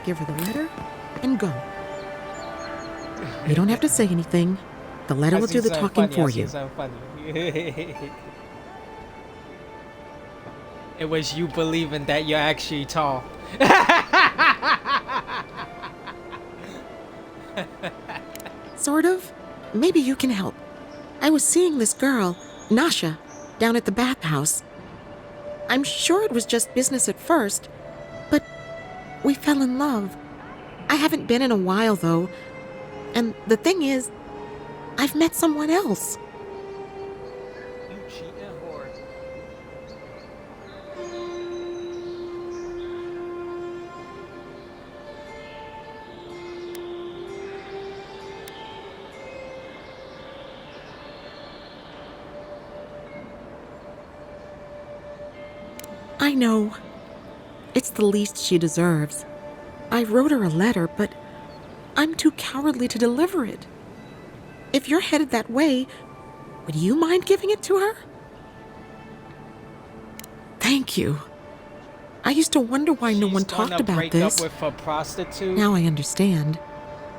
give her the letter, and go. You don't have to say anything. The letter will do the talking for you. It was you believing that you're actually tall. Sort of. Maybe you can help. I was seeing this girl, Nasha, down at the bathhouse. I'm sure it was just business at first, but we fell in love. I haven't been in a while, though. And the thing is, I've met someone else. You cheating whore. I know. It's the least she deserves. I wrote her a letter, but I'm too cowardly to deliver it. If you're headed that way, would you mind giving it to her? Thank you. I used to wonder why no one talked about break this. Up with a prostitute. Now I understand.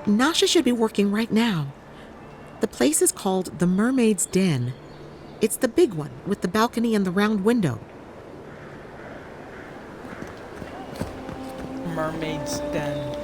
Nasha should be working right now. The place is called the Mermaid's Den. It's the big one with the balcony and the round window. Mermaid's Den.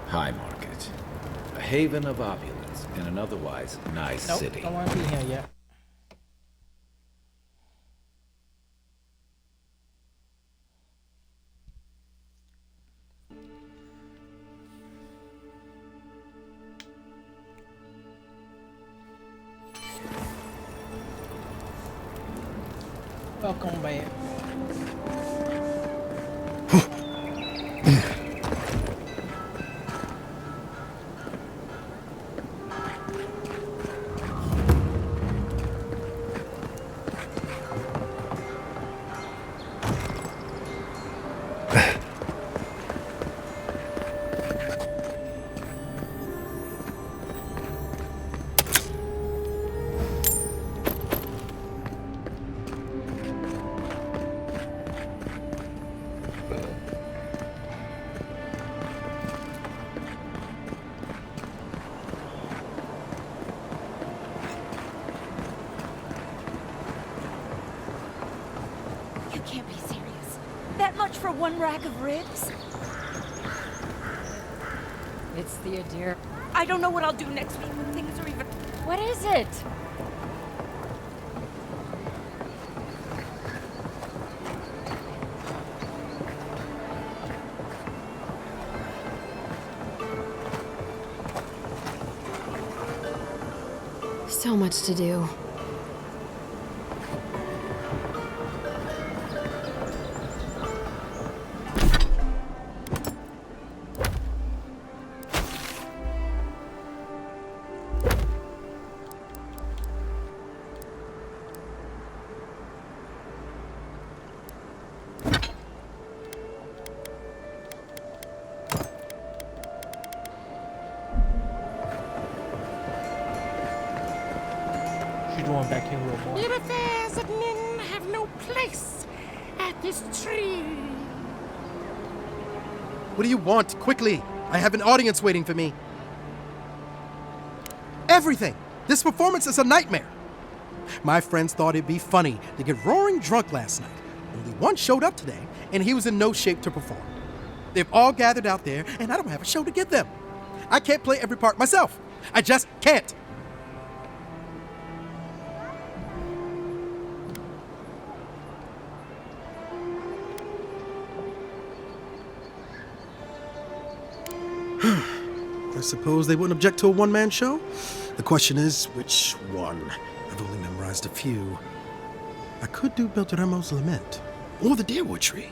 High Market, a haven of opulence in an otherwise nice Nope, city. don't want to be here yet. Welcome back. You can't be serious. That much for one rack of ribs? It's the Adir. I don't know what I'll do next week when things are even... What is it? So much to do. She's going back here real more. Your affairs of men have no place at this tree. What do you want? Quickly! I have an audience waiting for me. Everything! This performance is a nightmare. My friends thought it'd be funny to get roaring drunk last night. Only one showed up today, and he was in no shape to perform. They've all gathered out there, and I don't have a show to give them. I can't play every part myself. I just can't. I suppose they wouldn't object to a one-man show? The question is, which one? I've only memorized memorized a few. I could do Beltramo's Lament, or the Deerwood Tree,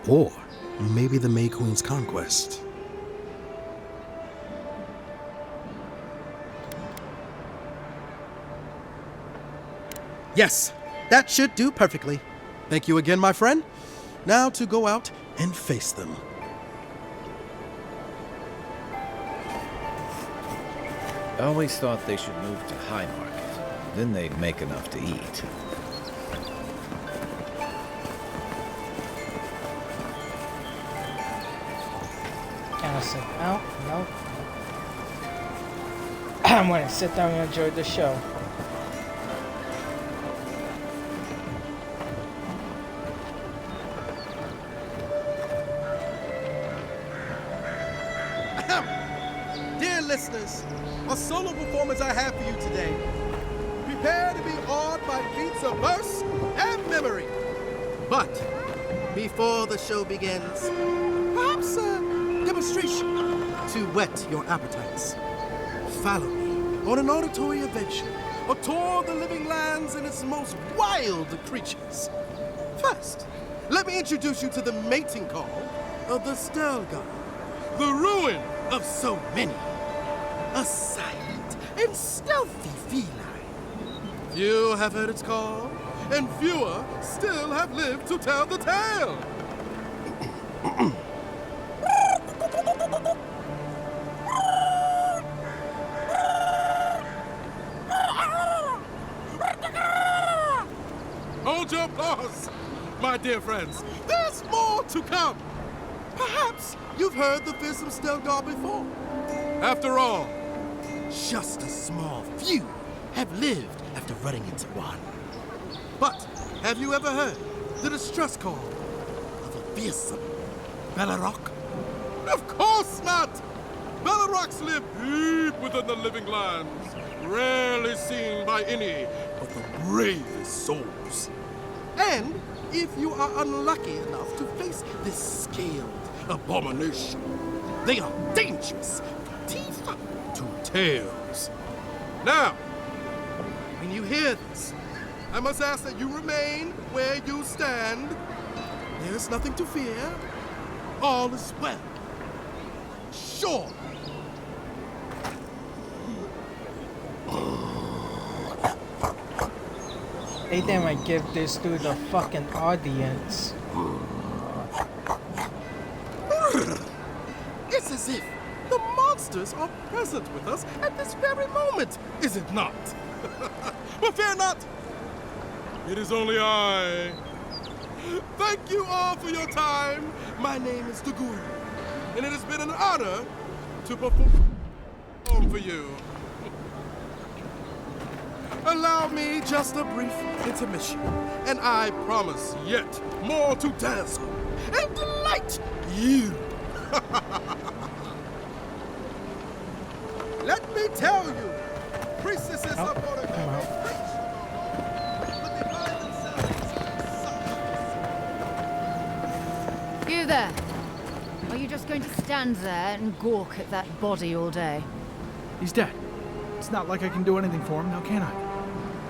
or maybe the May Queen's Conquest. Yes, that should do perfectly. Thank you again, my friend. Now to go out and face them. I always thought they should move to High Market. Then they'd make enough to eat. Can I sit down? No. I'm gonna sit down and enjoy the show. Dear listeners, a solo performance I have for you today. Prepare to be awed by beats of verse and memory. But before the show begins, perhaps a demonstration to whet your appetites. Follow me on an auditory adventure, a tour of the living lands and its most wild creatures. First, let me introduce you to the mating call of the Stelgar, the ruin of so many. A silent and stealthy feline. Few have heard its call, and fewer still have lived to tell the tale. Hold your applause, my dear friends. There's more to come. Perhaps you've heard the fearsome Stelgar before. After all, just a small few have lived after running into one. But have you ever heard the distress call of a fearsome Bellarok? Of course not! Bellarocks live deep within the living lands, rarely seen by any but the bravest souls. And if you are unlucky enough to face this scaled abomination, they are dangerous from teeth to tails. Now, when you hear this, I must ask that you remain where you stand. There's nothing to fear. All is well. Sure. They didn't give this to the fucking audience. It's as if the monsters are present with us at this very moment, is it not? But fear not. It is only I. Thank you all for your time. My name is Daguru, and it has been an honor to perform for you. Allow me just a brief intermission, and I promise yet more to dazzle and delight you. Let me tell you, priestesses of Oregon, You there! Are you just going to stand there and gawk at that body all day? He's dead. It's not like I can do anything for him, now can I?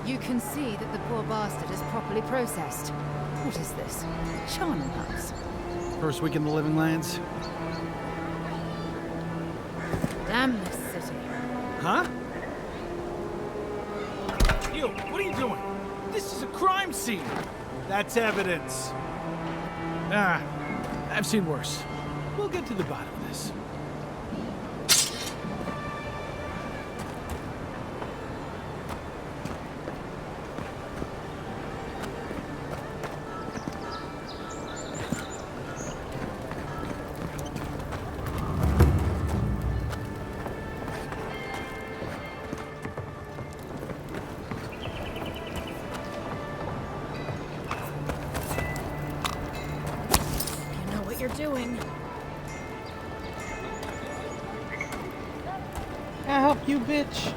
You can see that the poor bastard is properly processed. What is this? Charnel House? First week in the Living Lands. Damn this city. Huh? You, what are you doing? This is a crime scene. That's evidence. Ah, I've seen worse. We'll get to the bottom of this. You're doing. I help you, bitch.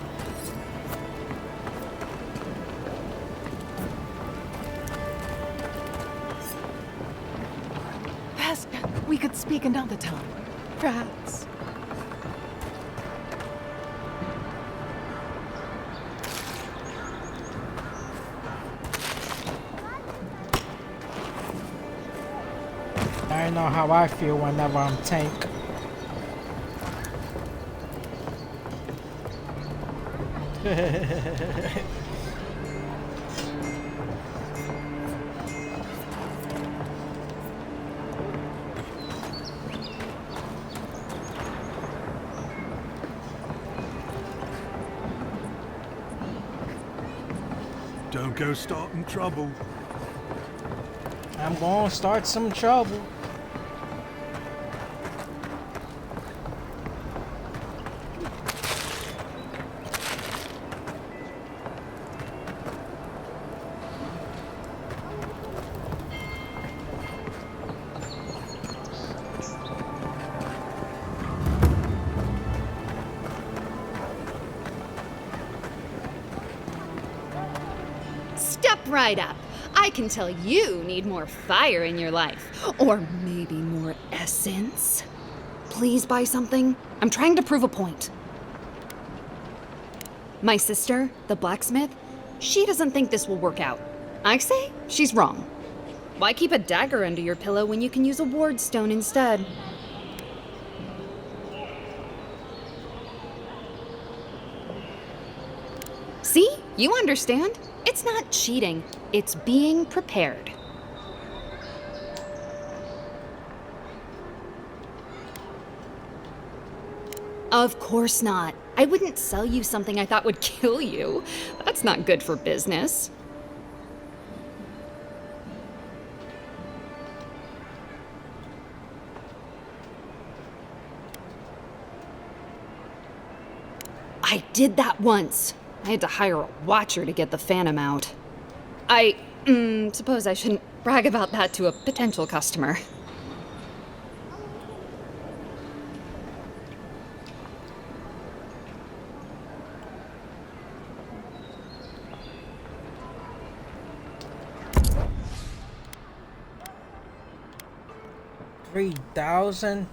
Pastor, we could speak another time. Perhaps. I know how I feel whenever I'm tank. Don't go starting trouble. I'm gonna start some trouble. Step right up. I can tell you need more fire in your life. Or maybe more essence. Please buy something. I'm trying to prove a point. My sister, the blacksmith, she doesn't think this will work out. I say she's wrong. Why keep a dagger under your pillow when you can use a ward stone instead? See? You understand? It's not cheating. It's being prepared. Of course not. I wouldn't sell you something I thought would kill you. That's not good for business. I did that once. I had to hire a watcher to get the phantom out. I suppose I shouldn't brag about that to a potential customer. $3,000.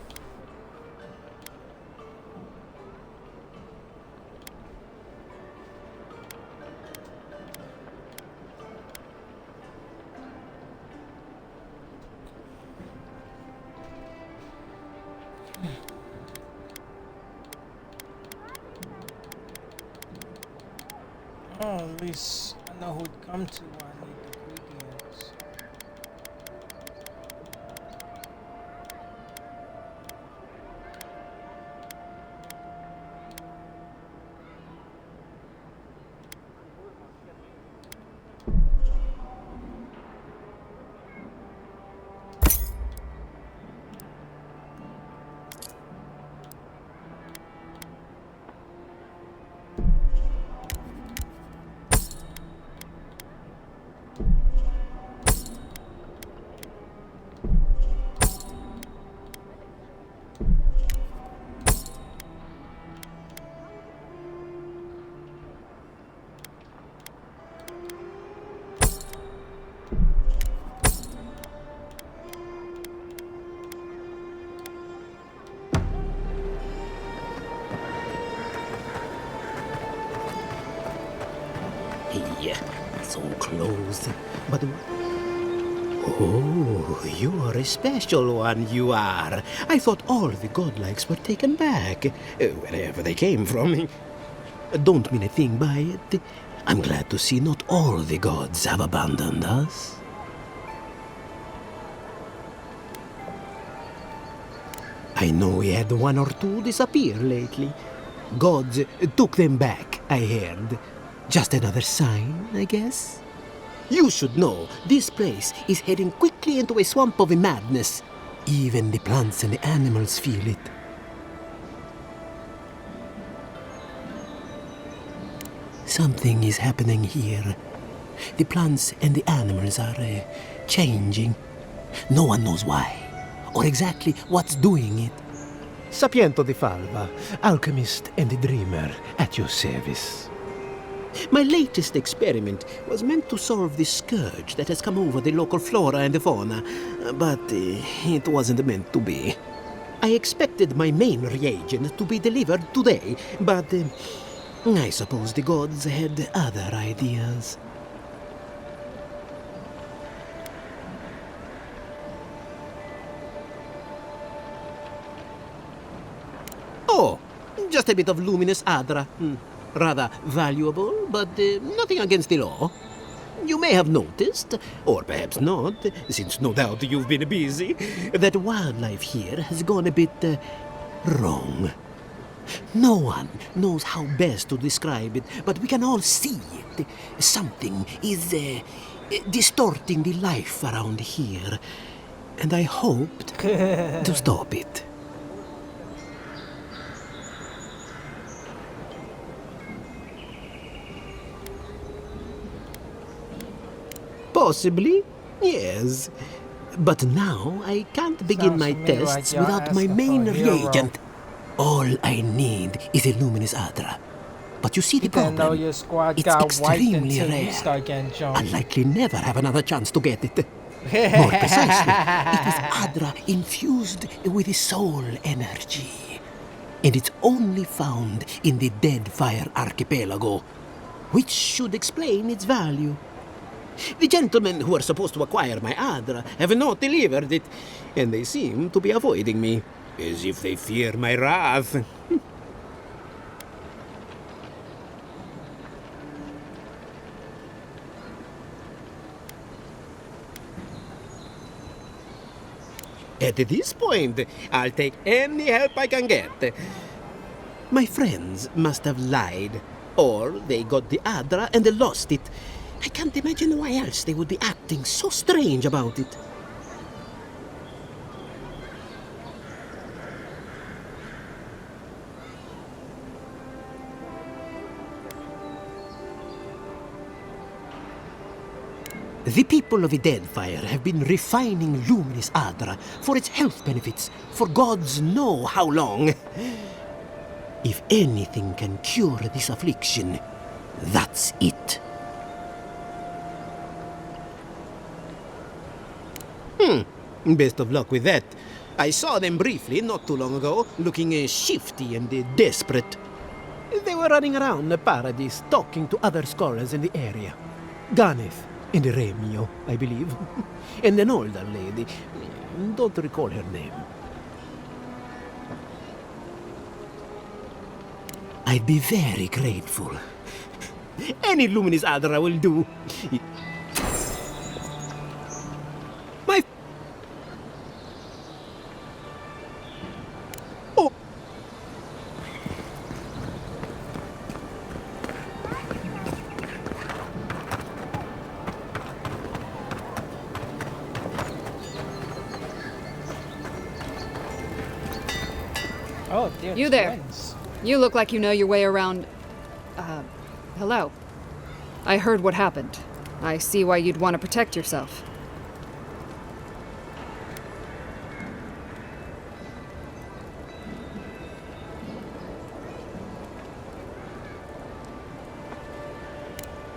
Oh, at least I know who'd come to when I need the ingredients. Hey, so close. But... Oh, you are a special one, you are. I thought all the godlikes were taken back, wherever they came from. Don't mean a thing by it. I'm glad to see not all the gods have abandoned us. I know we had one or two disappear lately. Gods took them back, I heard. Just another sign, I guess? You should know, this place is heading quickly into a swamp of madness. Even the plants and the animals feel it. Something is happening here. The plants and the animals are changing. No one knows why, or exactly what's doing it. Sapiento di Falva, alchemist and dreamer, at your service. My latest experiment was meant to solve the scourge that has come over the local flora and the fauna, but it wasn't meant to be. I expected my main reagent to be delivered today, but I suppose the gods had other ideas. Oh, just a bit of luminous adra. Rather valuable, but nothing against the law. You may have noticed, or perhaps not, since no doubt you've been busy, that wildlife here has gone a bit wrong. No one knows how best to describe it, but we can all see it. Something is distorting the life around here, and I hoped to stop it. Possibly, yes. But now I can't begin my tests without my main reagent. All I need is a luminous adra. But you see the problem? Your squad It's got wiped extremely until you rare. start getting jumped. I'll likely never have another chance to get it. More precisely, it is adra infused with the soul energy. And it's only found in the Deadfire Archipelago, which should explain its value. The gentlemen who are supposed to acquire my adra have not delivered it, and they seem to be avoiding me, as if they fear my wrath. At this point, I'll take any help I can get. My friends must have lied, or they got the adra and lost it. I can't imagine why else they would be acting so strange about it. The people of the Deadfire have been refining luminous adra for its health benefits for gods know how long. If anything can cure this affliction, that's it. Best of luck with that. I saw them briefly not too long ago, looking shifty and desperate. They were running around the paradise, talking to other scholars in the area. Ganeth and Remio, I believe. And an older lady. Don't recall her name. I'd be very grateful. Any luminous adra will do. My... Oh! Oh, dear. You there. You look like you know your way around. Hello. I heard what happened. I see why you'd want to protect yourself.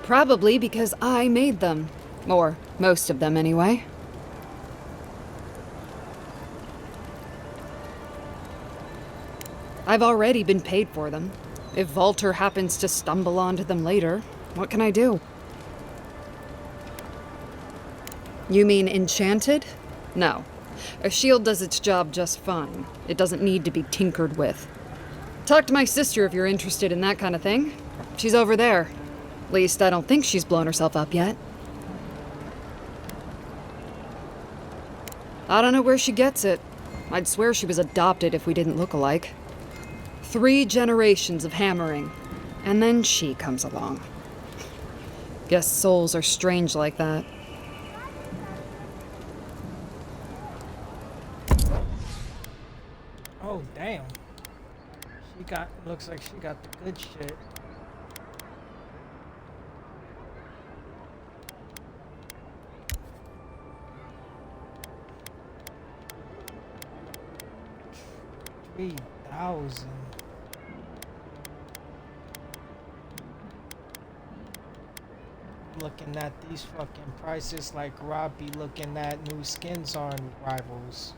Probably because I made them. Or most of them, anyway. I've already been paid for them. If Volter happens to stumble onto them later, what can I do? You mean enchanted? No. A shield does its job just fine. It doesn't need to be tinkered with. Talk to my sister if you're interested in that kind of thing. She's over there. At least I don't think she's blown herself up yet. I don't know where she gets it. I'd swear she was adopted if we didn't look alike. 3 generations of hammering, and then she comes along. Guess souls are strange like that. Oh, damn. Looks like she got the good shit. $3,000. Looking at these fucking prices like Rob be looking at new skins on Rivals.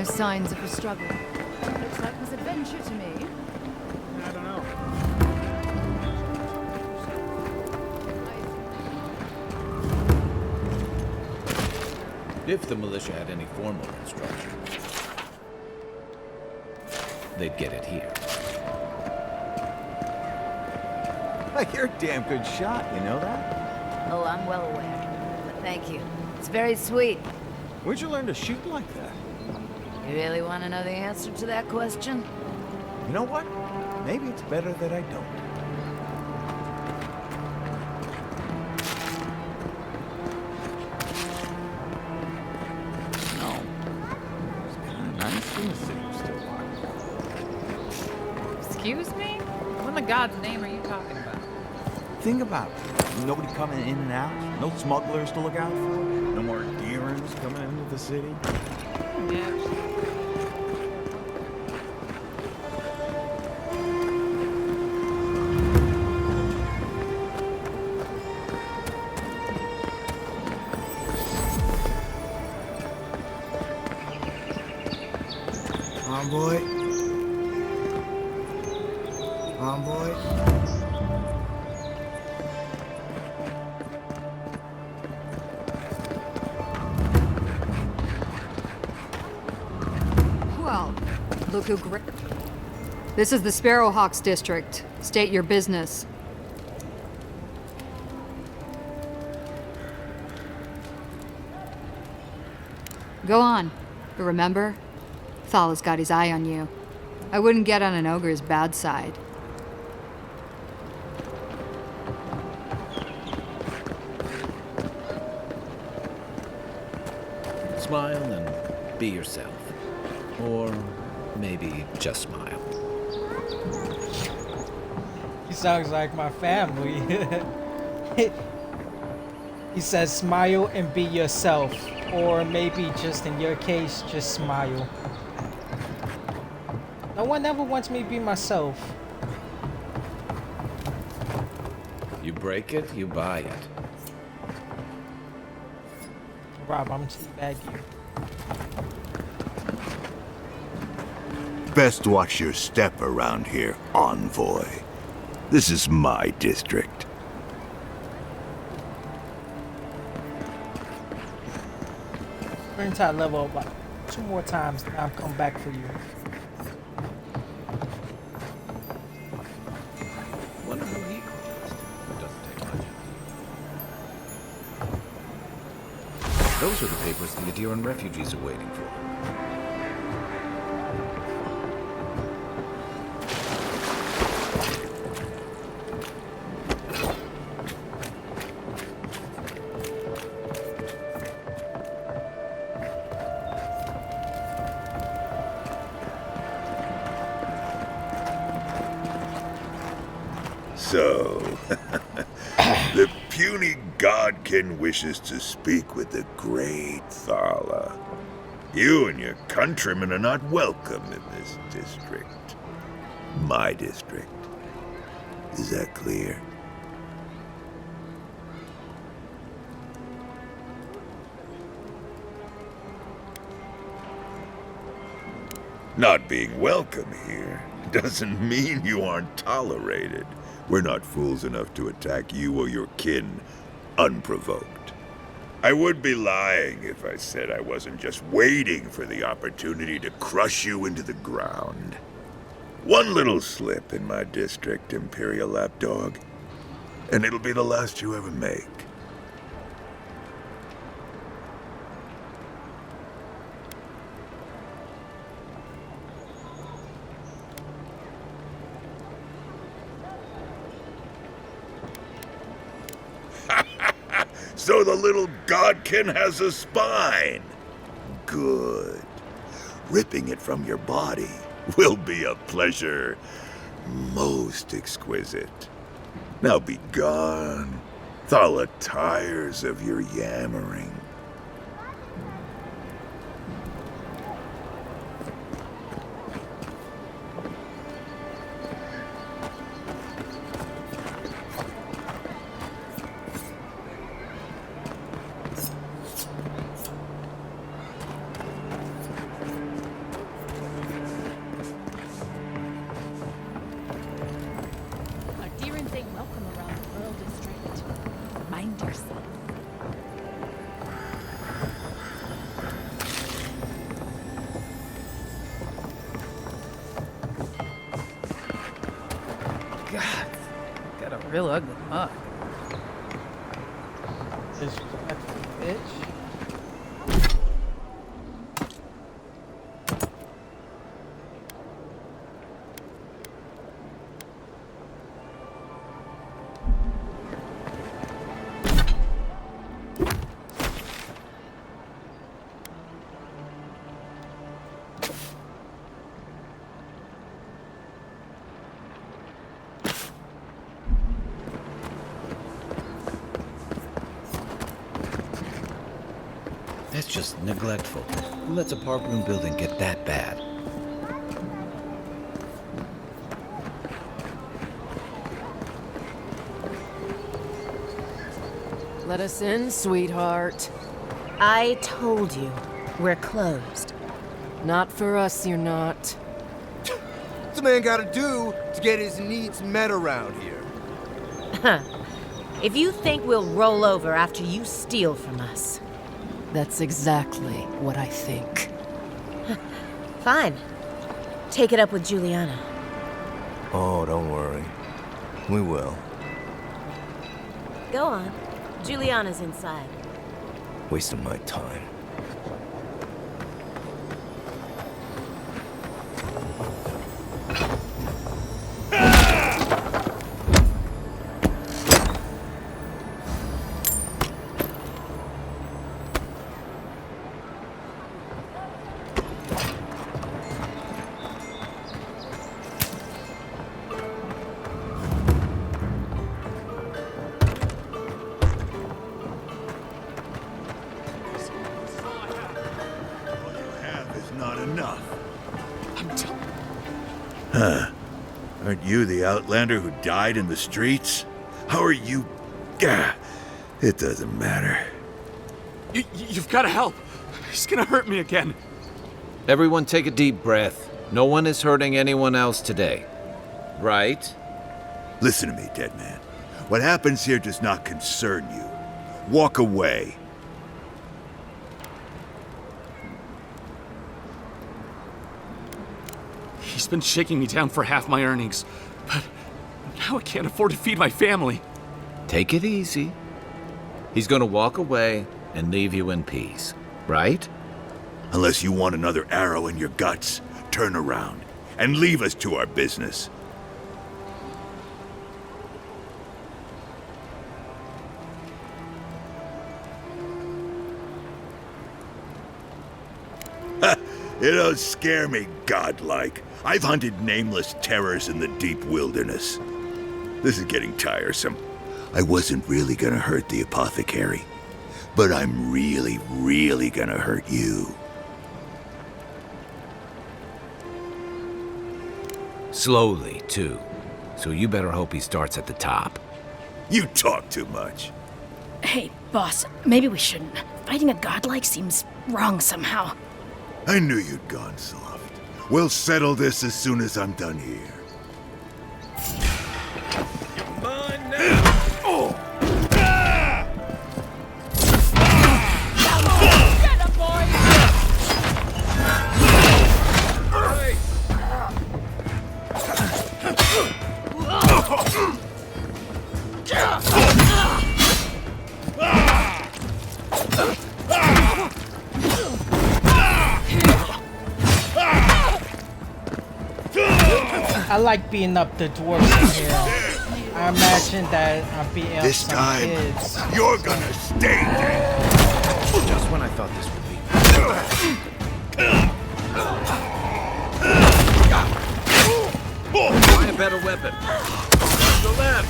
No signs of a struggle. Looks like this adventure to me. I don't know. If the militia had any formal instruction, they'd get it here. You're a damn good shot, you know that? Oh, I'm well aware. But thank you. It's very sweet. Where'd you learn to shoot like that? You really want to know the answer to that question? You know what? Maybe it's better that I don't. No. It's kind of nice when the city was still locked. Excuse me? What in the God's name are you talking about? Think about it. Nobody coming in and out. No smugglers to look out for. No more deerings coming into the city. Yeah. Envoy. Envoy. Well, look who This is the Sparrowhawks district. State your business. Go on. But remember, Thala's got his eye on you. I wouldn't get on an ogre's bad side. Smile and be yourself. Or maybe just smile. He sounds like my family. He says smile and be yourself. Or maybe just in your case, just smile. No one ever wants me to be myself. You break it, you buy it. Rob, I'm teabagging you. Best watch your step around here, Envoy. This is my district. We're entire level about 2 more times, and I'll come back for you. Wonder who he caused. Doesn't take much. Those are the papers the Adiran refugees are waiting for. So, the puny godkin wishes to speak with the great Thala. You and your countrymen are not welcome in this district. My district. Is that clear? Not being welcome here doesn't mean you aren't tolerated. We're not fools enough to attack you or your kin unprovoked. I would be lying if I said I wasn't just waiting for the opportunity to crush you into the ground. One little slip in my district, Imperial Lapdog, and it'll be the last you ever make. So the little godkin has a spine. Good. Ripping it from your body will be a pleasure most exquisite. Now be gone. Thala tires of your yammering. God, got a real ugly mug. Disrespectful bitch. That's just neglectful. Who lets a park room building get that bad? Let us in, sweetheart. I told you, we're closed. Not for us, you're not. What's a man gotta do to get his needs met around here? If you think we'll roll over after you steal from us. That's exactly what I think. Fine. Take it up with Juliana. Oh, don't worry. We will. Go on. Juliana's inside. Wasting my time. Huh. Aren't you the outlander who died in the streets? How are you... Gah, it doesn't matter. You've got to help. He's gonna hurt me again. Everyone take a deep breath. No one is hurting anyone else today. Right? Listen to me, dead man. What happens here does not concern you. Walk away. He's been shaking me down for half my earnings, but now I can't afford to feed my family. Take it easy. He's gonna walk away and leave you in peace, right? Unless you want another arrow in your guts, turn around and leave us to our business. You don't scare me, godlike. I've hunted nameless terrors in the deep wilderness. This is getting tiresome. I wasn't really gonna hurt the apothecary, but I'm really, really gonna hurt you. Slowly, too. So you better hope he starts at the top. You talk too much. Hey, boss, maybe we shouldn't. Fighting a godlike seems wrong somehow. I knew you'd gone soft. We'll settle this as soon as I'm done here. Come on now! Oh! Get him, boy! I like beating up the dwarves in here. I imagine that I'm beating up This some time, kids. you're gonna stay dead. Just when I thought this would be. Find a better weapon. Watch the left.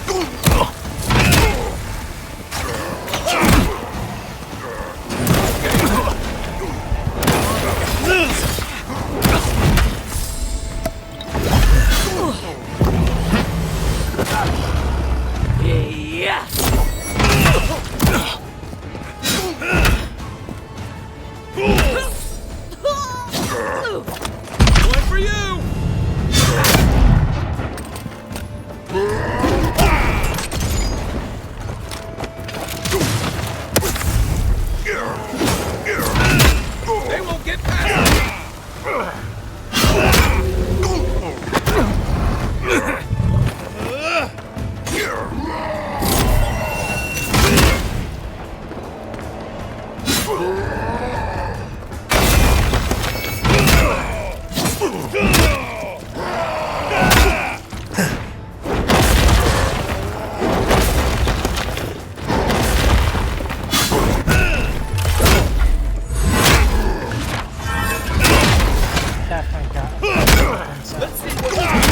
Yeah! One for you! Definitely got it. Let's see what you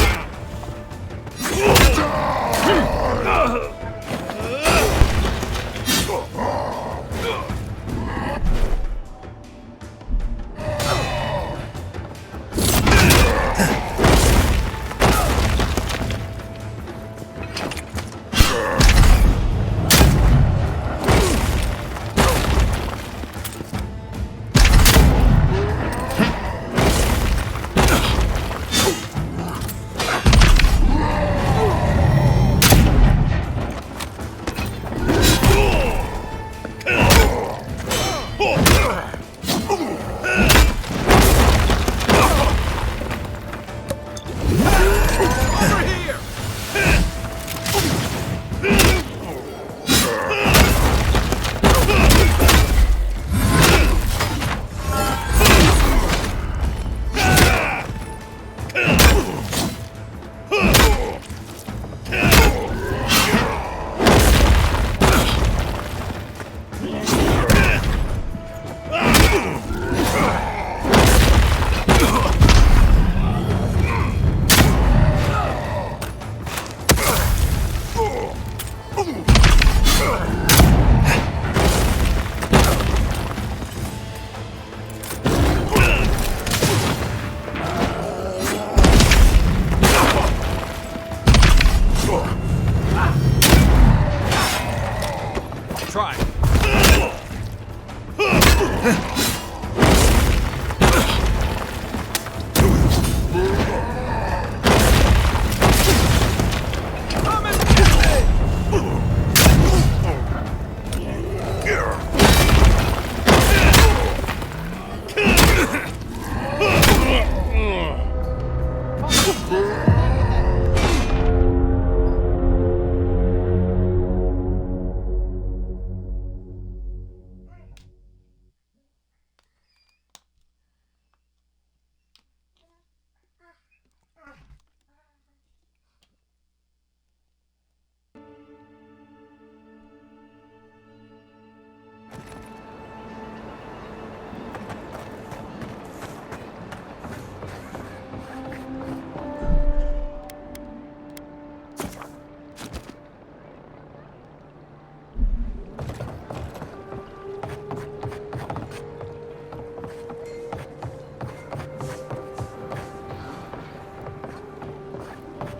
try.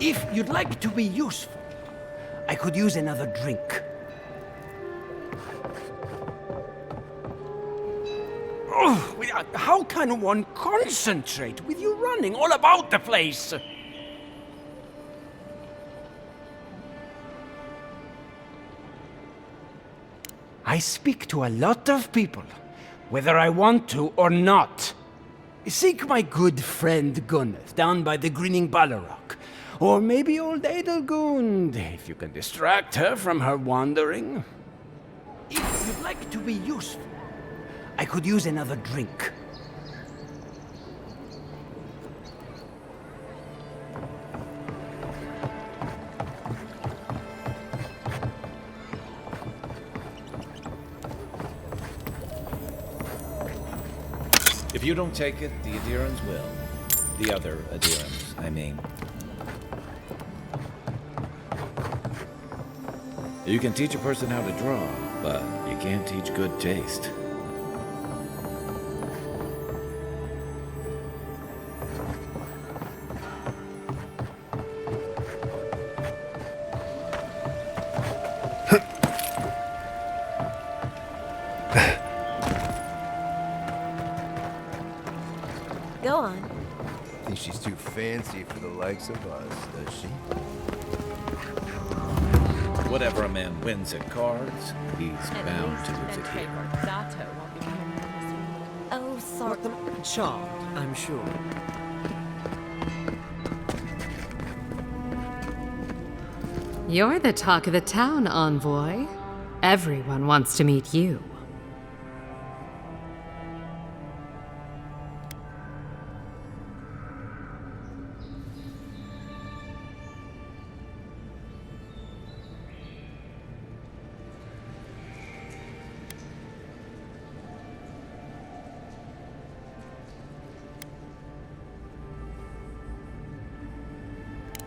If you'd like to be useful, I could use another drink. Oh, how can one concentrate with you running all about the place? I speak to a lot of people, whether I want to or not. Seek my good friend Gunneth down by the grinning Balrog. Or maybe old Adelgund, if you can distract her from her wandering. If you'd like to be useful, I could use another drink. If you don't take it, the Adirans will. The other Adirans, I mean. You can teach a person how to draw, but you can't teach good taste. Go on. Think she's too fancy for the likes of us, does she? Whatever a man wins at cards, he's bound to lose it here. Oh, sorry. Charmed, I'm sure. You're the talk of the town, envoy. Everyone wants to meet you.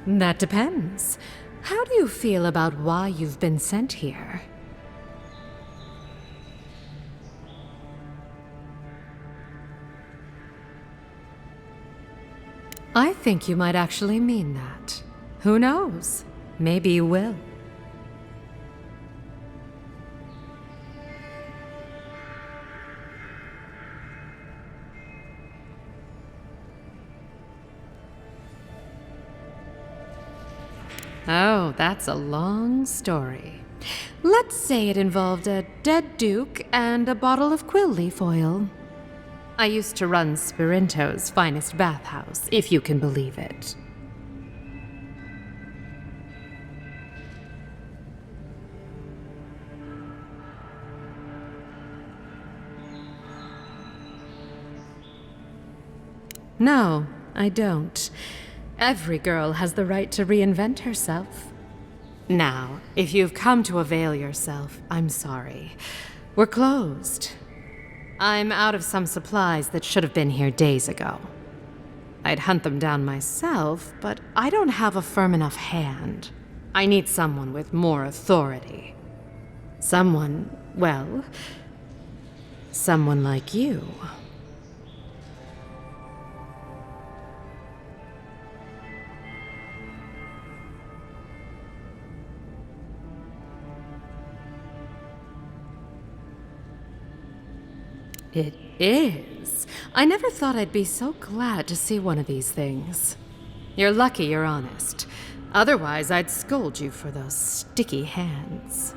That depends. How do you feel about why you've been sent here? I think you might actually mean that. Who knows? Maybe you will. Oh, that's a long story. Let's say it involved a dead duke and a bottle of quill leaf oil. I used to run Spirinto's finest bathhouse, if you can believe it. No, I don't. Every girl has the right to reinvent herself. Now, if you've come to avail yourself, I'm sorry. We're closed. I'm out of some supplies that should have been here days ago. I'd hunt them down myself, but I don't have a firm enough hand. I need someone with more authority. Someone, well, someone like you. It is. I never thought I'd be so glad to see one of these things. You're lucky you're honest. Otherwise, I'd scold you for those sticky hands.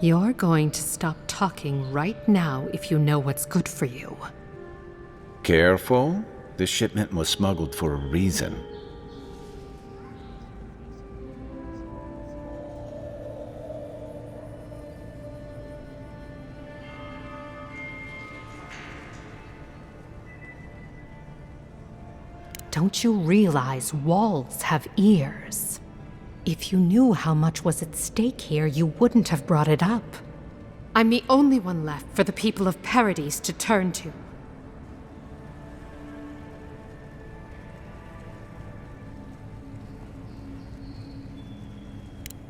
You're going to stop talking right now if you know what's good for you. Careful. This shipment was smuggled for a reason. Don't you realize walls have ears? If you knew how much was at stake here, you wouldn't have brought it up. I'm the only one left for the people of Paradise to turn to.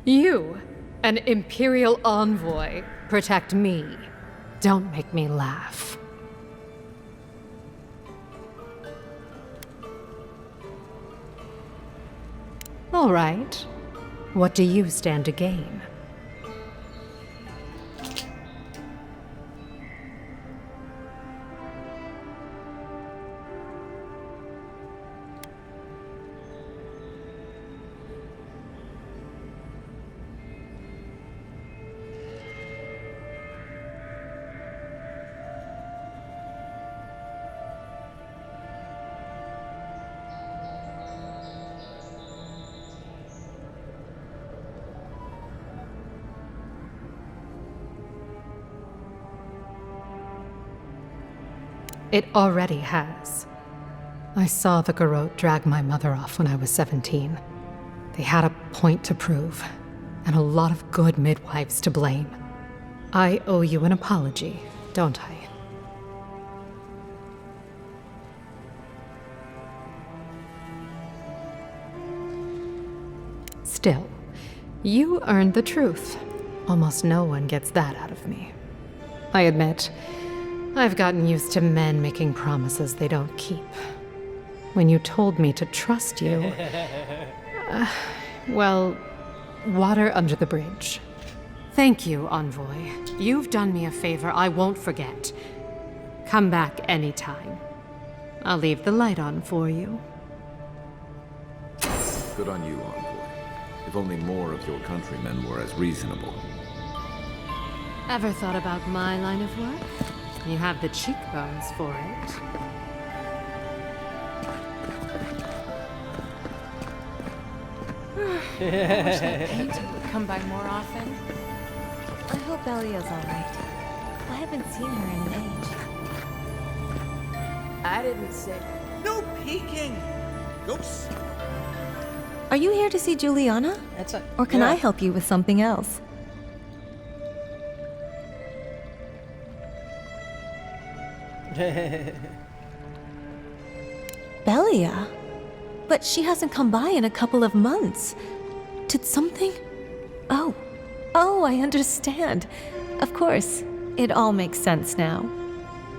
You, an Imperial envoy, protect me. Don't make me laugh. All right. What do you stand to gain? It already has. I saw the Garrote drag my mother off when I was 17. They had a point to prove, and a lot of good midwives to blame. I owe you an apology, don't I? Still, you earned the truth. Almost no one gets that out of me. I admit, I've gotten used to men making promises they don't keep. When you told me to trust you, well, water under the bridge. Thank you, Envoy. You've done me a favor I won't forget. Come back anytime. I'll leave the light on for you. Good on you, Envoy. If only more of your countrymen were as reasonable. Ever thought about my line of work? You have the cheekbones for it. I wish that painting would come by more often. I hope Elio's alright. I haven't seen her in an age. I didn't say. No peeking! Go Are you here to see Juliana? Or can I help you with something else? Belia? But she hasn't come by in a couple of months. Did something? Oh, I understand. Of course, it all makes sense now.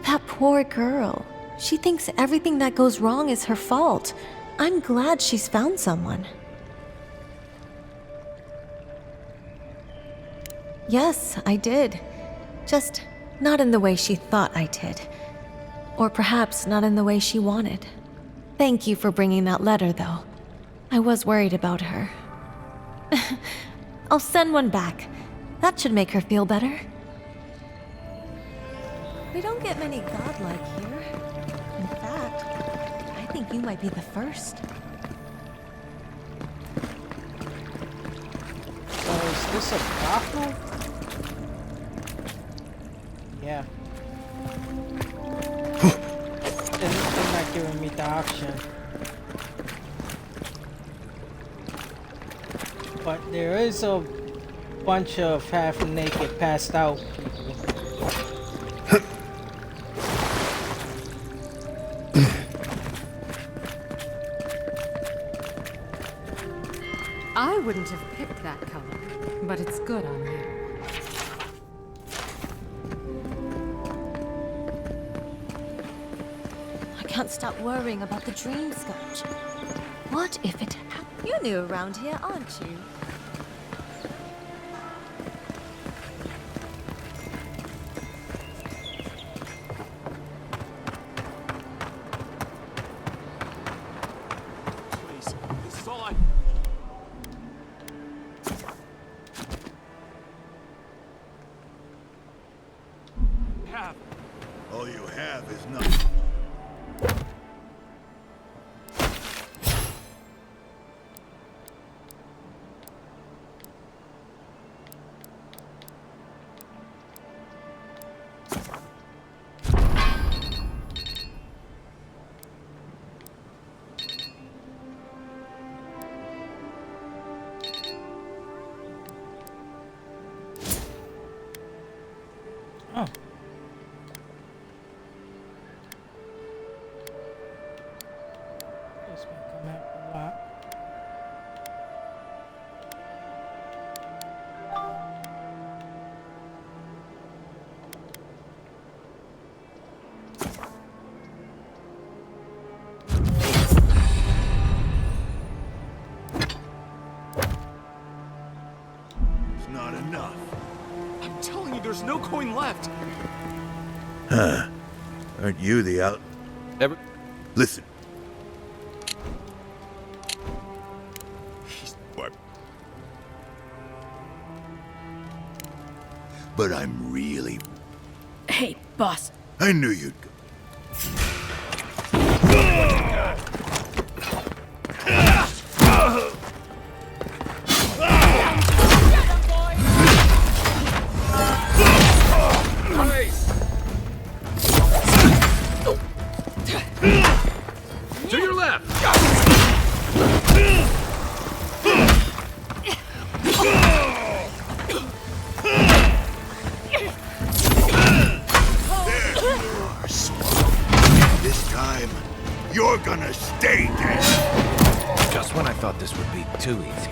That poor girl. She thinks everything that goes wrong is her fault. I'm glad she's found someone. Yes, I did. Just not in the way she thought I did. Or perhaps not in the way she wanted. Thank you for bringing that letter, though. I was worried about her. I'll send one back. That should make her feel better. We don't get many godlike here. In fact, I think you might be the first. So is this a brothel? Yeah. They're not giving me the option. But there is a bunch of half-naked, passed out people. I wouldn't have picked that color, but it's good on you. I can't stop worrying about the dream scotch. What if it happened? You're new around here, aren't you? Please, this is all I have. All you have is nothing. Oh. This may come out a lot. It's not enough. I'm telling you, there's no coin left. Huh. Aren't you the out... Listen. What? But I'm really... Hey, boss. I knew you'd go. To your left! This time, you're gonna stay dead. Just when I thought this would be too easy.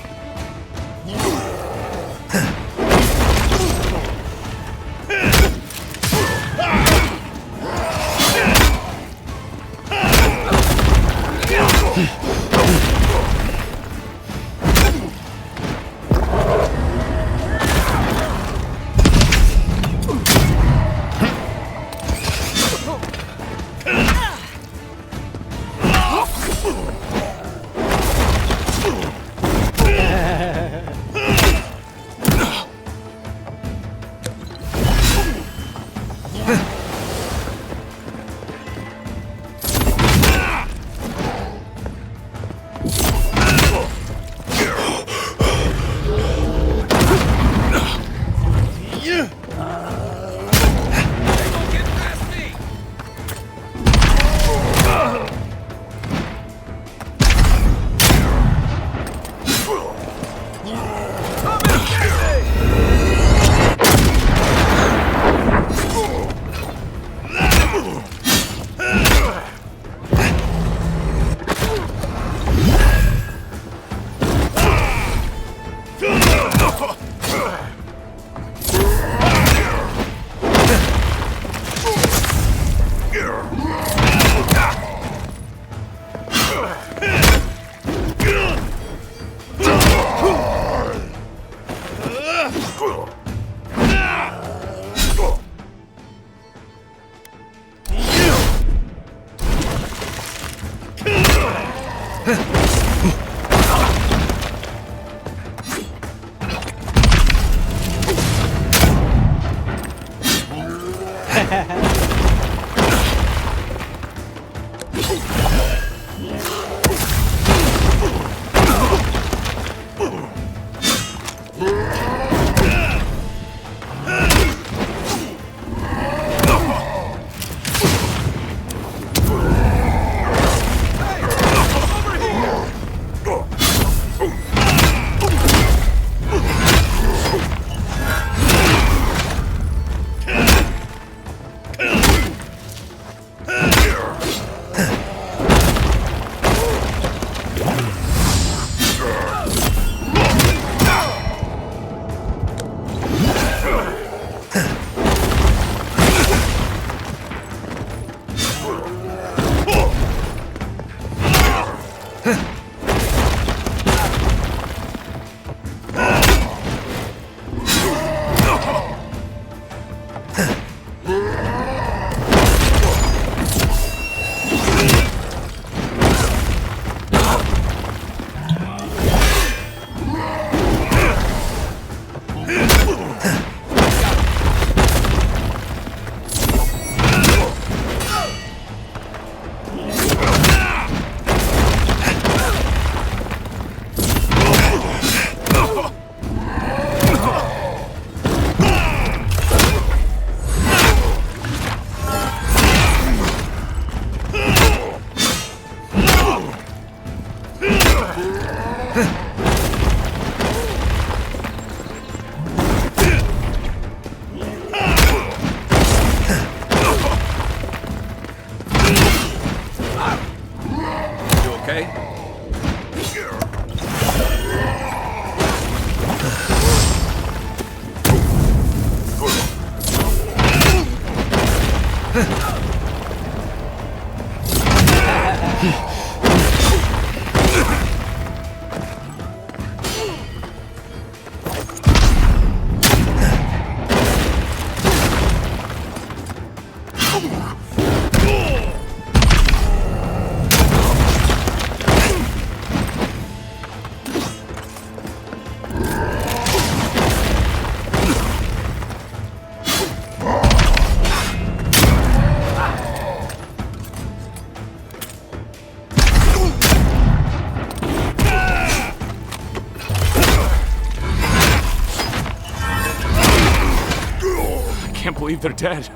Can't believe they're dead.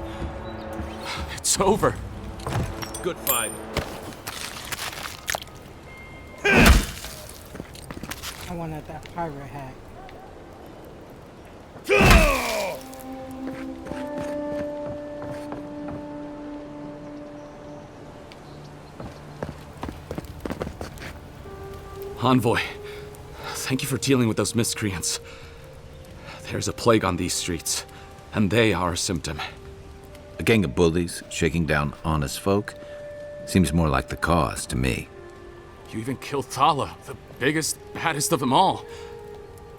It's over. Good fight. I wanted that pirate hat. Envoy, thank you for dealing with those miscreants. There's a plague on these streets, and they are a symptom. A gang of bullies shaking down honest folk seems more like the cause to me. You even killed Thala, the biggest, baddest of them all.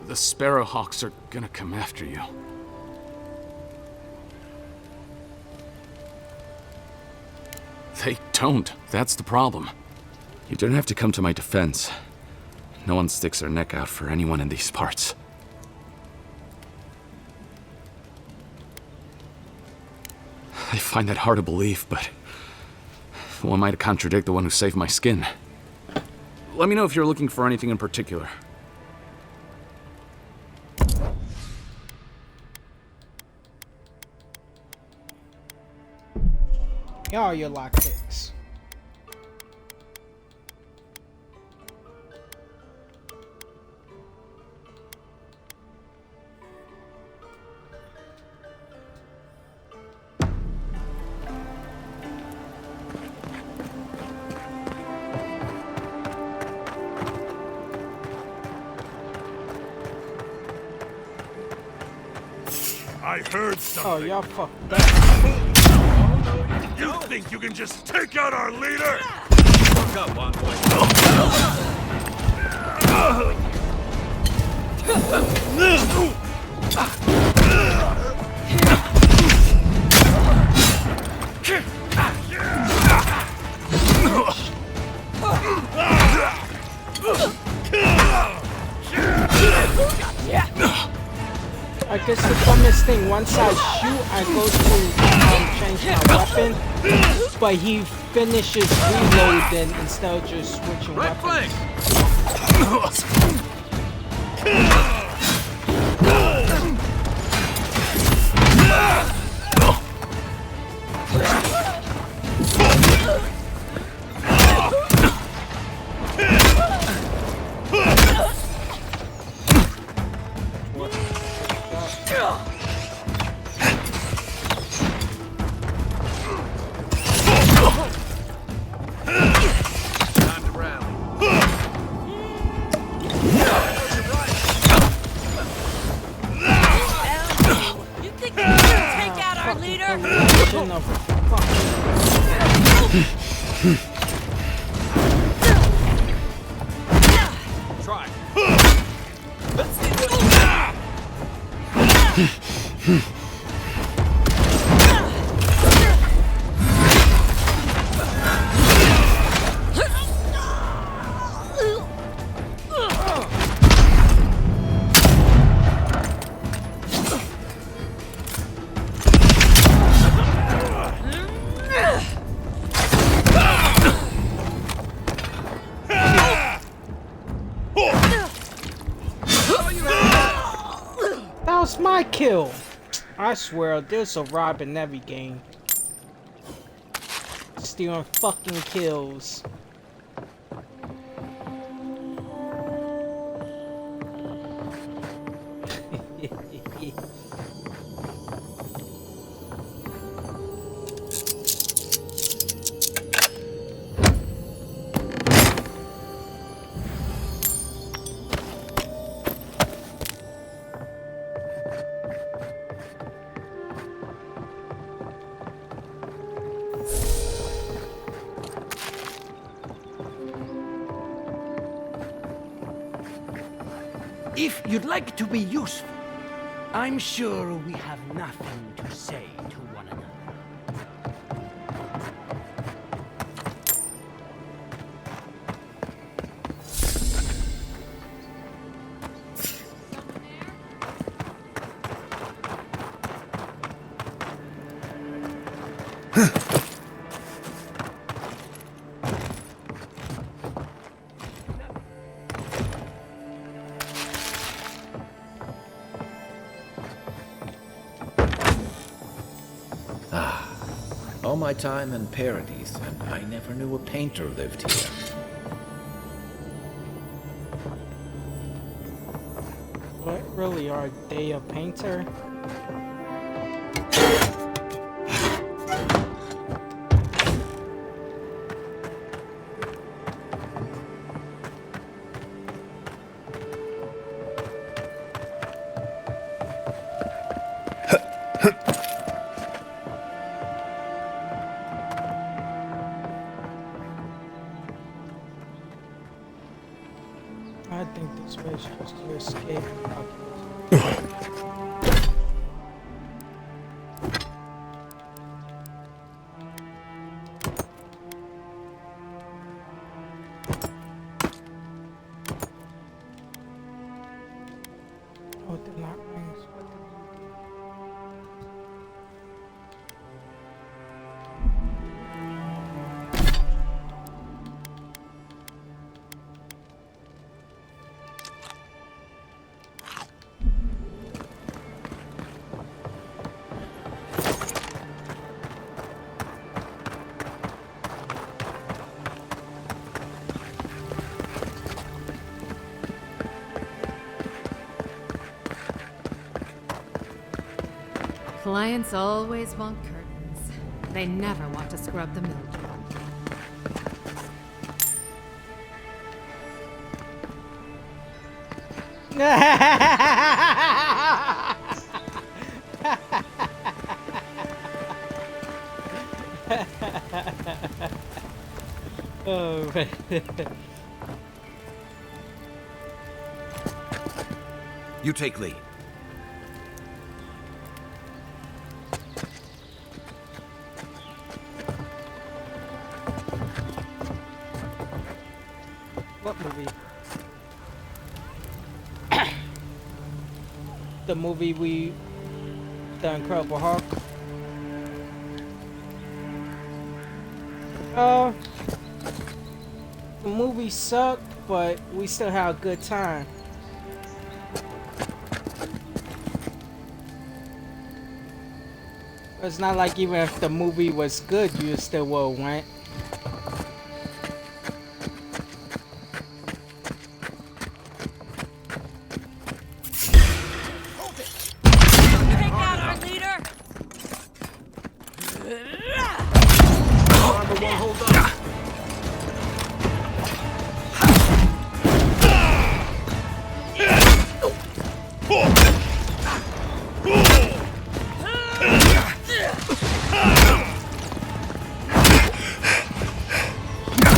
The Sparrowhawks are gonna come after you. They don't. That's the problem. You don't have to come to my defense. No one sticks their neck out for anyone in these parts. I find that hard to believe, but who am I to contradict the one who saved my skin? Let me know if you're looking for anything in particular. Here are your lockpicks. I heard something. Oh, y'all fucked up. You think you can just take out our leader? Fuck up, Envoy. I guess the dumbest thing, why once I shoot, I go to change my weapon, but he finishes reloading instead of just switching weapons. Try. That was my kill. I swear, there's a rob in every game. Stealing fucking kills. If you'd like to be useful, I'm sure we have nothing to say to one another. All my time in Paradise, and I never knew a painter lived here. What really are they a painter? I think this way is just to escape. Oh, it did not ring. Clients always want curtains. They never want to scrub the mildew. Oh, man. You take lead. What movie? The movie we The Incredible Hulk. The movie sucked, but we still had a good time. It's not like even if the movie was good, you still would have went. Take out our leader! Number one, hold on.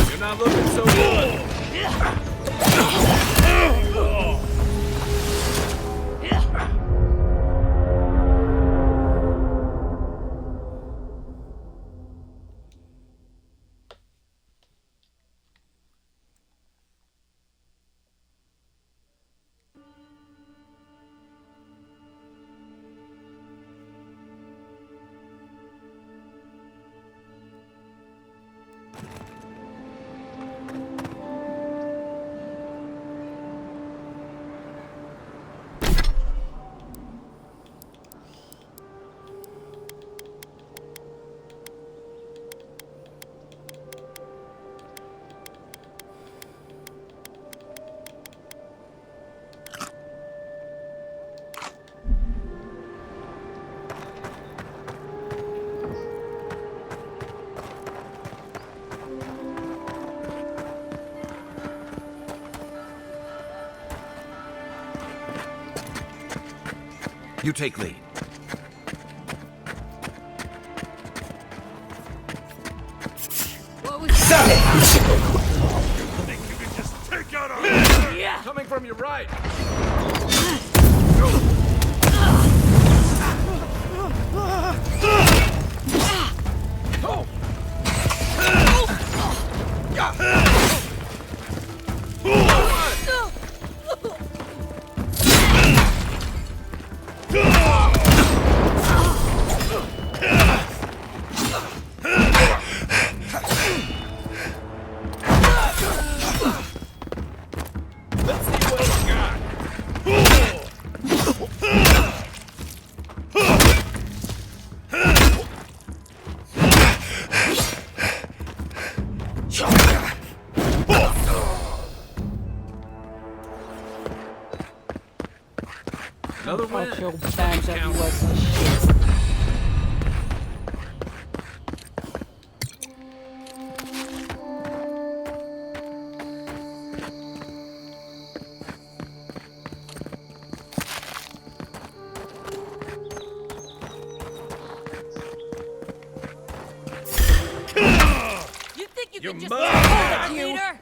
You're not looking so good. You take lead. What was that? Think you can just take out our Yeah. Coming from your right. Let's see what you got. Another win. Fuck your back that you wasn't shit. You think you can just must hold it, leader?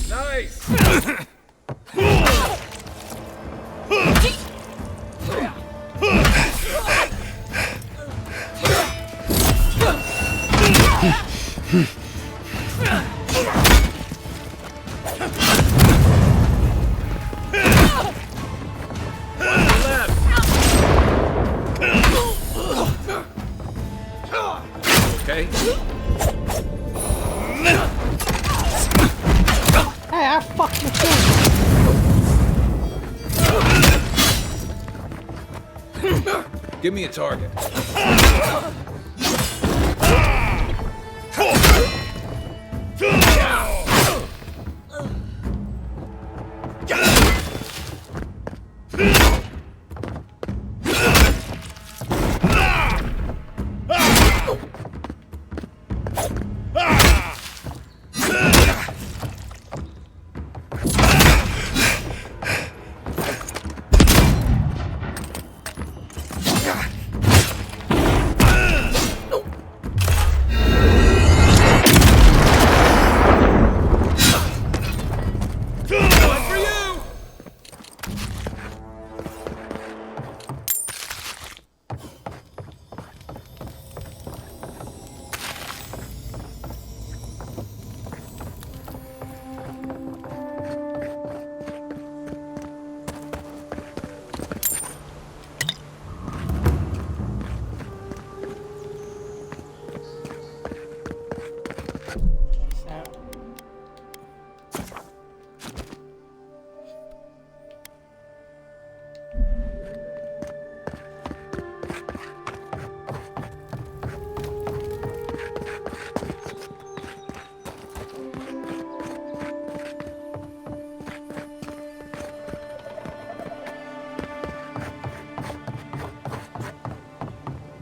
Nice. Okay. Hey, I fucking killed. Give me a target.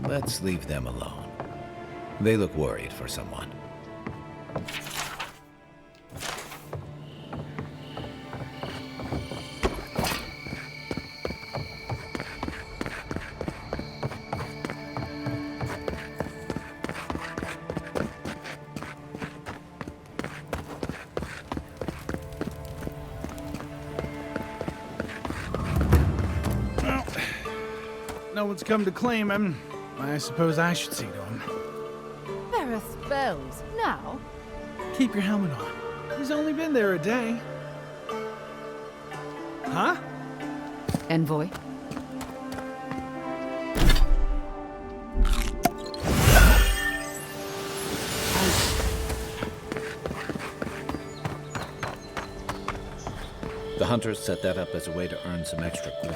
Let's leave them alone. They look worried for someone. No one's come to claim him. I suppose I should see to him. Ferris bells. Now? Keep your helmet on. He's only been there a day. Huh? Envoy? The hunters set that up as a way to earn some extra coin.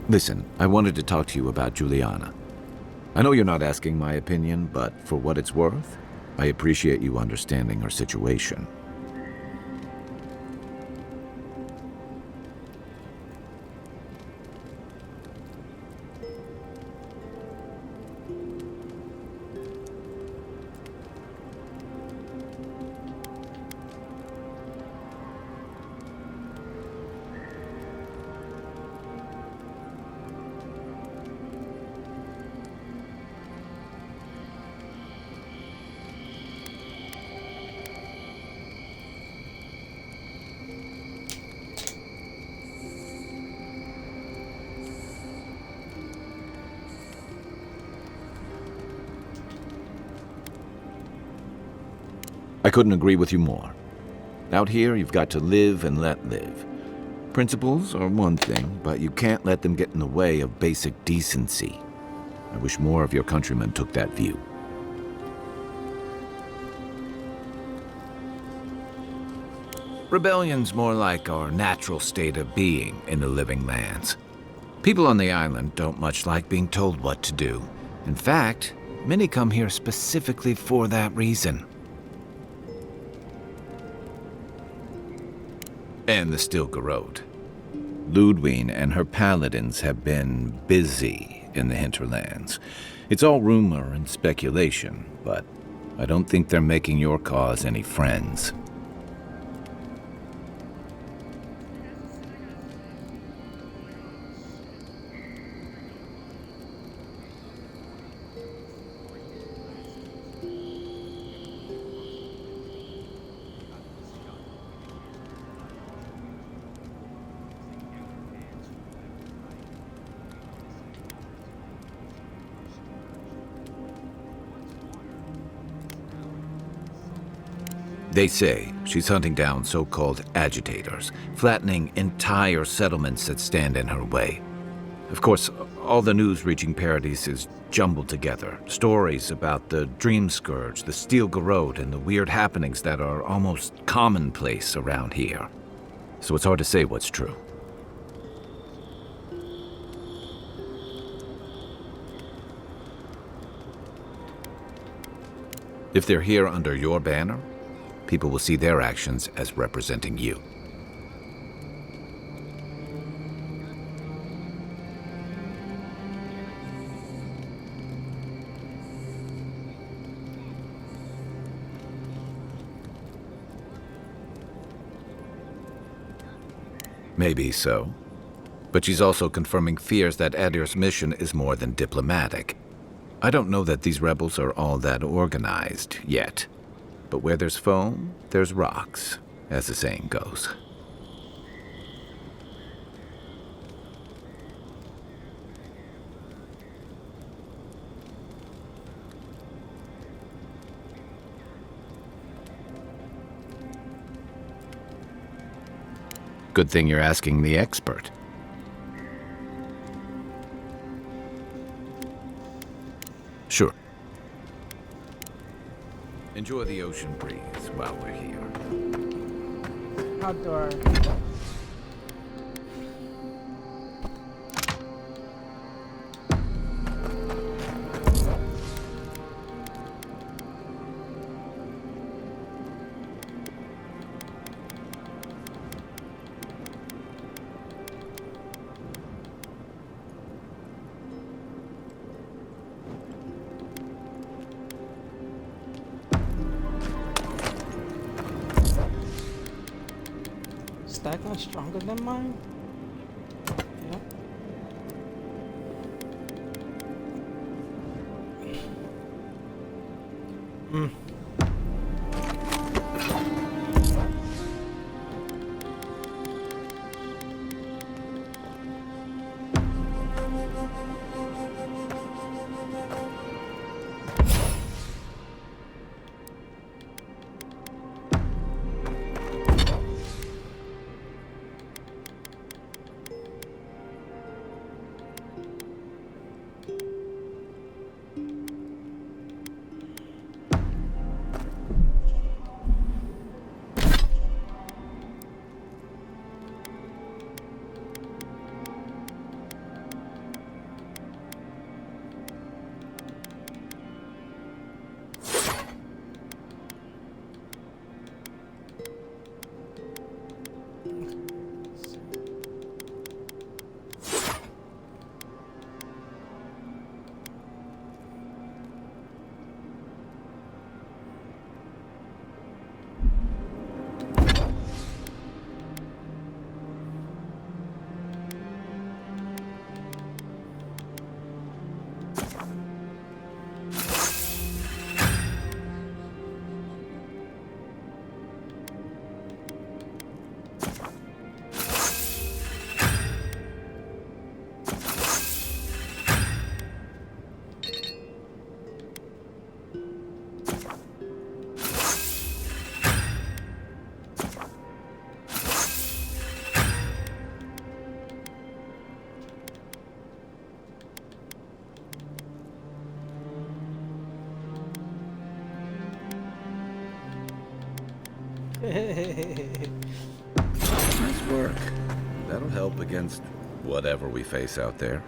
Listen, I wanted to talk to you about Juliana. I know you're not asking my opinion, but for what it's worth, I appreciate you understanding her situation. I couldn't agree with you more. Out here, you've got to live and let live. Principles are one thing, but you can't let them get in the way of basic decency. I wish more of your countrymen took that view. Rebellion's more like our natural state of being in the living lands. People on the island don't much like being told what to do. In fact, many come here specifically for that reason. And the Stilgar Road. Ludwine and her paladins have been busy in the hinterlands. It's all rumor and speculation, but I don't think they're making your cause any friends. They say she's hunting down so-called agitators, flattening entire settlements that stand in her way. Of course, all the news reaching Paradis is jumbled together. Stories about the Dream Scourge, the Steel Garrote, and the weird happenings that are almost commonplace around here. So it's hard to say what's true. If they're here under your banner, people will see their actions as representing you. Maybe so. But she's also confirming fears that Adir's mission is more than diplomatic. I don't know that these rebels are all that organized yet. But where there's foam, there's rocks, as the saying goes. Good thing you're asking the expert. Sure. Enjoy the ocean breeze while we're here. Outdoor. Is that gun stronger than mine? Yeah. Hmm. Nice work. That'll help against whatever we face out there.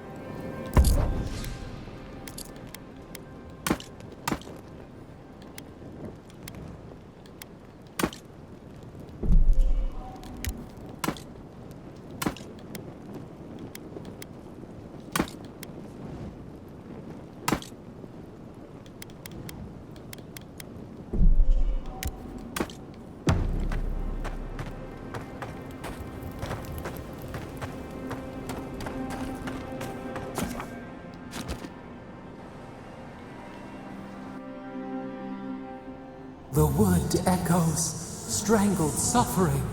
The wood echoes, strangled suffering.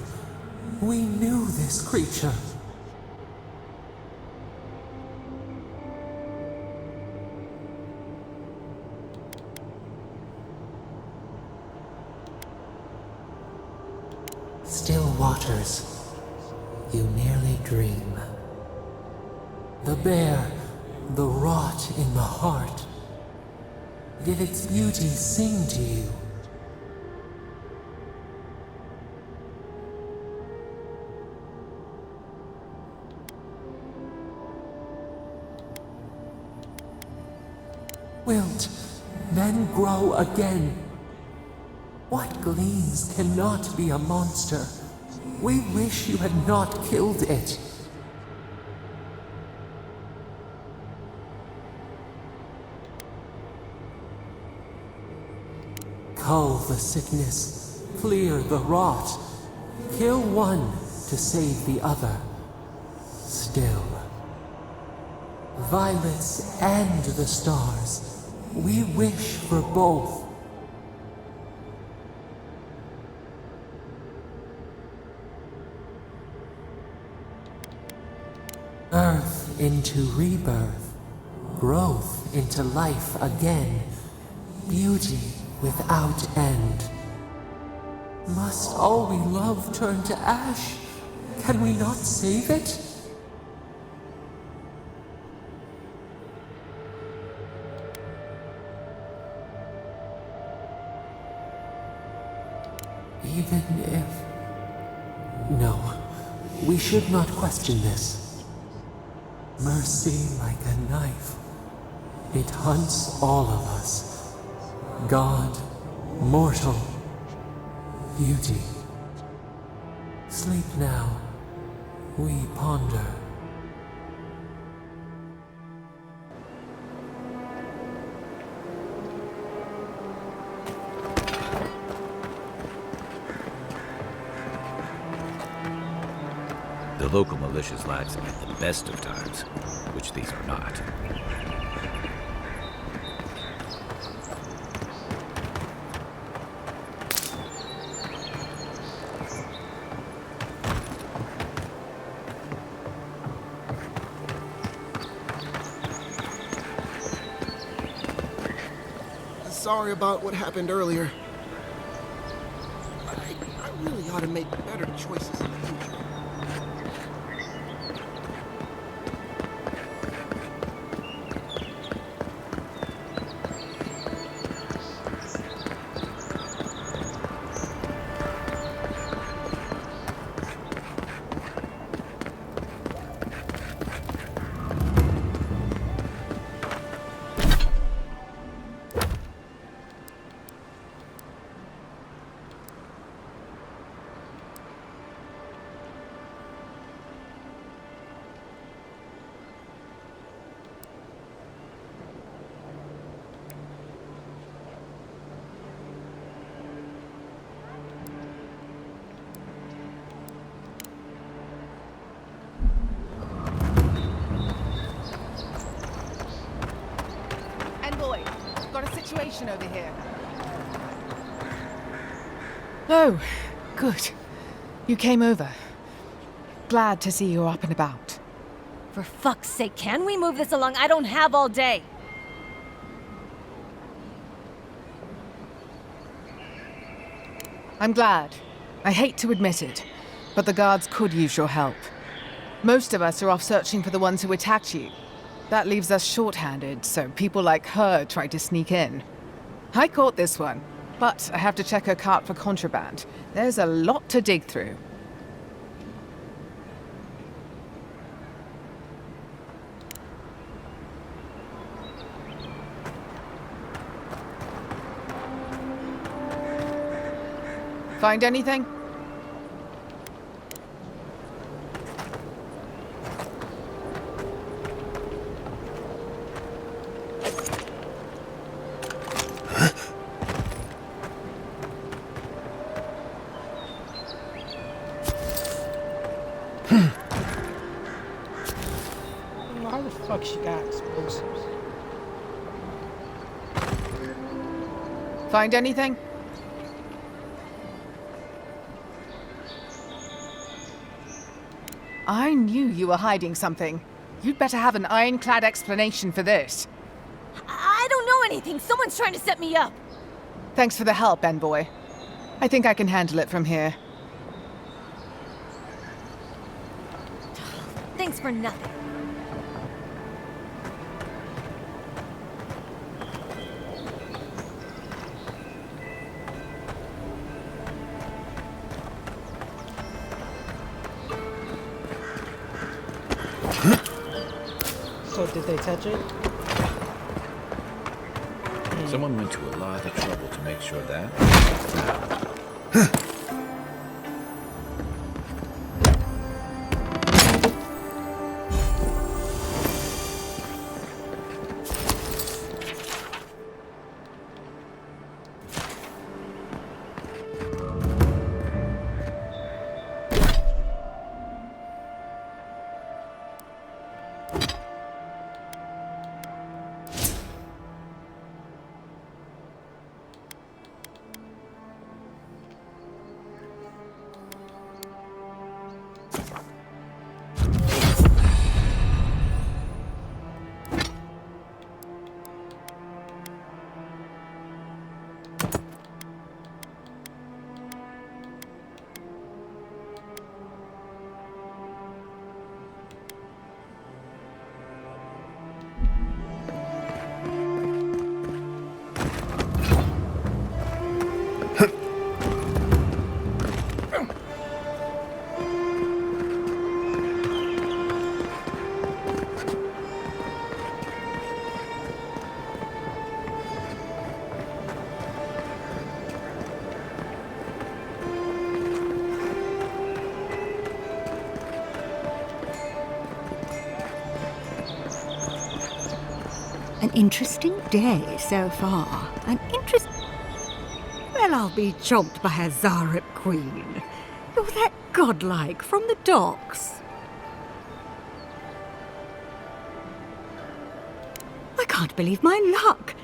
We knew this creature. Still waters, you nearly dream. The bear The rot in the heart. Did its beauty sing to you? Wilt then grow again. What gleams cannot be a monster. We wish you had not killed it. Cull the sickness, clear the rot, kill one to save the other. Still, violets and the stars, we wish for both. Earth into rebirth, growth into life again, beauty without end. Must all we love turn to ash? Can we not save it? Even if... No, we should not question this. Mercy like a knife. It hunts all of us. God, mortal, beauty. Sleep now, we ponder. The local militia's lax at the best of times, which these are not. Sorry about what happened earlier. I really ought to make better choices in the future. Over here. Oh, good. You came over. Glad to see you're up and about. For fuck's sake, can we move this along? I don't have all day. I'm glad. I hate to admit it, but the guards could use your help. Most of us are off searching for the ones who attacked you. That leaves us short-handed, so people like her try to sneak in. I caught this one, but I have to check her cart for contraband. There's a lot to dig through. Find anything? How the fuck she got explosives? Find anything? I knew you were hiding something. You'd better have an ironclad explanation for this. I don't know anything. Someone's trying to set me up. Thanks for the help, Envoy. I think I can handle it from here. Thanks for nothing. So did they touch it? Someone went to a lot of trouble to make sure that was found. An interesting day so far. Well, I'll be chomped by a Zarep queen. You're that godlike from the docks. I can't believe my luck.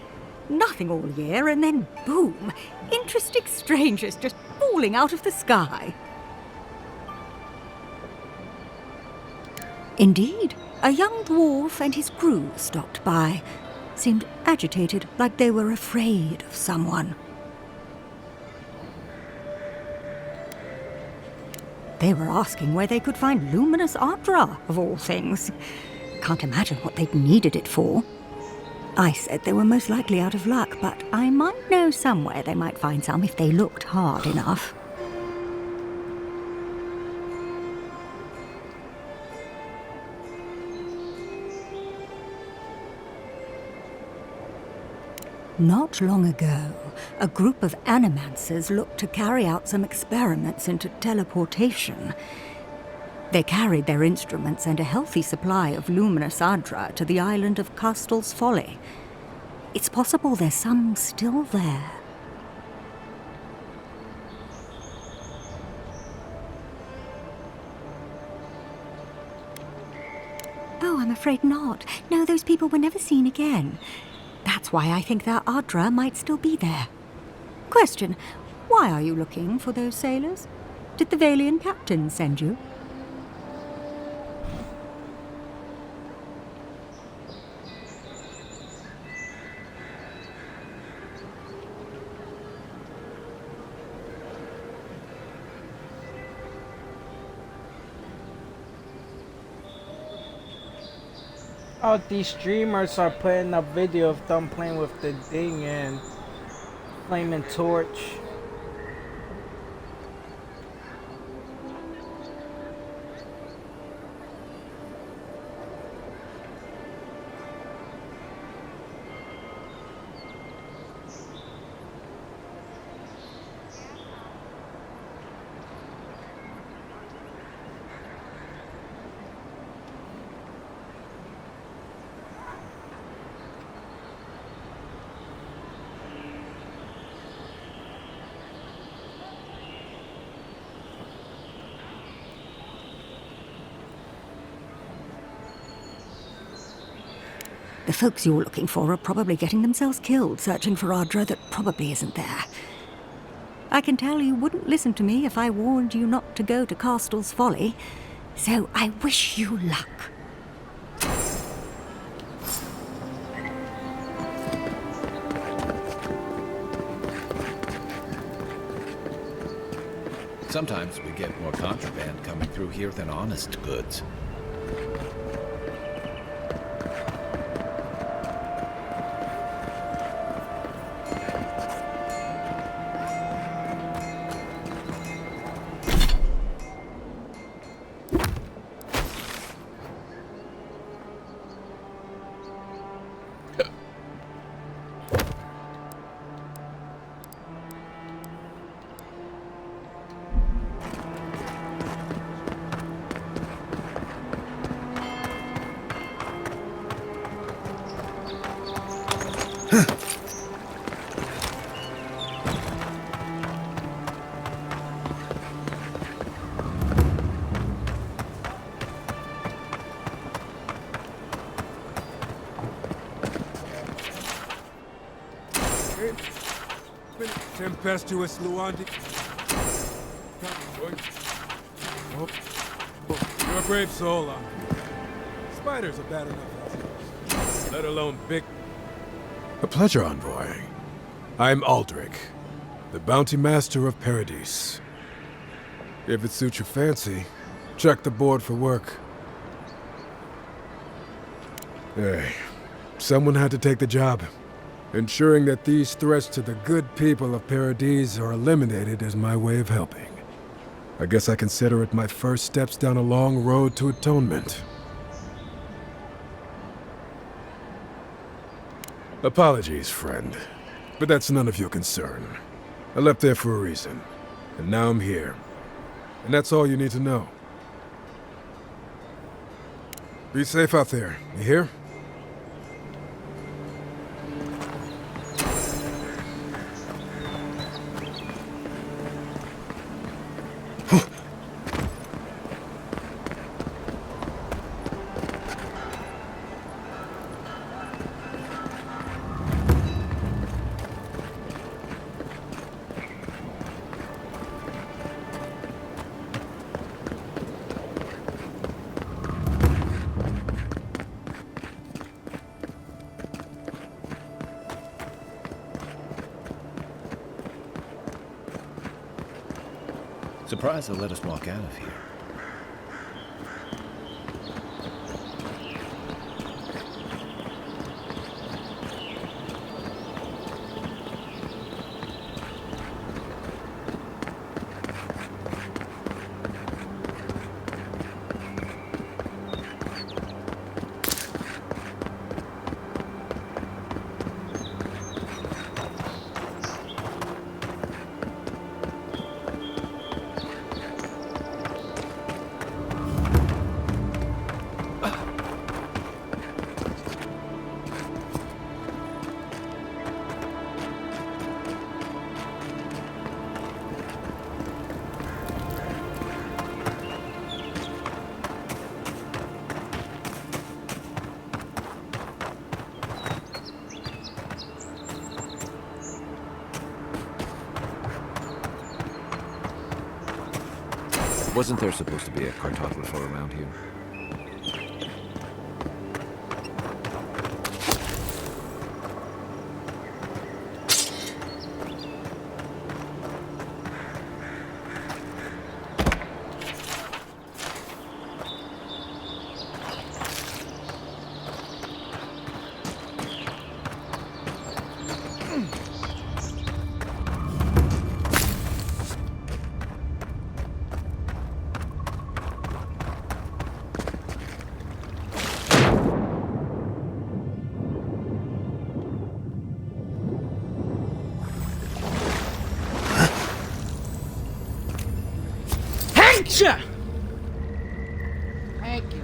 Nothing all year, and then boom, interesting strangers just falling out of the sky. Indeed, a young dwarf and his crew stopped by. Seemed agitated, like they were afraid of someone. They were asking where they could find luminous Ardra, of all things. Can't imagine what they'd needed it for. I said they were most likely out of luck, but I might know somewhere they might find some if they looked hard enough. Not long ago, a group of animancers looked to carry out some experiments into teleportation. They carried their instruments and a healthy supply of luminous Ardra to the island of Castel's Folly. It's possible there's some still there. Oh, I'm afraid not. No, those people were never seen again. That's why I think their Ardra might still be there. Question, why are you looking for those sailors? Did the Valian captain send you? Oh, these streamers are putting up video of them playing with the thing and flaming torch. The folks you're looking for are probably getting themselves killed searching for Ardra that probably isn't there. I can tell you wouldn't listen to me if I warned you not to go to Castel's Folly, so I wish you luck. Sometimes we get more contraband coming through here than honest goods. tempestuous Luandi. Oh, you're a brave soul, spiders are bad enough, let alone big. A pleasure, envoy. I'm Aldrich, the bounty master of Paradise. If it suits your fancy, check the board for work. Hey, someone had to take the job. Ensuring that these threats to the good people of Paradise are eliminated is my way of helping. I guess I consider it my first steps down a long road to atonement. Apologies, friend, but that's none of your concern. I left there for a reason, and now I'm here. And that's all you need to know. Be safe out there, you hear? Surprised they let us walk out of here. Wasn't there supposed to be a cartographer around here? Gotcha! Thank you.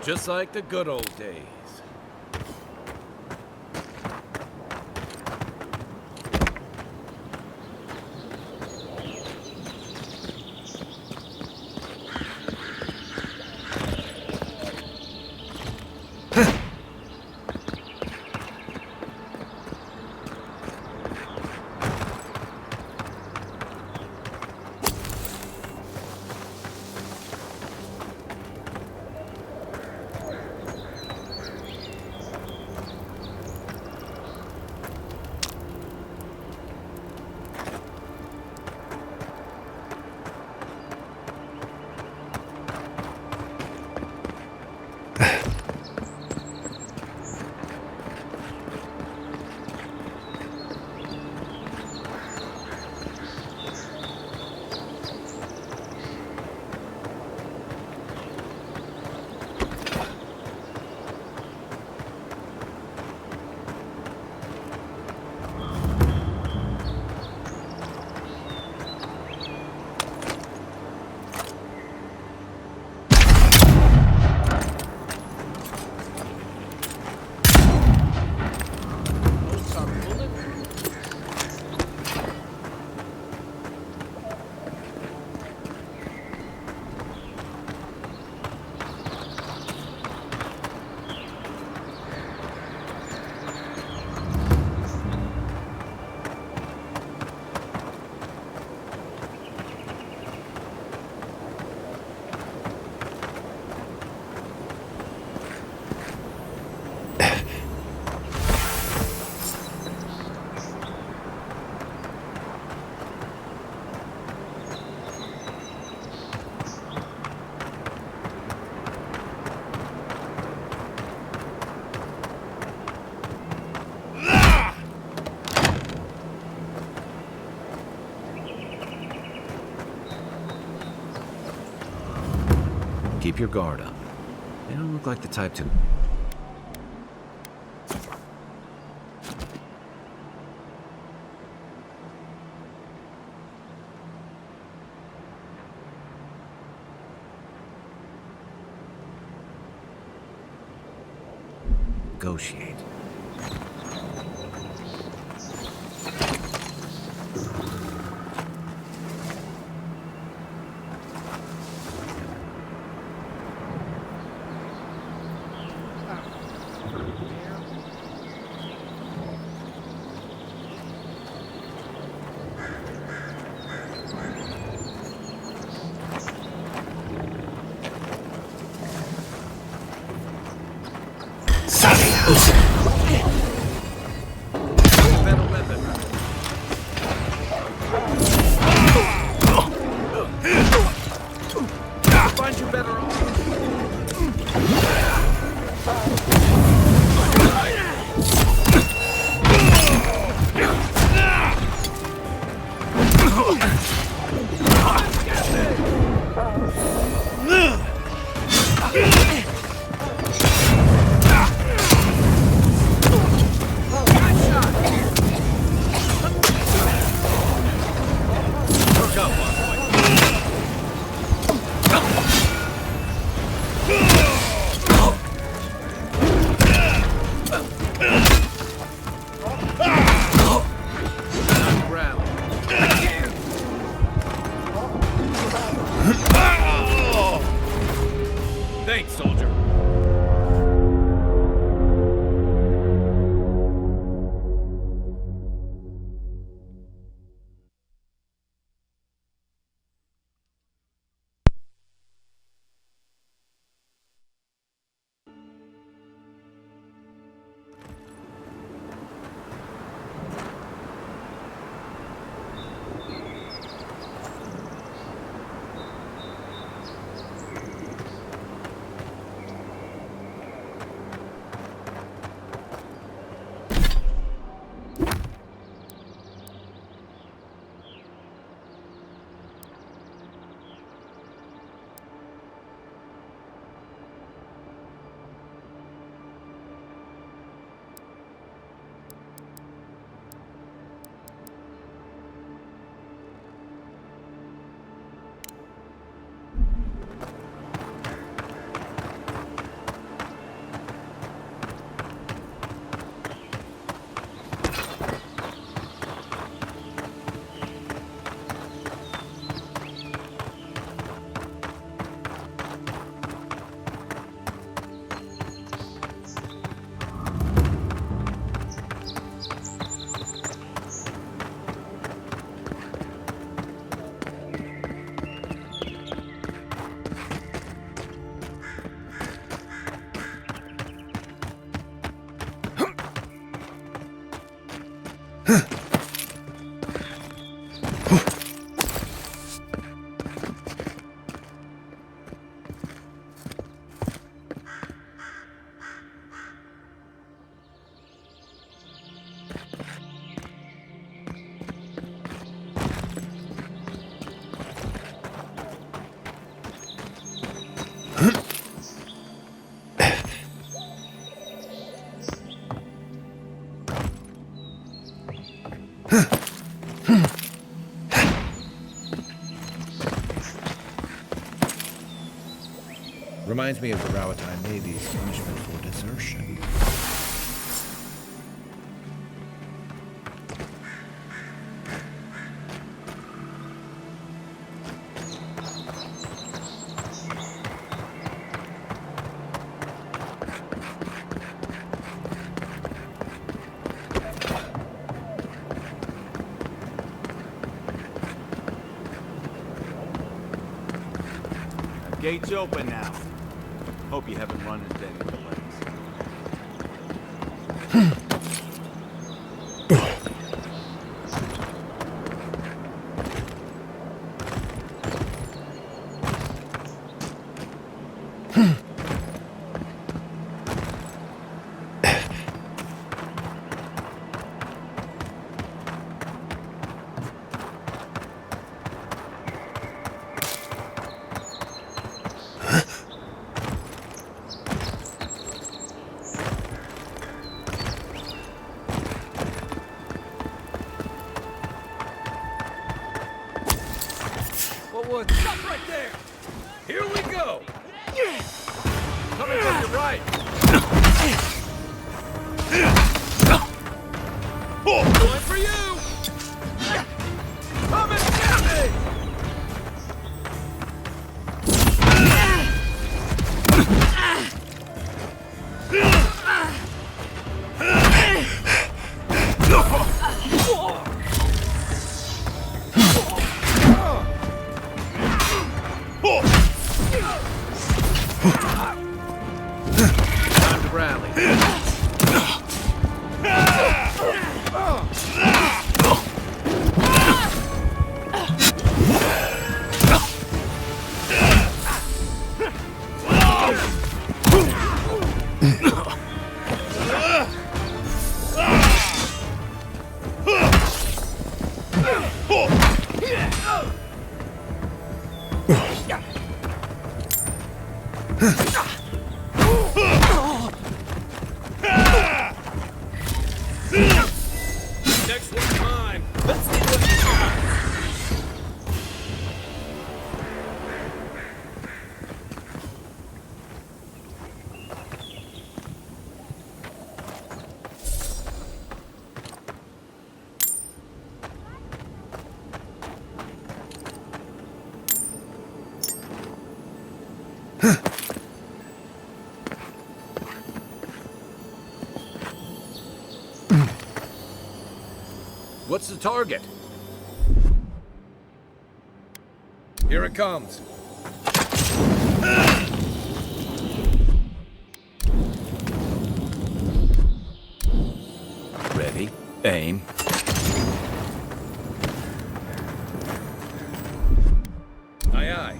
Just like the good old days. Keep your guard up. They don't look like the type to... negotiate. Find you better off. Reminds me of the Rawatai Navy's punishment for desertion. Gates open now. Hope you haven't run into any delays. Stop right there! Here we go! Coming from your right! Going for you! Come and get me! Time to rally. Next one's mine. Let's see what you got. What's the target? Here it comes. Ready, aim. Aye, aye.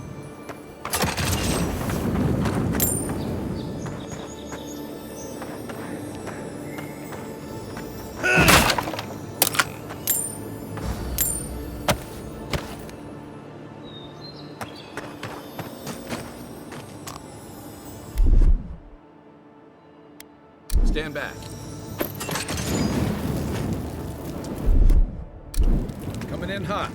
Stand back. Coming in hot.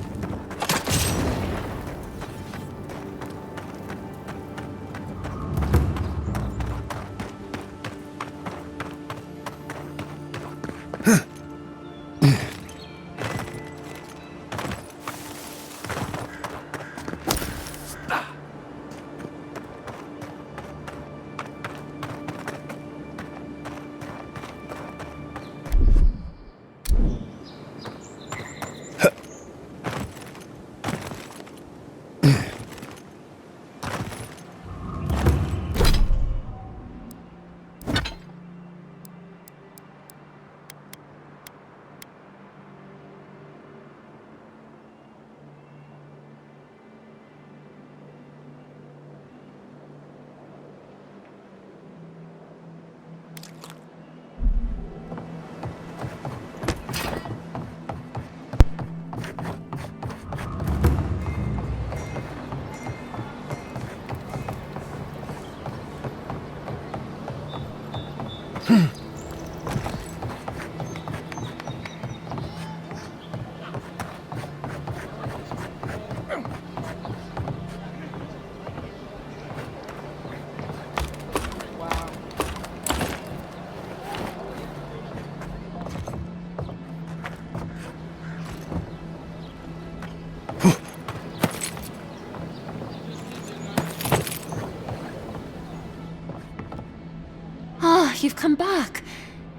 come back.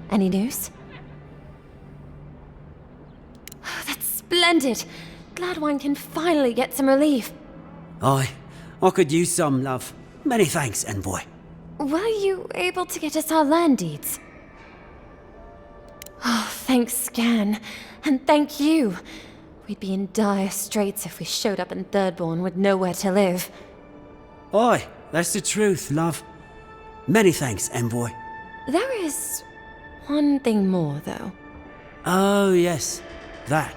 Any news? That's splendid. Gladwine can finally get some relief. I could use some, love. Many thanks, envoy. Were you able to get us our land deeds? Oh, thanks, Scan. And thank you. We'd be in dire straits if we showed up in Thirdborn with nowhere to live. Aye, that's the truth, love. Many thanks, envoy. There is one thing more, though. Oh, yes. That.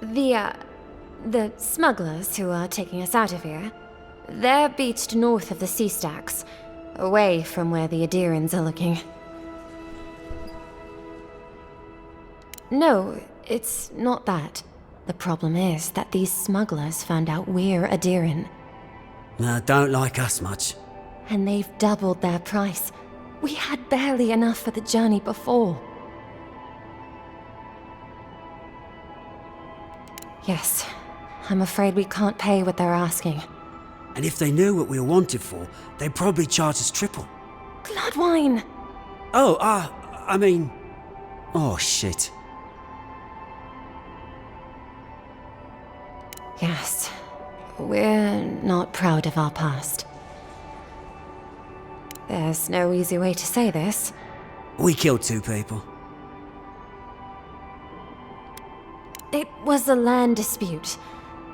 The smugglers who are taking us out of here, they're beached north of the sea stacks, away from where the Adirans are looking. No, it's not that. The problem is that these smugglers found out we're Adiran. Don't like us much. And they've doubled their price. We had barely enough for the journey before. Yes, I'm afraid we can't pay what they're asking. And if they knew what we were wanted for, they'd probably charge us triple. Gladwine! Oh, I mean... Oh, shit. Yes, we're not proud of our past. There's no easy way to say this. We killed 2 people. It was a land dispute.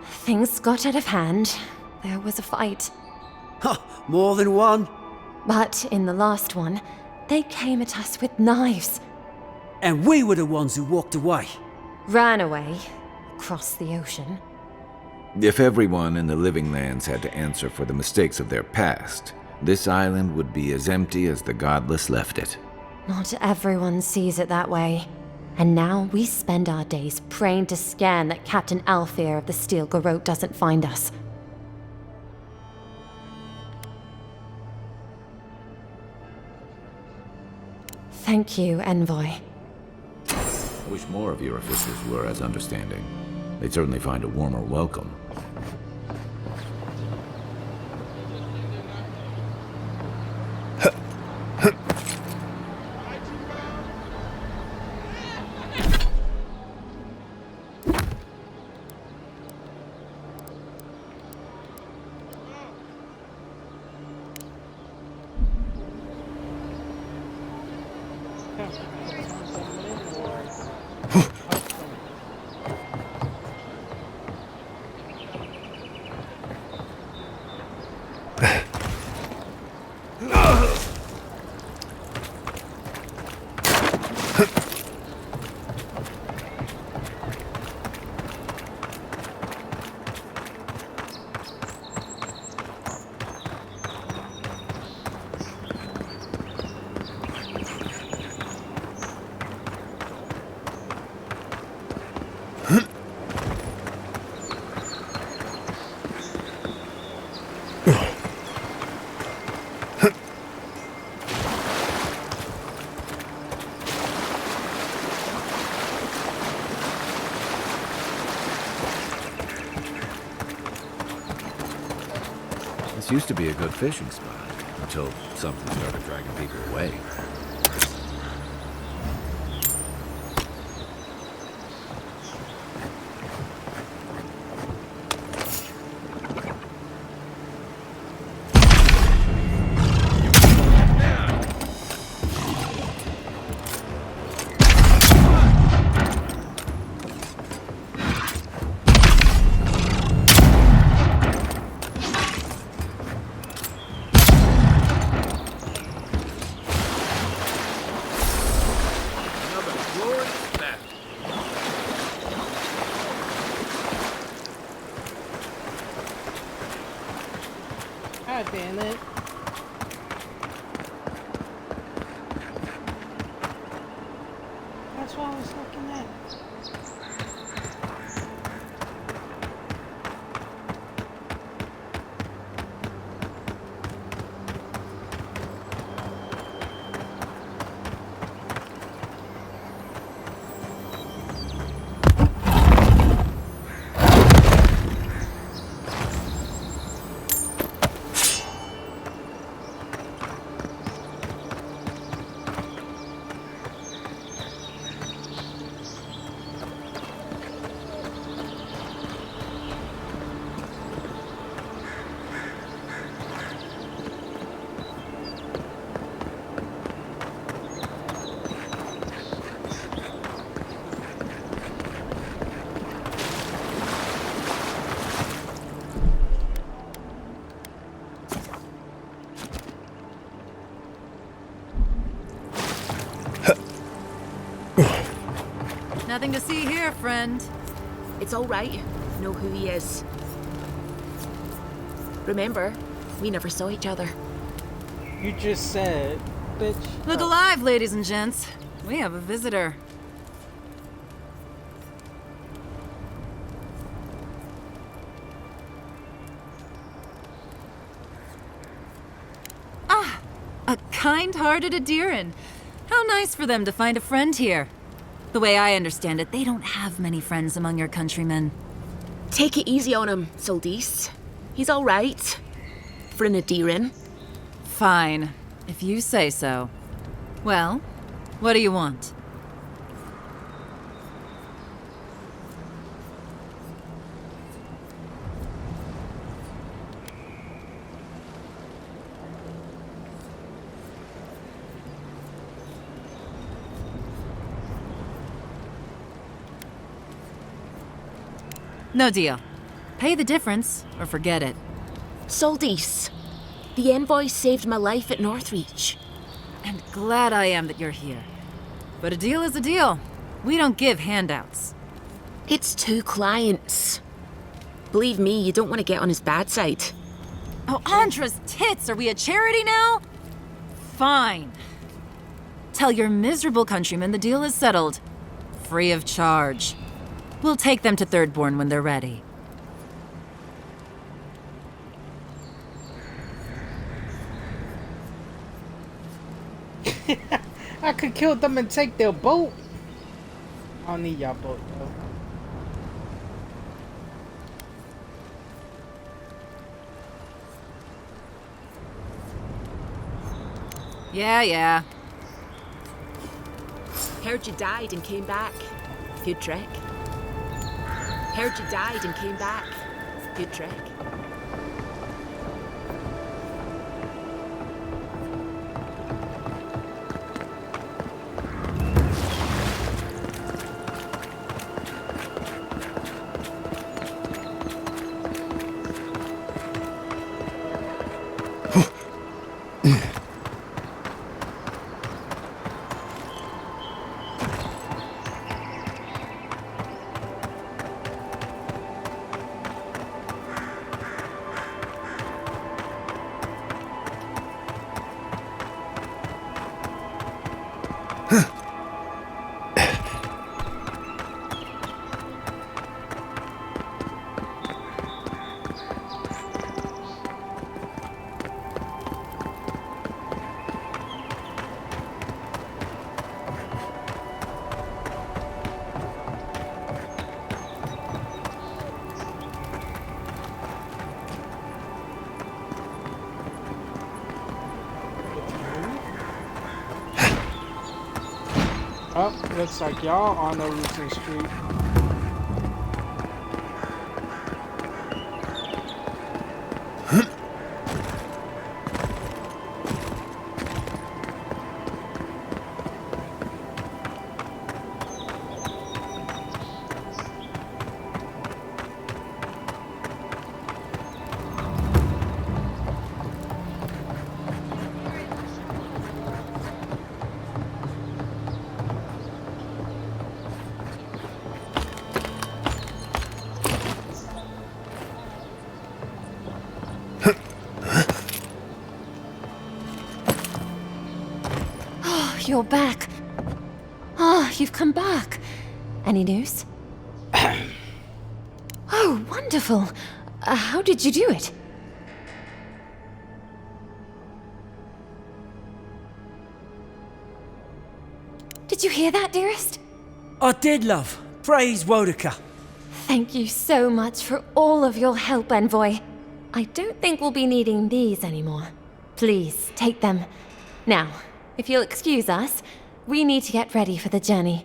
Things got out of hand. There was a fight. More than one? But in the last one, they came at us with knives. And we were the ones who walked away. Ran away. Across the ocean. If everyone in the Living Lands had to answer for the mistakes of their past, this island would be as empty as the Godless left it. Not everyone sees it that way. And now we spend our days praying to Scan that Captain Alfear of the Steel Garrote doesn't find us. Thank you, Envoy. I wish more of your officials were as understanding. They'd certainly find a warmer welcome. This used to be a good fishing spot, until something started dragging people away. God damn it. That's what I was looking at. Nothing to see here, friend. It's all right. Know who he is. Remember, we never saw each other. You just said, bitch. Look alive, ladies and gents. We have a visitor. Ah, a kind-hearted Adiran. How nice for them to find a friend here. The way I understand it, they don't have many friends among your countrymen. Take it easy on him, Soldis. He's all right. For an Adiran. Fine, if you say so. Well, what do you want? No deal. Pay the difference, or forget it. Soldis, the envoy saved my life at Northreach. And glad I am that you're here. But a deal is a deal. We don't give handouts. It's 2 clients. Believe me, you don't want to get on his bad side. Oh, Andra's tits! Are we a charity now? Fine. Tell your miserable countrymen the deal is settled. Free of charge. We'll take them to Thirdborn when they're ready. I could kill them and take their boat. I don't need y'all boat though. Yeah. Heard you died and came back. Good trick. Heard you died and came back. Good trick. Oh, looks like y'all on the Routen Street. You're back. Ah, you've come back. Any news? Oh, wonderful. How did you do it? Did you hear that, dearest? I did, love. Praise Wodaka. Thank you so much for all of your help, Envoy. I don't think we'll be needing these anymore. Please, take them. Now, if you'll excuse us, we need to get ready for the journey.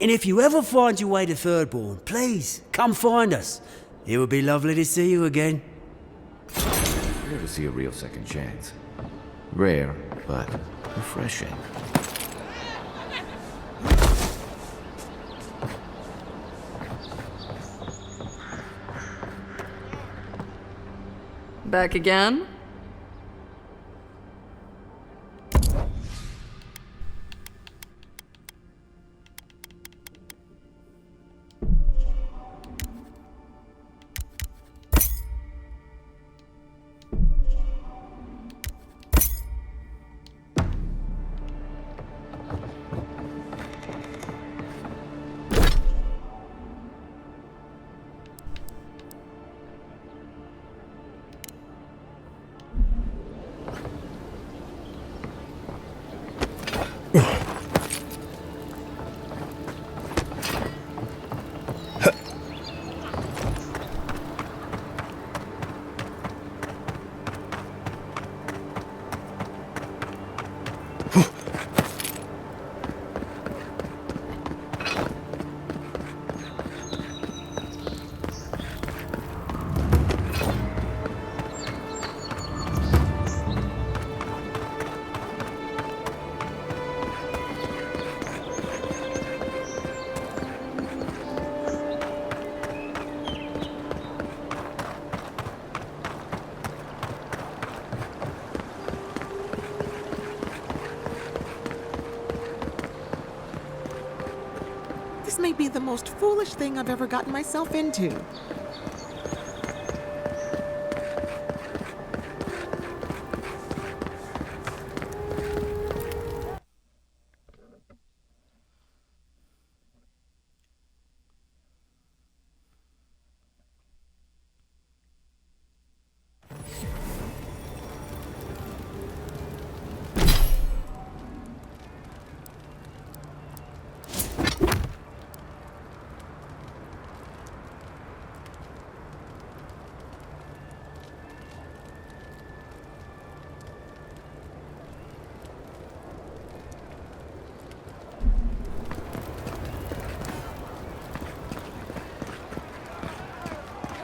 And if you ever find your way to Thirdborn, please, come find us. It would be lovely to see you again. Rare to see a real second chance. Rare, but refreshing. Back again? This may be the most foolish thing I've ever gotten myself into.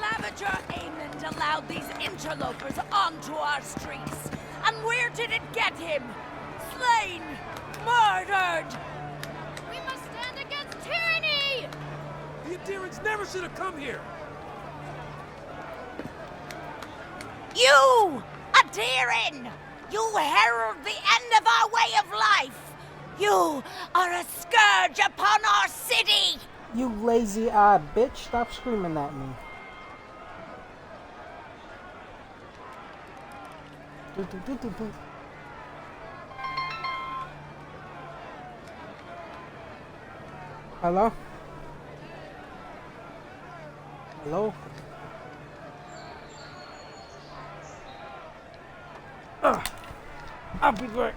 Claviger Aemond allowed these interlopers onto our streets. And where did it get him? Slain! Murdered! We must stand against tyranny! The Adherents never should have come here! You! Adherin! You herald the end of our way of life! You are a scourge upon our city! You lazy-eyed bitch, stop screaming at me. Hello? Hello? I'll be back.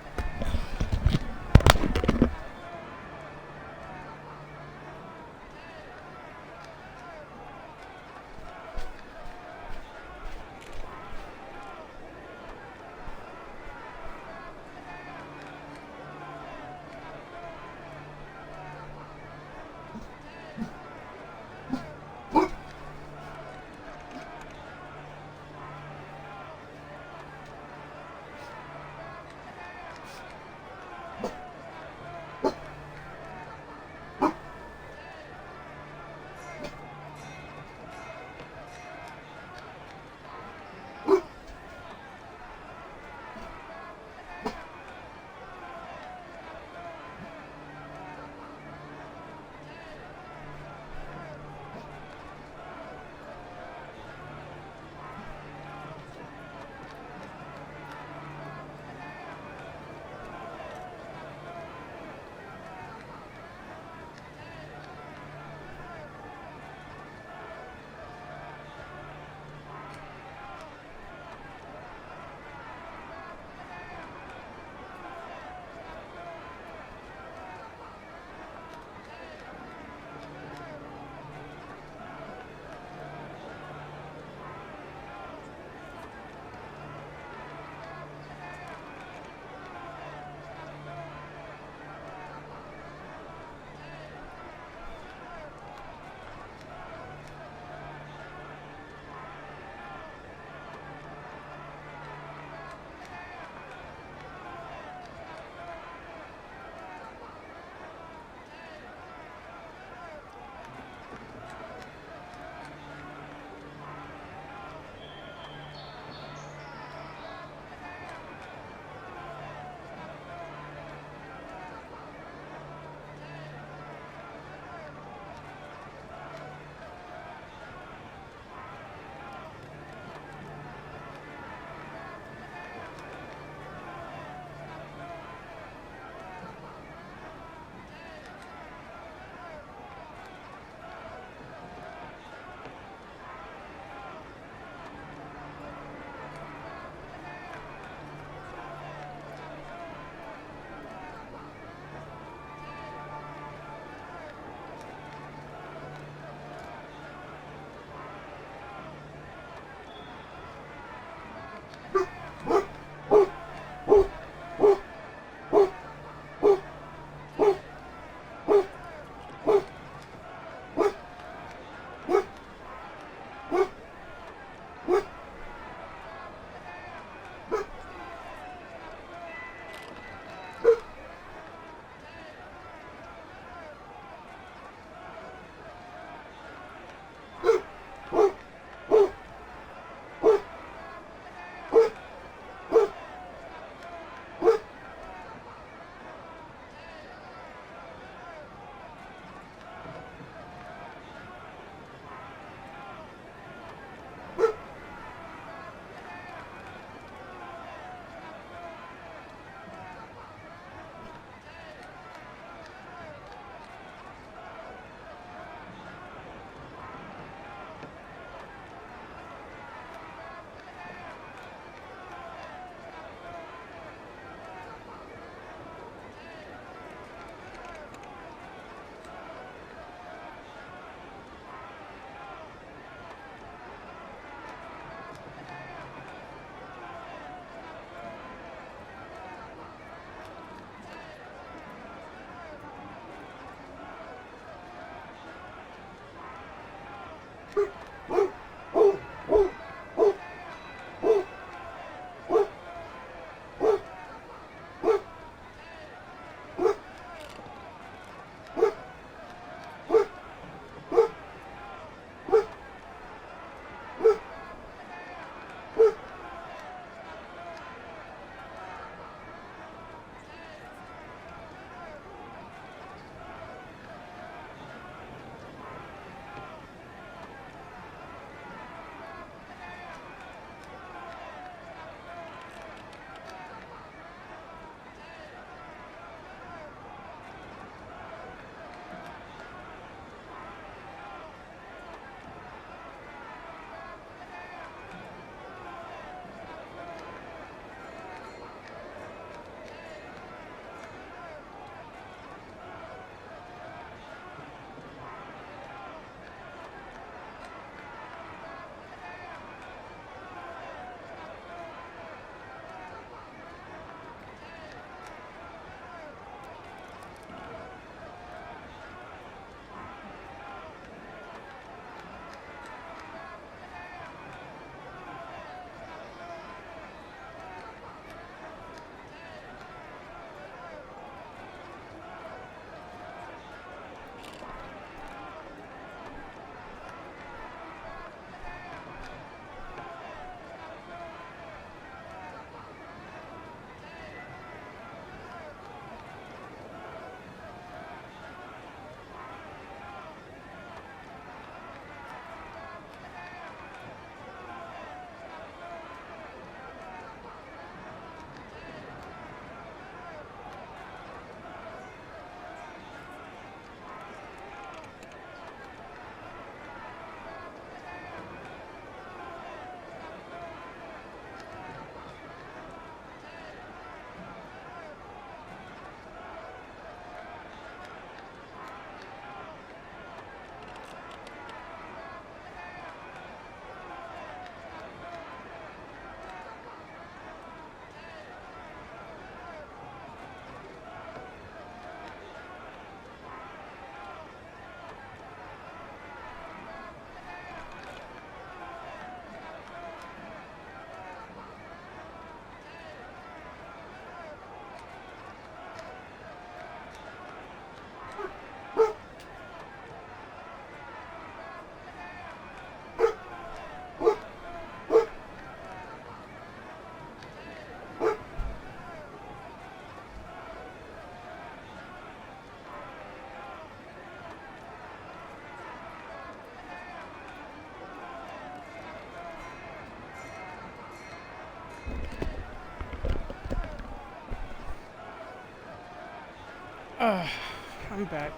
I'm back.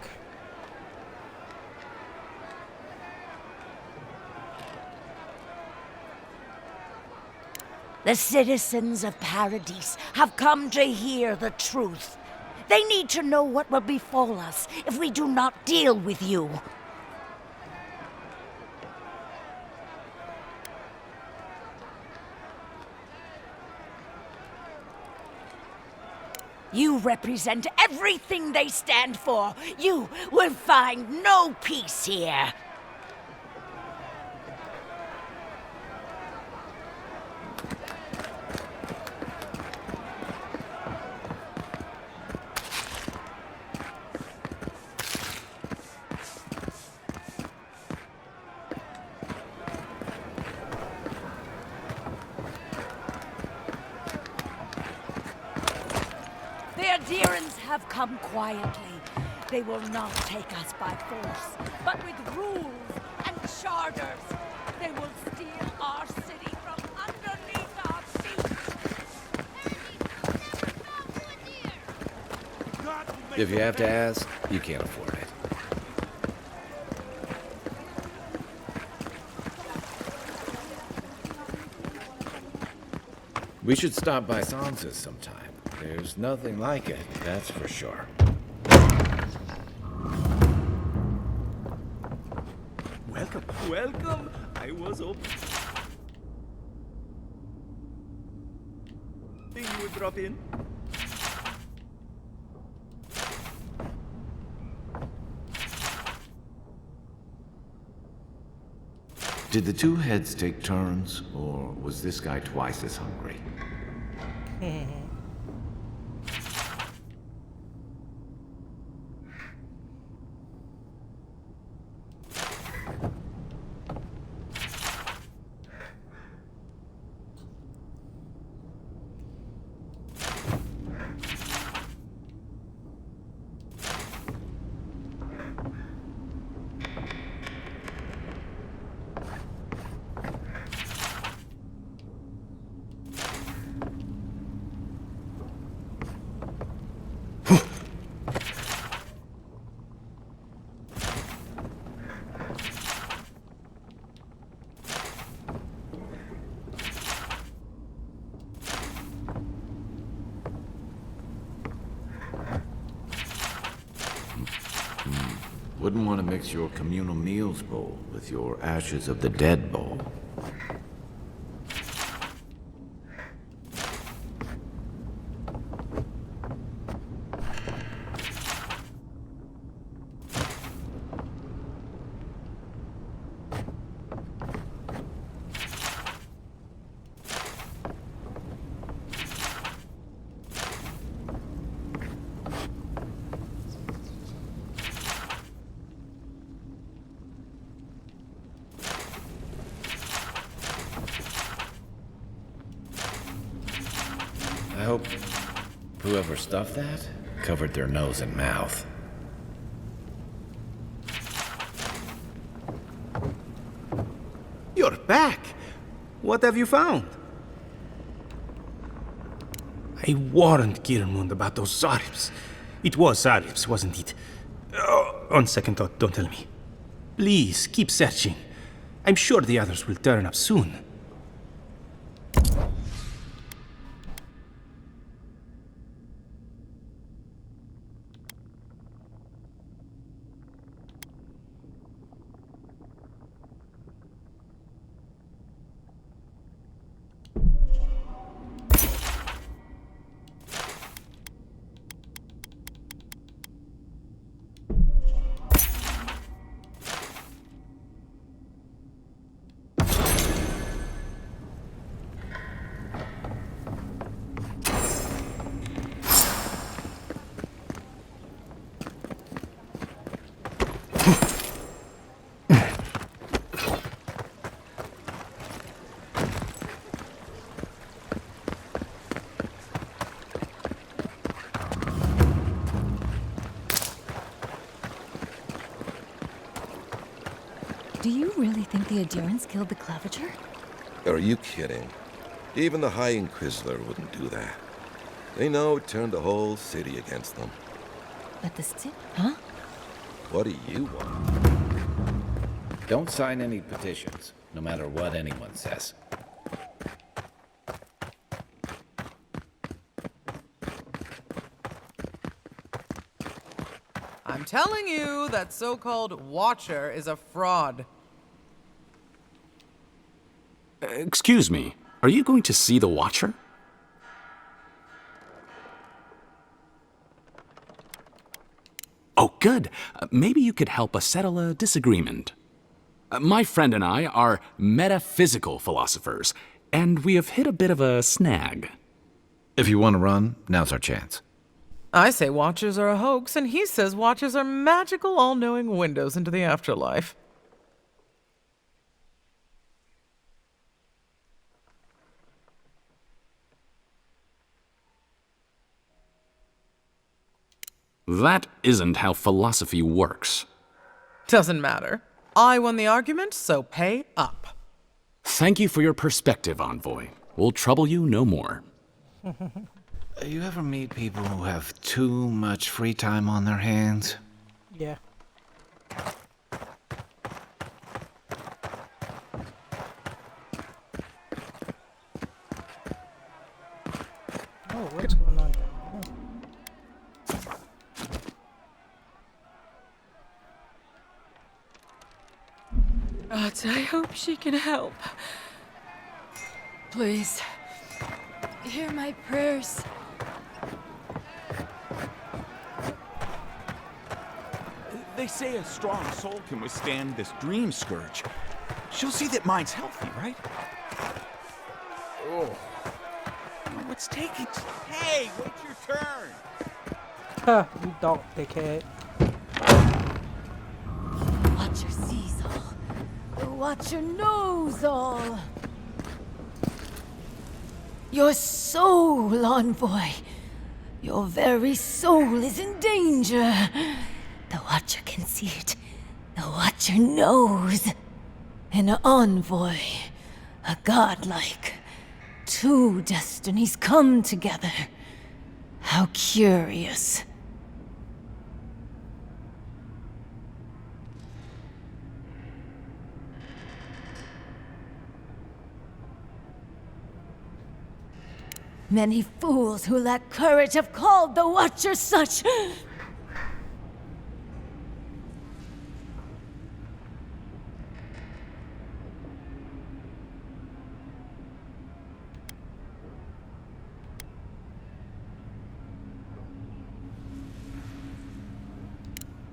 The citizens of Paradise have come to hear the truth. They need to know what will befall us if we do not deal with you. You represent everything they stand for. You will find no peace here. The Adherents have come quietly. They will not take us by force, but with rules and charters. They will steal our city from underneath our feet. If you have to ask, you can't afford it. We should stop by Sansa's sometime. There's nothing like it, that's for sure. Welcome, welcome. I was hoping you would drop in. Did the two heads take turns, or was this guy twice as hungry? Wouldn't want to mix your communal meals bowl with your ashes of the dead bowl. I hope whoever stuffed that covered their nose and mouth. You're back. What have you found? I warned Kirmund about those Zaribs. It was Zaribs, wasn't it? On second thought, don't tell me. Please, keep searching. I'm sure the others will turn up soon. Do you really think the Adherents killed the Claviger? Are you kidding? Even the High Inquisitor wouldn't do that. They know it turned the whole city against them. But the city, huh? What do you want? Don't sign any petitions, no matter what anyone says. I'm telling you, that so-called Watcher is a fraud. Excuse me, are you going to see the Watcher? Oh, good. Maybe you could help us settle a disagreement. My friend and I are metaphysical philosophers, and we have hit a bit of a snag. If you want to run, now's our chance. I say Watchers are a hoax, and he says Watchers are magical, all-knowing windows into the afterlife. That isn't how philosophy works. Doesn't matter. I won the argument, so pay up. Thank you for your perspective, Envoy. We'll trouble you no more. You ever meet people who have too much free time on their hands? Yeah. Oh, what's going on down here? God, I hope she can help. Please, hear my prayers. They say a strong soul can withstand this dream scourge. She'll see that mine's healthy, right? Oh. What's taking... Hey, wait your turn! Huh, you don't, dickhead. Watcher sees all. The Watcher knows all. Your soul, Envoy. Your very soul is in danger. The Watcher can see it. The Watcher knows. An Envoy. A godlike. Two destinies come together. How curious. Many fools who lack courage have called the Watcher such.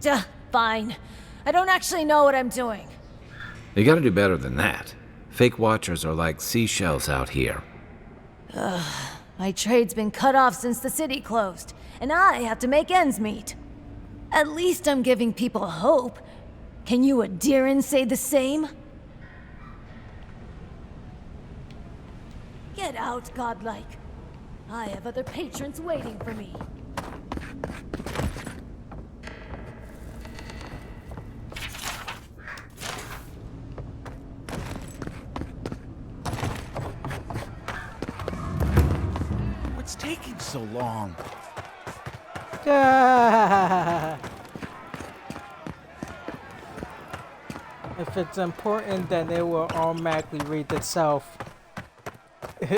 Duh, fine. I don't actually know what I'm doing. You gotta do better than that. Fake Watchers are like seashells out here. Ugh, my trade's been cut off since the city closed, and I have to make ends meet. At least I'm giving people hope. Can you Adiran say the same? Get out, godlike. I have other patrons waiting for me. What's taking so long? If it's important, then it will automatically read itself. Let's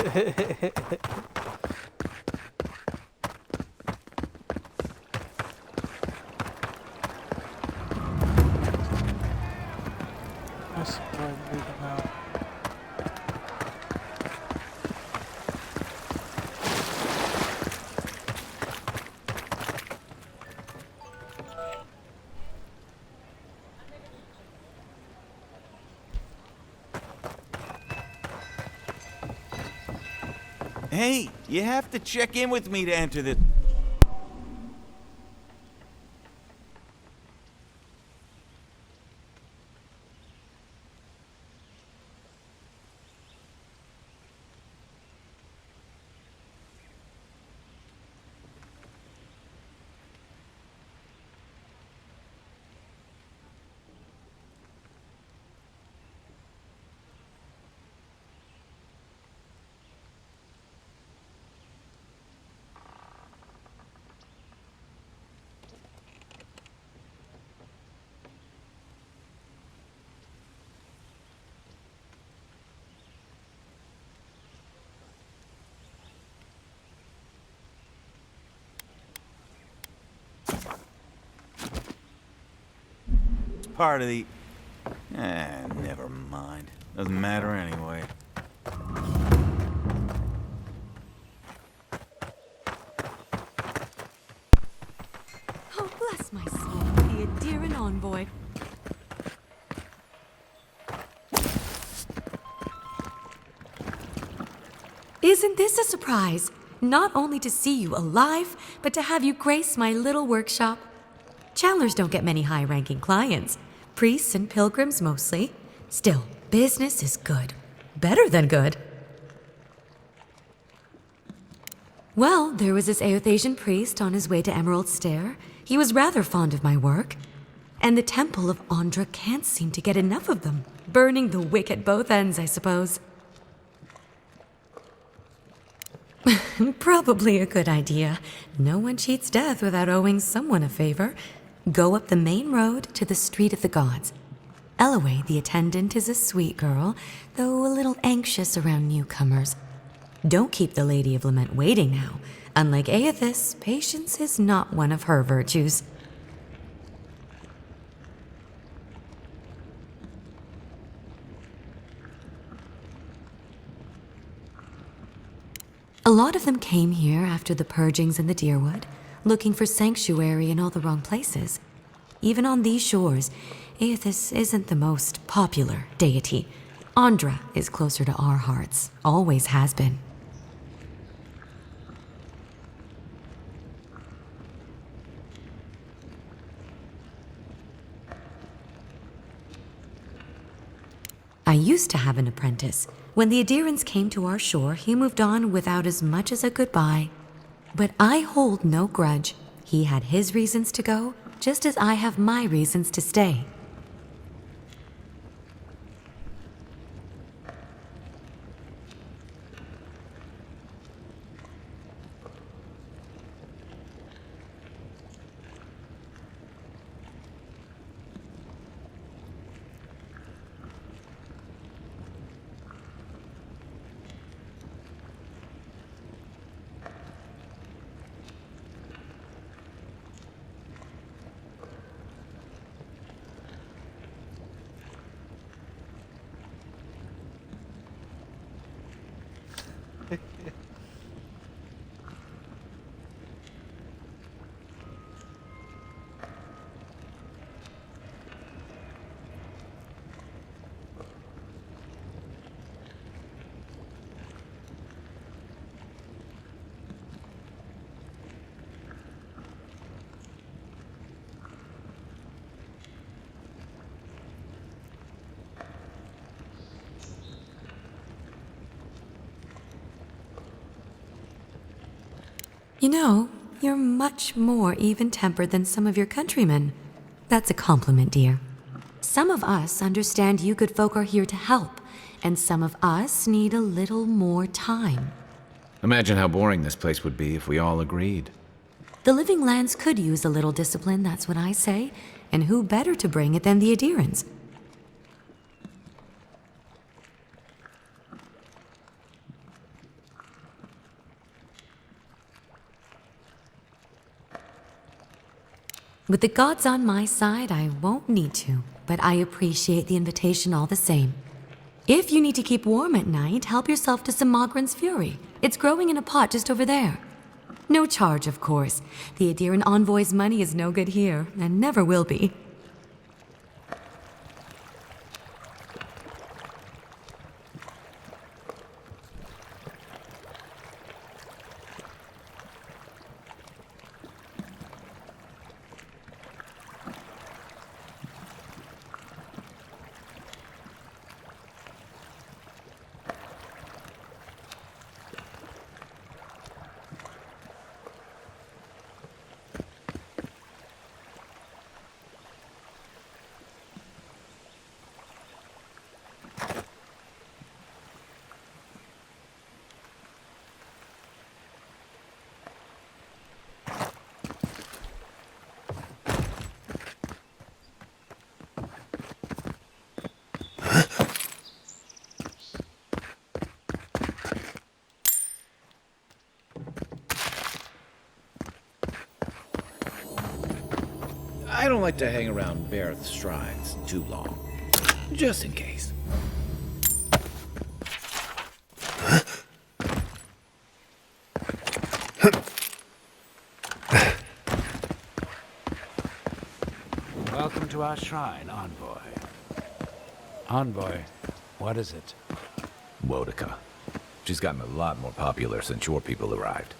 go ahead and read them out. Hey, you have to check in with me to enter this. part of the... never mind. Doesn't matter anyway. Oh, bless my soul, the Adiran envoy. Isn't this a surprise? Not only to see you alive, but to have you grace my little workshop. Chandlers don't get many high-ranking clients. Priests and pilgrims mostly. Still, business is good. Better than good. Well, there was this Aothasian priest on his way to Emerald Stair. He was rather fond of my work. And the Temple of Andra can't seem to get enough of them. Burning the wick at both ends, I suppose. Probably a good idea. No one cheats death without owing someone a favor. Go up the main road to the Street of the Gods. Eloise, the attendant, is a sweet girl, though a little anxious around newcomers. Don't keep the Lady of Lament waiting now. Unlike Aethys, patience is not one of her virtues. A lot of them came here after the purgings in the Deerwood, looking for sanctuary in all the wrong places. Even on these shores, Aethys isn't the most popular deity. Andra is closer to our hearts, always has been. I used to have an apprentice. When the Adirans came to our shore, he moved on without as much as a goodbye. But I hold no grudge. He had his reasons to go, just as I have my reasons to stay. You know, you're much more even-tempered than some of your countrymen. That's a compliment, dear. Some of us understand you good folk are here to help, and some of us need a little more time. Imagine how boring this place would be if we all agreed. The living lands could use a little discipline, that's what I say. And who better to bring it than the Adirans? With the gods on my side, I won't need to, but I appreciate the invitation all the same. If you need to keep warm at night, help yourself to some Mogren's Fury. It's growing in a pot just over there. No charge, of course. The Adiran envoy's money is no good here, and never will be. like to hang around Bareth's shrines too long. Just in case. Welcome to our shrine, Envoy. Envoy, what is it? Wodica. She's gotten a lot more popular since your people arrived.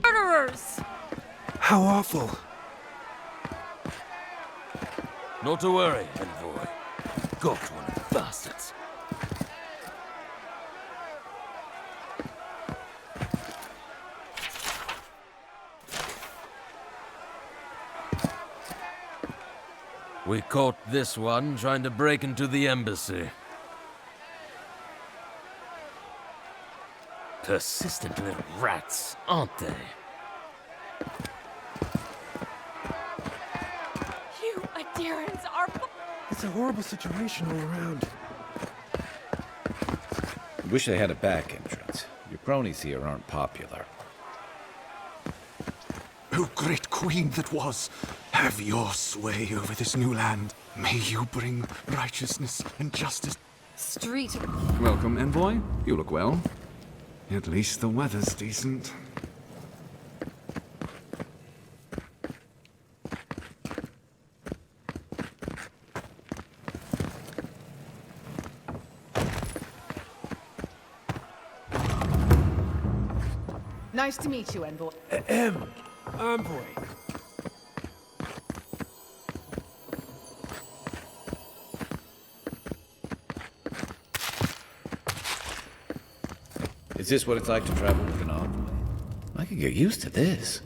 Murderers! How awful. Not to worry, Envoy. Got one of the bastards. We caught this one trying to break into the embassy. Persistent little rats, aren't they? You Adirans are... It's a horrible situation all around. Wish they had a back entrance. Your cronies here aren't popular. O great queen that was, have your sway over this new land. May you bring righteousness and justice. Street. Welcome, envoy. You look well. At least the weather's decent. Nice to meet you, Envoy. Envoy. Is this what it's like to travel with an envoy? I could get used to this.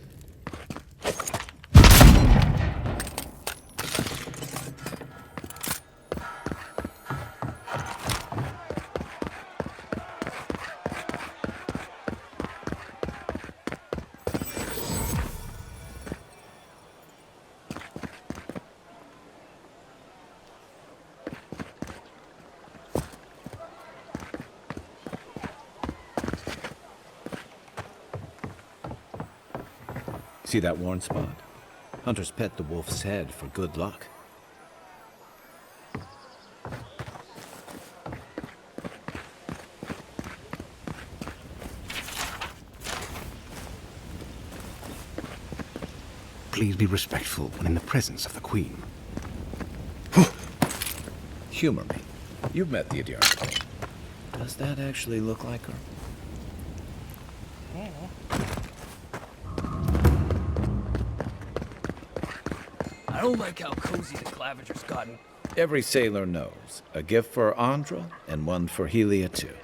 See that worn spot? Hunters pet the wolf's head for good luck. Please be respectful when in the presence of the queen. Humor me. You've met the Adir's queen. Does that actually look like her? I don't like how cozy the Clavenger's gotten. Every sailor knows. A gift for Andra and one for Helia too.